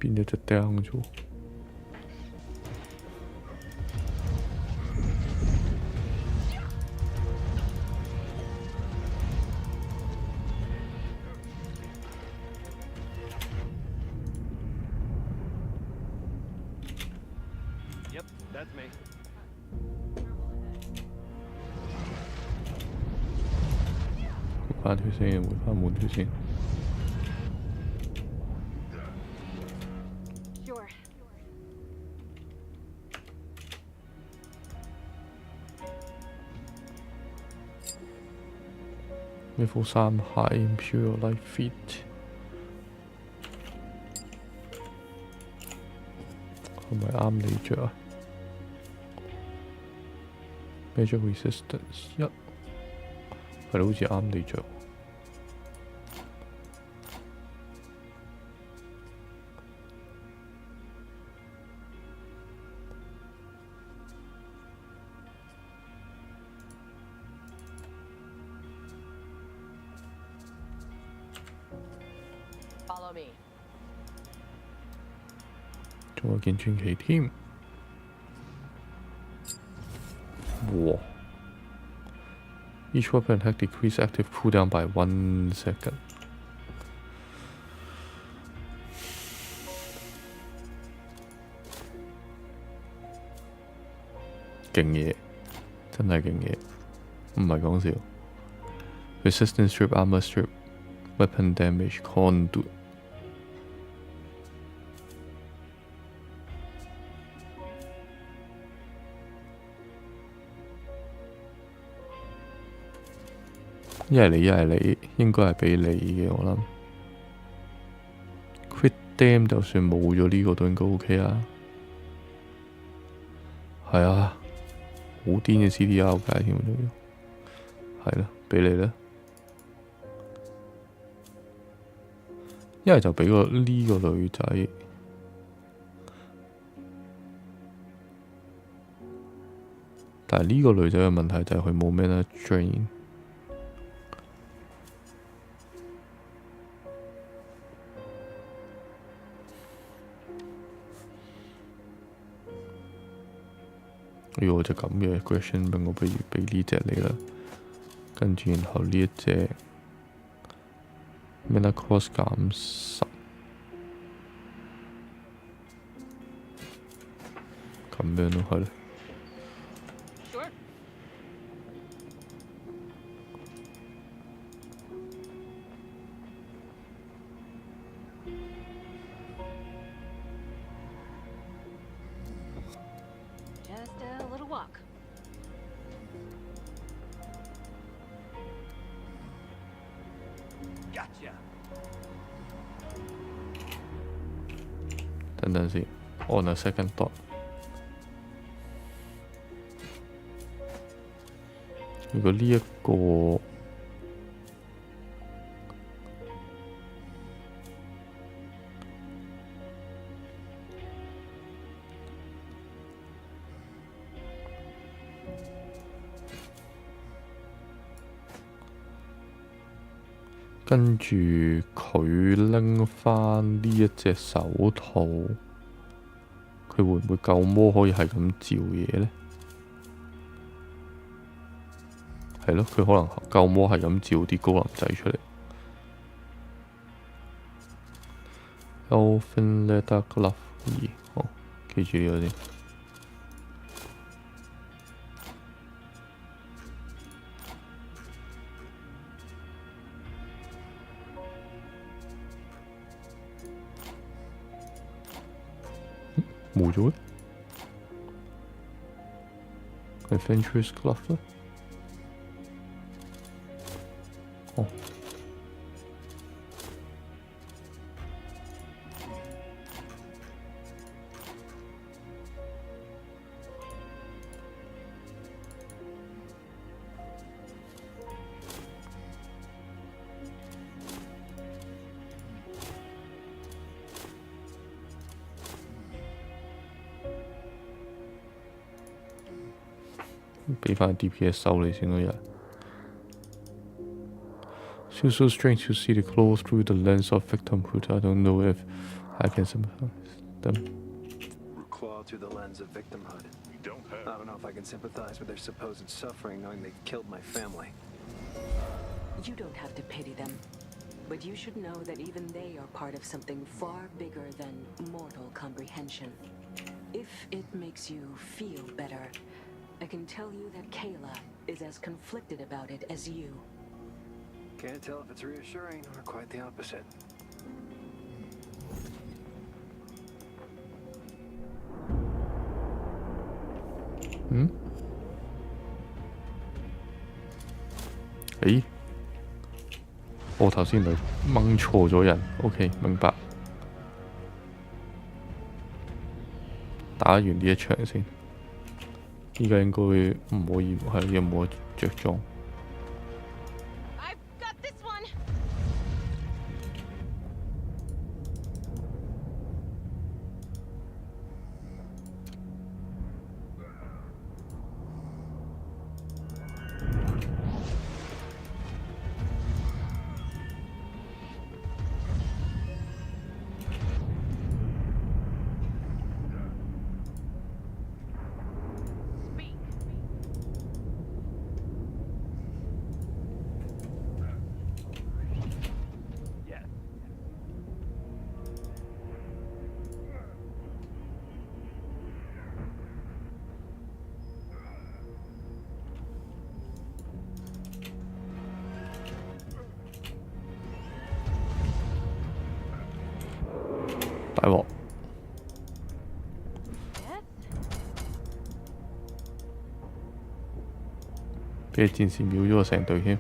變咗隻釘咗。Yep, that's me. 回返血先，回返滿血先。呢副衫鞋 Imperial Light Fit 係咪啱你着啊 ？Magic Resistance 1係好似啱你着。仲有件傳奇添，哇 ！Each weapon attack decrease active cooldown by 1 second。勁嘢，真係勁嘢，唔係講笑。Resistance strip, armor strip, weapon damage, conduit。一係你，一係你，應該係俾你嘅我諗。Crit dam 就算冇咗呢個都應該 OK 啦。係啊，好癲嘅 CDR 界添都要。係啦，俾你啦。一係就俾個呢個女仔。但係呢個女仔嘅問題就係佢冇咩得 drain。如果就咁嘅 aggression，我不如俾呢隻你啦。跟住然後呢一隻 mana cost 減10，咁樣咯，係咯。等等先 ，on a second thought。如果呢一個跟住佢拎返呢一隻手套，佢會唔會夠魔可以係咁照嘢呢？係咯，佢可能夠魔係咁照啲高能仔出嚟。Elfin Leather Glove 2，好，記住呢個先。冇咗嘅 Adventurous Club 咧？哦。俾翻 DPS 收你先嗰日。Feels so strange to see the claw through the lens of victimhood. I don't know if I can sympathize them. Claw through the lens of victimhood. I don't know if I can sympathize with their supposed suffering knowing they killed my family. You don't have to pity them. But you should know that even they are part of something far bigger than mortal comprehension. If it makes you feel better, I can tell you that Kayla is as conflicted about it as you. Can't tell if it's reassuring or quite the opposite. Hmm? 咦？我頭先嚟掹錯咗人。OK， 明白。打完呢一場先。依家應該唔可以係有冇着裝。大鑊！俾戰士秒咗我成隊添。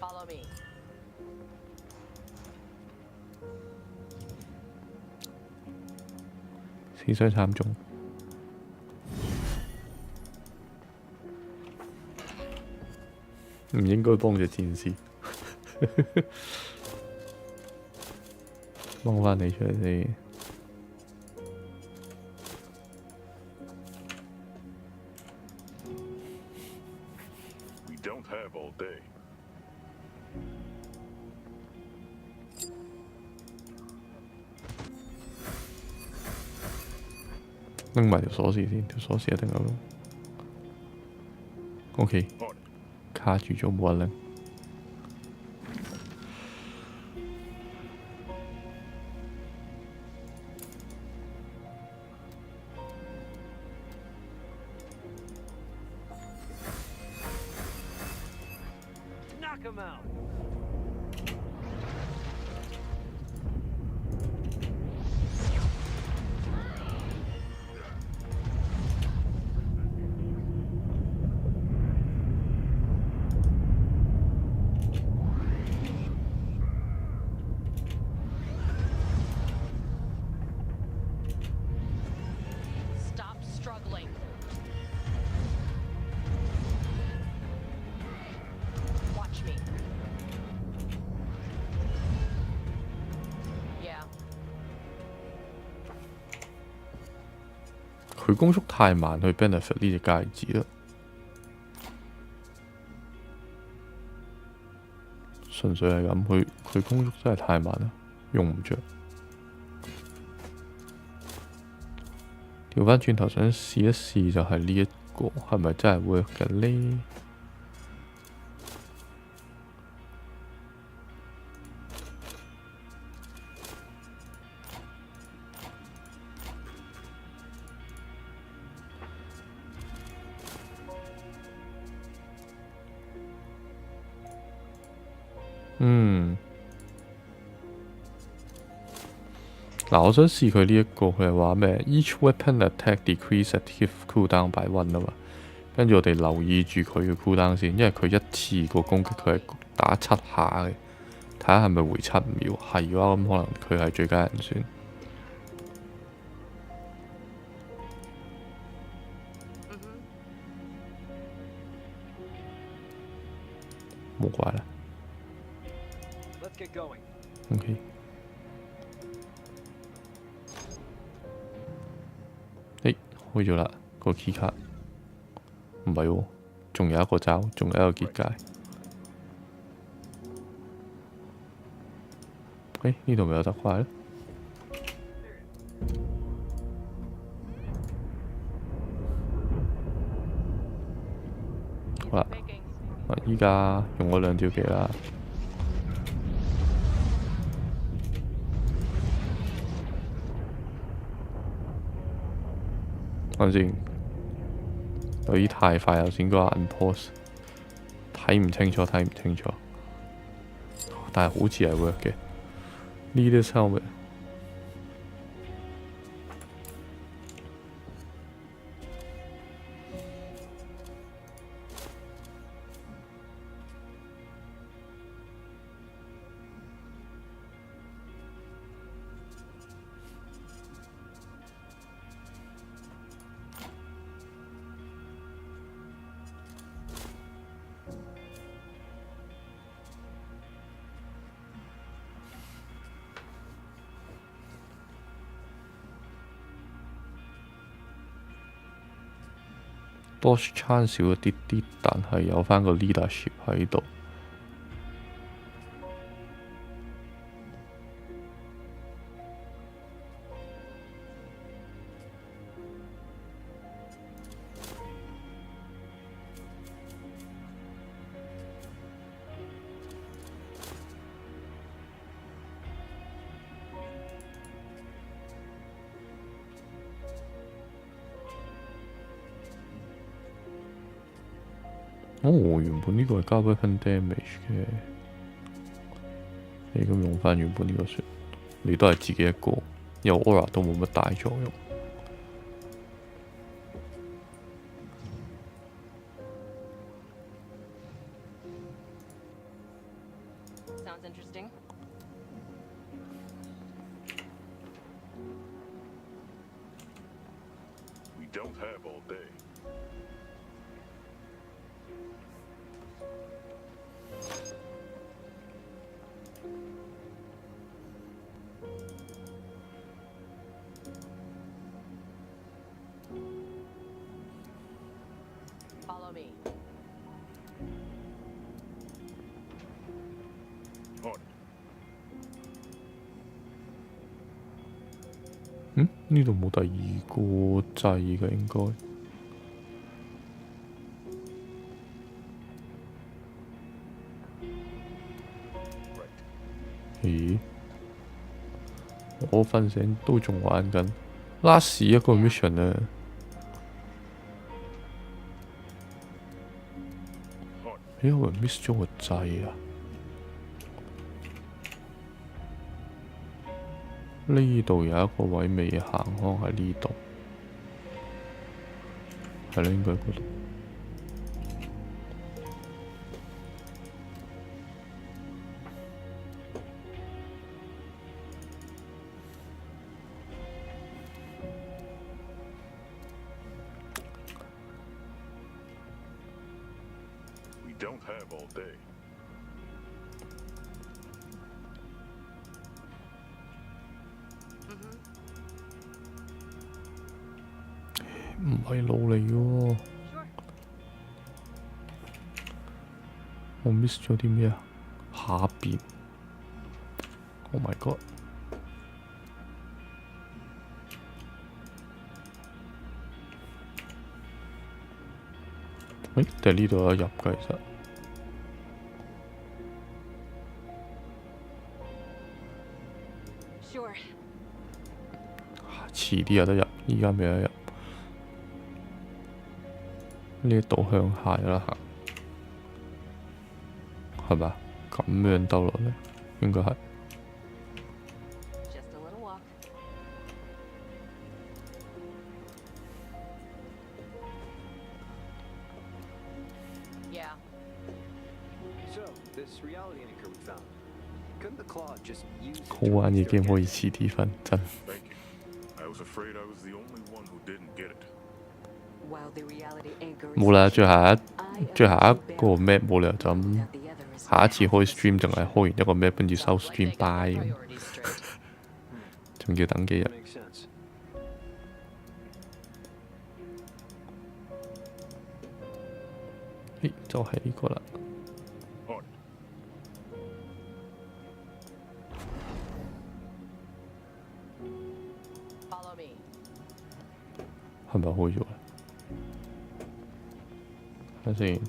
Follow me. 死傷慘重。唔應該幫隻戰士。掹返你出嚟先。We don't have all day. 拎埋條鎖匙先，條鎖匙一定有用。OK， 卡住咗冇得拎。Knock him out. Stop struggling. Watch me. Yeah. 佢攻速太慢，去 benefit 呢隻戒指啦。純粹係咁，佢攻速真係太慢啦，用唔着。調翻轉頭想試一試就係呢一個，係咪真係 work 嘅呢？嗱，我想試佢呢一個，佢係話咩 ？Each weapon attack decrease active cooldown by 1啊嘛。跟住我哋留意住佢嘅 cooldown 先，因為佢一次個攻擊佢係打7下嘅，睇下係咪回7秒。係嘅話，咁可能佢係最佳人選。冇怪啦。OK。開咗啦，個 key 卡唔係喎，仲有一個罩，仲有一個結界。呢度咪有特快咧？好啦，依家用咗2條技啦。等先，有啲太快，頭先嗰個 unpause 睇唔清楚，但係好似係 work 嘅。呢啲收尾。Boss chance 少咗啲啲，但係有返個 leadership 喺度。原本呢個係加 weapon damage 嘅，你咁用翻原本呢個算，你都係自己一個，有 aura 都冇乜大作用。Sounds interesting. We don't have all day. Follow me. On. 呢度冇第二個掣嘅應該。咦？我瞓醒都仲玩緊，last 一個 mission 啊！我 miss 咗個掣啊！呢度有一個位未行，可能喺呢度，係啦，應該嗰度。Don't have all day. 唔係路嚟喎，我 miss 咗啲咩啊？下邊 ，Oh my god！定係呢度有得入㗎其實。遲啲有得入，而家未有得入。呢度向下有得行，係咪啊？咁樣兜落嚟，應該係。好玩嘅 game 可以遲啲分，真。冇啦，最後一個 map 冇理由就咁，下一次開 stream 淨係開完一個 map 跟住收 stream bye 咁，仲要等幾日。就係呢個啦。係咪開咗啊？睇下先，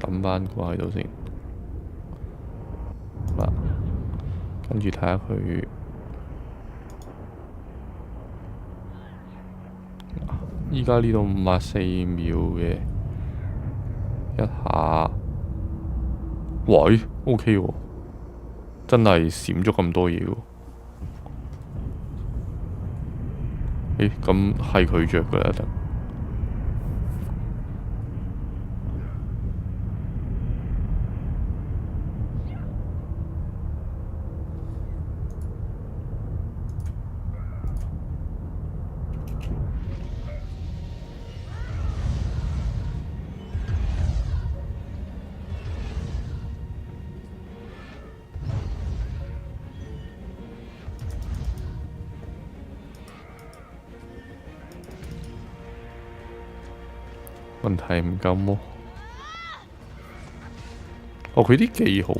抌翻過喺度先。嗱，跟住睇下佢，依家呢度54秒嘅一下，喂 ，OK 喎，真係閃咗咁多嘢喎。咁係佢着㗎啦，一定。問題唔夠麼？哦，佢啲技好，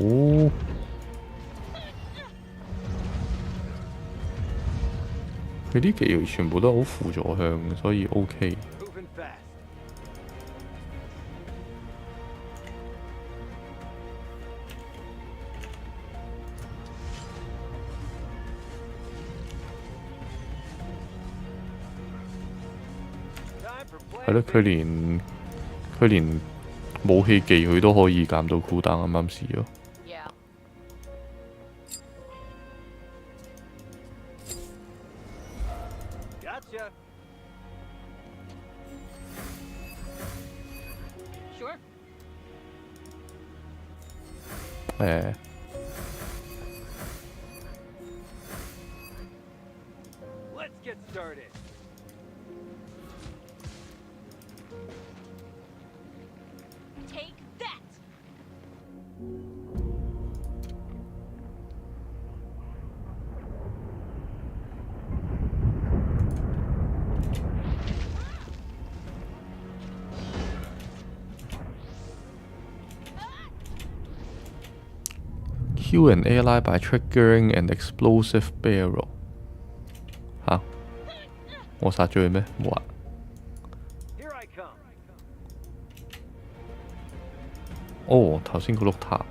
佢啲技全部都好輔助向，所以 OK。係咯，佢連武器技佢都可以減到cooldown，啱啱試咗。Kill an ally by triggering an explosive barrel。吓？我殺咗佢咩？冇啊。哦，頭先個碌塔。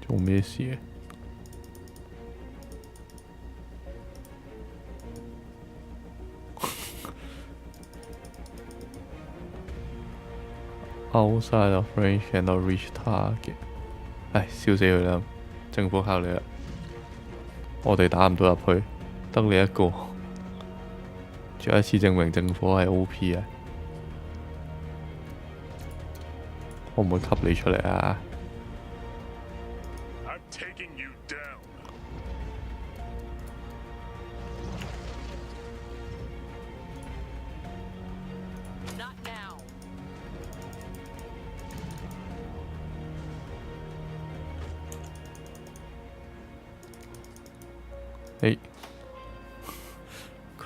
做咩事嘅？Outside of range cannot reach target。唉，笑死佢啦！政府靠你啦，我哋打唔到入去，得你一個。再一次證明政府係 OP 啊！可唔可以吸你出嚟啊？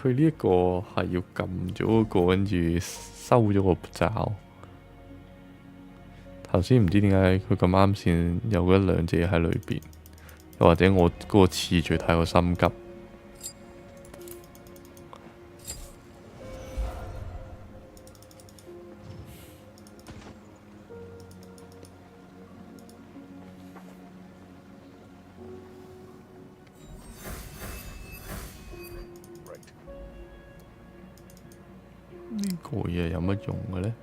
佢呢一個係要撳咗嗰個，跟住收咗個罩。頭先唔知點解佢咁啱先有一兩隻喺裏邊，又或者我嗰個次序太過心急。呢個嘢有乜用嘅呢？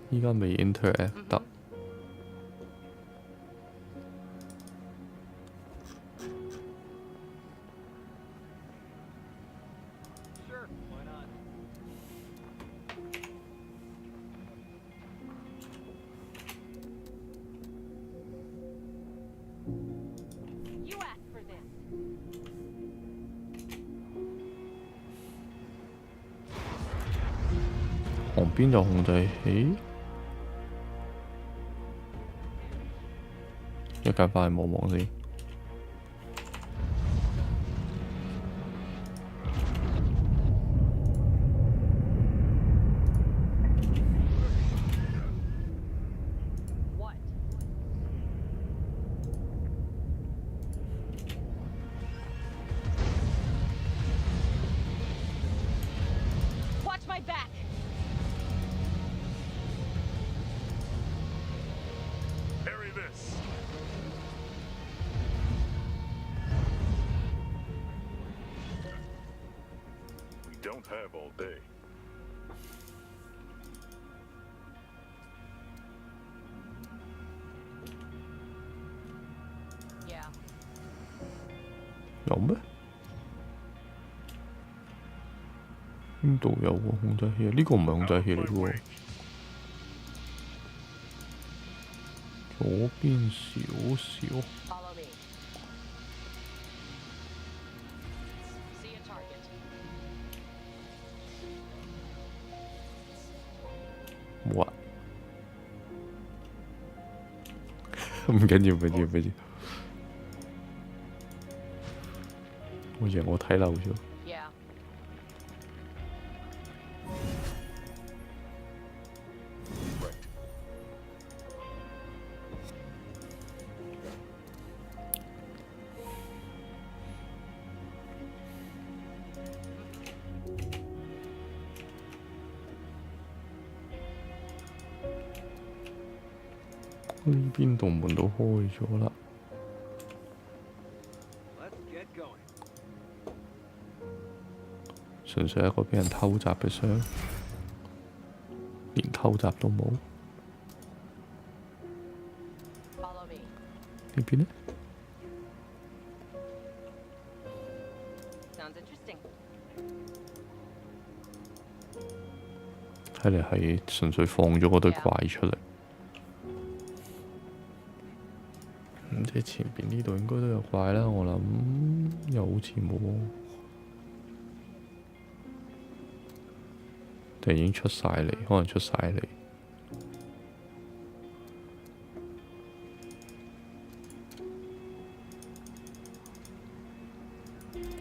依家未 interact 得。旁邊就控制器，一陣翻去望望先。Don't have all day. Yeah. 有咩？邊度有喎控制器？呢個唔係控制器嚟喎。左邊少少。冇啊！唔緊要，唔緊要，唔緊要。我以為我睇漏咗。呢邊度門都開咗啦。純粹一個俾人偷襲嘅箱，連偷襲都冇。呢邊呢？睇嚟係純粹放咗嗰堆怪出嚟。即係前邊呢度應該都有怪啦，我諗又好似冇，定已經出晒嚟，可能出晒嚟。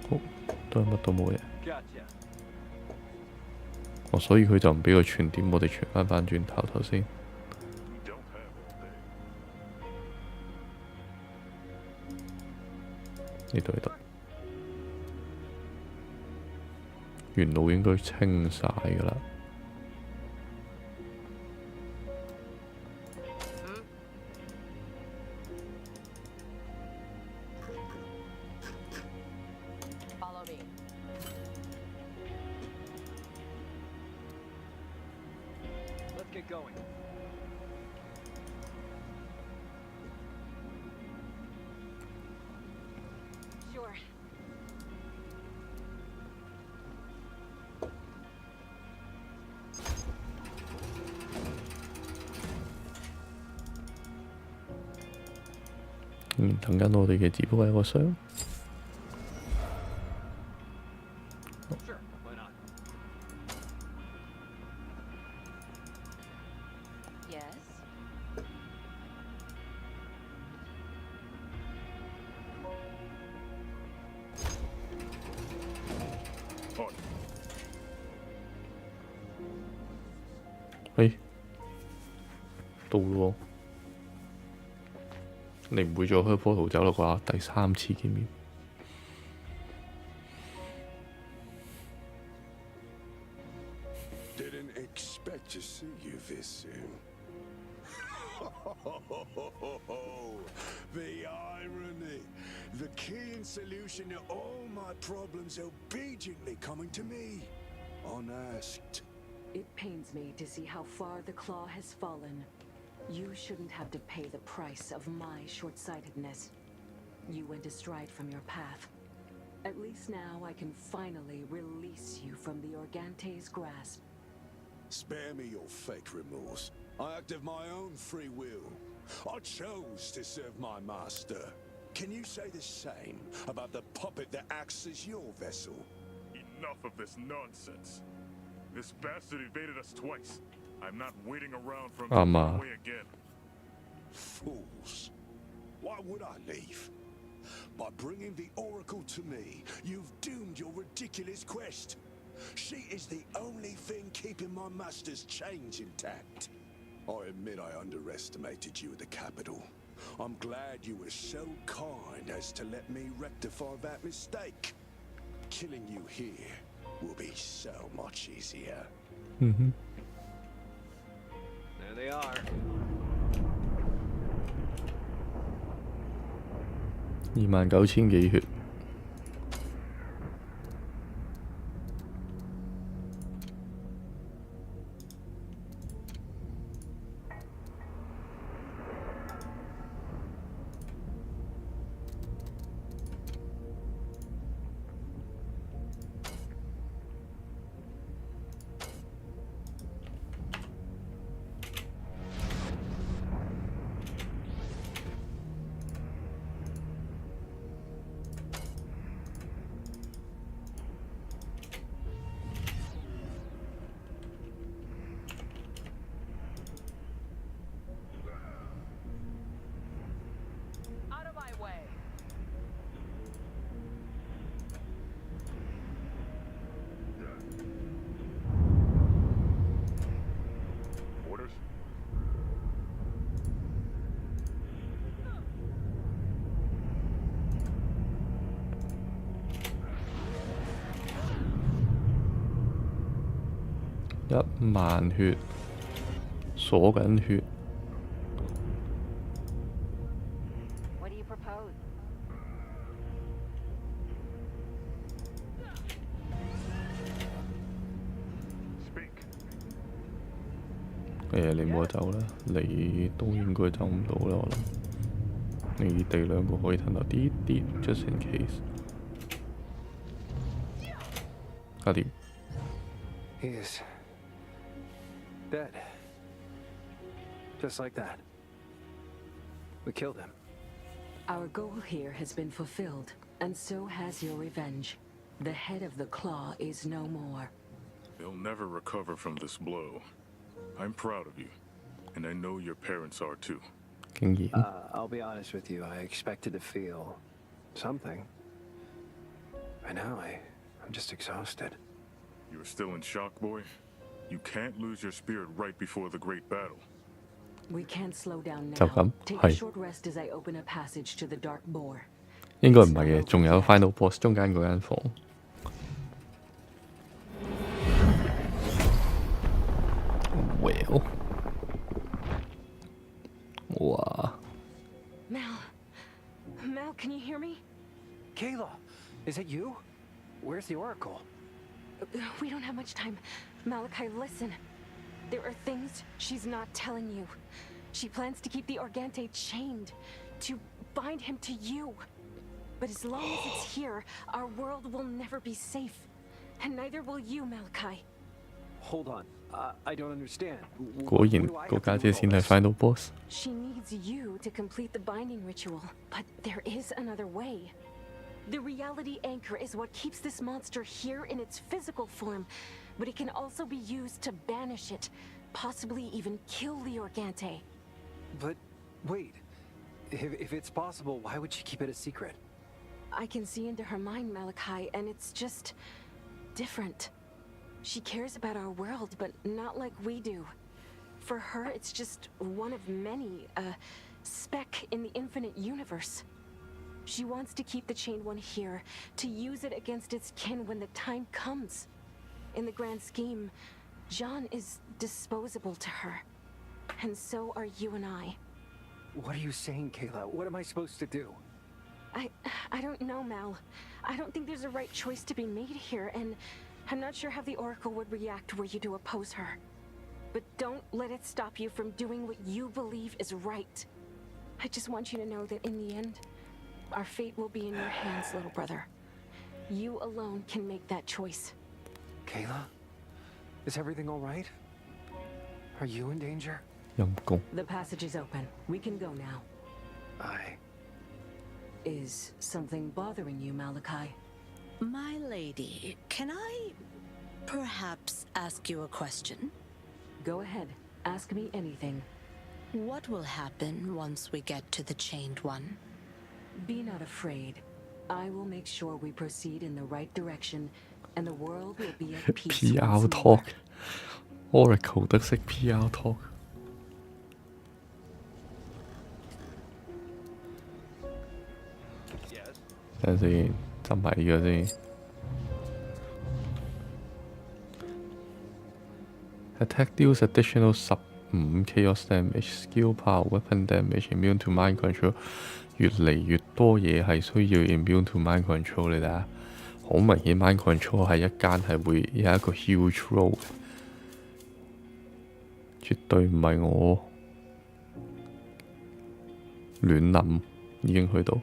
好，都係乜都冇嘢。所以佢就唔俾佢傳點，我哋傳翻轉頭先。呢度，原路應該清晒㗎啦。等緊我哋嘅只不過係一個箱。嘿，到咯，你唔會再開波圖走啦啩？第3次見面。Didn't expect to see you this soon. The irony. The key and solution to all my problems obediently coming to me, unasked. It pains me to see how far the claw has fallen. You shouldn't have to pay the price of my short-sightedness. You went astride from your path. At least now I can finally release you from the Organte's grasp. Spare me your fake remorse. I act of my own free will. I chose to serve my master. Can you say the same about the puppet that acts as your vessel? Enough of this nonsense. This bastard evaded us twice. I'm not waiting around for him to run away again. Fools. Why would I leave? By bringing the Oracle to me, you've doomed your ridiculous quest. She is the only thing keeping my master's chains intact. I admit I underestimated you at the capital. I'm glad you were so kind as to let me rectify that mistake. Killing you here will be so much easier. There they are. 29,000幾血。10000血，鎖緊血。What do you propose? 你唔好走啦，你都應該走唔到啦，我諗。你哋兩個可以褪後啲啲 ，just in case。搞掂。He is dead. Just like that. We killed him. Our goal here has been fulfilled, and so has your revenge. The head of the claw is no more. They'll never recover from this blow. I'm proud of you, and I know your parents are too. I'll be honest with you, I expected to feel something. By now, I'm just exhausted. You're still in shock, boy? You can't lose your spirit right before the great battle. We can't slow down 就 now. 咁， Take a 係。 short rest as I open a passage to the dark boar. 應該唔係嘅，仲有 final boss 中間嗰間房。Well， 哇！ Mal, can you hear me? Kayla, is it you? Where's the Oracle? We don't have much time. Malachi, listen. There are things she's not telling you. She plans to keep the Organte chained, to bind him to you. But as long as it's here, our world will never be safe. And neither will you, Malachi. Hold on. I don't understand. 果然個家姐先係 final boss。 She needs you to complete the binding ritual, but there is another way. The reality anchor is what keeps this monster here in its physical form, but it can also be used to banish it, possibly even kill the Organte. But wait. If it's possible, why would she keep it a secret? I can see into her mind, Malachi, and it's just different. She cares about our world, but not like we do. For her, it's just one of many, a speck in the infinite universe. She wants to keep the Chained One here, to use it against its kin when the time comes. In the grand scheme, John is disposable to her. And so are you and I. What are you saying, Kayla? What am I supposed to do? I don't know, Mal. I don't think there's a right choice to be made here, and I'm not sure how the Oracle would react were you to oppose her. But don't let it stop you from doing what you believe is right. I just want you to know that in the end, our fate will be in your hands, little brother. You alone can make that choice. Kayla? Is everything all right? Are you in danger? The passage is open. We can go now. Is something bothering you, Malachi? My lady, can I perhaps ask you a question? Go ahead. Ask me anything. What will happen once we get to the Chained One? Be not afraid. I will make sure we proceed in the right direction, and the world will be at peace. PR talk. Oracle 得識 PR talk。等陣先，執埋呢個先。Attack deals additional 15 chaos damage, skill power, weapon damage, immune to mind control。越嚟越多嘢係需要 immune to mind control，你睇下，好明顯 mind control 係一間係會有一個 huge role，絕對唔係我亂諗已經去到。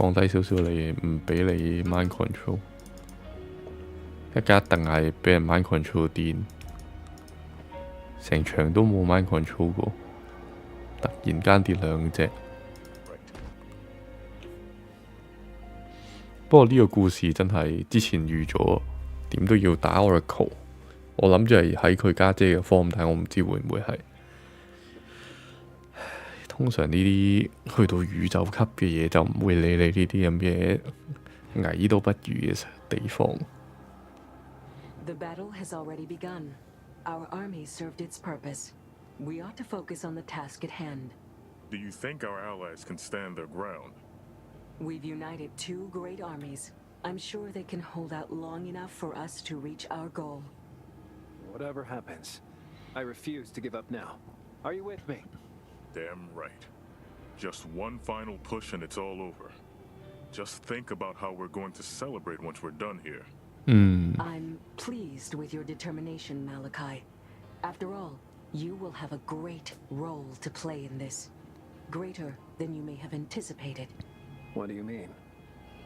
降低少少你，唔俾你 mind control， 一家一定係俾人 mind control 癲，成場都冇 mind control 過，突然間跌兩隻。不過呢個故事真係之前預咗，點都要打 Oracle。我諗住係喺佢家姐嘅 form， 但係我唔知會唔會係。通常呢啲去到宇宙級嘅嘢就唔會理你呢啲咁嘅矮都不如嘅地方。The battle has already begun. Our army served its purpose. We ought to focus on the task at hand. Do you think our allies can stand their ground? We've united two great armies. I'm sure they can hold out long enough for us to reach our goal. Whatever happens, I refuse to give up now. Are you with me? Damn right. Just one final push and it's all over. Just think about how we're going to celebrate once we're done here. I'm pleased with your determination, Malachi. After all, you will have a great role to play in this. Greater than you may have anticipated. What do you mean?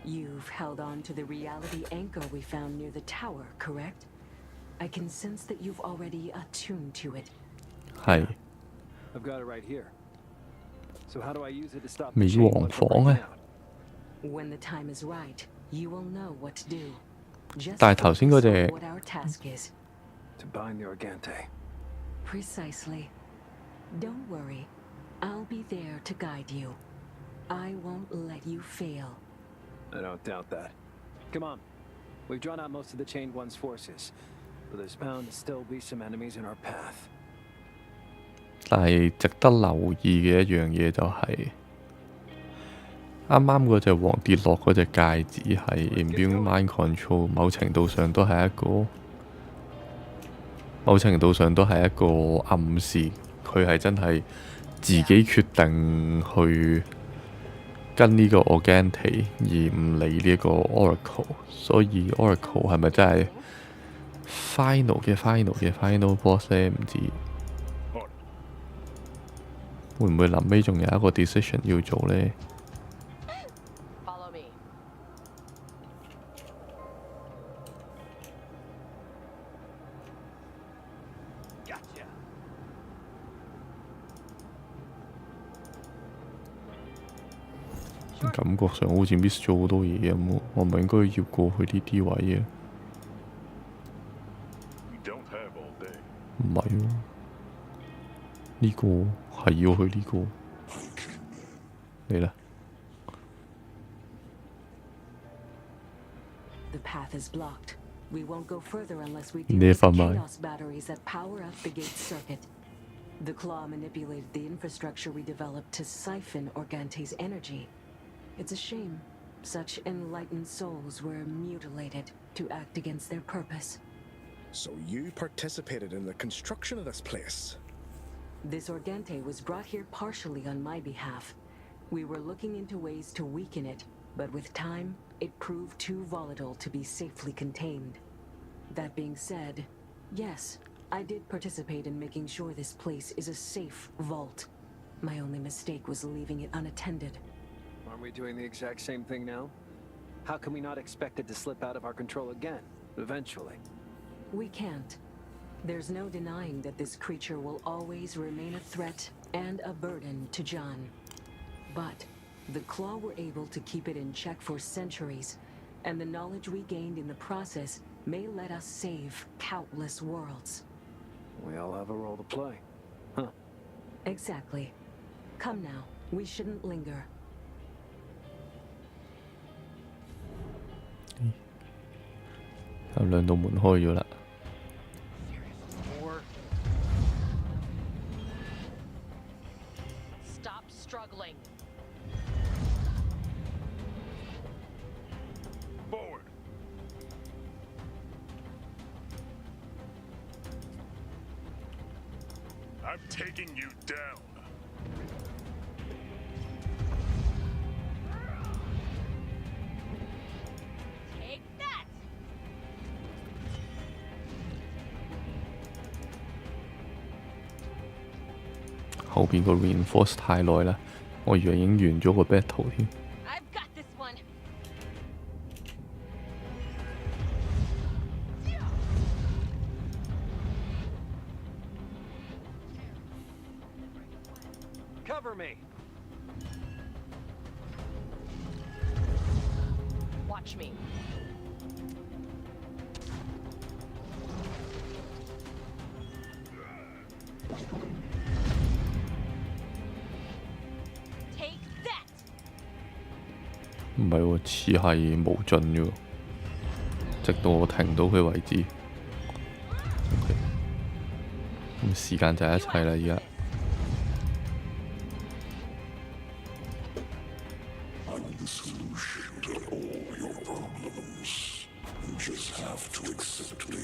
You've held on to the reality anchor we found near the tower, correct? I can sense that you've already attuned to it. Hi. I've got it right here. So how do I use it to stop 美皇房啊！ When the time is right, you will know what to do. Just 但係頭先嗰隻 what our task is. To bind the Organte. Precisely. Don't worry. I'll be there to guide you. I won't let you fail. I don't doubt that. Come on. We've drawn out most of the Chained One's forces, but there's bound to still be some enemies in our path. 但係值得留意嘅一樣嘢就係啱啱嗰隻黃跌落嗰隻戒指係 immune mind control， 某程度上都係一個暗示，佢係真係自己決定去跟呢個 Organte 而唔理呢個 Oracle， 所以 Oracle 係咪真係 final boss 呢？唔知。會唔會臨尾仲有一個 decision 要做呢？ Follow me. 感覺上好似 miss 咗好多嘢咁喎，我唔係應該要過去呢啲位嘅？唔係喎。呢個係要去呢個，嚟啦。The path is blocked. We won't go further unless we deal with the chaos batteries that power up the gate circuit. The Claw manipulated the infrastructure we developed to siphon Organte's energy. It's a shame. Such enlightened souls were mutilated to act against their purpose. So you participated in the construction of this place? This Organte was brought here partially on my behalf. We were looking into ways to weaken it, but with time, it proved too volatile to be safely contained. That being said, yes, I did participate in making sure this place is a safe vault. My only mistake was leaving it unattended. Aren't we doing the exact same thing now? How can we not expect it to slip out of our control again, eventually? We can't. There's no denying that this creature will always remain a threat and a burden to John. But the Claw were able to keep it in check for centuries, and the knowledge we gained in the process may let us save countless worlds. We all have a role to play, huh? Exactly. Come now, we shouldn't linger. Stop struggling. Forward. I'm taking you down. Take that! 後邊個 reinforce 太耐啦，我以為已經完咗個 battle 添。I've got this one. Cover me. Watch me. Take that! 唔係喎，似係無盡嘅喎，直到我停到佢為止。OK，咁時間就係一切啦，而家。I'm the solution to all your problems. You just have to accept me.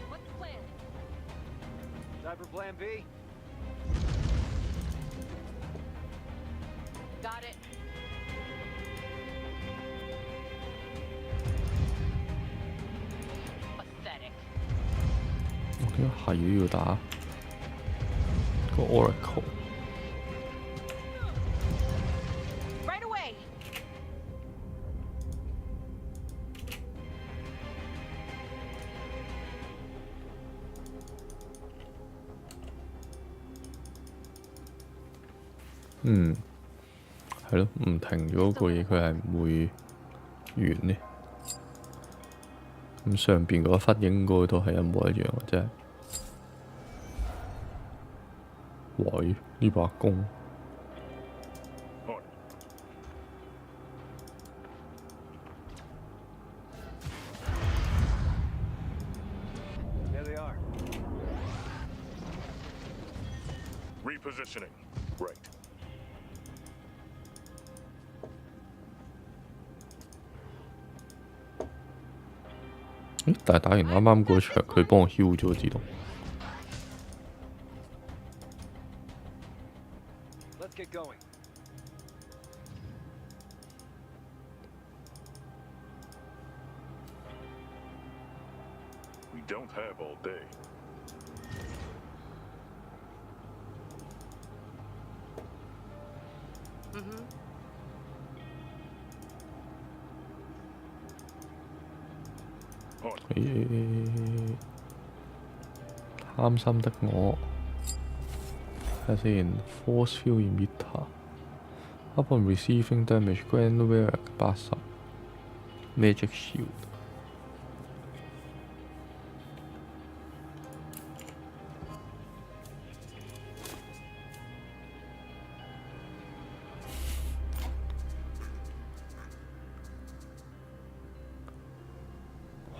What's the plan? Time for plan B? Got it. Pathetic. 我記得係都要打個 Oracle。Right away! 嗯，係咯，唔停咗個嘢，佢係唔會完呢。咁上邊嗰一忽應該都係一模一樣嘅，真係。喂，呢把弓。There they are. Repositioning. Right. 咦？但係打完啱啱嗰場，佢幫我 heal 咗自動。Let's get going. We don't have all day. Mm-hmm. 貪心的我，睇下先 ，Force Field Emitter， Upon receiving damage, grant wear 80 Magic Shield。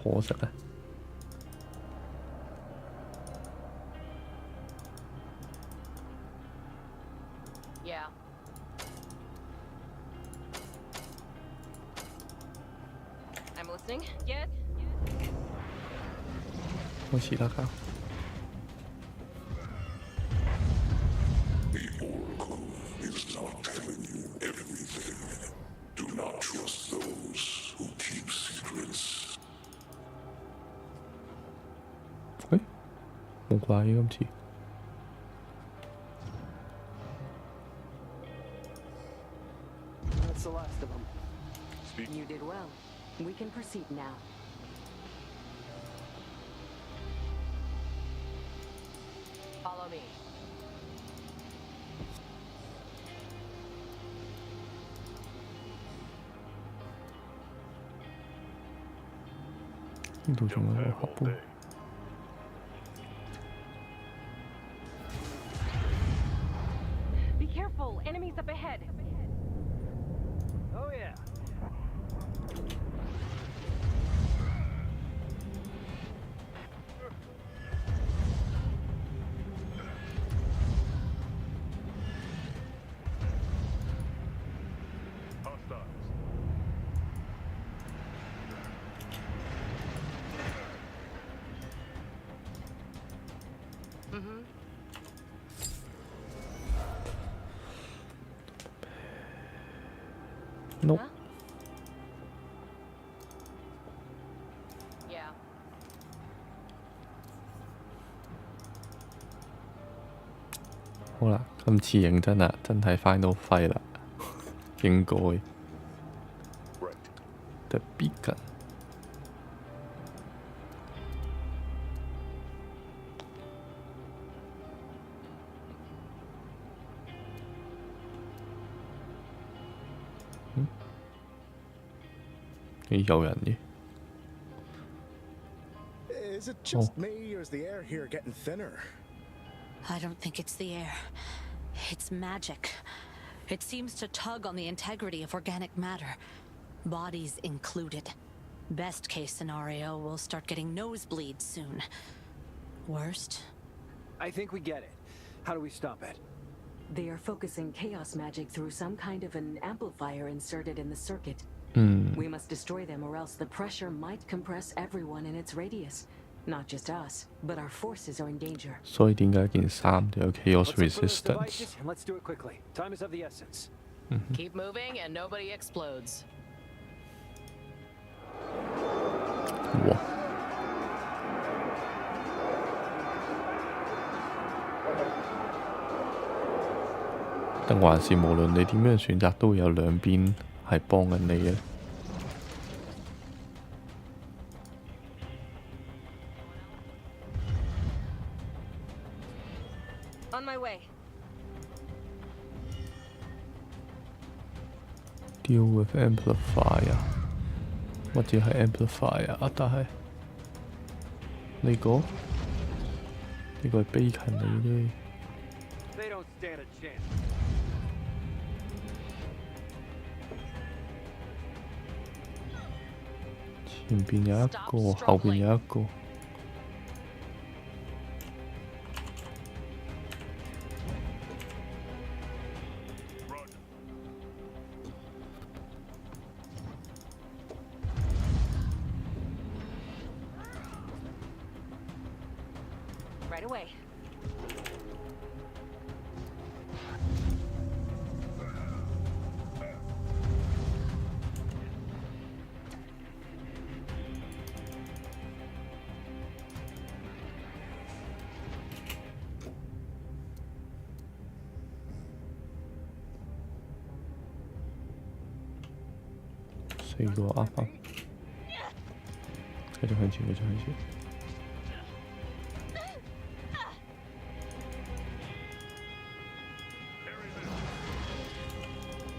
可惜啊！ Yeah. I'm listening. Get. 開始啦，靠！ The Oracle is not telling you everything. Do not trust those who keep secrets. 誒，冇怪嘅今次。 That's the last of them. You did well. We can proceed now. Follow me. 呢度仲有個盒喎。 Be careful! Enemies up ahead! Oh yeah. Mm-hmm. Nope. Huh? Yeah. 好啦，今次認真啦，真係 final fight 啦，應該。The Beacon。咦，有人嘅。 Is it just me, or is the air here getting thinner? I don't think it's the air. It's magic. It seems to tug on the integrity of organic matter, bodies included. Best case scenario, we'll start getting nosebleeds soon. Worst? I think we get it. How do we stop it? They are focusing chaos magic through some kind of an amplifier inserted in the circuit. We must destroy them, or else the pressure might compress everyone in its radius. Not just us, but our forces are in danger. 所以點解件衫都有 chaos resistance？ And let's do it quickly. Time is of the essence. Keep moving and nobody explodes. 哇！定還是無論你點樣選擇，都會有兩邊係幫緊你嘅。 On my way. Deal with amplifier， 或者係 amplifier 啊，但係呢個係 bacon 嚟嘅。 They don't stand a chance. 前邊有一個，後邊有一個。 Right away. Say go up. 繼續向前，繼續向前。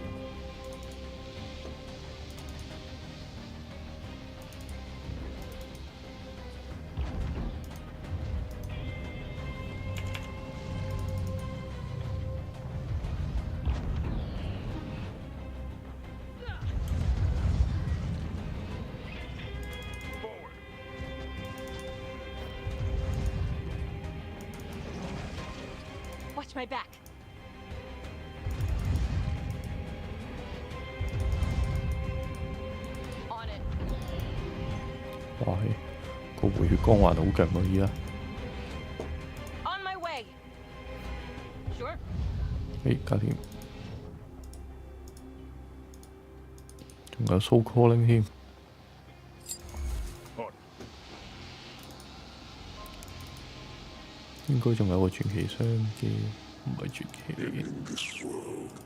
Enemy Watch my back. 哇，個回血光環好勁喎！依家 On my way. Sure. 搞掂，仲有 soul calling 添，應該仲有個傳奇箱嘅，唔係傳奇嚟嘅。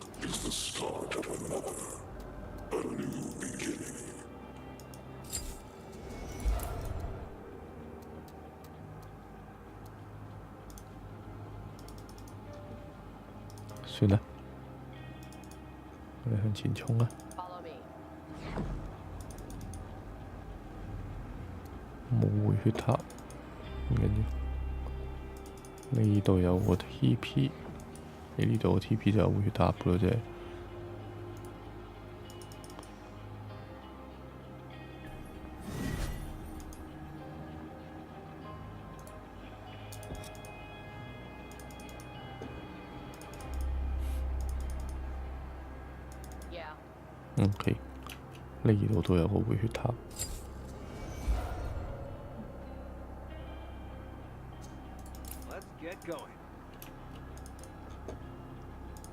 算啦，我哋向前衝啦！冇回血塔，唔緊要。呢度有個 TP， 你呢度個 TP 就有回血塔嘅咯啫。OK， 呢度都有個回血塔。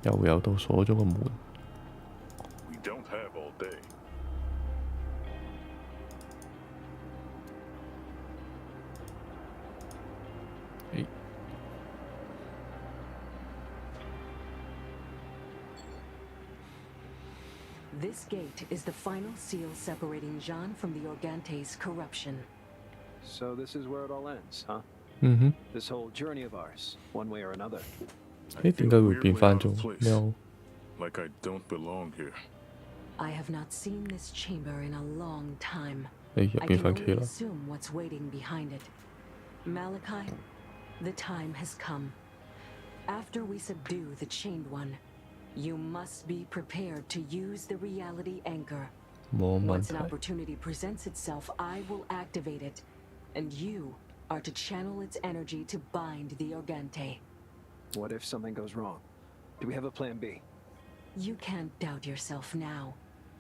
又有到鎖咗個門。This gate is the final seal separating Jean from the Organte's corruption. So this is where it all ends, huh? This whole journey of ours, one way or another. 點解會變返做喵 Like I don't belong here. I have not seen this chamber in a long time. 入 I 變 can 返 only K 啦。 assume what's waiting behind it. Malachi, the time has come. After we subdue the Chained One, you must be prepared to use the reality anchor. 冇問 Once an 題。 opportunity presents itself, I will activate it, and you are to channel its energy to bind the Organte. What if something goes wrong? Do we have a plan B? You can't doubt yourself now.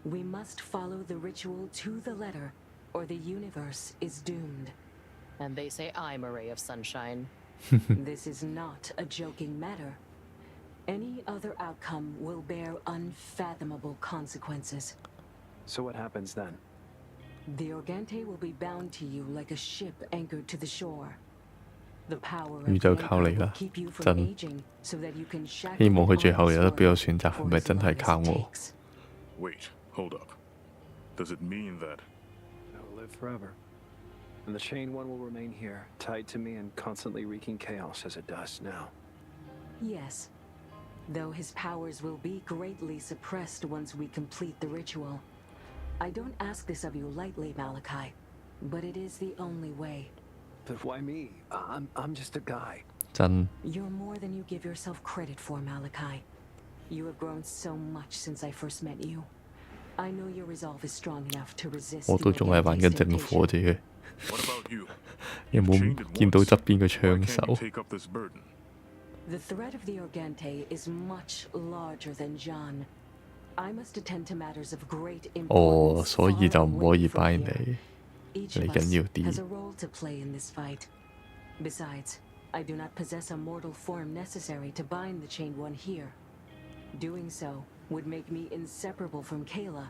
We must follow the ritual to the letter, or the universe is doomed. And they say I'm a ray of sunshine. This is not a joking matter. Any other outcome will bear unfathomable consequences. So what happens then? The Organte will be bound to you like a ship anchored to the shore. The power of 宇 the 宙靠你 anchor 啦 will，keep you from 真。 aging so that you can 希 shackle 望佢 the 最後有得 honest 俾我 one 選擇，係 for 咪 as 真 long 係 as 靠 it 我？ takes. Wait, hold up. Does it mean that I'll live forever. And the Chained One will remain here, tied to me and constantly wreaking chaos as it does now. Yes. Though his powers will be greatly suppressed once we complete the ritual. I don't ask this of you lightly, Malachi, but it is the only way. But why me? I'm just a guy. 真 You're more than you give yourself credit for, Malachi. You have grown so much since I first met you. I know your resolve is strong enough to resist 我 the 都仲係玩緊 Organte's 正火 temptation. 啫。 what about you? 有冇 Chained it 見到 once. 側邊個 Why 槍 can't 手 you？ take up this burden? The threat of the Organte is much larger than John. I must attend to matters of great 哦， importance 所以 far 就唔可以 away from 掰 here. 你， Each 你 of us 緊要 has a 啲。 role to play in this fight. Besides, I do not possess a mortal form necessary to bind the Chained One here. Doing so would make me inseparable from Kayla,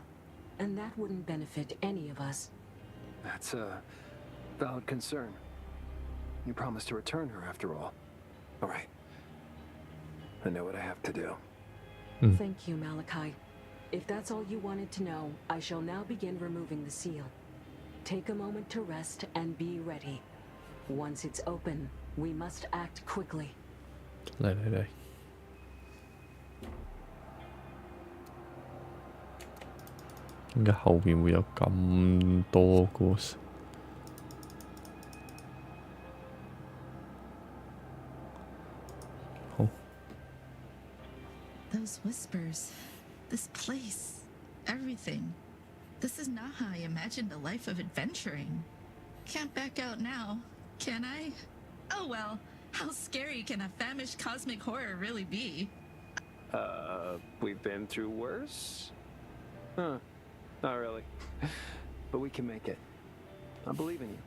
and that wouldn't benefit any of us. That's a valid concern. You promised to return her after all. All right. I know what I have to do. Thank you, Malachi. If that's all you wanted to know, I shall now begin removing the seal. Take a moment to rest and be ready. Once it's open, we must act quickly. 嚟嚟嚟！點解後邊會有咁多個？ Those whispers, this place, everything. This is not how I imagined a life of adventuring. Can't back out now, can I? Oh well, How scary can a famished cosmic horror really be? We've been through worse? Huh. Not really. But we can make it. I believe in you.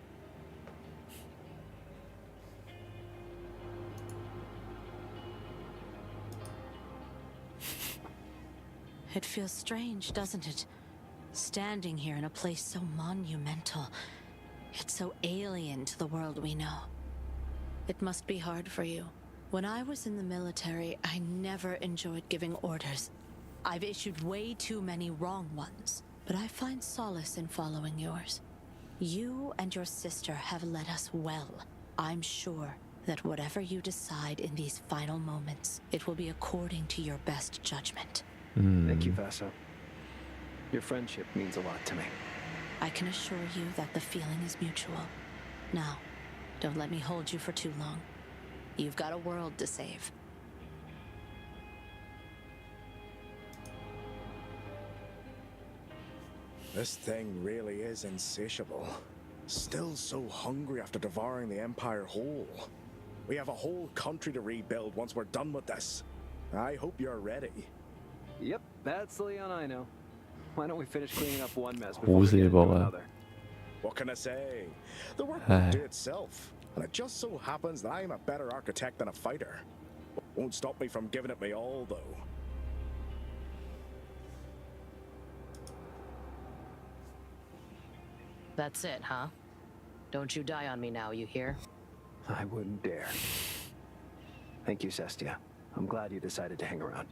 It feels strange, doesn't it? Standing here in a place so monumental, yet so alien to the world we know. It must be hard for you. When I was in the military, I never enjoyed giving orders. I've issued way too many wrong ones, but I find solace in following yours. You and your sister have led us well. I'm sure that whatever you decide in these final moments, it will be according to your best judgment. Thank you, Vasa. Your friendship means a lot to me. I can assure you that the feeling is mutual. Now, don't let me hold you for too long. You've got a world to save. This thing really is insatiable. Still so hungry after devouring the Empire whole. We have a whole country to rebuild once we're done with this. I hope you're ready. Yep, that's the Leon I know. Why don't we finish cleaning up one mess before we get into another? What can I say? The work will do itself. And it just so happens that I'm a better architect than a fighter. Won't stop me from giving it my all, though. That's it, huh? Don't you die on me now, you hear? I wouldn't dare. Thank you, Cestia. I'm glad you decided to hang around.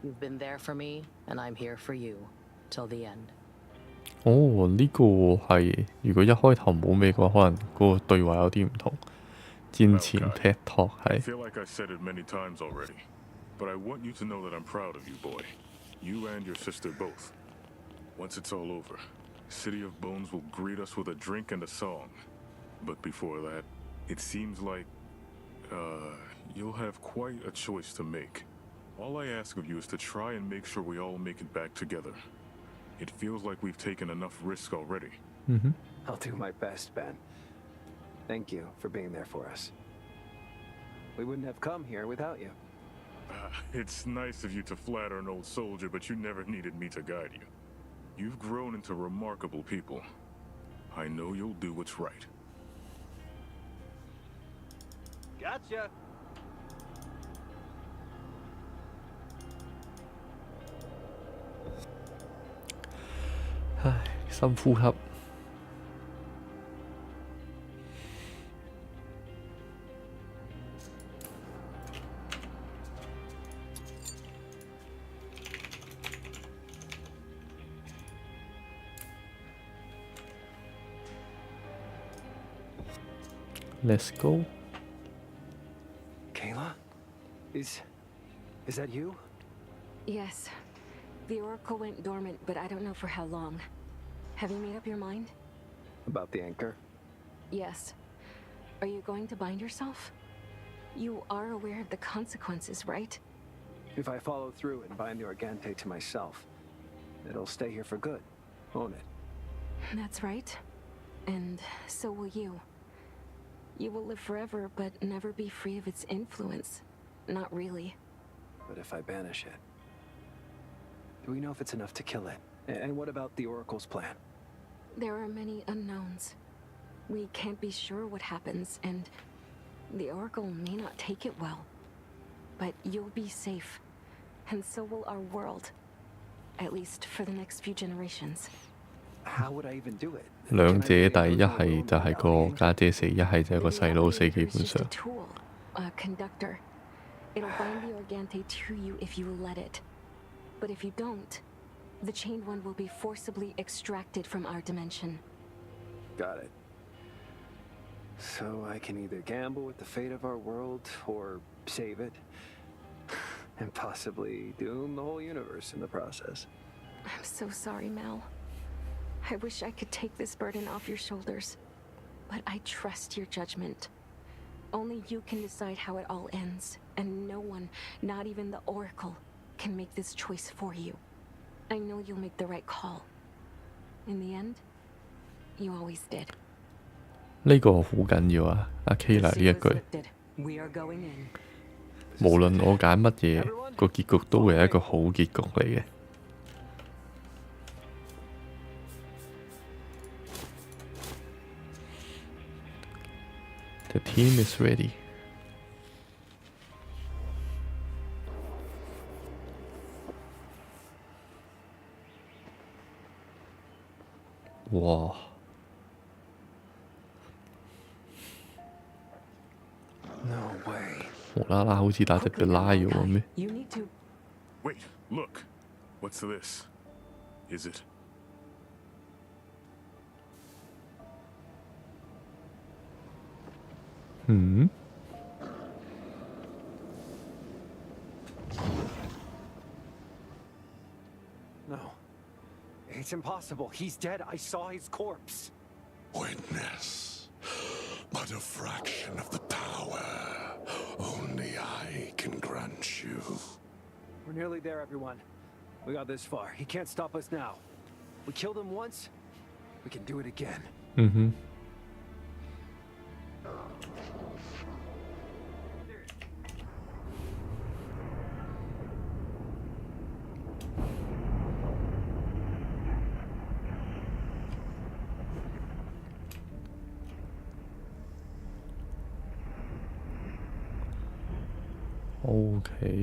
You've been there for me, and I'm here for you, till the end. 哦，呢個係如果一開頭冇尾嘅話，可能嗰個對話有啲唔同。戰前踢托係。I feel like I said it many times already, but I want you to know that I'm proud of you, boy. You and your sister both. Once it's all over, City of Bones will greet us with a drink and a song. But before that, it seems like, you'll have quite a choice to make. All I ask of you is to try and make sure we all make it back together. It feels like we've taken enough risk already. I'll do my best, Ben. Thank you for being there for us. We wouldn't have come here without you. It's nice of you to flatter an old soldier, but you never needed me to guide you. You've grown into remarkable people. I know you'll do what's right. Gotcha! Ai, 深呼吸。Let's go. Kayla? Is that you? Yes. The Oracle went dormant, but I don't know for how long. Have you made up your mind? About the anchor? Yes. Are you going to bind yourself? You are aware of the consequences, right? If I follow through and bind the Organte to myself, it'll stay here for good, won't it? That's right. And so will you. You will live forever, but never be free of its influence. Not really. But if I banish it, do we know if it's enough to kill it? And what about the Oracle's plan? There are many unknowns. We can't be sure what happens, and the Oracle may not take it well. But you'll be safe, and so will our world. At least for the next few generations. How would I even do it? 兩姐弟一係就係個家姐死，一係就係個細佬死，基本上。A tool, a conductor. It'll bind the Organte to you if you let it. But if you don't, the Chained One will be forcibly extracted from our dimension. Got it. So I can either gamble with the fate of our world, or save it, and possibly doom the whole universe in the process. I'm so sorry, Mal. I wish I could take this burden off your shoulders. But I trust your judgment. Only you can decide how it all ends, and no one, not even the Oracle, can make this choice for you. I know you'll make the right call. In the end, you always did. 呢個好緊要啊！阿 Kayla 呢一句。We are going in. 無論我揀乜嘢，個結局都會係一個好結局嚟嘅。The team is ready. 哇！無啦啦好似打隻俾拉咗咁咩？ You need to. Wait, look. What's this? Is it? Hmm? No. It's impossible. He's dead. I saw his corpse. Witness. But a fraction of the power only I can grant you. We're nearly there, everyone. We got this far. He can't stop us now. We killed him once. We can do it again. Mm-hmm.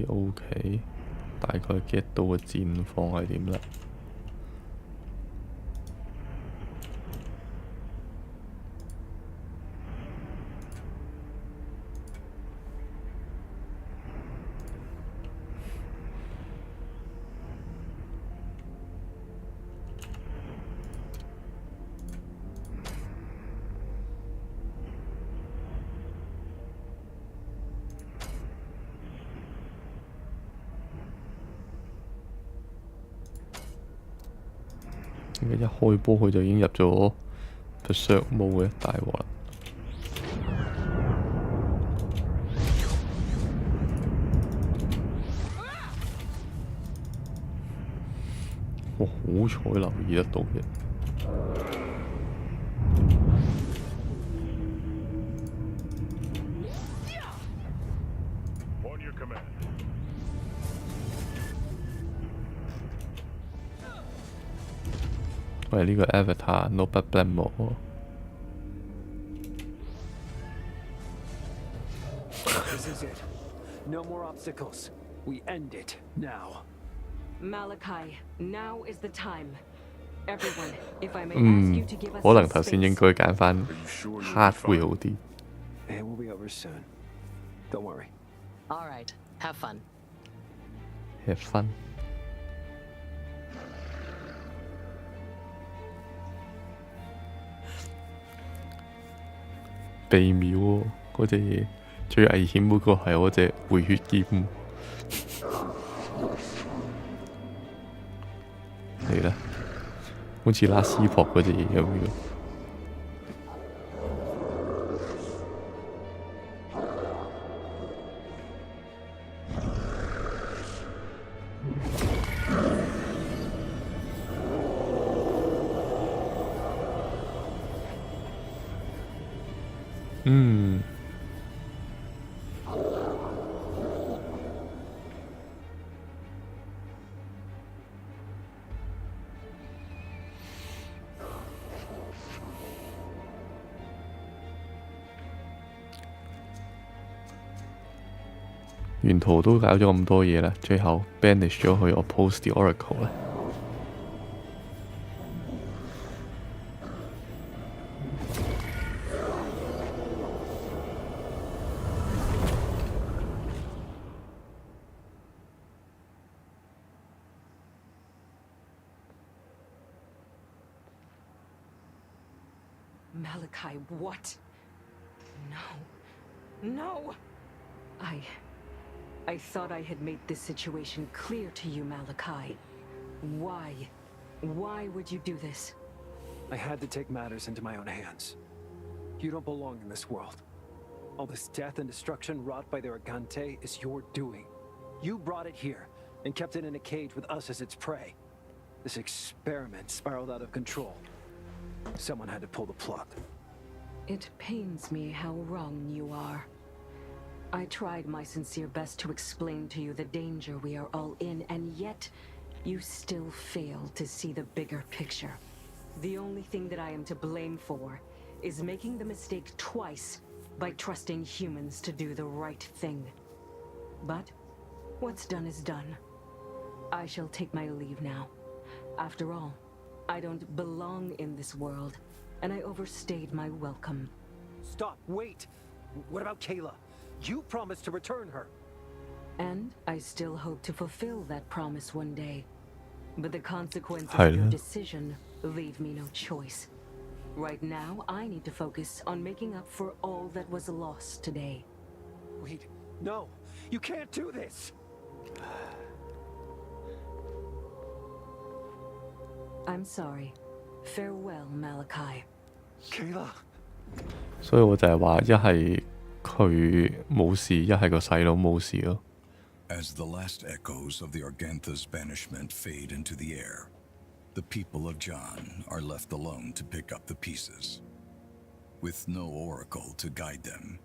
OK， 大概 get 到個戰況係點啦。點解一開波佢就已經入咗 Berserk mode 嘅？大鑊啦！我好彩留意得到嘅。喂，呢個 Avatar no problemo。This is it. No more obstacles. We end it now. Malachi, now is the time. Everyone, if I may ask you to give us 可能 some 頭先 space. 應該揀翻 hard 會好啲。It will be over soon. Don't worry. All right, have fun. Have fun。避秒喎，嗰隻嘢最危險嗰個係嗰隻回血劍。嚟啦，好似拉斯珀嗰隻嘢咁樣。沿途都搞咗咁多嘢啦，最後 banish 咗去 oppose the Oracle 啦。Malachi, what? No. No! I thought I had made this situation clear to you, Malachi. Why? Why would you do this? I had to take matters into my own hands. You don't belong in this world. All this death and destruction wrought by the Organte is your doing. You brought it here and kept it in a cage with us as its prey. This experiment spiraled out of control. Someone had to pull the plug. It pains me how wrong you are. I tried my sincere best to explain to you the danger we are all in, and yet you still fail to see the bigger picture. The only thing that I am to blame for is making the mistake twice by trusting humans to do the right thing. But what's done is done. I shall take my leave now. After all, I don't belong in this world, and I overstayed my welcome. Stop, wait! What about Kayla? You promised to return her. And I still hope to fulfill that promise one day. But the consequences of your decision leave me no choice. Right now, I need to focus on making up for all that was lost today. Wait, no! You can't do this! I'm sorry. Farewell, Malachi. Kayla. 所以我就係話，一係佢冇事，一係個細佬冇事咯。As the last echoes of the Organtha's banishment fade into the air, the people of John are left alone to pick up the pieces. With no oracle to guide them,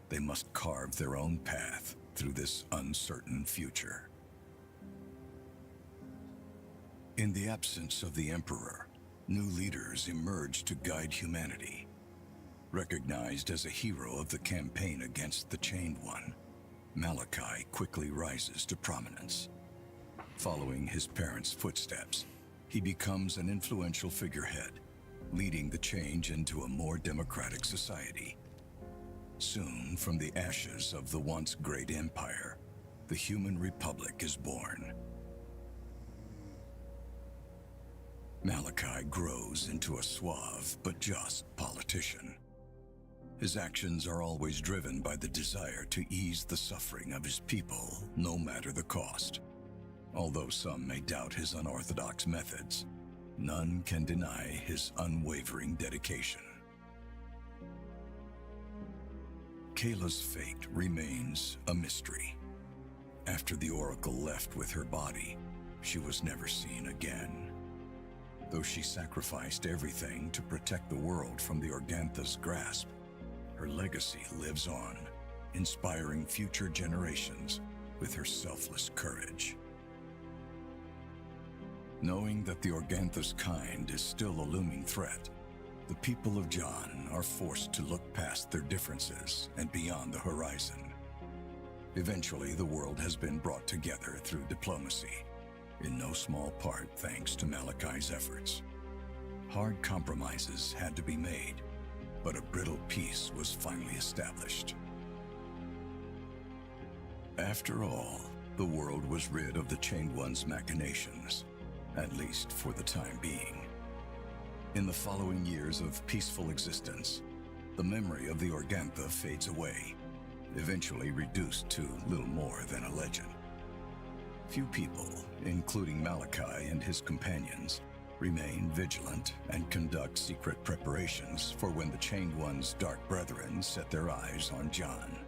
they must carve their own path through this uncertain future. In the absence of the Emperor, new leaders emerge to guide humanity. Recognized as a hero of the campaign against the Chained One, Malachi quickly rises to prominence. Following his parents' footsteps, he becomes an influential figurehead, leading the change into a more democratic society. Soon, from the ashes of the once great empire, the human republic is born. Malachi grows into a suave but just politician. His actions are always driven by the desire to ease the suffering of his people, no matter the cost. Although some may doubt his unorthodox methods, none can deny his unwavering dedication. Kayla's fate remains a mystery. After the Oracle left with her body, she was never seen again. Though she sacrificed everything to protect the world from the Organtha's grasp, her legacy lives on, inspiring future generations with her selfless courage. Knowing that the Organtha's kind is still a looming threat, the people of John are forced to look past their differences and beyond the horizon. Eventually, the world has been brought together through diplomacy, in no small part thanks to Malachi's efforts. Hard compromises had to be made, but a brittle peace was finally established. After all, the world was rid of the Chained One's machinations, at least for the time being. In the following years of peaceful existence, the memory of the Organtha fades away, eventually reduced to little more than a legend. Few people, including Malachi and his companions, remain vigilant and conduct secret preparations for when the Chained One's dark brethren set their eyes on John.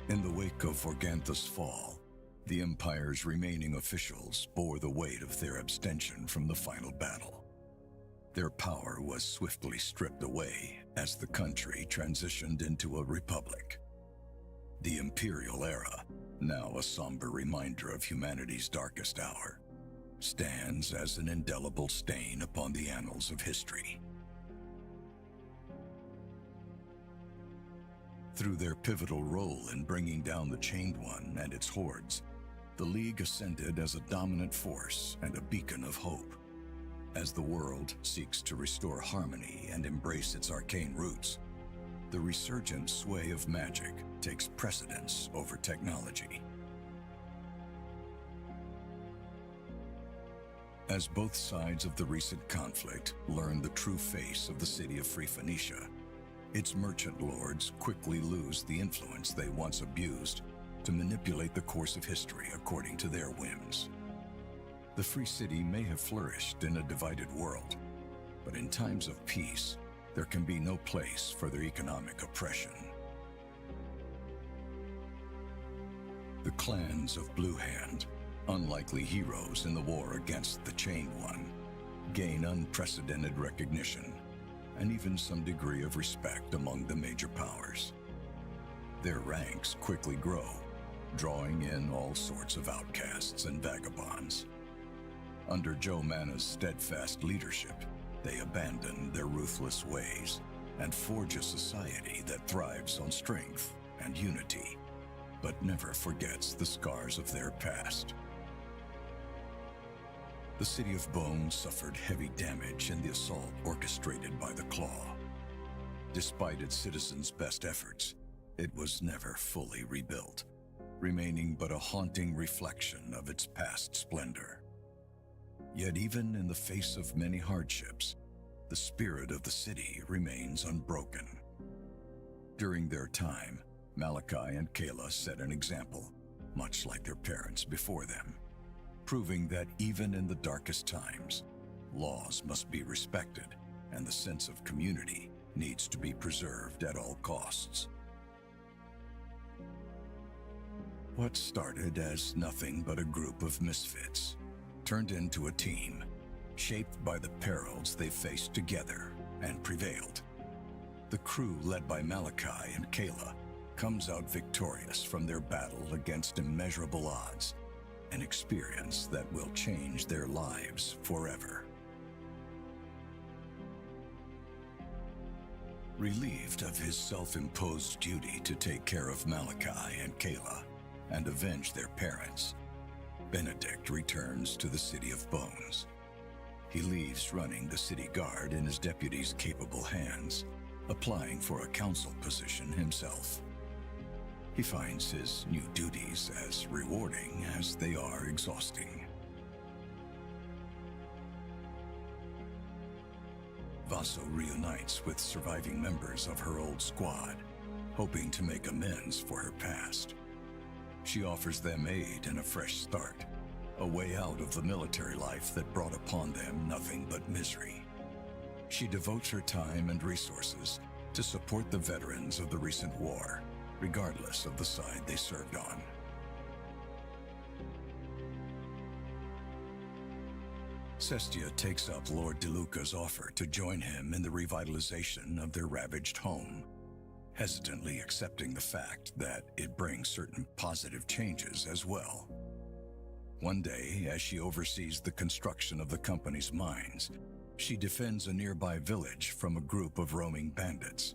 In the wake of Organtha's fall, the Empire's remaining officials bore the weight of their abstention from the final battle. Their power was swiftly stripped away as the country transitioned into a republic. The Imperial era, now a somber reminder of humanity's darkest hour, stands as an indelible stain upon the annals of history. Through their pivotal role in bringing down the Chained One and its hordes, the League ascended as a dominant force and a beacon of hope. As the world seeks to restore harmony and embrace its arcane roots, the resurgent sway of magic takes precedence over technology. As both sides of the recent conflict learn the true face of the city of Free Phoenicia, its merchant lords quickly lose the influence they once abused to manipulate the course of history according to their whims. The Free City may have flourished in a divided world, but in times of peace, there can be no place for their economic oppression. The clans of Blue Hand, unlikely heroes in the war against the Chained One, gain unprecedented recognition and even some degree of respect among the major powers. Their ranks quickly grow, drawing in all sorts of outcasts and vagabonds. Under Joe Mana's steadfast leadership, they abandon their ruthless ways and forge a society that thrives on strength and unity, but never forgets the scars of their past. The city of Bones suffered heavy damage in the assault orchestrated by the Claw. Despite its citizens' best efforts, it was never fully rebuilt, remaining but a haunting reflection of its past splendor. Yet even in the face of many hardships, the spirit of the city remains unbroken. During their time, Malachi and Kayla set an example, much like their parents before them, proving that even in the darkest times, laws must be respected and the sense of community needs to be preserved at all costs. What started as nothing but a group of misfits turned into a team, shaped by the perils they faced together and prevailed. The crew led by Malachi and Kayla comes out victorious from their battle against immeasurable odds, an experience that will change their lives forever. Relieved of his self-imposed duty to take care of Malachi and Kayla and avenge their parents, Benedict returns to the City of Bones. He leaves running the city guard in his deputy's capable hands, applying for a council position himself. He finds his new duties as rewarding as they are exhausting. Vaso reunites with surviving members of her old squad, hoping to make amends for her past. She offers them aid and a fresh start, a way out of the military life that brought upon them nothing but misery. She devotes her time and resources to support the veterans of the recent war, regardless of the side they served on. Cestia takes up Lord DeLuca's offer to join him in the revitalization of their ravaged home, hesitantly accepting the fact that it brings certain positive changes as well. One day, as she oversees the construction of the company's mines, she defends a nearby village from a group of roaming bandits.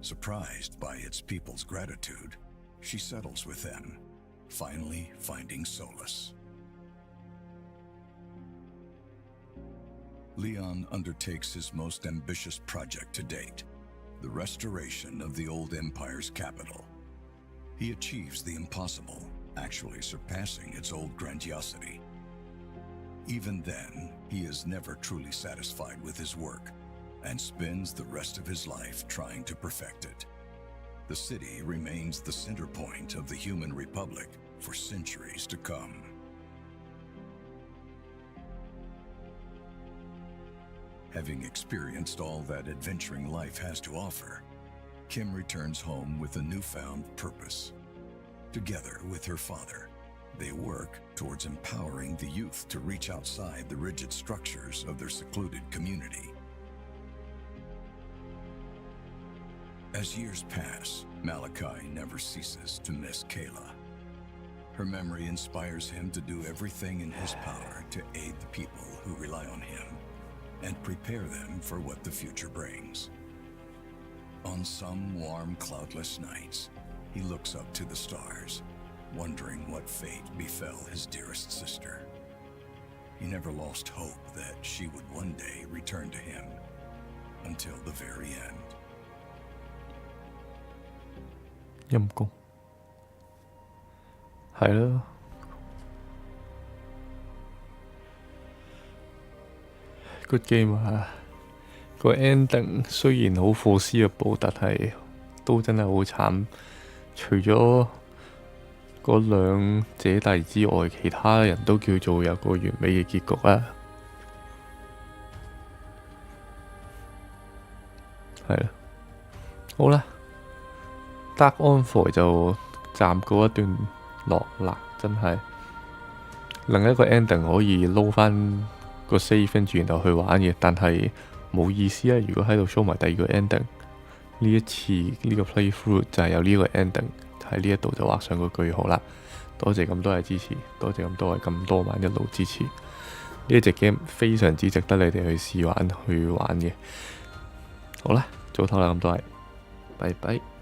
Surprised by its people's gratitude, she settles with them, finally finding solace. Leon undertakes his most ambitious project to date, the restoration of the old Empire's capital. He achieves the impossible, actually surpassing its old grandiosity. Even then, he is never truly satisfied with his work and spends the rest of his life trying to perfect it. The city remains the center point of the human republic for centuries to come. Having experienced all that adventuring life has to offer, Kim returns home with a newfound purpose. Together with her father, they work towards empowering the youth to reach outside the rigid structures of their secluded community. As years pass, Malachi never ceases to miss Kayla. Her memory inspires him to do everything in his power to aid the people who rely on him and prepare them for what the future brings. On some warm, cloudless nights, he looks up to the stars, wondering what fate befell his dearest sister. He never lost hope that she would one day return to him, until the very end. 陰公，係啦。Good game 啊！個 ending 雖然好 foreseeable，但係都真係好慘。除咗嗰兩姐弟之外，其他人都叫做有個完美嘅結局啊。係啦，好啦。Dark Envoy 就暫告一段落啦，真係另一個 ending 可以撈翻個 save 跟住然後去玩嘅，但係唔冇意思啊！如果喺度 show 埋第二個 ending， 呢一次呢個 playthrough 就係有呢個 ending， 喺呢一度就畫上個句號啦。多謝咁多位支持，多謝咁多晚一路支持。呢一隻 game 非常之值得你哋去試玩去玩嘅。好啦，早唞啦，咁多位，拜拜。